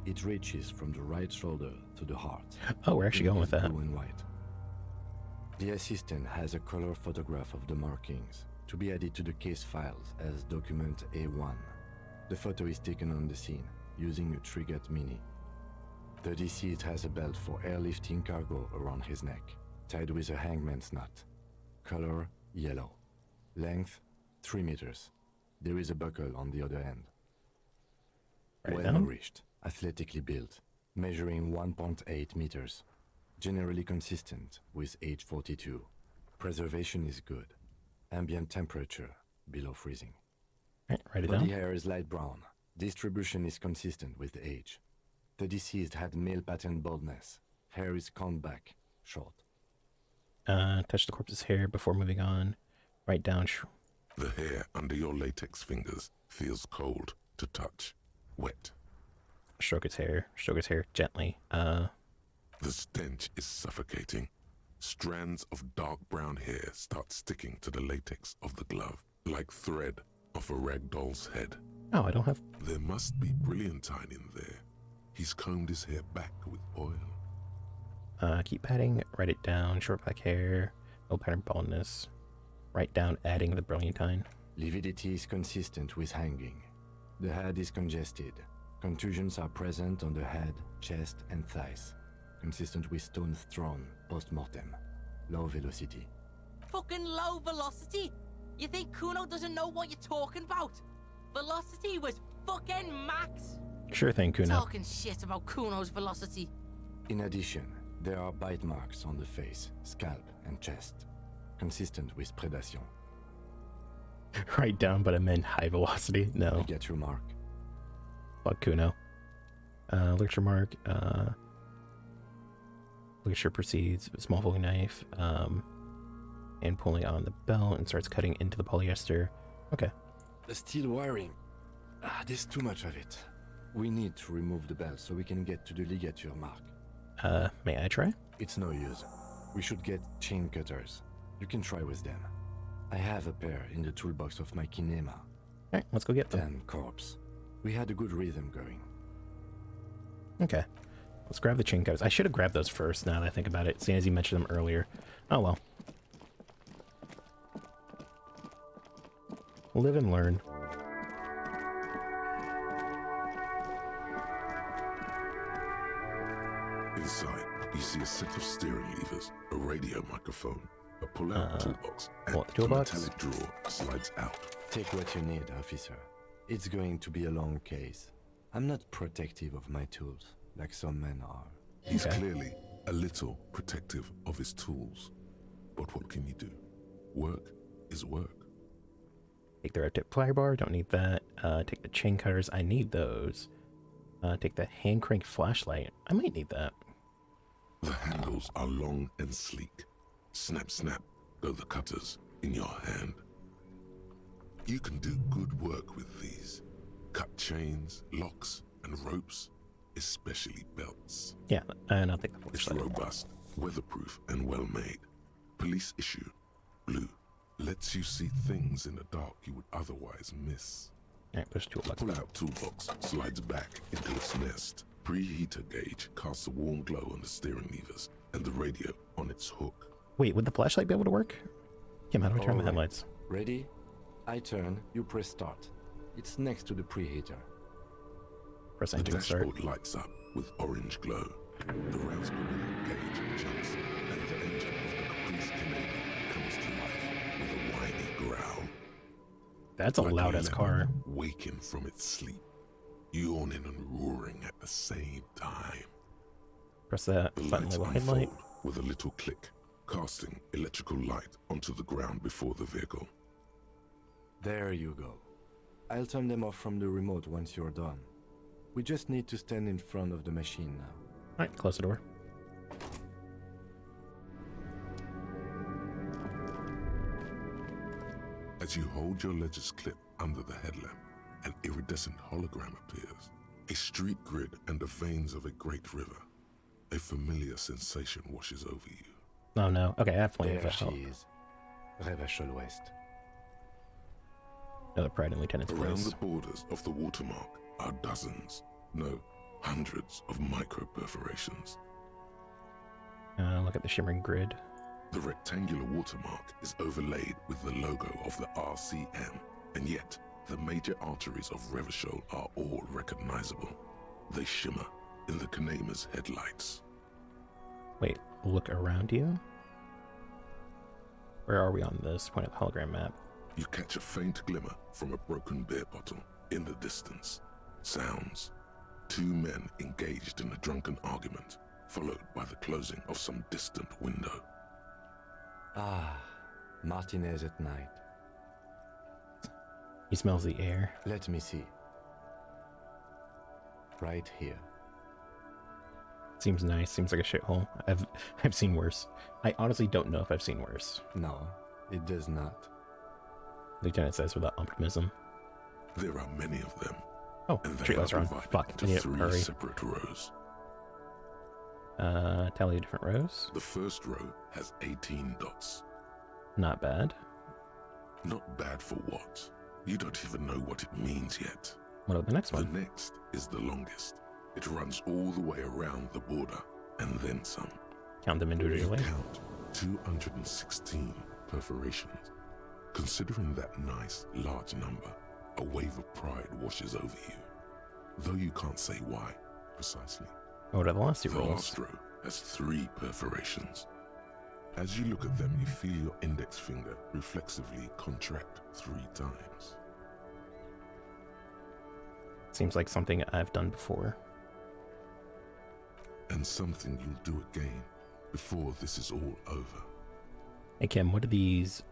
It reaches from the right shoulder to the heart. Oh, we're actually going with that. Blue and white. The assistant has a color photograph of the markings to be added to the case files as document A1. The photo is taken on the scene using a Trigat Mini. The deceased has a belt for airlifting cargo around his neck, tied with a hangman's knot. Color yellow. Length 3 meters. There is a buckle on the other end. Well nourished, athletically built, measuring 1.8 meters. Generally consistent with age 42. Preservation is good. Ambient temperature below freezing. Write it Body down. hair is light brown. Distribution is consistent with age. The deceased had male pattern baldness. Hair is combed back, short. Touch the corpse's hair before moving on. Write down. The hair under your latex fingers feels cold to touch. Wet. Stroke its hair. Stroke its hair gently. The stench is suffocating. Strands of dark brown hair start sticking to the latex of the glove, like thread off a rag doll's head. Oh, I don't have... There must be brilliantine in there. He's combed his hair back with oil. Keep padding. Write it down. Short black hair. No pattern baldness. Write down adding the brilliantine. Lividity is consistent with hanging. The head is congested. Contusions are present on the head, chest, and thighs. Consistent with stones thrown post-mortem. Low velocity. Fucking low velocity? You think Kuno doesn't know what you're talking about? Velocity was fucking max. Sure thing, Kuno. Talking shit about Kuno's velocity. In addition, there are bite marks on the face, scalp, and chest. Consistent with predation. Write down, but I meant high velocity. No. I get your mark. Fuck Kuno. Lecture mark. Lecture proceeds with a small folding knife. And pulling on the belt and starts cutting into the polyester. Okay. The steel wiring. There's too much of it. We need to remove the belt so we can get to the ligature mark. May I try? It's no use. We should get chain cutters. You can try with them. I have a pair in the toolbox of my kinema. Alright, let's go get them. 10 corpse. We had a good rhythm going. Okay. Let's grab the chain cutters. I should have grabbed those first now that I think about it, seeing as you mentioned them earlier. Oh well. Live and learn. Inside, you see a set of steering levers, a radio microphone, a pull-out toolbox, and a metallic drawer slides out. Take what you need, officer. It's going to be a long case. I'm not protective of my tools, like some men are. He's clearly a little protective of his tools. But what can you do? Work is work. Take the red tip fly bar, don't need that. Take the chain cutters, I need those. Take the hand crank flashlight, I might need that. The handles are long and sleek. Snap, snap, go the cutters in your hand. You can do good work with these. Cut chains, locks, and ropes, especially belts. Yeah, and I'll take the flashlight. It's robust, weatherproof, and well made. Police issue, blue. Lets you see things in the dark you would otherwise miss. Alright, push toolbox. The pull-out toolbox slides back into its nest. Preheater gauge casts a warm glow on the steering levers and the radio on its hook. Wait, would the flashlight be able to work? Kim, how do I turn the headlights? Ready? I turn, you press start. It's next to the preheater. Press The engine start. dashboard lights up with orange glow. The raspberry gauge jumps and the engine of the Caprice Canadian comes to life with a whiny growl. That's a loud-ass car. Waking from its sleep, yawning and roaring at the same time. Press that The button lights label headlight. unfold with a little click, casting electrical light onto the ground before the vehicle. There you go. I'll turn them off from the remote once you're done. We just need to stand in front of the machine now. Alright, close the door. As you hold your ledger's clip under the headlamp, an iridescent hologram appears. A street grid and the veins of a great river. A familiar sensation washes over you. Oh no. Okay, I have plenty There of she help. is. Revachol West. Another Pride and Lieutenant's Around place. the borders of the watermark are dozens, no, hundreds of micro perforations. Look at the shimmering grid. The rectangular watermark is overlaid with the logo of the RCM, and yet the major arteries of Revachol are all recognizable. They shimmer in the Kanema's headlights. Wait, look around you? Where are we on this point of the hologram map? You catch a faint glimmer from a broken beer bottle in the distance. Sounds. Two men engaged in a drunken argument, followed by the closing of some distant window. Ah, Martinez at night. He smells the air. Let me see. Right here. Seems nice. Seems like a shithole. I've seen worse. I honestly don't know if I've seen worse. No, it does not. Lieutenant says with optimism. There are many of them. Oh, and they streetlights are on. divided Fuck, into I need to three hurry. separate rows. Tally different rows. The first row has 18 dots. Not bad. Not bad for what? You don't even know what it means yet. What about the next one? The next is the longest. It runs all the way around the border, and then some. Count them individually. You count 216 perforations. Considering that nice, large number, a wave of pride washes over you. Though you can't say why, precisely. What are the last two The rolls? last row has 3 perforations. As you look at them, you feel your index finger reflexively contract 3 times. Seems like something I've done before. And something you'll do again before this is all over. Hey Kim, what do these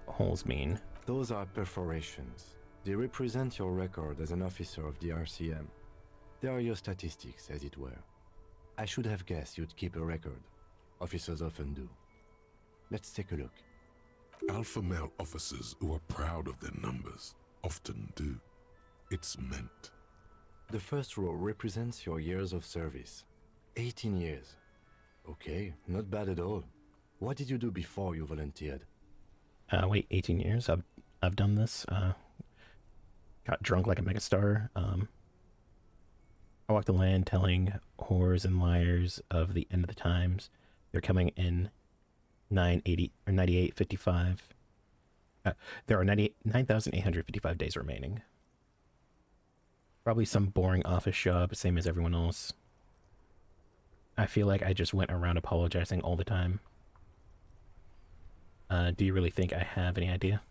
holes mean? Those are perforations. They represent your record as an officer of the RCM. They are your statistics, as it were. I should have guessed you'd keep a record. Officers often do. Let's take a look. Alpha male officers who are proud of their numbers often do. It's meant. The first row represents your years of service. 18 years. Okay, not bad at all. What did you do before you volunteered? Wait, 18 years? I've done this. Got drunk like a megastar. I walked the land telling whores and liars of the end of the times. They're coming in 980 or 9855. There are 9,855 days remaining. Probably some boring office job, same as everyone else. I feel like I just went around apologizing all the time. Do you really think I have any idea?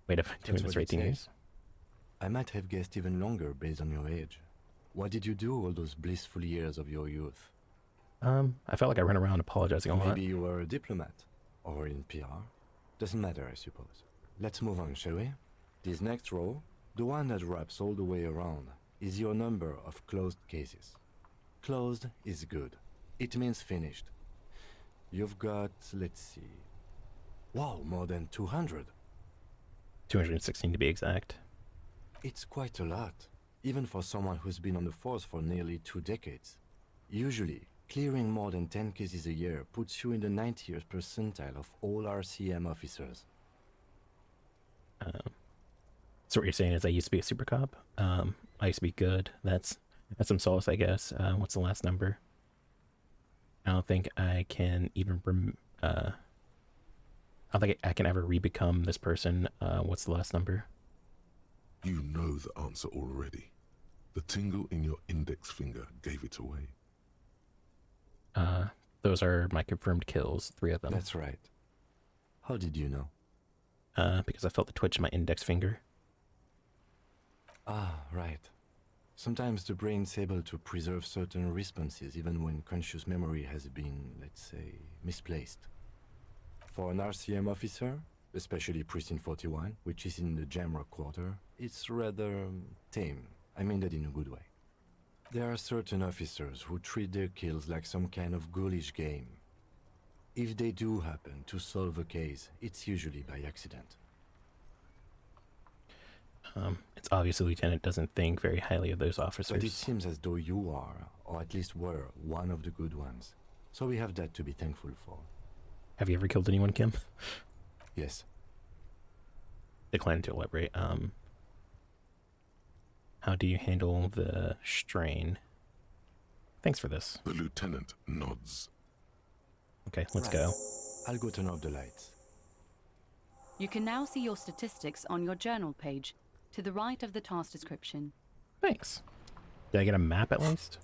Wait, I've been doing this for 18 years. I might have guessed even longer based on your age. What did you do all those blissful years of your youth? I felt like I ran around apologizing a lot. Maybe you were a diplomat, or in PR. Doesn't matter, I suppose. Let's move on, shall we? This next row, the one that wraps all the way around, is your number of closed cases. Closed is good. It means finished. You've got, let's see... Wow, more than 200. 216 to be exact. It's quite a lot, even for someone who's been on the force for nearly 2 decades. Usually, clearing more than 10 cases a year puts you in the 90th percentile of all RCM officers. So what you're saying is I used to be a super cop? I used to be good. That's some solace, I guess. What's the last number? I don't think I can even... I don't think I can ever re-become this person. What's the last number? You know the answer already. The tingle in your index finger gave it away. Those are my confirmed kills, 3 of them. That's right. How did you know? Because I felt the twitch in my index finger. Ah, right. Sometimes the brain's able to preserve certain responses even when conscious memory has been, let's say, misplaced. For an RCM officer, especially Precinct 41, which is in the Jamrock Quarter, it's rather tame. I mean that in a good way. There are certain officers who treat their kills like some kind of ghoulish game. If they do happen to solve a case, it's usually by accident. It's obvious the lieutenant doesn't think very highly of those officers. But it seems as though you are, or at least were, one of the good ones. So we have that to be thankful for. Have you ever killed anyone, Kim? Yes. Decline to elaborate. How do you handle the strain? Thanks for this. The lieutenant nods. Okay, let's go. I'll go turn off the lights. You can now see your statistics on your journal page, to the right of the task description. Thanks. Did I get a map at least?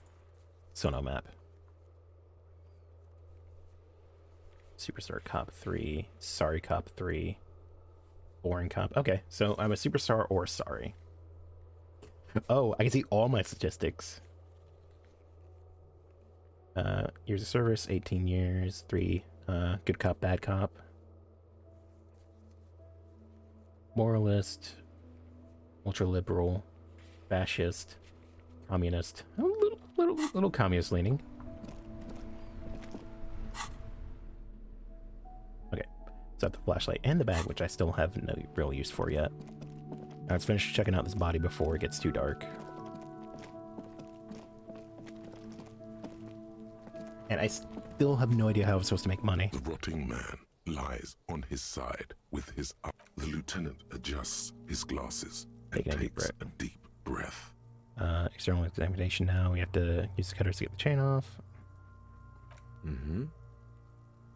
Still no map. Superstar Cop 3, Sorry Cop 3, Boring Cop. Okay, so I'm a superstar or sorry. Oh, I can see all my statistics. Years of service, 18 years, 3, good cop, bad cop. Moralist, ultra-liberal, fascist, communist. A little communist leaning. Okay, so I have the flashlight and the bag, which I still have no real use for yet. Now let's finish checking out this body before it gets too dark. And I still have no idea how I'm supposed to make money. The rotting man lies on his side with his up. The lieutenant adjusts his glasses and takes a deep breath. External examination now. We have to use the cutters to get the chain off. Mm-hmm.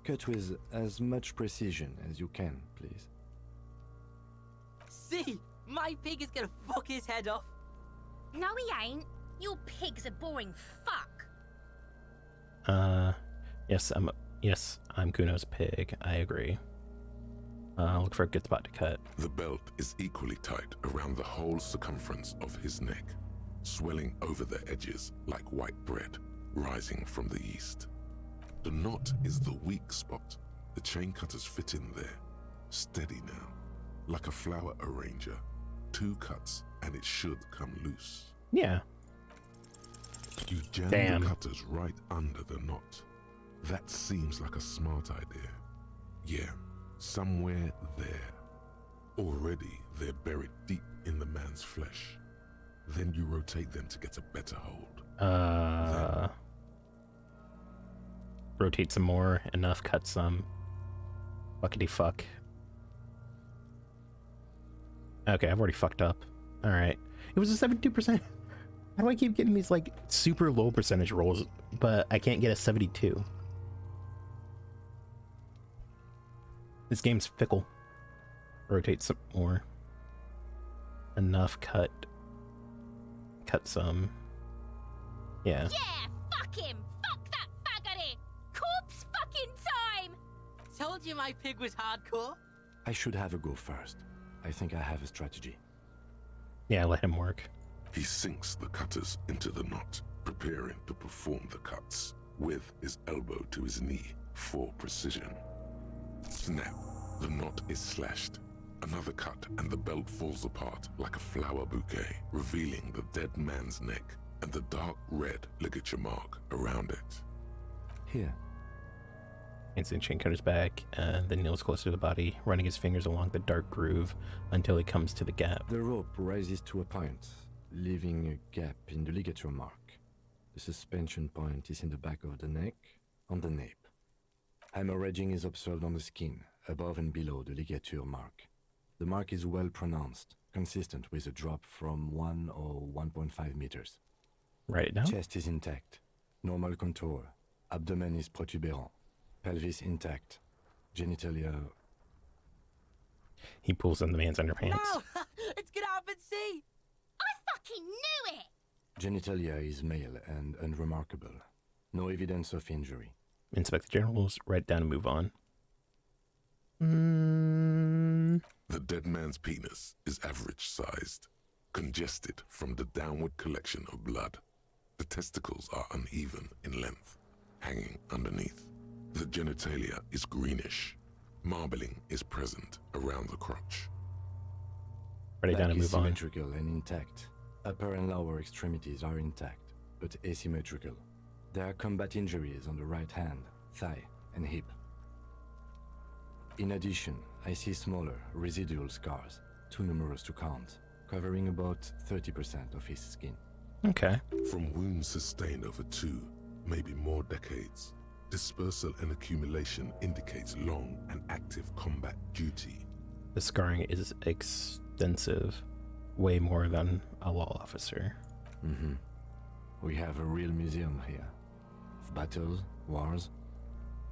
Cut with as much precision as you can, please. See, my pig is gonna fuck his head off. No, he ain't. Your pig's a boring fuck. Yes, I'm Kuno's pig. I agree. Look for a good spot to cut. The belt is equally tight around the whole circumference of his neck, swelling over the edges like white bread rising from the east. The knot is the weak spot. The chain cutters fit in there. Steady now. Like a flower arranger. 2 cuts and it should come loose. Yeah. You jam the cutters right under the knot. That seems like a smart idea. Yeah, somewhere there. Already they're buried deep in the man's flesh. Then you rotate them to get a better hold. Rotate some more. Enough. Cut some. Fuckity fuck. Okay, I've already fucked up. Alright. It was a 72%. How do I keep getting these, like, super low percentage rolls, but I can't get a 72? This game's fickle. Rotate some more. Enough. Cut. Cut some. Yeah. Yeah, fuck him! Fuck that faggoty! Corpse fucking time! Told you my pig was hardcore. I should have a go first. I think I have a strategy. Yeah, let him work. He sinks the cutters into the knot, preparing to perform the cuts, with his elbow to his knee for precision. Snap. The knot is slashed. Another cut and the belt falls apart like a flower bouquet, revealing the dead man's neck and the dark red ligature mark around it. Here. Instant chain cutters back, and then kneels closer to the body, running his fingers along the dark groove until he comes to the gap. The rope rises to a point, leaving a gap in the ligature mark. The suspension point is in the back of the neck, on the nape. Hemorrhaging is observed on the skin, above and below the ligature mark. The mark is well pronounced, consistent with a drop from 1 or 1.5 meters. Write it down. Chest is intact, normal contour. Abdomen is protuberant. Pelvis intact. Genitalia. He pulls on the man's underpants. No! It's gonna happen, see! I fucking knew it! Genitalia is male and unremarkable. No evidence of injury. Inspect the genitals, write it down and move on. The dead man's penis is average sized. congested from the downward collection of blood. The testicles are uneven in length, hanging underneath. The genitalia is greenish. Marbling is present around the crotch. Ready down Back and is move on. symmetrical and intact. Upper and lower extremities are intact, but asymmetrical. There are combat injuries on the right hand, thigh, and hip. In addition, I see smaller, residual scars, too numerous to count, covering about 30% of his skin. Okay. From wounds sustained over 2, maybe more decades, dispersal and accumulation indicates long and active combat duty. The scarring is extensive, way more than a law officer. Mm-hmm. We have a real museum here. Of battles, wars.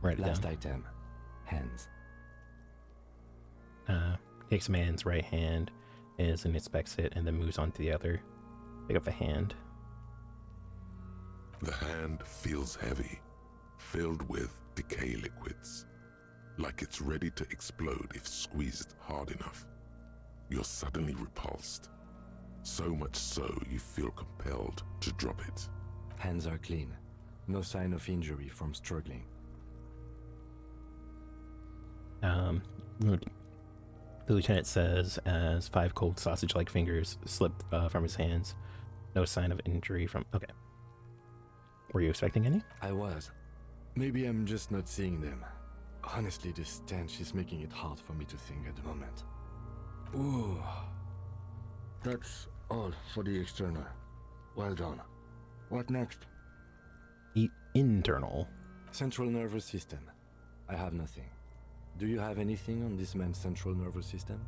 Write it Last down. item, hands. Takes a man's right hand and inspects it and then moves on to the other. Pick up the hand. The hand feels heavy, filled with decay liquids, like it's ready to explode if squeezed hard enough. You're suddenly repulsed, so much so you feel compelled to drop it. Hands are clean. No sign of injury from struggling. The lieutenant says as 5 cold sausage-like fingers slip from his hands. No sign of injury from... Okay. Were you expecting any? I was. Maybe I'm just not seeing them. Honestly, this stench is making it hard for me to think at the moment. Ooh. That's all for the external. Well done. What next? Internal. Central nervous system. I have nothing. Do you have anything on this man's central nervous system?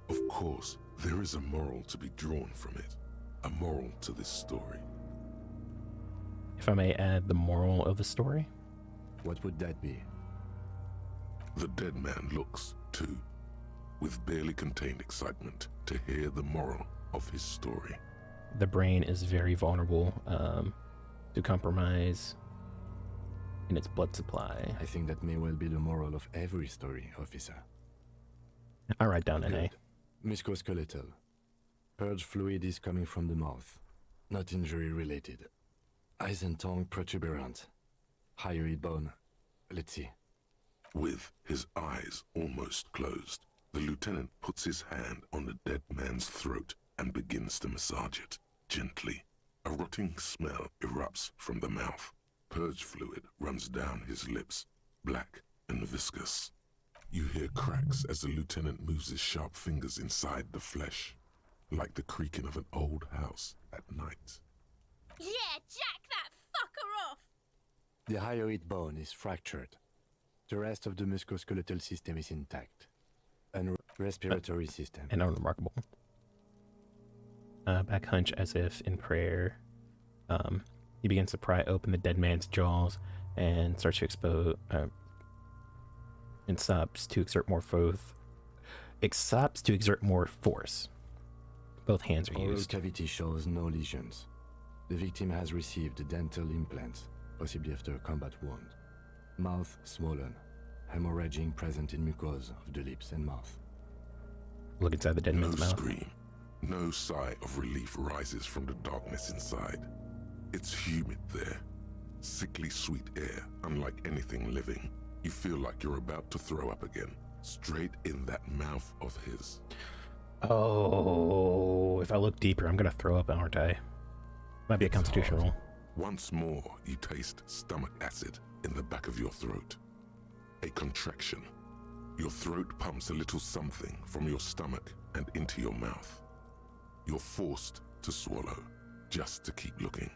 Of course, there is a moral to be drawn from it. A moral to this story. If I may add the moral of the story? What would that be? The dead man looks, too, with barely contained excitement to hear the moral of his story. The brain is very vulnerable to compromise in its blood supply. I think that may well be the moral of every story, officer. I'll write down NA. Musculoskeletal. Purge fluid is coming from the mouth. Not injury related. Eyes and tongue protuberant. Hyoid bone. Let's see. With his eyes almost closed, the lieutenant puts his hand on the dead man's throat and begins to massage it, gently. A rotting smell erupts from the mouth. Purge fluid runs down his lips, black and viscous. You hear cracks as the lieutenant moves his sharp fingers inside the flesh, like the creaking of an old house at night. Yeah, jack that fucker off! The hyoid bone is fractured. The rest of the musculoskeletal system is intact. And respiratory system. And unremarkable. Back hunch as if in prayer. He begins to pry open the dead man's jaws and starts to expose and stops to exert more force. Both hands are Oral used. cavity shows no lesions. The victim has received dental implants, possibly after a combat wound. Mouth swollen, hemorrhaging present in mucosa of the lips and mouth. Look inside the dead man's No mouth. scream, no sigh of relief rises from the darkness inside. It's humid there. Sickly sweet air, unlike anything living. You feel like you're about to throw up again, straight in that mouth of his. Oh, if I look deeper, I'm gonna throw up, aren't I? Might be a constitution roll. Once more, you taste stomach acid in the back of your throat. A contraction. Your throat pumps a little something from your stomach and into your mouth. You're forced to swallow, just to keep looking.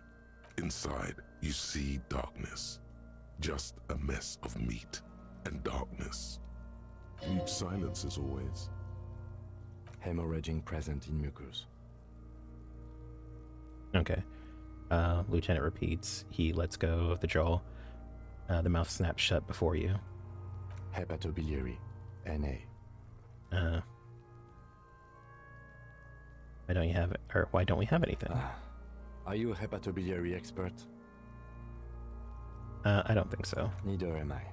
Inside, you see darkness. Just a mess of meat and darkness. Huge silence as always. Hemorrhaging present in mucus. Okay. Lieutenant repeats. He lets go of the jaw. The mouth snaps shut before you. Hepatobiliary. NA. Why don't you have it? Or why don't we have anything? Are you a hepatobiliary expert? I don't think so. Neither am I.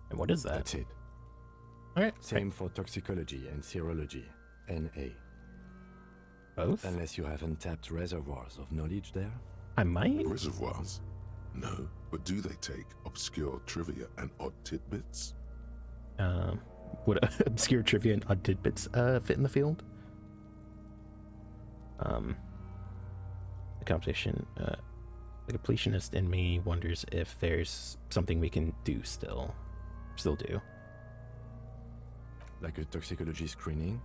And what is that? That's it. Alright. Same for toxicology and serology. NA. Both? Unless you have untapped reservoirs of knowledge there. I might. Reservoirs? No, but do they take obscure trivia and odd tidbits? Would obscure trivia and odd tidbits fit in the field? The competition, the completionist in me wonders if there's something we can do still do. Like a toxicology screening?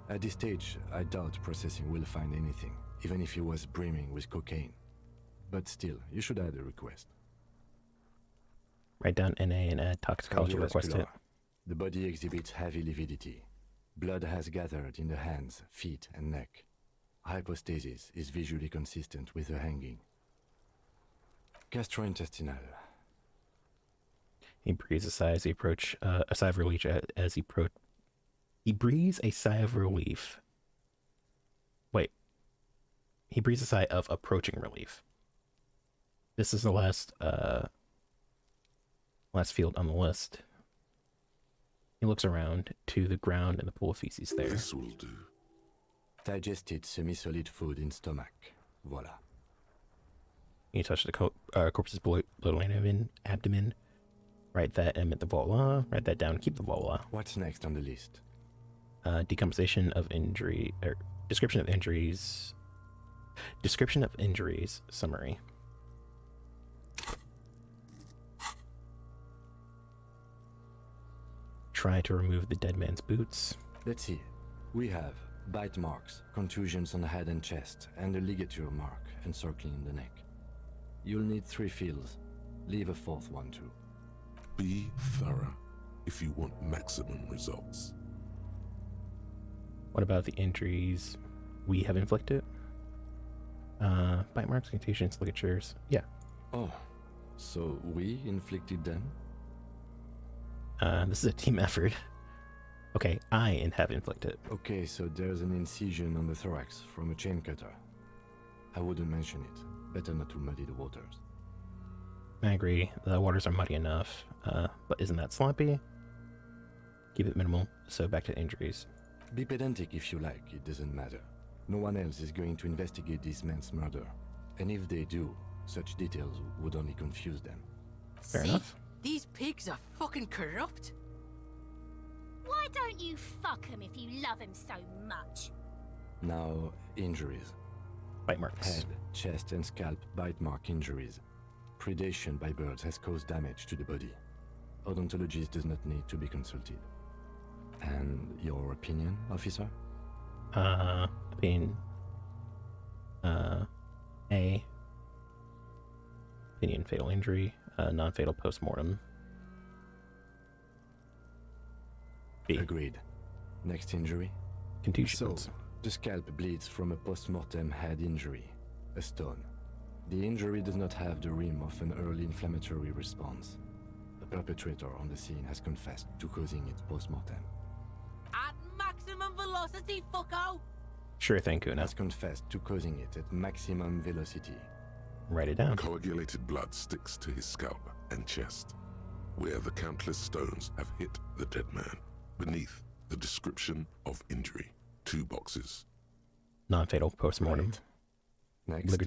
At this stage, I doubt processing will find anything, even if he was brimming with cocaine. But still, you should add a request. Write down NA and add toxicology request it. The body exhibits heavy lividity. Blood has gathered in the hands, feet, and neck. Hypostasis is visually consistent with the hanging. Gastrointestinal. He breathes a sigh as he approach a sigh of relief as he breathes a sigh of relief. Wait. He breathes a sigh of approaching relief. This is the last field on the list. He looks around to the ground and the pool of feces there. This will do. Digested semi-solid food in stomach. Voila. You touch the corpse's below abdomen. Write that and the voila. Write that down. Keep the voila. What's next on the list? Decomposition of injury, or description of injuries. Description of injuries summary. Try to remove the dead man's boots. Let's see. We have bite marks, contusions on the head and chest, and a ligature mark encircling the neck. You'll need 3 fields. Leave a 4th one too. Be thorough if you want maximum results. What about the injuries we have inflicted? Bite marks, contusions, ligatures. Yeah. Oh, so we inflicted them? This is a team effort. Okay, I have inflicted. Okay, so there's an incision on the thorax from a chain cutter. I wouldn't mention it. Better not to muddy the waters. I agree. The waters are muddy enough, but isn't that sloppy? Keep it minimal. So back to injuries. Be pedantic if you like, it doesn't matter. No one else is going to investigate this man's murder. And if they do, such details would only confuse them. Fair enough. These pigs are fucking corrupt. Why don't you fuck him if you love him so much? Now, injuries. Bite marks. Head, chest, and scalp bite mark injuries. Predation by birds has caused damage to the body. Odontologist does not need to be consulted. And your opinion, officer? Opinion. A. Opinion, fatal injury. Non-fatal post-mortem. B. Agreed. Next injury? Contusions. So, the scalp bleeds from a post-mortem head injury, a stone. The injury does not have the rim of an early inflammatory response. The perpetrator on the scene has confessed to causing it post-mortem. At maximum velocity, fucko! Sure thing, Kuna. Has confessed to causing it at maximum velocity. Write it down. Coagulated blood sticks to his scalp and chest, where the countless stones have hit the dead man. Beneath, the description of injury. 2 boxes. Non-fatal post-mortem. Next,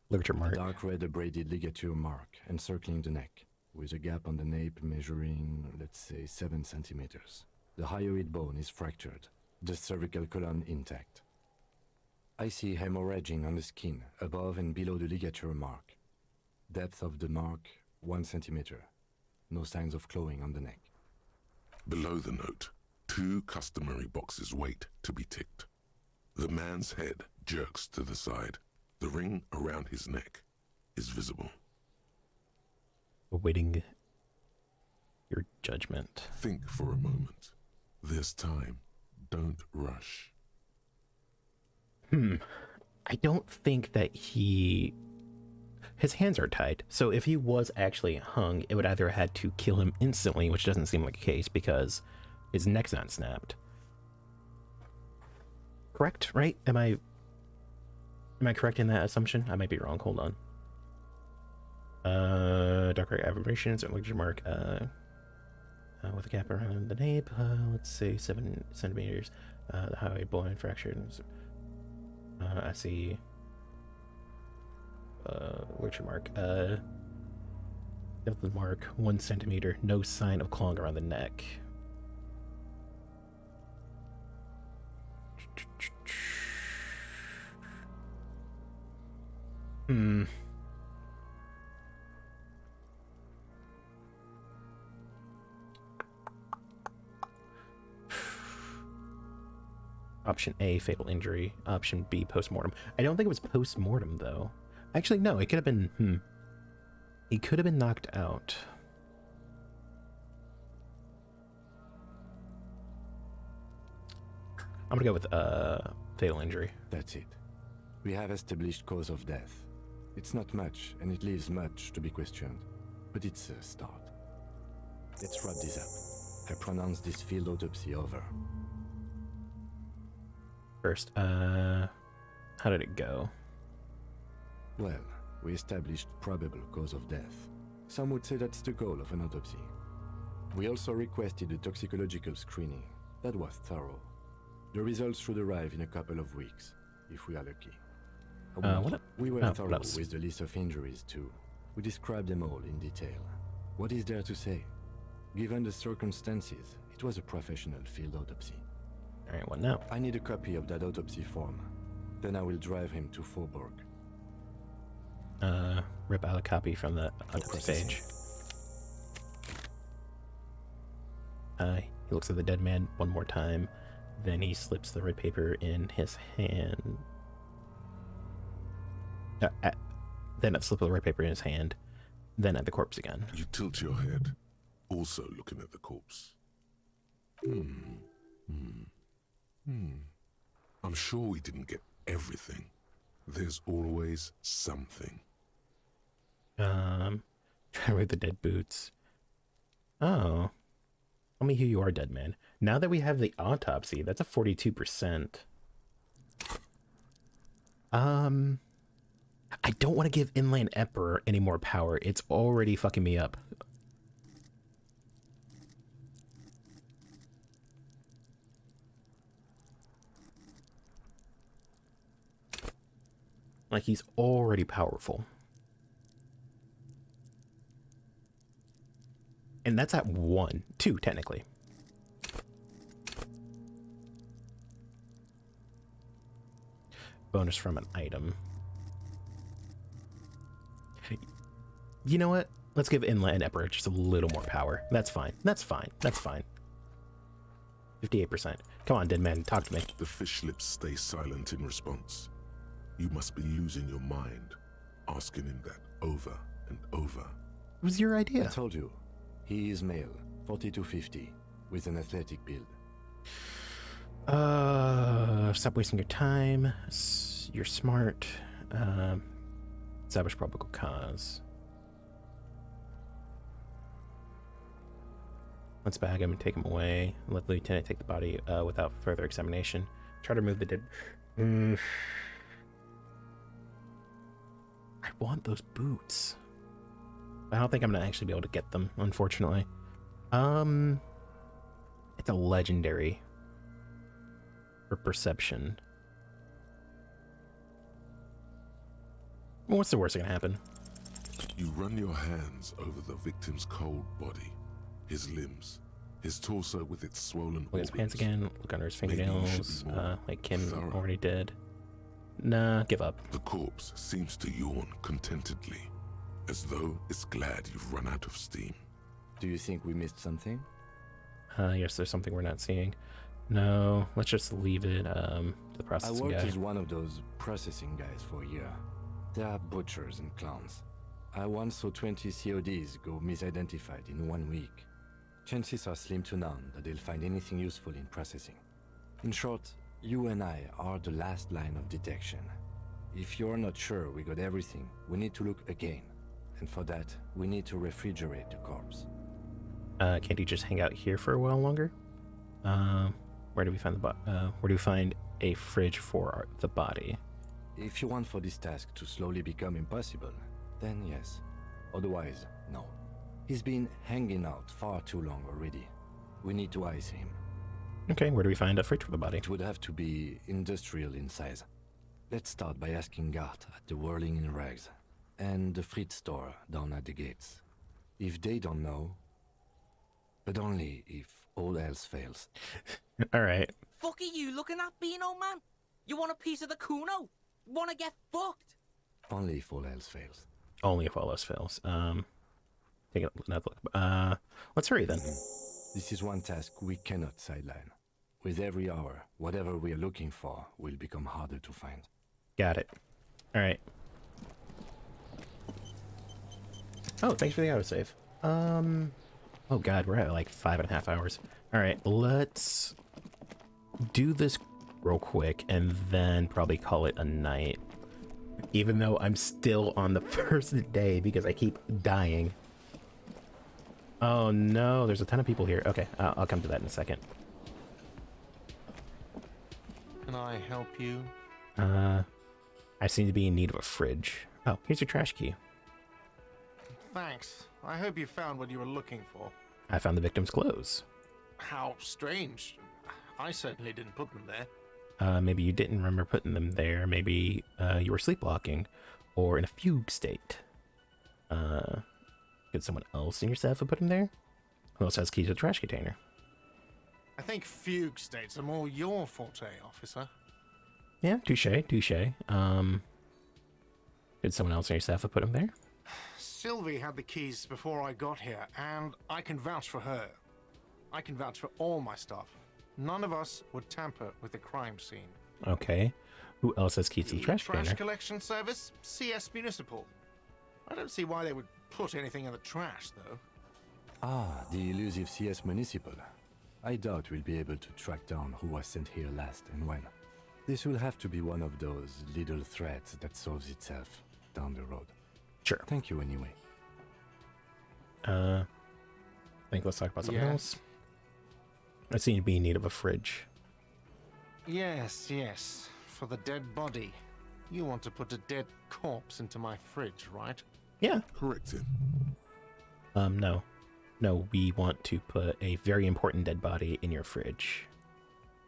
ligature mark. A dark red abraded ligature mark encircling the neck, with a gap on the nape measuring, let's say, 7 centimeters. The hyoid bone is fractured, the cervical column intact. I see hemorrhaging on the skin, above and below the ligature mark. Depth of the mark, 1 centimeter. No signs of clawing on the neck. Below the note, 2 customary boxes wait to be ticked. The man's head jerks to the side. The ring around his neck is visible. Awaiting your judgment. Think for a moment. There's time. Don't rush. I don't think that his hands are tied. So if he was actually hung, it would either have had to kill him instantly, which doesn't seem like a case because his neck's not snapped. Correct, right? Am I correct in that assumption? I might be wrong. Hold on. Dark red aberrations, ligature mark, with a gap around the nape, let's say 7 centimeters. The hyoid bone fractured. I see. Where's your mark? Depth of the mark, 1 centimeter. No sign of clawing around the neck. Hmm. Option A, fatal injury. Option B, post-mortem. I don't think it was post-mortem, though. Actually, no, it could have been, He could have been knocked out. I'm gonna go with, fatal injury. That's it. We have established cause of death. It's not much, and it leaves much to be questioned. But it's a start. Let's wrap this up. I pronounce this field autopsy over. First, how did it go? Well, we established probable cause of death. Some would say that's the goal of an autopsy. We also requested a toxicological screening. That was thorough. The results should arrive in a couple of weeks, if we are lucky. We were thorough with the list of injuries, too. We described them all in detail. What is there to say? Given the circumstances, it was a professional field autopsy. Alright, what now? I need a copy of that autopsy form. Then I will drive him to Faubourg. Rip out a copy from the autopsy page. He looks at the dead man one more time. Then he slips the red paper in his hand. Then a slip of the red paper in his hand. Then at the corpse again. You tilt your head, also looking at the corpse. I'm sure we didn't get everything. There's always something. With the dead boots. Oh. Tell me who you are, dead man. Now that we have the autopsy, that's a 42%. I don't want to give Inland Emperor any more power. It's already fucking me up. Like, he's already powerful. And that's at 1. 2, technically. Bonus from an item. You know what? Let's give Inland Emperor just a little more power. That's fine. That's fine. That's fine. 58%. Come on, dead man. Talk to me. The fish lips stay silent in response. You must be losing your mind, asking him that over and over. It was your idea. I told you. He is male, 40 to 50, with an athletic build. Stop wasting your time. You're smart. Establish probable cause. Let's bag him and take him away. Let the lieutenant take the body without further examination. Try to remove the dead. I want those boots. I don't think I'm gonna actually be able to get them, unfortunately. It's a legendary for perception. What's the worst that can happen? You run your hands over the victim's cold body, his limbs, his torso with its swollen Look at his pants again, look under his fingernails, like Kim already did. Nah, give up. The corpse seems to yawn contentedly, as though it's glad you've run out of steam. Do you think we missed something? Yes, there's something we're not seeing. No, let's just leave it to the processing guy. I worked as one of those processing guys for a year. They are butchers and clowns. I once saw 20 CODs go misidentified in 1 week. Chances are slim to none that they'll find anything useful in processing. In short, you and I are the last line of detection. If you're not sure we got everything, we need to look again. And for that, we need to refrigerate the corpse. Can't you just hang out here for a while longer? Where do we find where do we find a fridge for the body? If you want for this task to slowly become impossible, then yes. Otherwise, no. He's been hanging out far too long already. We need to ice him. Okay, where do we find a fridge for the body? It would have to be industrial in size. Let's start by asking Gart at the Whirling in Rags and the Fritz store down at the gates. If they don't know, but only if all else fails. All right. Fuck are you looking at, Beano man? You want a piece of the Kuno? Wanna get fucked? Only if all else fails. Only if all else fails. Take another look. Let's hurry then. This is one task we cannot sideline. With every hour, whatever we are looking for will become harder to find. Got it. All right. Oh, thanks for the autosave. Oh god, we're at like 5.5 hours. All right, let's do this real quick and then probably call it a night. Even though I'm still on the first day because I keep dying. Oh no, there's a ton of people here. Okay, I'll come to that in a second. Can I help you? I seem to be in need of a fridge. Oh, here's your trash key. Thanks. I hope you found what you were looking for. I found the victim's clothes. How strange. I certainly didn't put them there. Maybe you didn't remember putting them there. Maybe you were sleepwalking or in a fugue state. Could someone else in your staff have put them there? Who else has keys to the trash container? I think fugue states are more your forte, officer. Yeah, touche, touche. Did someone else in your staff have put them there? Sylvie had the keys before I got here, and I can vouch for her. I can vouch for all my staff. None of us would tamper with the crime scene. Okay. Who else has keys to the trash Trash container? collection service? CS Municipal. I don't see why they would put anything in the trash, though. Ah, the elusive CS Municipal. I doubt we'll be able to track down who was sent here last and when. This will have to be one of those little threats that solves itself down the road. Sure. Thank you anyway. I think let's talk about something else. I seem to be in need of a fridge. Yes, yes. For the dead body. You want to put a dead corpse into my fridge, right? Yeah. Correct it. No. No, we want to put a very important dead body in your fridge.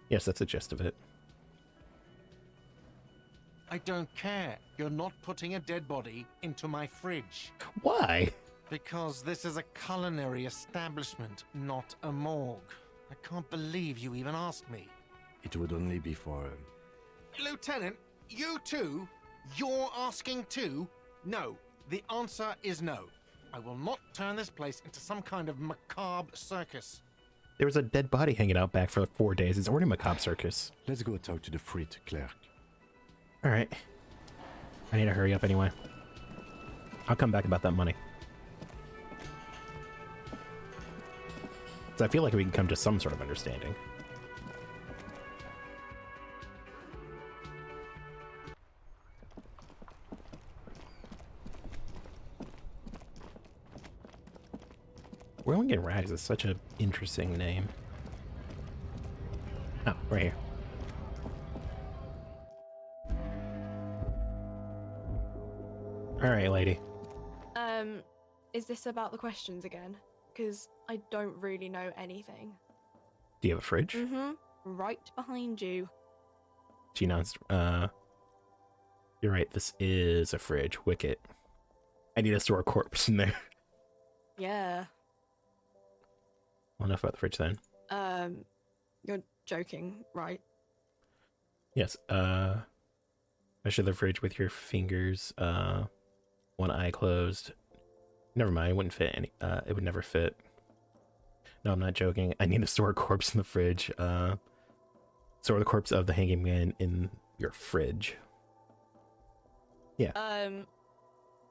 Yes, that's the gist of it. I don't care. You're not putting a dead body into my fridge. Why? Because this is a culinary establishment, not a morgue. I can't believe you even asked me. It would only be for... Lieutenant, you too? You're asking too? No. The answer is no. I will not turn this place into some kind of macabre circus. There was a dead body hanging out back for 4 days. It's already a macabre circus. Let's go talk to the Frit clerk. Alright. I need to hurry up anyway. I'll come back about that money. So I feel like we can come to some sort of understanding. Whirling in Rags is such an interesting name. Oh, right here. Alright, lady. Is this about the questions again? Because I don't really know anything. Do you have a fridge? Mm-hmm. Right behind you. She nods. You're right, this is a fridge. Wicket. I need to store a corpse in there. Yeah. Well, enough about the fridge then. You're joking, right? Yes, measure the fridge with your fingers, one eye closed. Never mind, it wouldn't fit any, it would never fit. No, I'm not joking. I need to store a corpse in the fridge. Store the corpse of the hanging man in your fridge. Yeah.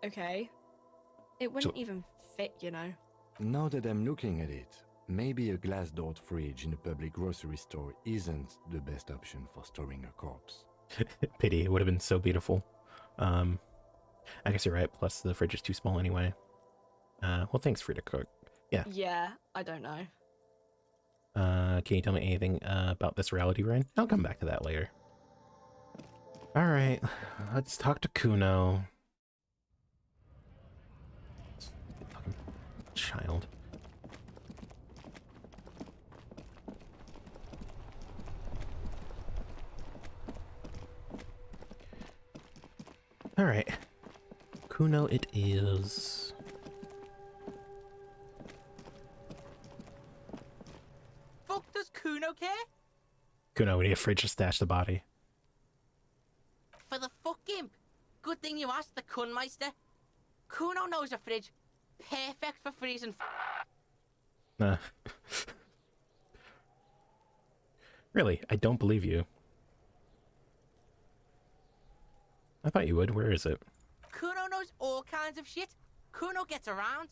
Okay. It wouldn't even fit, you know. Now that I'm looking at it, maybe a glass-doored fridge in a public grocery store isn't the best option for storing a corpse. Pity, it would have been so beautiful. I guess you're right, plus the fridge is too small anyway. Well, thanks, Frida Cook. Yeah. Yeah, I don't know. Can you tell me anything about this reality rain? I'll come back to that later. Alright, let's talk to Kuno. Fucking child. All right. Kuno it is. Fuck does Kuno care? Kuno, we need a fridge to stash the body. For the fuck imp. Good thing you asked the Kunmeister. Kuno knows a fridge. Perfect for freezing. Really, I don't believe you. I thought you would. Where is it? Kuno knows all kinds of shit. Kuno gets around.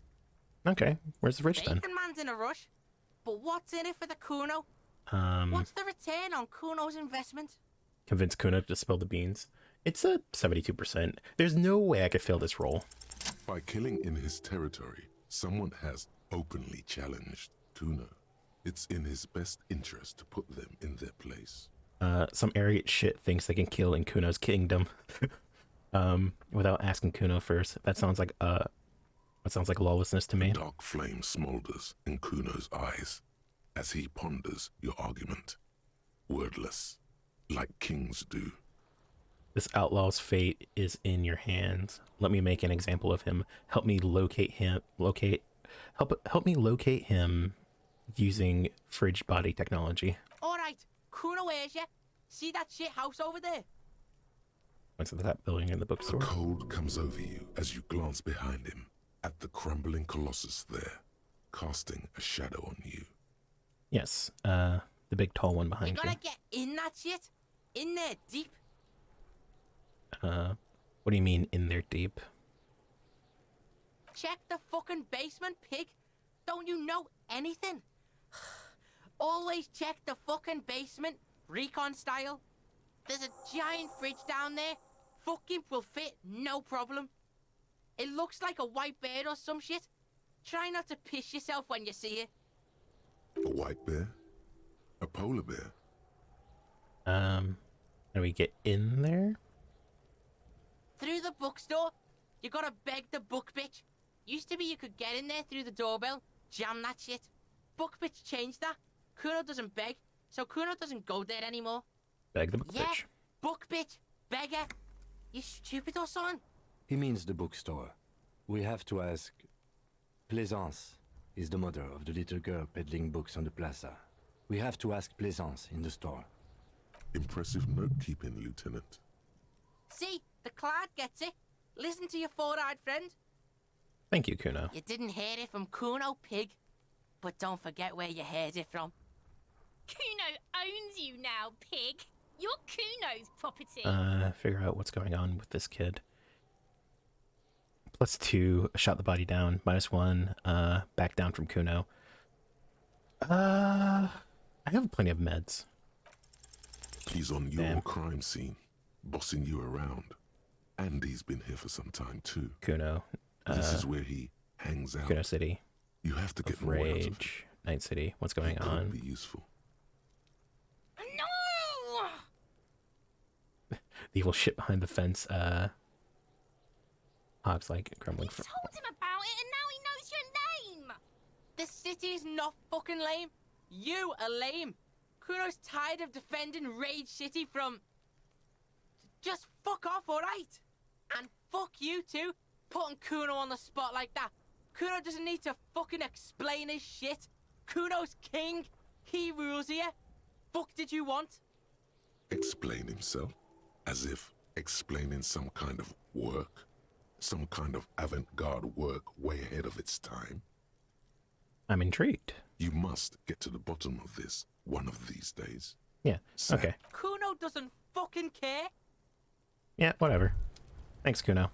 Okay, where's the fridge then? Bacon Man's in a rush. But what's in it for the Kuno? What's the return on Kuno's investment? Convince Kuno to spill the beans. It's a 72%. There's no way I could fill this role. By killing in his territory, someone has openly challenged Kuno. It's in his best interest to put them in their place. Some arrogant shit thinks they can kill in Kuno's kingdom. Without asking Kuno first. That sounds like lawlessness to me. The dark flame smolders in Kuno's eyes as he ponders your argument. Wordless, like kings do. This outlaw's fate is in your hands. Let me make an example of him. Help me locate him. Help me locate him using fridge body technology. All right, Kuno hears you. See that shit house over there? What's that building in the bookstore? A cold comes over you as you glance behind him at the crumbling colossus there, casting a shadow on you. Yes, the big tall one behind You gotta get in that shit. In there deep. What do you mean in there deep? Check the fucking basement, pig. Don't you know anything? Always check the fucking basement, recon style. There's a giant fridge down there. Fucking will fit, no problem. It looks like a white bear or some shit. Try not to piss yourself when you see it. A white bear? A polar bear? How do we get in there? Through the bookstore. You gotta beg the book bitch. Used to be you could get in there through the doorbell, jam that shit. Book bitch changed that. Kuno doesn't beg, so Kuno doesn't go there anymore. Beg the book Yeah, bitch. book bitch, beggar. You stupid or son? He means the bookstore. We have to ask. Plaisance is the mother of the little girl peddling books on the plaza. We have to ask Plaisance in the store. Impressive note-keeping, Lieutenant. See, the cloud gets it. Listen to your four-eyed friend. Thank you, Kuno. You didn't hear it from Kuno, pig. But don't forget where you heard it from. Kuno owns you now, pig. You're Kuno's property. Figure out what's going on with this kid. +2, shot the body down. -1, back down from Kuno. I have plenty of meds. He's on your crime scene, bossing you around. And he's been here for some time too. Kuno. This is where he hangs out. Kuno City. You have to get of more out of him. Rage. Night City. What's going on? Be useful. No! The evil shit behind the fence. Hog's like crumbling. Told him about it and now he knows your name! This city is not fucking lame. You are lame. Kuno's tired of defending Rage City from... Just fuck off, alright? And fuck you too, putting Kuno on the spot like that. Kuno doesn't need to fucking explain his shit. Kuno's king. He rules here. Fuck did you want? Explain himself? As if explaining some kind of work? Some kind of avant-garde work way ahead of its time? I'm intrigued. You must get to the bottom of this one of these days. Yeah, Sam. okay. Kuno doesn't fucking care. Yeah, whatever. Thanks, Kuno.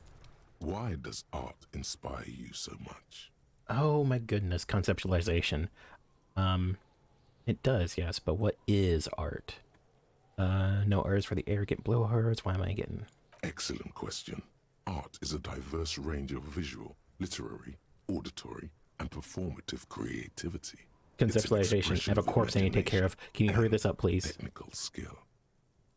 Why does art inspire you so much? Oh my goodness, conceptualization. It does, yes, but what is art? No R's for the arrogant blowhards. Why am I getting... Excellent question. Art is a diverse range of visual, literary, auditory, and performative creativity. Conceptualization. I have a corpse I need to take care of. Can you hurry this up, please? Technical skill.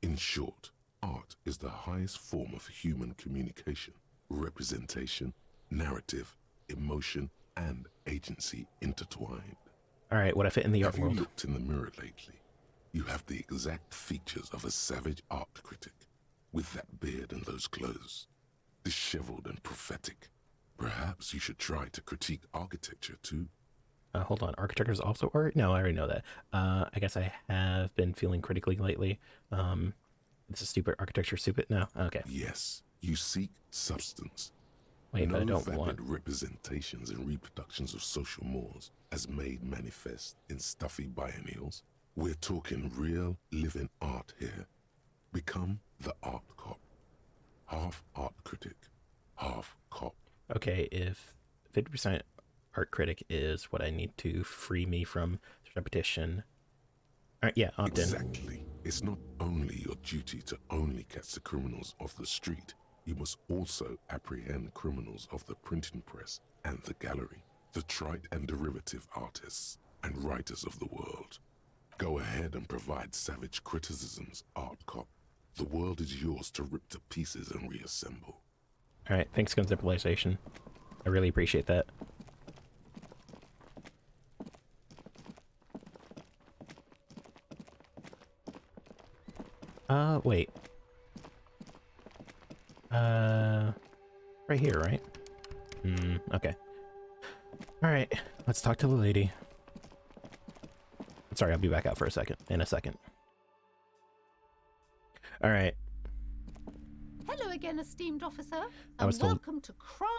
In short, art is the highest form of human communication, representation, narrative, emotion, and agency intertwined. All right, what I fit in the art Have you world? looked in the mirror lately? You have the exact features of a savage art critic, with that beard and those clothes. disheveled and prophetic. Perhaps you should try to critique architecture too. Hold on, architecture is also art? No, I already know that. I guess I have been feeling critically lately. This is stupid architecture, stupid? No, okay. Yes, you seek substance. Wait, no but I don't vapid want... representations and reproductions of social mores as made manifest in stuffy biennials. We're talking real, living art here. Become the art cop. Half art critic, half cop. Okay, if 50% art critic is what I need to free me from repetition. All right, yeah, opt in. Exactly. It's not only your duty to only catch the criminals off the street, you must also apprehend criminals of the printing press and the gallery, the trite and derivative artists and writers of the world. Go ahead and provide savage criticisms, art cop. The world is yours to rip to pieces and reassemble. All right, thanks, Conceptualization. I really appreciate that. Wait. Right here, right? Okay. Alright, let's talk to the lady. Sorry, I'll be back out for a second. In a second. Alright. Hello again, esteemed officer, I was and told... welcome to Crime,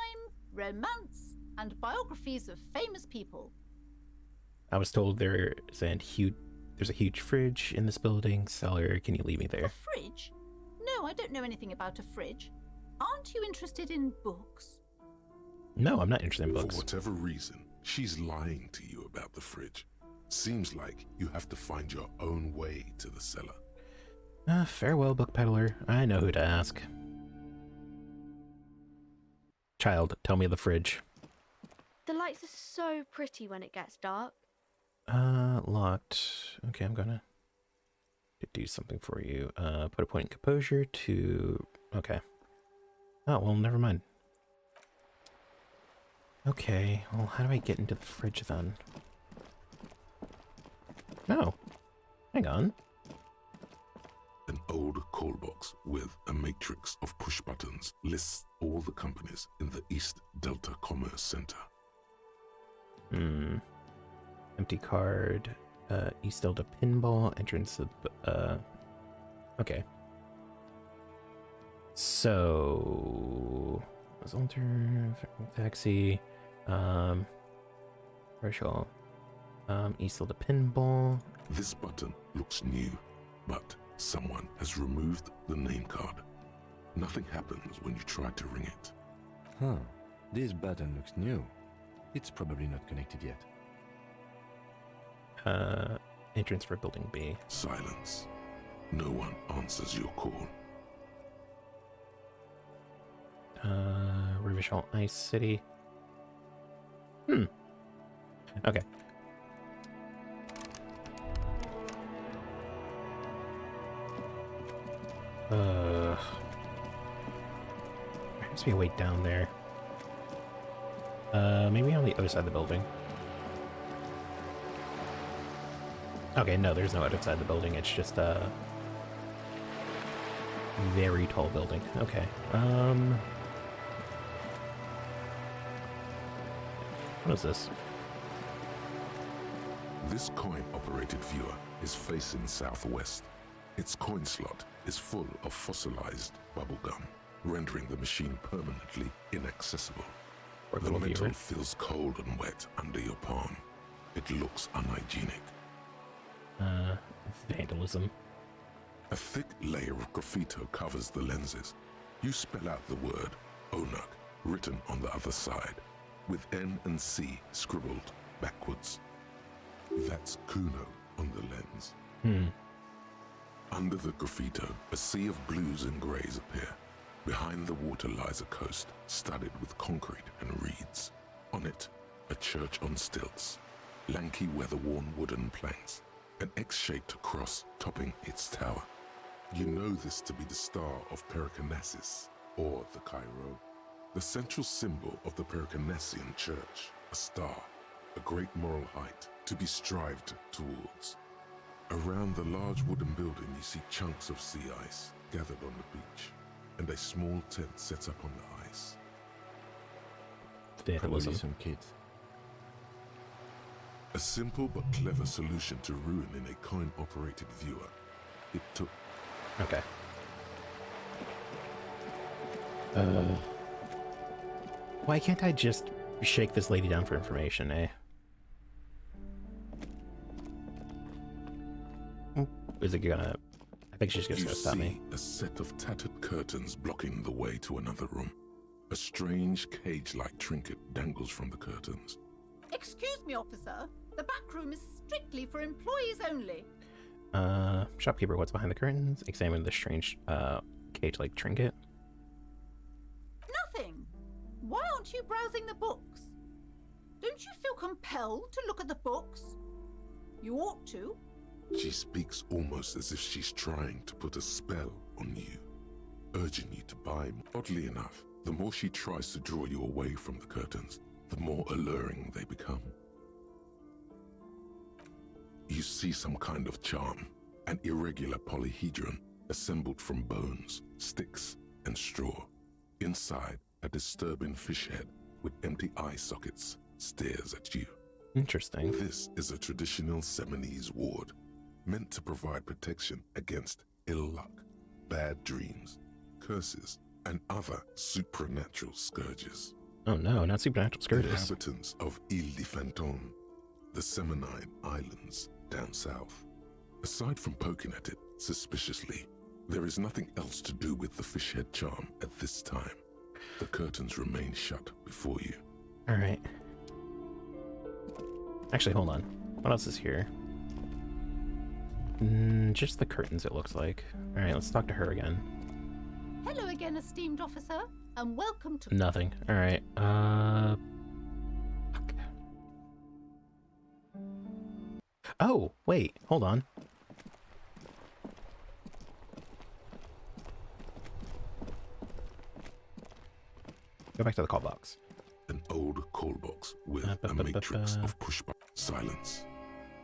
Romance, and Biographies of Famous People. I was told there's a huge fridge in this building. Cellar, can you leave me there? A fridge? No, I don't know anything about a fridge. Aren't you interested in books? No, I'm not interested in books. For whatever reason, she's lying to you about the fridge. Seems like you have to find your own way to the cellar. Farewell, book peddler. I know who to ask. Child, tell me the fridge. The lights are so pretty when it gets dark. Locked. Okay, I'm gonna do something for you. Put a point in composure to... Okay. Oh, well, never mind. Okay, well, how do I get into the fridge then? No. Hang on. An old call box with a matrix of push buttons lists all the companies in the East Delta Commerce Center. Empty card. East Delta Pinball. Entrance of... Okay. So... Alter... Taxi... Commercial... East Delta Pinball... This button looks new, but someone has removed the name card. Nothing happens when you try to ring it. Huh. This button looks new. It's probably not connected yet. Entrance for Building B. Silence. No one answers your call. Revachol Ice City. Okay. There must be a way down there. Maybe on the other side of the building. Okay, no, there's no other side of the building. It's just a very tall building. Okay. What is this? This coin-operated viewer is facing southwest. Its coin slot is full of fossilized bubblegum, rendering the machine permanently inaccessible. The metal feels cold and wet under your palm. It looks unhygienic. Vandalism. A thick layer of graffito covers the lenses. You spell out the word Onak written on the other side, with N and C scribbled backwards. That's Kuno on the lens. Under the graffito, a sea of blues and greys appear. Behind the water lies a coast studded with concrete and reeds. On it, a church on stilts, lanky weather-worn wooden planks, an X-shaped cross topping its tower. You know this to be the Star of Pericarnassus, or the Cairo, the central symbol of the Pericarnassian Church, a star, a great moral height to be strived towards. Around the large wooden building you see chunks of sea ice gathered on the beach, and a small tent set up on the Day at Elysium. Some kids. A simple but clever solution to ruin in a coin-operated viewer. It took... Okay. Why can't I just shake this lady down for information, eh? Is it gonna... I think she's just gonna stop me. A set of tattered curtains blocking the way to another room. A strange cage-like trinket dangles from the curtains. Excuse me, officer. The back room is strictly for employees only. Shopkeeper, what's behind the curtains? Examine the strange, cage-like trinket. Nothing. Why aren't you browsing the books? Don't you feel compelled to look at the books? You ought to. She speaks almost as if she's trying to put a spell on you, urging you to buy more. Oddly enough, the more she tries to draw you away from the curtains, the more alluring they become. You see some kind of charm, an irregular polyhedron assembled from bones, sticks, and straw. Inside, a disturbing fish head with empty eye sockets stares at you. Interesting. This is a traditional Seminese ward, meant to provide protection against ill luck, bad dreams, curses, and other supernatural scourges. Oh no, not supernatural scourges. The inhabitants of Ile de Fantôme, the Seminine Islands down south. Aside from poking at it suspiciously, there is nothing else to do with the fish head charm at this time. The curtains remain shut before you. Alright. Actually, hold on. What else is here? Just the curtains, it looks like. Alright, let's talk to her again. Hello again, esteemed officer, and welcome to... Nothing. Alright, Oh, wait, hold on. Go back to the call box. An old call box with a matrix of push button. Silence.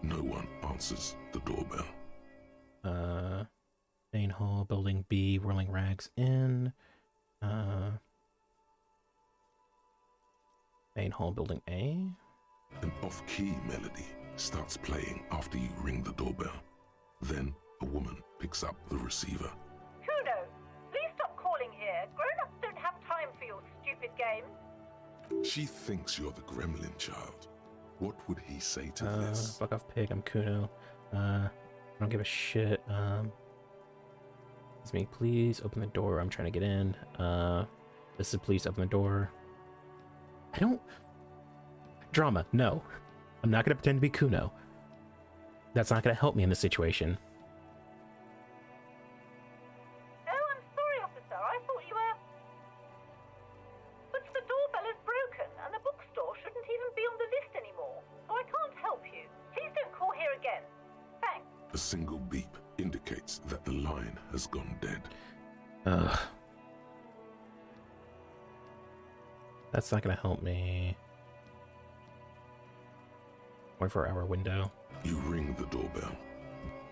No one answers the doorbell. Main hall, building B, Whirling Rags Inn. Main hall, building A. An off-key melody starts playing after you ring the doorbell. Then a woman picks up the receiver. Kuno, please stop calling here. Grown-ups don't have time for your stupid games. She thinks you're the gremlin child. What would he say to this? Fuck off, pig. I'm Kuno. I don't give a shit. It's me. Please open the door. I'm trying to get in. This is please open the door. I don't... Drama. No. I'm not going to pretend to be Kuno. That's not going to help me in this situation. Oh, I'm sorry, officer. I thought you were... But the doorbell is broken, and the bookstore shouldn't even be on the list anymore. So I can't help you. Please don't call here again. Thanks. A single beep indicates that the line has gone dead. That's not going to help me. 24-hour window. You ring the doorbell.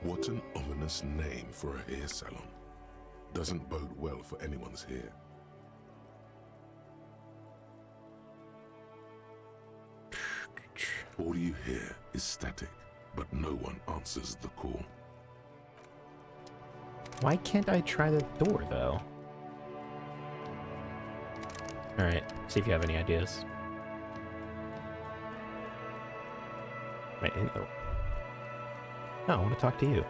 What an ominous name for a hair salon. Doesn't bode well for anyone's hair. All you hear is static, but no one answers the call. Why can't I try the door, though? Alright, see if you have any ideas. Wait, no, I want to talk to you.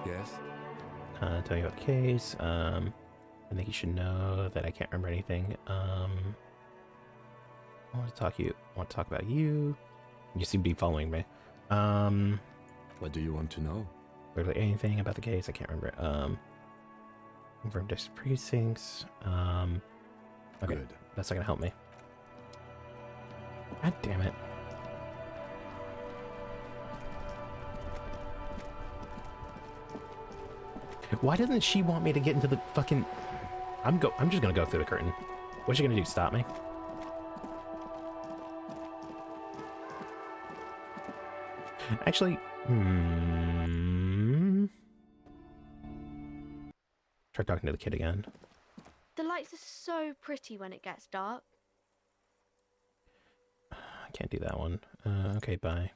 Yes? Tell you about the case. I think you should know that I can't remember anything. I want to talk about you. You seem to be following me. What do you want to know? Literally anything about the case, I can't remember. Confirmed district precincts. Okay, Good. that's not gonna help me. God damn it. Why doesn't she want me to get into the fucking... I'm just gonna go through the curtain. What's she gonna do, stop me? Actually, Try talking to the kid again. The light pretty when it gets dark. I can't do that one. Okay, bye.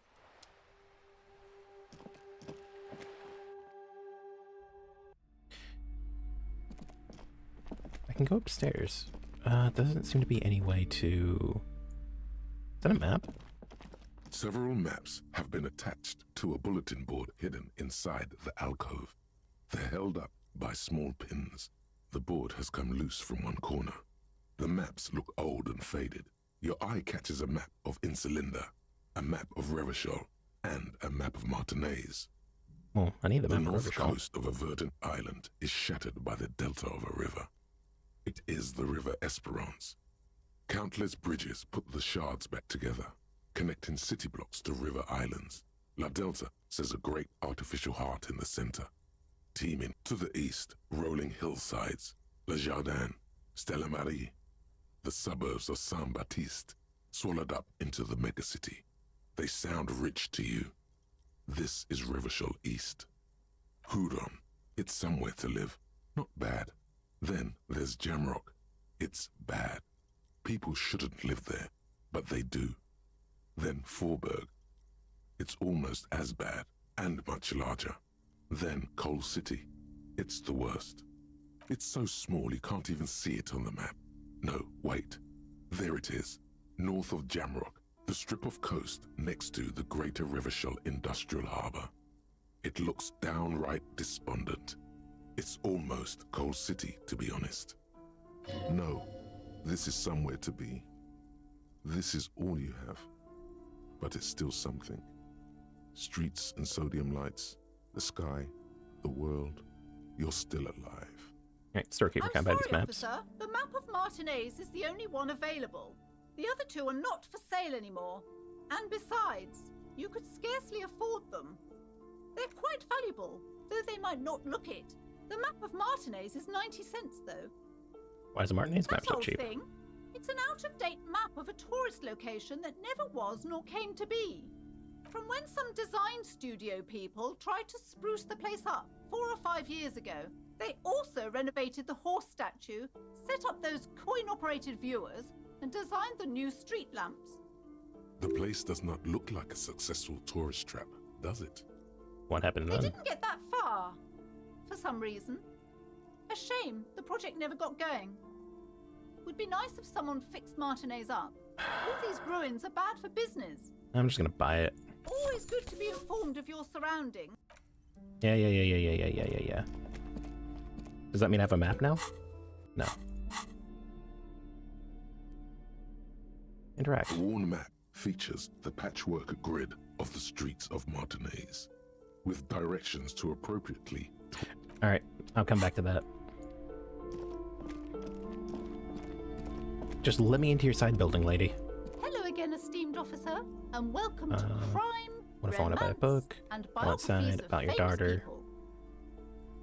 I can go upstairs. Doesn't seem to be any way to... Is that a map? Several maps have been attached to a bulletin board hidden inside the alcove. They're held up by small pins. The board has come loose from one corner. The maps look old and faded. Your eye catches a map of Insulinda, a map of Revachol, and a map of Martinez. Well, I need the map of north Revachol. coast of a verdant island is shattered by the delta of a river. It is the River Esperance. Countless bridges put the shards back together, connecting city blocks to river islands. La Delta says a great artificial heart in the center. Teeming to the east, rolling hillsides, Le Jardin, Stella Marie, the suburbs of Saint-Baptiste, swallowed up into the megacity. They sound rich to you. This is Revachol East. Hudon, it's somewhere to live, not bad. Then there's Jamrock. It's bad. People shouldn't live there, but they do. Then Forberg. It's almost as bad, and much larger. Then Coal City. It's the worst. It's so small you can't even see it on the map. No, wait. There it is. North of Jamrock, the strip of coast next to the Greater Revachol Industrial Harbour. It looks downright despondent. It's almost Coal City, to be honest. No, this is somewhere to be. This is all you have. But it's still something. Streets and sodium lights, the sky, the world. You're still alive. Alright, Storekeeper, can I buy these maps? Officer. The map of Martinez is the only one available. The other two are not for sale anymore. And besides, you could scarcely afford them. They're quite valuable, though they might not look it. The map of Martinez is 90 cents, though. Why is the Martinez map That so whole cheap? thing, it's an out-of-date map of a tourist location that never was nor came to be. From when some design studio people tried to spruce the place up 4 or 5 years ago. They also renovated the horse statue, set up those coin-operated viewers, and designed the new street lamps. The place does not look like a successful tourist trap, does it? What happened They then? didn't get that far, for some reason. A shame the project never got going. Would be nice if someone fixed Martinez up. All these ruins are bad for business. I'm just gonna buy it. Always good to be informed of your surroundings. Yeah. Does that mean I have a map now? No. Interact. The worn map features the patchwork grid of the streets of Martinez, with directions to appropriately... Alright, I'll come back to that. Just let me into your side building, lady. Hello again, esteemed officer, and welcome to crime, What if I want to buy a romance, book? and Go outside, biographies of about your famous daughter. people.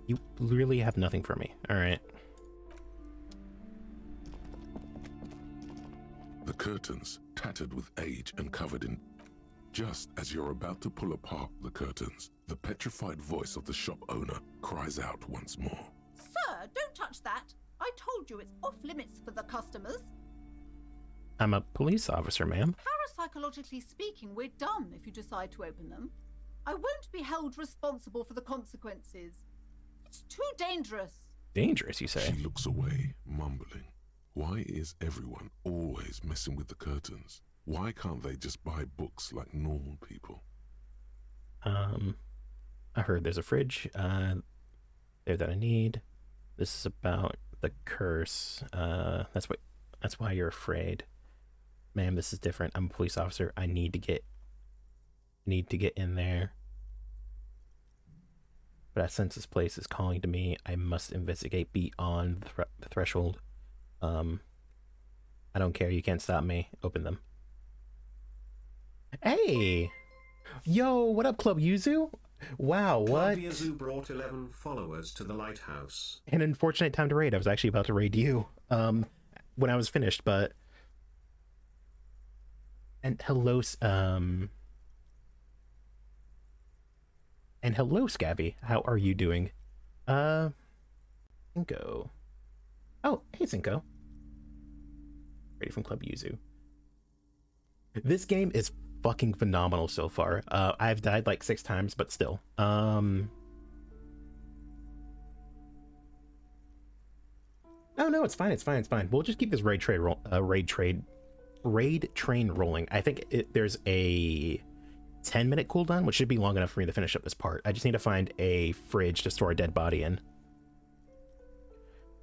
You really have nothing for me. Alright. The curtains, tattered with age and covered in... Just as you're about to pull apart the curtains, the petrified voice of the shop owner cries out once more. Sir, don't touch that. I told you it's off limits for the customers. I'm a police officer, ma'am. Parapsychologically speaking, we're done if you decide to open them. I won't be held responsible for the consequences. It's too dangerous. Dangerous, you say? She looks away, mumbling. Why is everyone always messing with the curtains? Why can't they just buy books like normal people? I heard there's a fridge, there that I need. This is about the curse. That's why you're afraid. Ma'am, this is different. I'm a police officer. I need to get in there. But I sense this place is calling to me. I must investigate beyond the threshold. I don't care. You can't stop me. Open them. Hey! Yo, what up, Club Yuzu? Wow, what? Yuzu brought 11 followers to the lighthouse. An unfortunate time to raid. I was actually about to raid you when I was finished, but... And hello, and hello, Scabby. How are you doing? Cinco. Oh, hey, Cinco. Ready from Club Yuzu. This game is fucking phenomenal so far. I've died like 6 times, but still. Oh no, it's fine. It's fine. It's fine. We'll just keep this raid train rolling. I think there's a 10-minute cooldown, which should be long enough for me to finish up this part. I just need to find a fridge to store a dead body in. All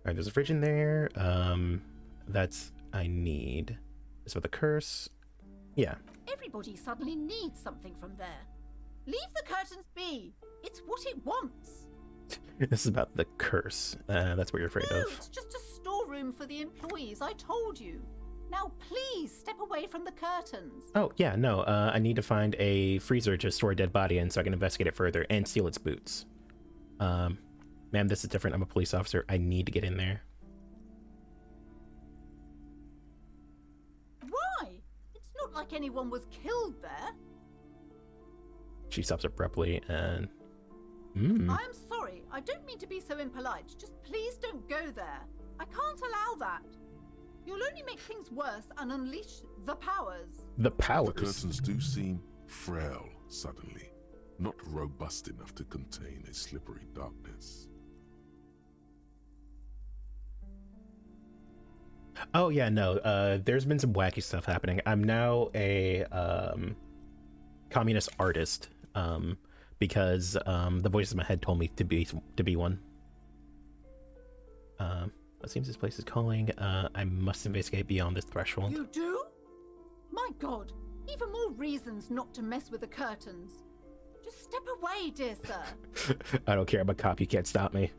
right, there's a fridge in there. That's I need. This with a curse. Yeah. Everybody suddenly needs something from there. Leave the curtains be. It's what it wants. This is about the curse. That's what you're afraid No, of. it's just a storeroom for the employees. I told you. Now please step away from the curtains. Oh, yeah, no. I need to find a freezer to store a dead body in so I can investigate it further and steal its boots. Ma'am, this is different. I'm a police officer. I need to get in there. Why? It's not like anyone was killed there. She stops abruptly and... I'm sorry. I don't mean to be so impolite. Just please don't go there. I can't allow that. You'll only make things worse and unleash the powers. The powers? The curtains do seem frail suddenly, not robust enough to contain a slippery darkness. Oh, yeah, no. There's been some wacky stuff happening. I'm now a communist artist because the voices in my head told me to be one. It seems this place is calling. I must investigate beyond this threshold. You do? My God, even more reasons not to mess with the curtains. Just step away, dear sir. I don't care. I'm a cop. You can't stop me.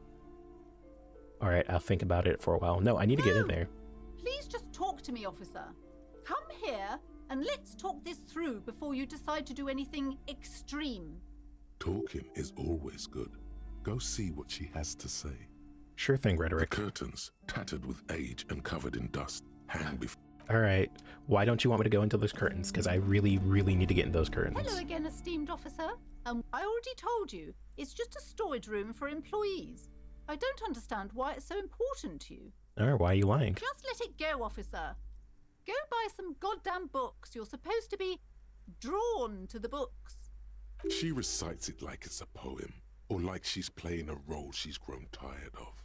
All right, I'll think about it for a while. No, I need to get in there. Please just talk to me, officer. Come here and let's talk this through before you decide to do anything extreme. Talking is always good. Go see what she has to say. Sure thing, Rhetoric. The curtains, tattered with age and covered in dust, hang before... All right. Why don't you want me to go into those curtains? Because I really, really need to get in those curtains. Hello again, esteemed officer. I already told you, it's just a storage room for employees. I don't understand why it's so important to you. All right, why are you lying? Just let it go, officer. Go buy some goddamn books. You're supposed to be drawn to the books. She recites it like it's a poem, or like she's playing a role she's grown tired of.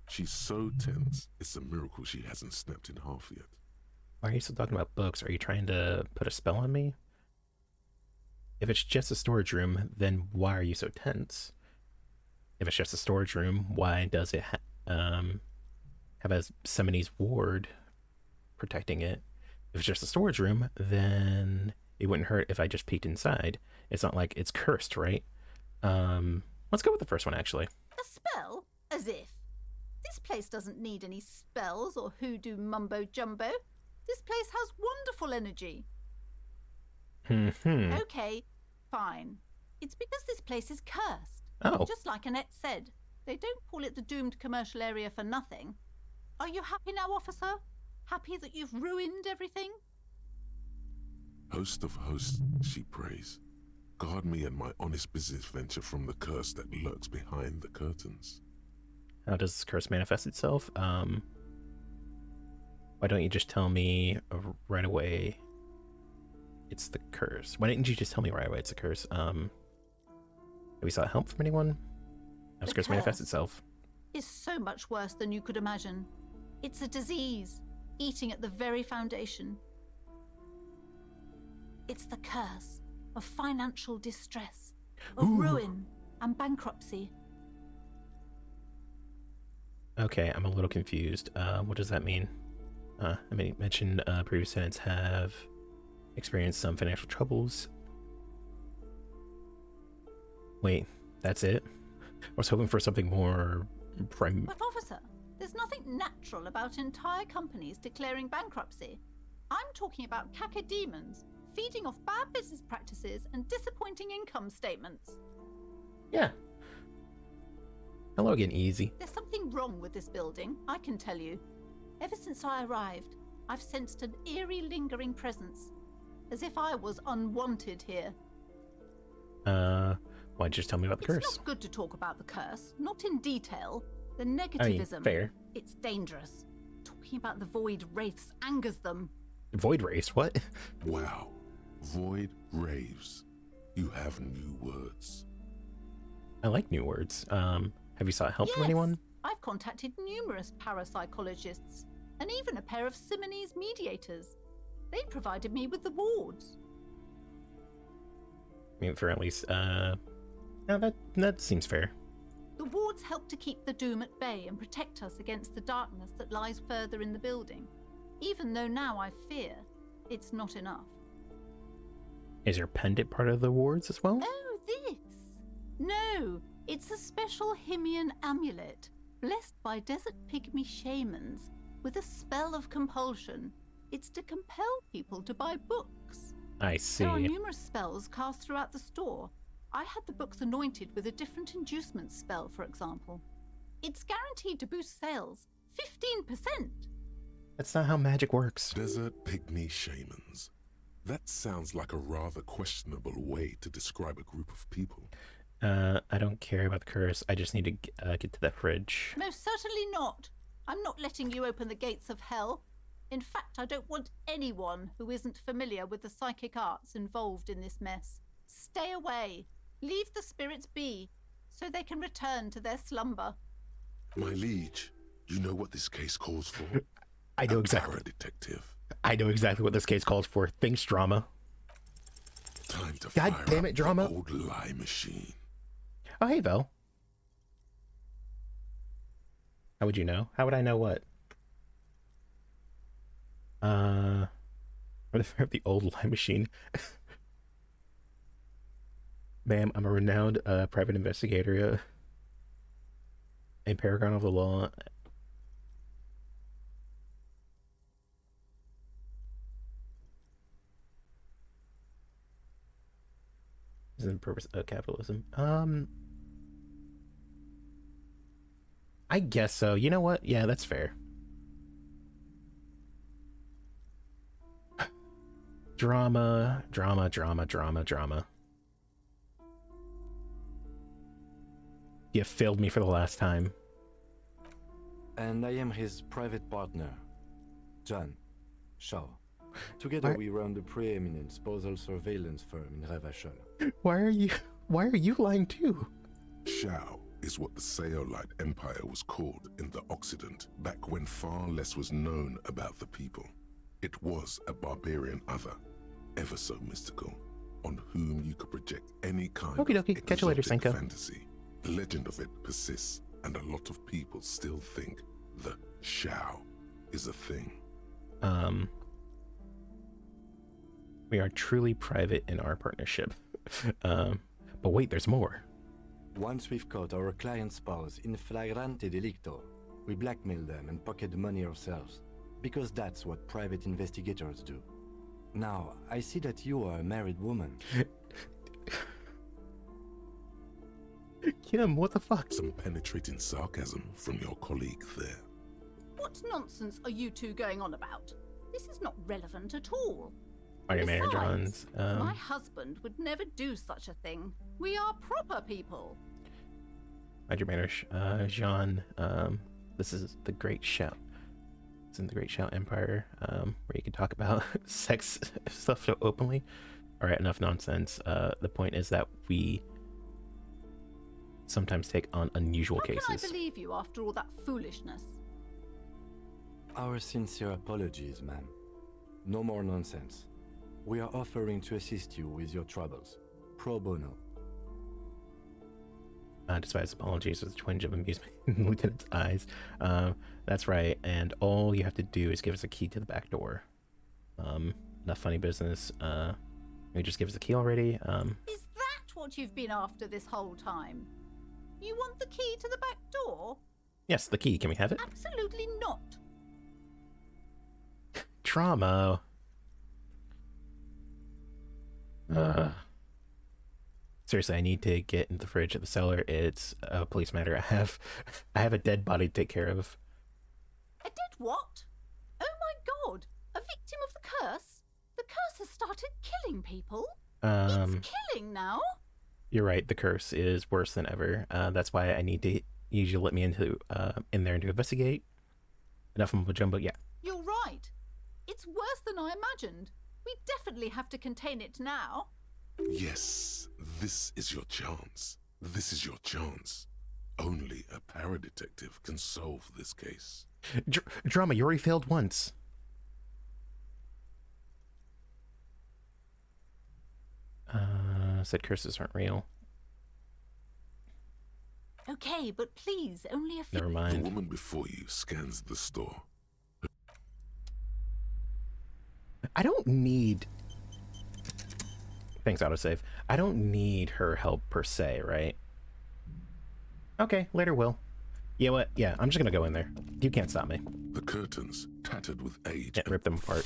She's so tense, it's a miracle she hasn't snapped in half yet. Why are you still talking about books? Are you trying to put a spell on me? If it's just a storage room, then why are you so tense? If it's just a storage room, why does it have a Seminese ward protecting it? If it's just a storage room, then it wouldn't hurt if I just peeked inside. It's not like it's cursed, right? Let's go with the first one, actually. A spell? As if. This place doesn't need any spells or hoodoo mumbo-jumbo. This place has wonderful energy. Okay, fine. It's because this place is cursed. Oh. Just like Annette said, they don't call it the doomed commercial area for nothing. Are you happy now, officer? Happy that you've ruined everything? Host of hosts, she prays. Guard me and my honest business venture from the curse that lurks behind the curtains. How does this curse manifest itself? Why don't you just tell me right away it's the curse? Why didn't you just tell me right away it's the curse? Have you sought help from anyone? How does the curse manifest itself? Is so much worse than you could imagine. It's a disease, eating at the very foundation. It's the curse of financial distress, of ruin and bankruptcy. Okay, I'm a little confused. What does that mean? I mean, you mentioned previous tenants have experienced some financial troubles. Wait, that's it? I was hoping for something more But officer, there's nothing natural about entire companies declaring bankruptcy. I'm talking about cacodemons feeding off bad business practices and disappointing income statements. Yeah. Hello again, Easy. There's something wrong with this building, I can tell you. Ever since I arrived, I've sensed an eerie lingering presence, as if I was unwanted here. Why'd you just tell me about the curse? It's not good to talk about the curse, not in detail. The negativism. fair. It's dangerous. Talking about the void wraiths angers them. Void race? What? Wow. Void raves. You have new words. I like new words. Have you sought help from Yes, anyone? I've contacted numerous parapsychologists and even a pair of Simonese mediators. They provided me with the wards. I mean, for at least, no, that seems fair. The wards help to keep the doom at bay and protect us against the darkness that lies further in the building. Even though now I fear, it's not enough. Is your pendant part of the wards as well? Oh, this? No, it's a special Himian amulet, blessed by desert pygmy shamans, with a spell of compulsion. It's to compel people to buy books. I see. There are numerous spells cast throughout the store. I had the books anointed with a different inducement spell, for example. It's guaranteed to boost sales 15%. That's not how magic works. Desert pygmy shamans. That sounds like a rather questionable way to describe a group of people. I don't care about the curse. I just need to get to that fridge. No, certainly not. I'm not letting you open the gates of hell. In fact, I don't want anyone who isn't familiar with the psychic arts involved in this mess. Stay away. Leave the spirits be, so they can return to their slumber. My liege, you know what this case calls for? I know exactly. Detective. I know exactly what this case calls for. Thanks, drama. Time to God fire damn it, up drama. the old lie machine. Oh, hey, Vel. How would you know? How would I know what? The old lie machine. Ma'am, I'm a renowned private investigator, a paragon of the law. Is the purpose of capitalism? I guess so. You know what? Yeah, that's fair. Drama. You failed me for the last time. And I am his private partner, John Shaw. Together we run the preeminent postal surveillance firm in Revachol. Why are you lying too? Shao is what the Seolite Empire was called in the Occident back when far less was known about the people. It was a barbarian other, ever so mystical, on whom you could project any kind of Catch you later, exotic Senko. fantasy. The legend of it persists, and a lot of people still think the Shao is a thing. We are truly private in our partnership. But wait, there's more. Once we've caught our client's spouse in flagrante delicto, we blackmail them and pocket the money ourselves, because that's what private investigators do. Now, I see that you are a married woman. Kim, what the fuck? Some penetrating sarcasm from your colleague there. What nonsense are you two going on about? This is not relevant at all. Are you married, Besides, Johns? my husband would never do such a thing. We are proper people. Roger Manish, Jean, this is the Great Shout. It's in the Great Shout Empire, where you can talk about sex stuff so openly. Alright, enough nonsense. The point is that we sometimes take on unusual cases. How can I believe you after all that foolishness? Our sincere apologies, ma'am. No more nonsense. We are offering to assist you with your troubles. Pro bono. Despite his apologies, with a twinge of amusement in the lieutenant's eyes. That's right, and all you have to do is give us a key to the back door. Enough funny business. You just give us a key already. Is that what you've been after this whole time? You want the key to the back door? Yes, the key. Can we have it? Absolutely not. Trauma. Seriously, I need to get in the fridge at the cellar. It's a police matter. I have a dead body to take care of. A dead what? Oh my god! A victim of the curse? The curse has started killing people? It's killing now? You're right. The curse is worse than ever. That's why I need to usually let me into in there to investigate. Enough mumbo jumbo, yeah. You're right. It's worse than I imagined. We definitely have to contain it now. Yes, this is your chance. This is your chance. Only a paradetective can solve this case. Drama, you already failed once. Said curses aren't real. Okay, but please, only a few. Never mind. The woman before you scans the store. I don't need... Thanks, autosave. I don't need her help per se, right? Okay, later will. You know what? Yeah, I'm just gonna go in there. You can't stop me. The curtains, tattered with age. Can't rip them apart.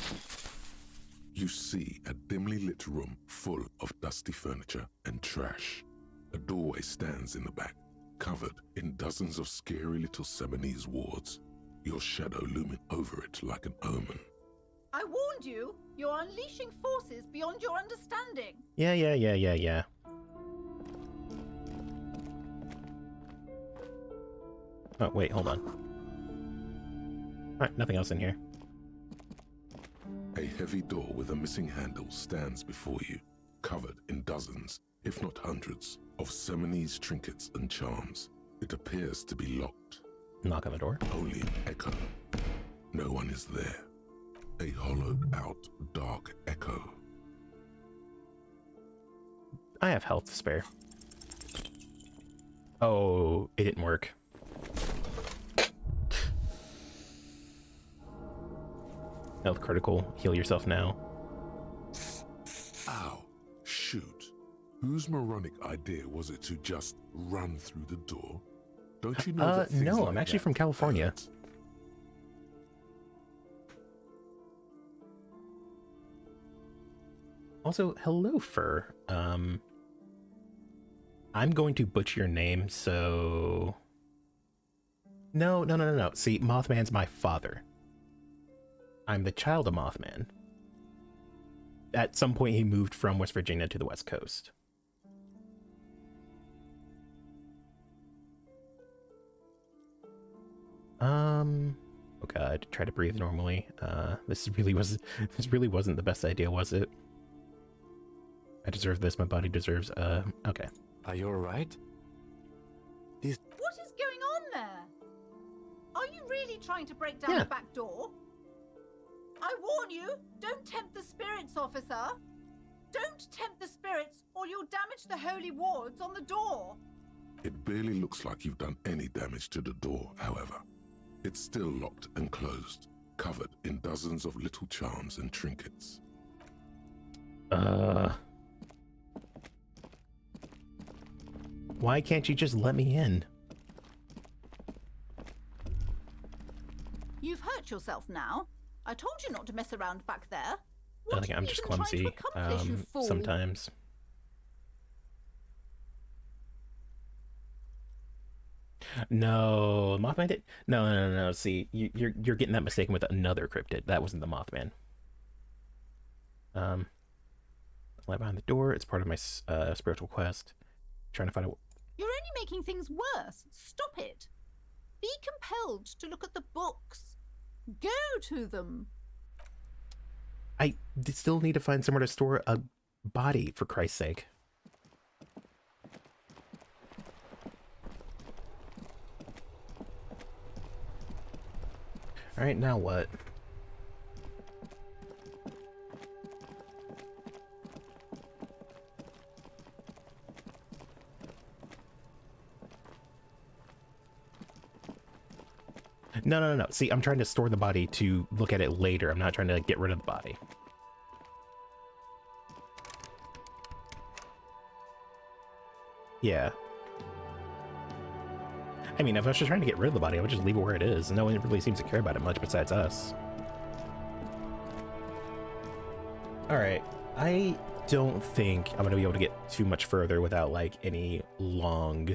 You see a dimly lit room full of dusty furniture and trash. A doorway stands in the back, covered in dozens of scary little Seminese wards, your shadow looming over it like an omen. I warned you. You're unleashing forces beyond your understanding. Yeah. Oh, wait, hold on. Alright, nothing else in here. A heavy door with a missing handle stands before you, covered in dozens, if not hundreds, of Seminese trinkets and charms. It appears to be locked. Knock on the door. Only an echo. No one is there. A hollowed-out, dark echo. I have health to spare. Oh, it didn't work. Health critical. Heal yourself now. Ow. Shoot. Whose moronic idea was it to just run through the door? Don't you know that things no, like I'm actually that from California. hurt? Also, hello, Fur. I'm going to butcher your name, so... No. See, Mothman's my father. I'm the child of Mothman. At some point, he moved from West Virginia to the West Coast. Oh god, try to breathe normally. This really wasn't the best idea, was it? I deserve this, my body deserves, okay. Are you alright? What is going on there? Are you really trying to break down the back door? I warn you, don't tempt the spirits, officer. Don't tempt the spirits, or you'll damage the holy wards on the door. It barely looks like you've done any damage to the door, however. It's still locked and closed, covered in dozens of little charms and trinkets. Why can't you just let me in? You've hurt yourself now. I told you not to mess around back there. I think I'm just clumsy, sometimes. No, Mothman did. No. See, you're getting that mistaken with another cryptid. That wasn't the Mothman. Light behind the door. It's part of my spiritual quest. Trying to find a. You're only making things worse. Stop it. Be compelled to look at the books. Go to them. I still need to find somewhere to store a body, for Christ's sake. All right, now what? No. See, I'm trying to store the body to look at it later. I'm not trying to get rid of the body. Yeah. I mean, if I was just trying to get rid of the body, I would just leave it where it is. No one really seems to care about it much besides us. Alright. I don't think I'm going to be able to get too much further without, like, any long,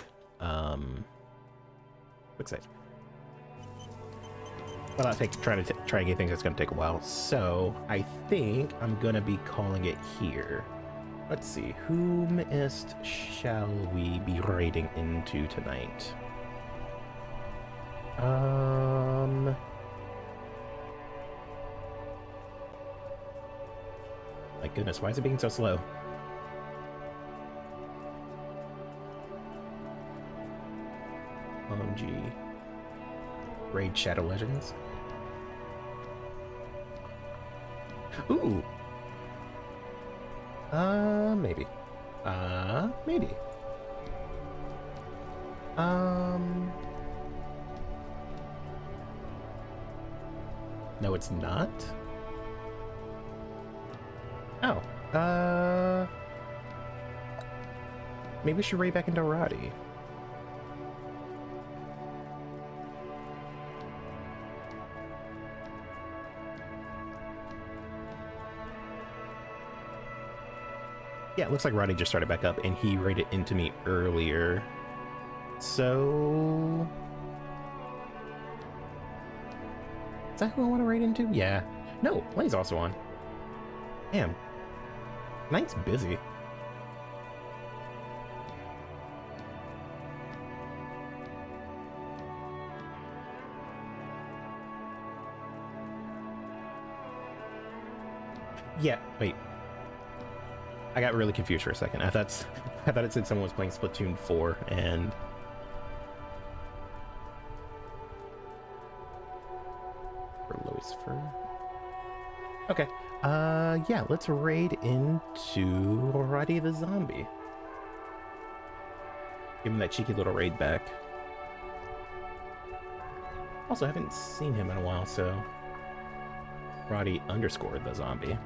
quick save. But I'll try and get things that's going to take a while. So, I think I'm going to be calling it here. Let's see. Whom shall we be raiding into tonight? My goodness, why is it being so slow? OMG. Raid Shadow Legends. Ooh! Maybe. Maybe. No, it's not. Oh, maybe we should raid back into Roddy. Yeah, it looks like Roddy just started back up, and he raided into me earlier. So... is that who I want to raid into? Yeah. No, Lay's also on. Damn. Night's busy. Yeah, wait. I got really confused for a second. I thought it said someone was playing Splatoon 4 and for Lois Fur. Okay. Yeah, let's raid into Roddy the Zombie. Give him that cheeky little raid back. Also, I haven't seen him in a while, so Roddy _ the Zombie.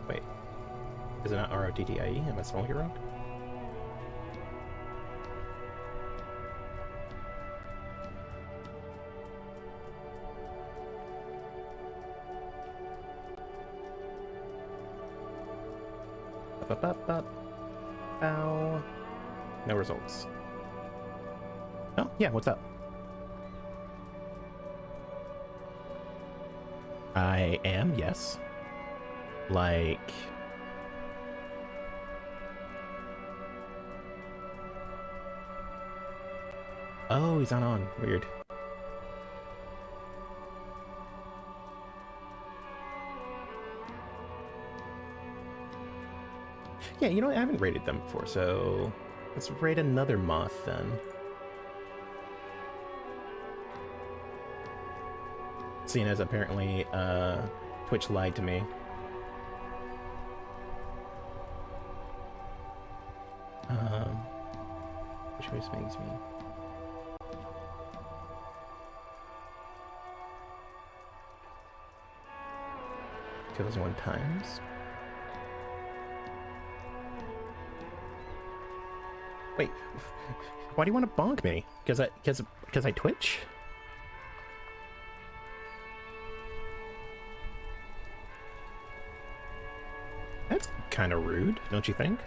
Wait, is it not ROTTIE? Am I spelling it wrong? Bow. No results. Oh, yeah, what's up? I am, yes. Like... oh, he's not on. Weird. Yeah, you know what? I haven't rated them before, so let's raid another moth then. Seeing as apparently Twitch lied to me. Which way makes me? Kills 1 times. Wait, why do you want to bonk me? Because I Twitch? That's kind of rude, don't you think?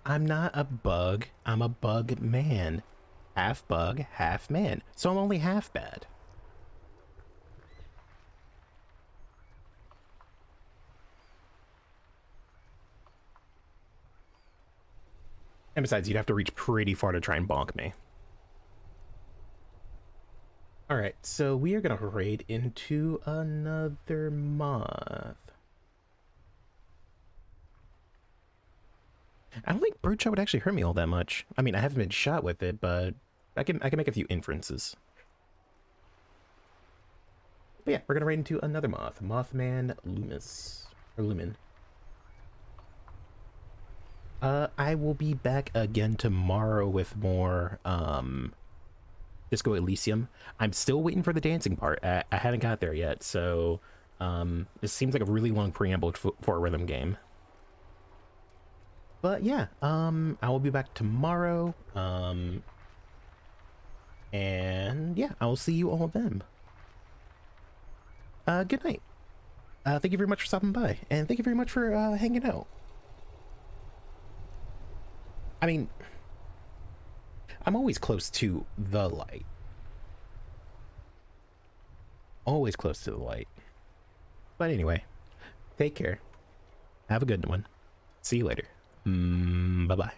I'm not a bug, I'm a bug man. Half bug, half man. So I'm only half bad. And besides, you'd have to reach pretty far to try and bonk me. Alright, so we are gonna raid into another moth. I don't think birdshot would actually hurt me all that much. I mean, I haven't been shot with it, but I can make a few inferences. But yeah, we're gonna raid into another moth. Mothman Loomis. Or Lumen. I will be back again tomorrow with more, Disco Elysium. I'm still waiting for the dancing part. I haven't got there yet, so, this seems like a really long preamble for a rhythm game. But yeah, I will be back tomorrow, and yeah, I will see you all then. Good night. Thank you very much for stopping by, and thank you very much for, hanging out. I mean, I'm always close to the light. Always close to the light. But anyway, take care. Have a good one. See you later. Bye-bye.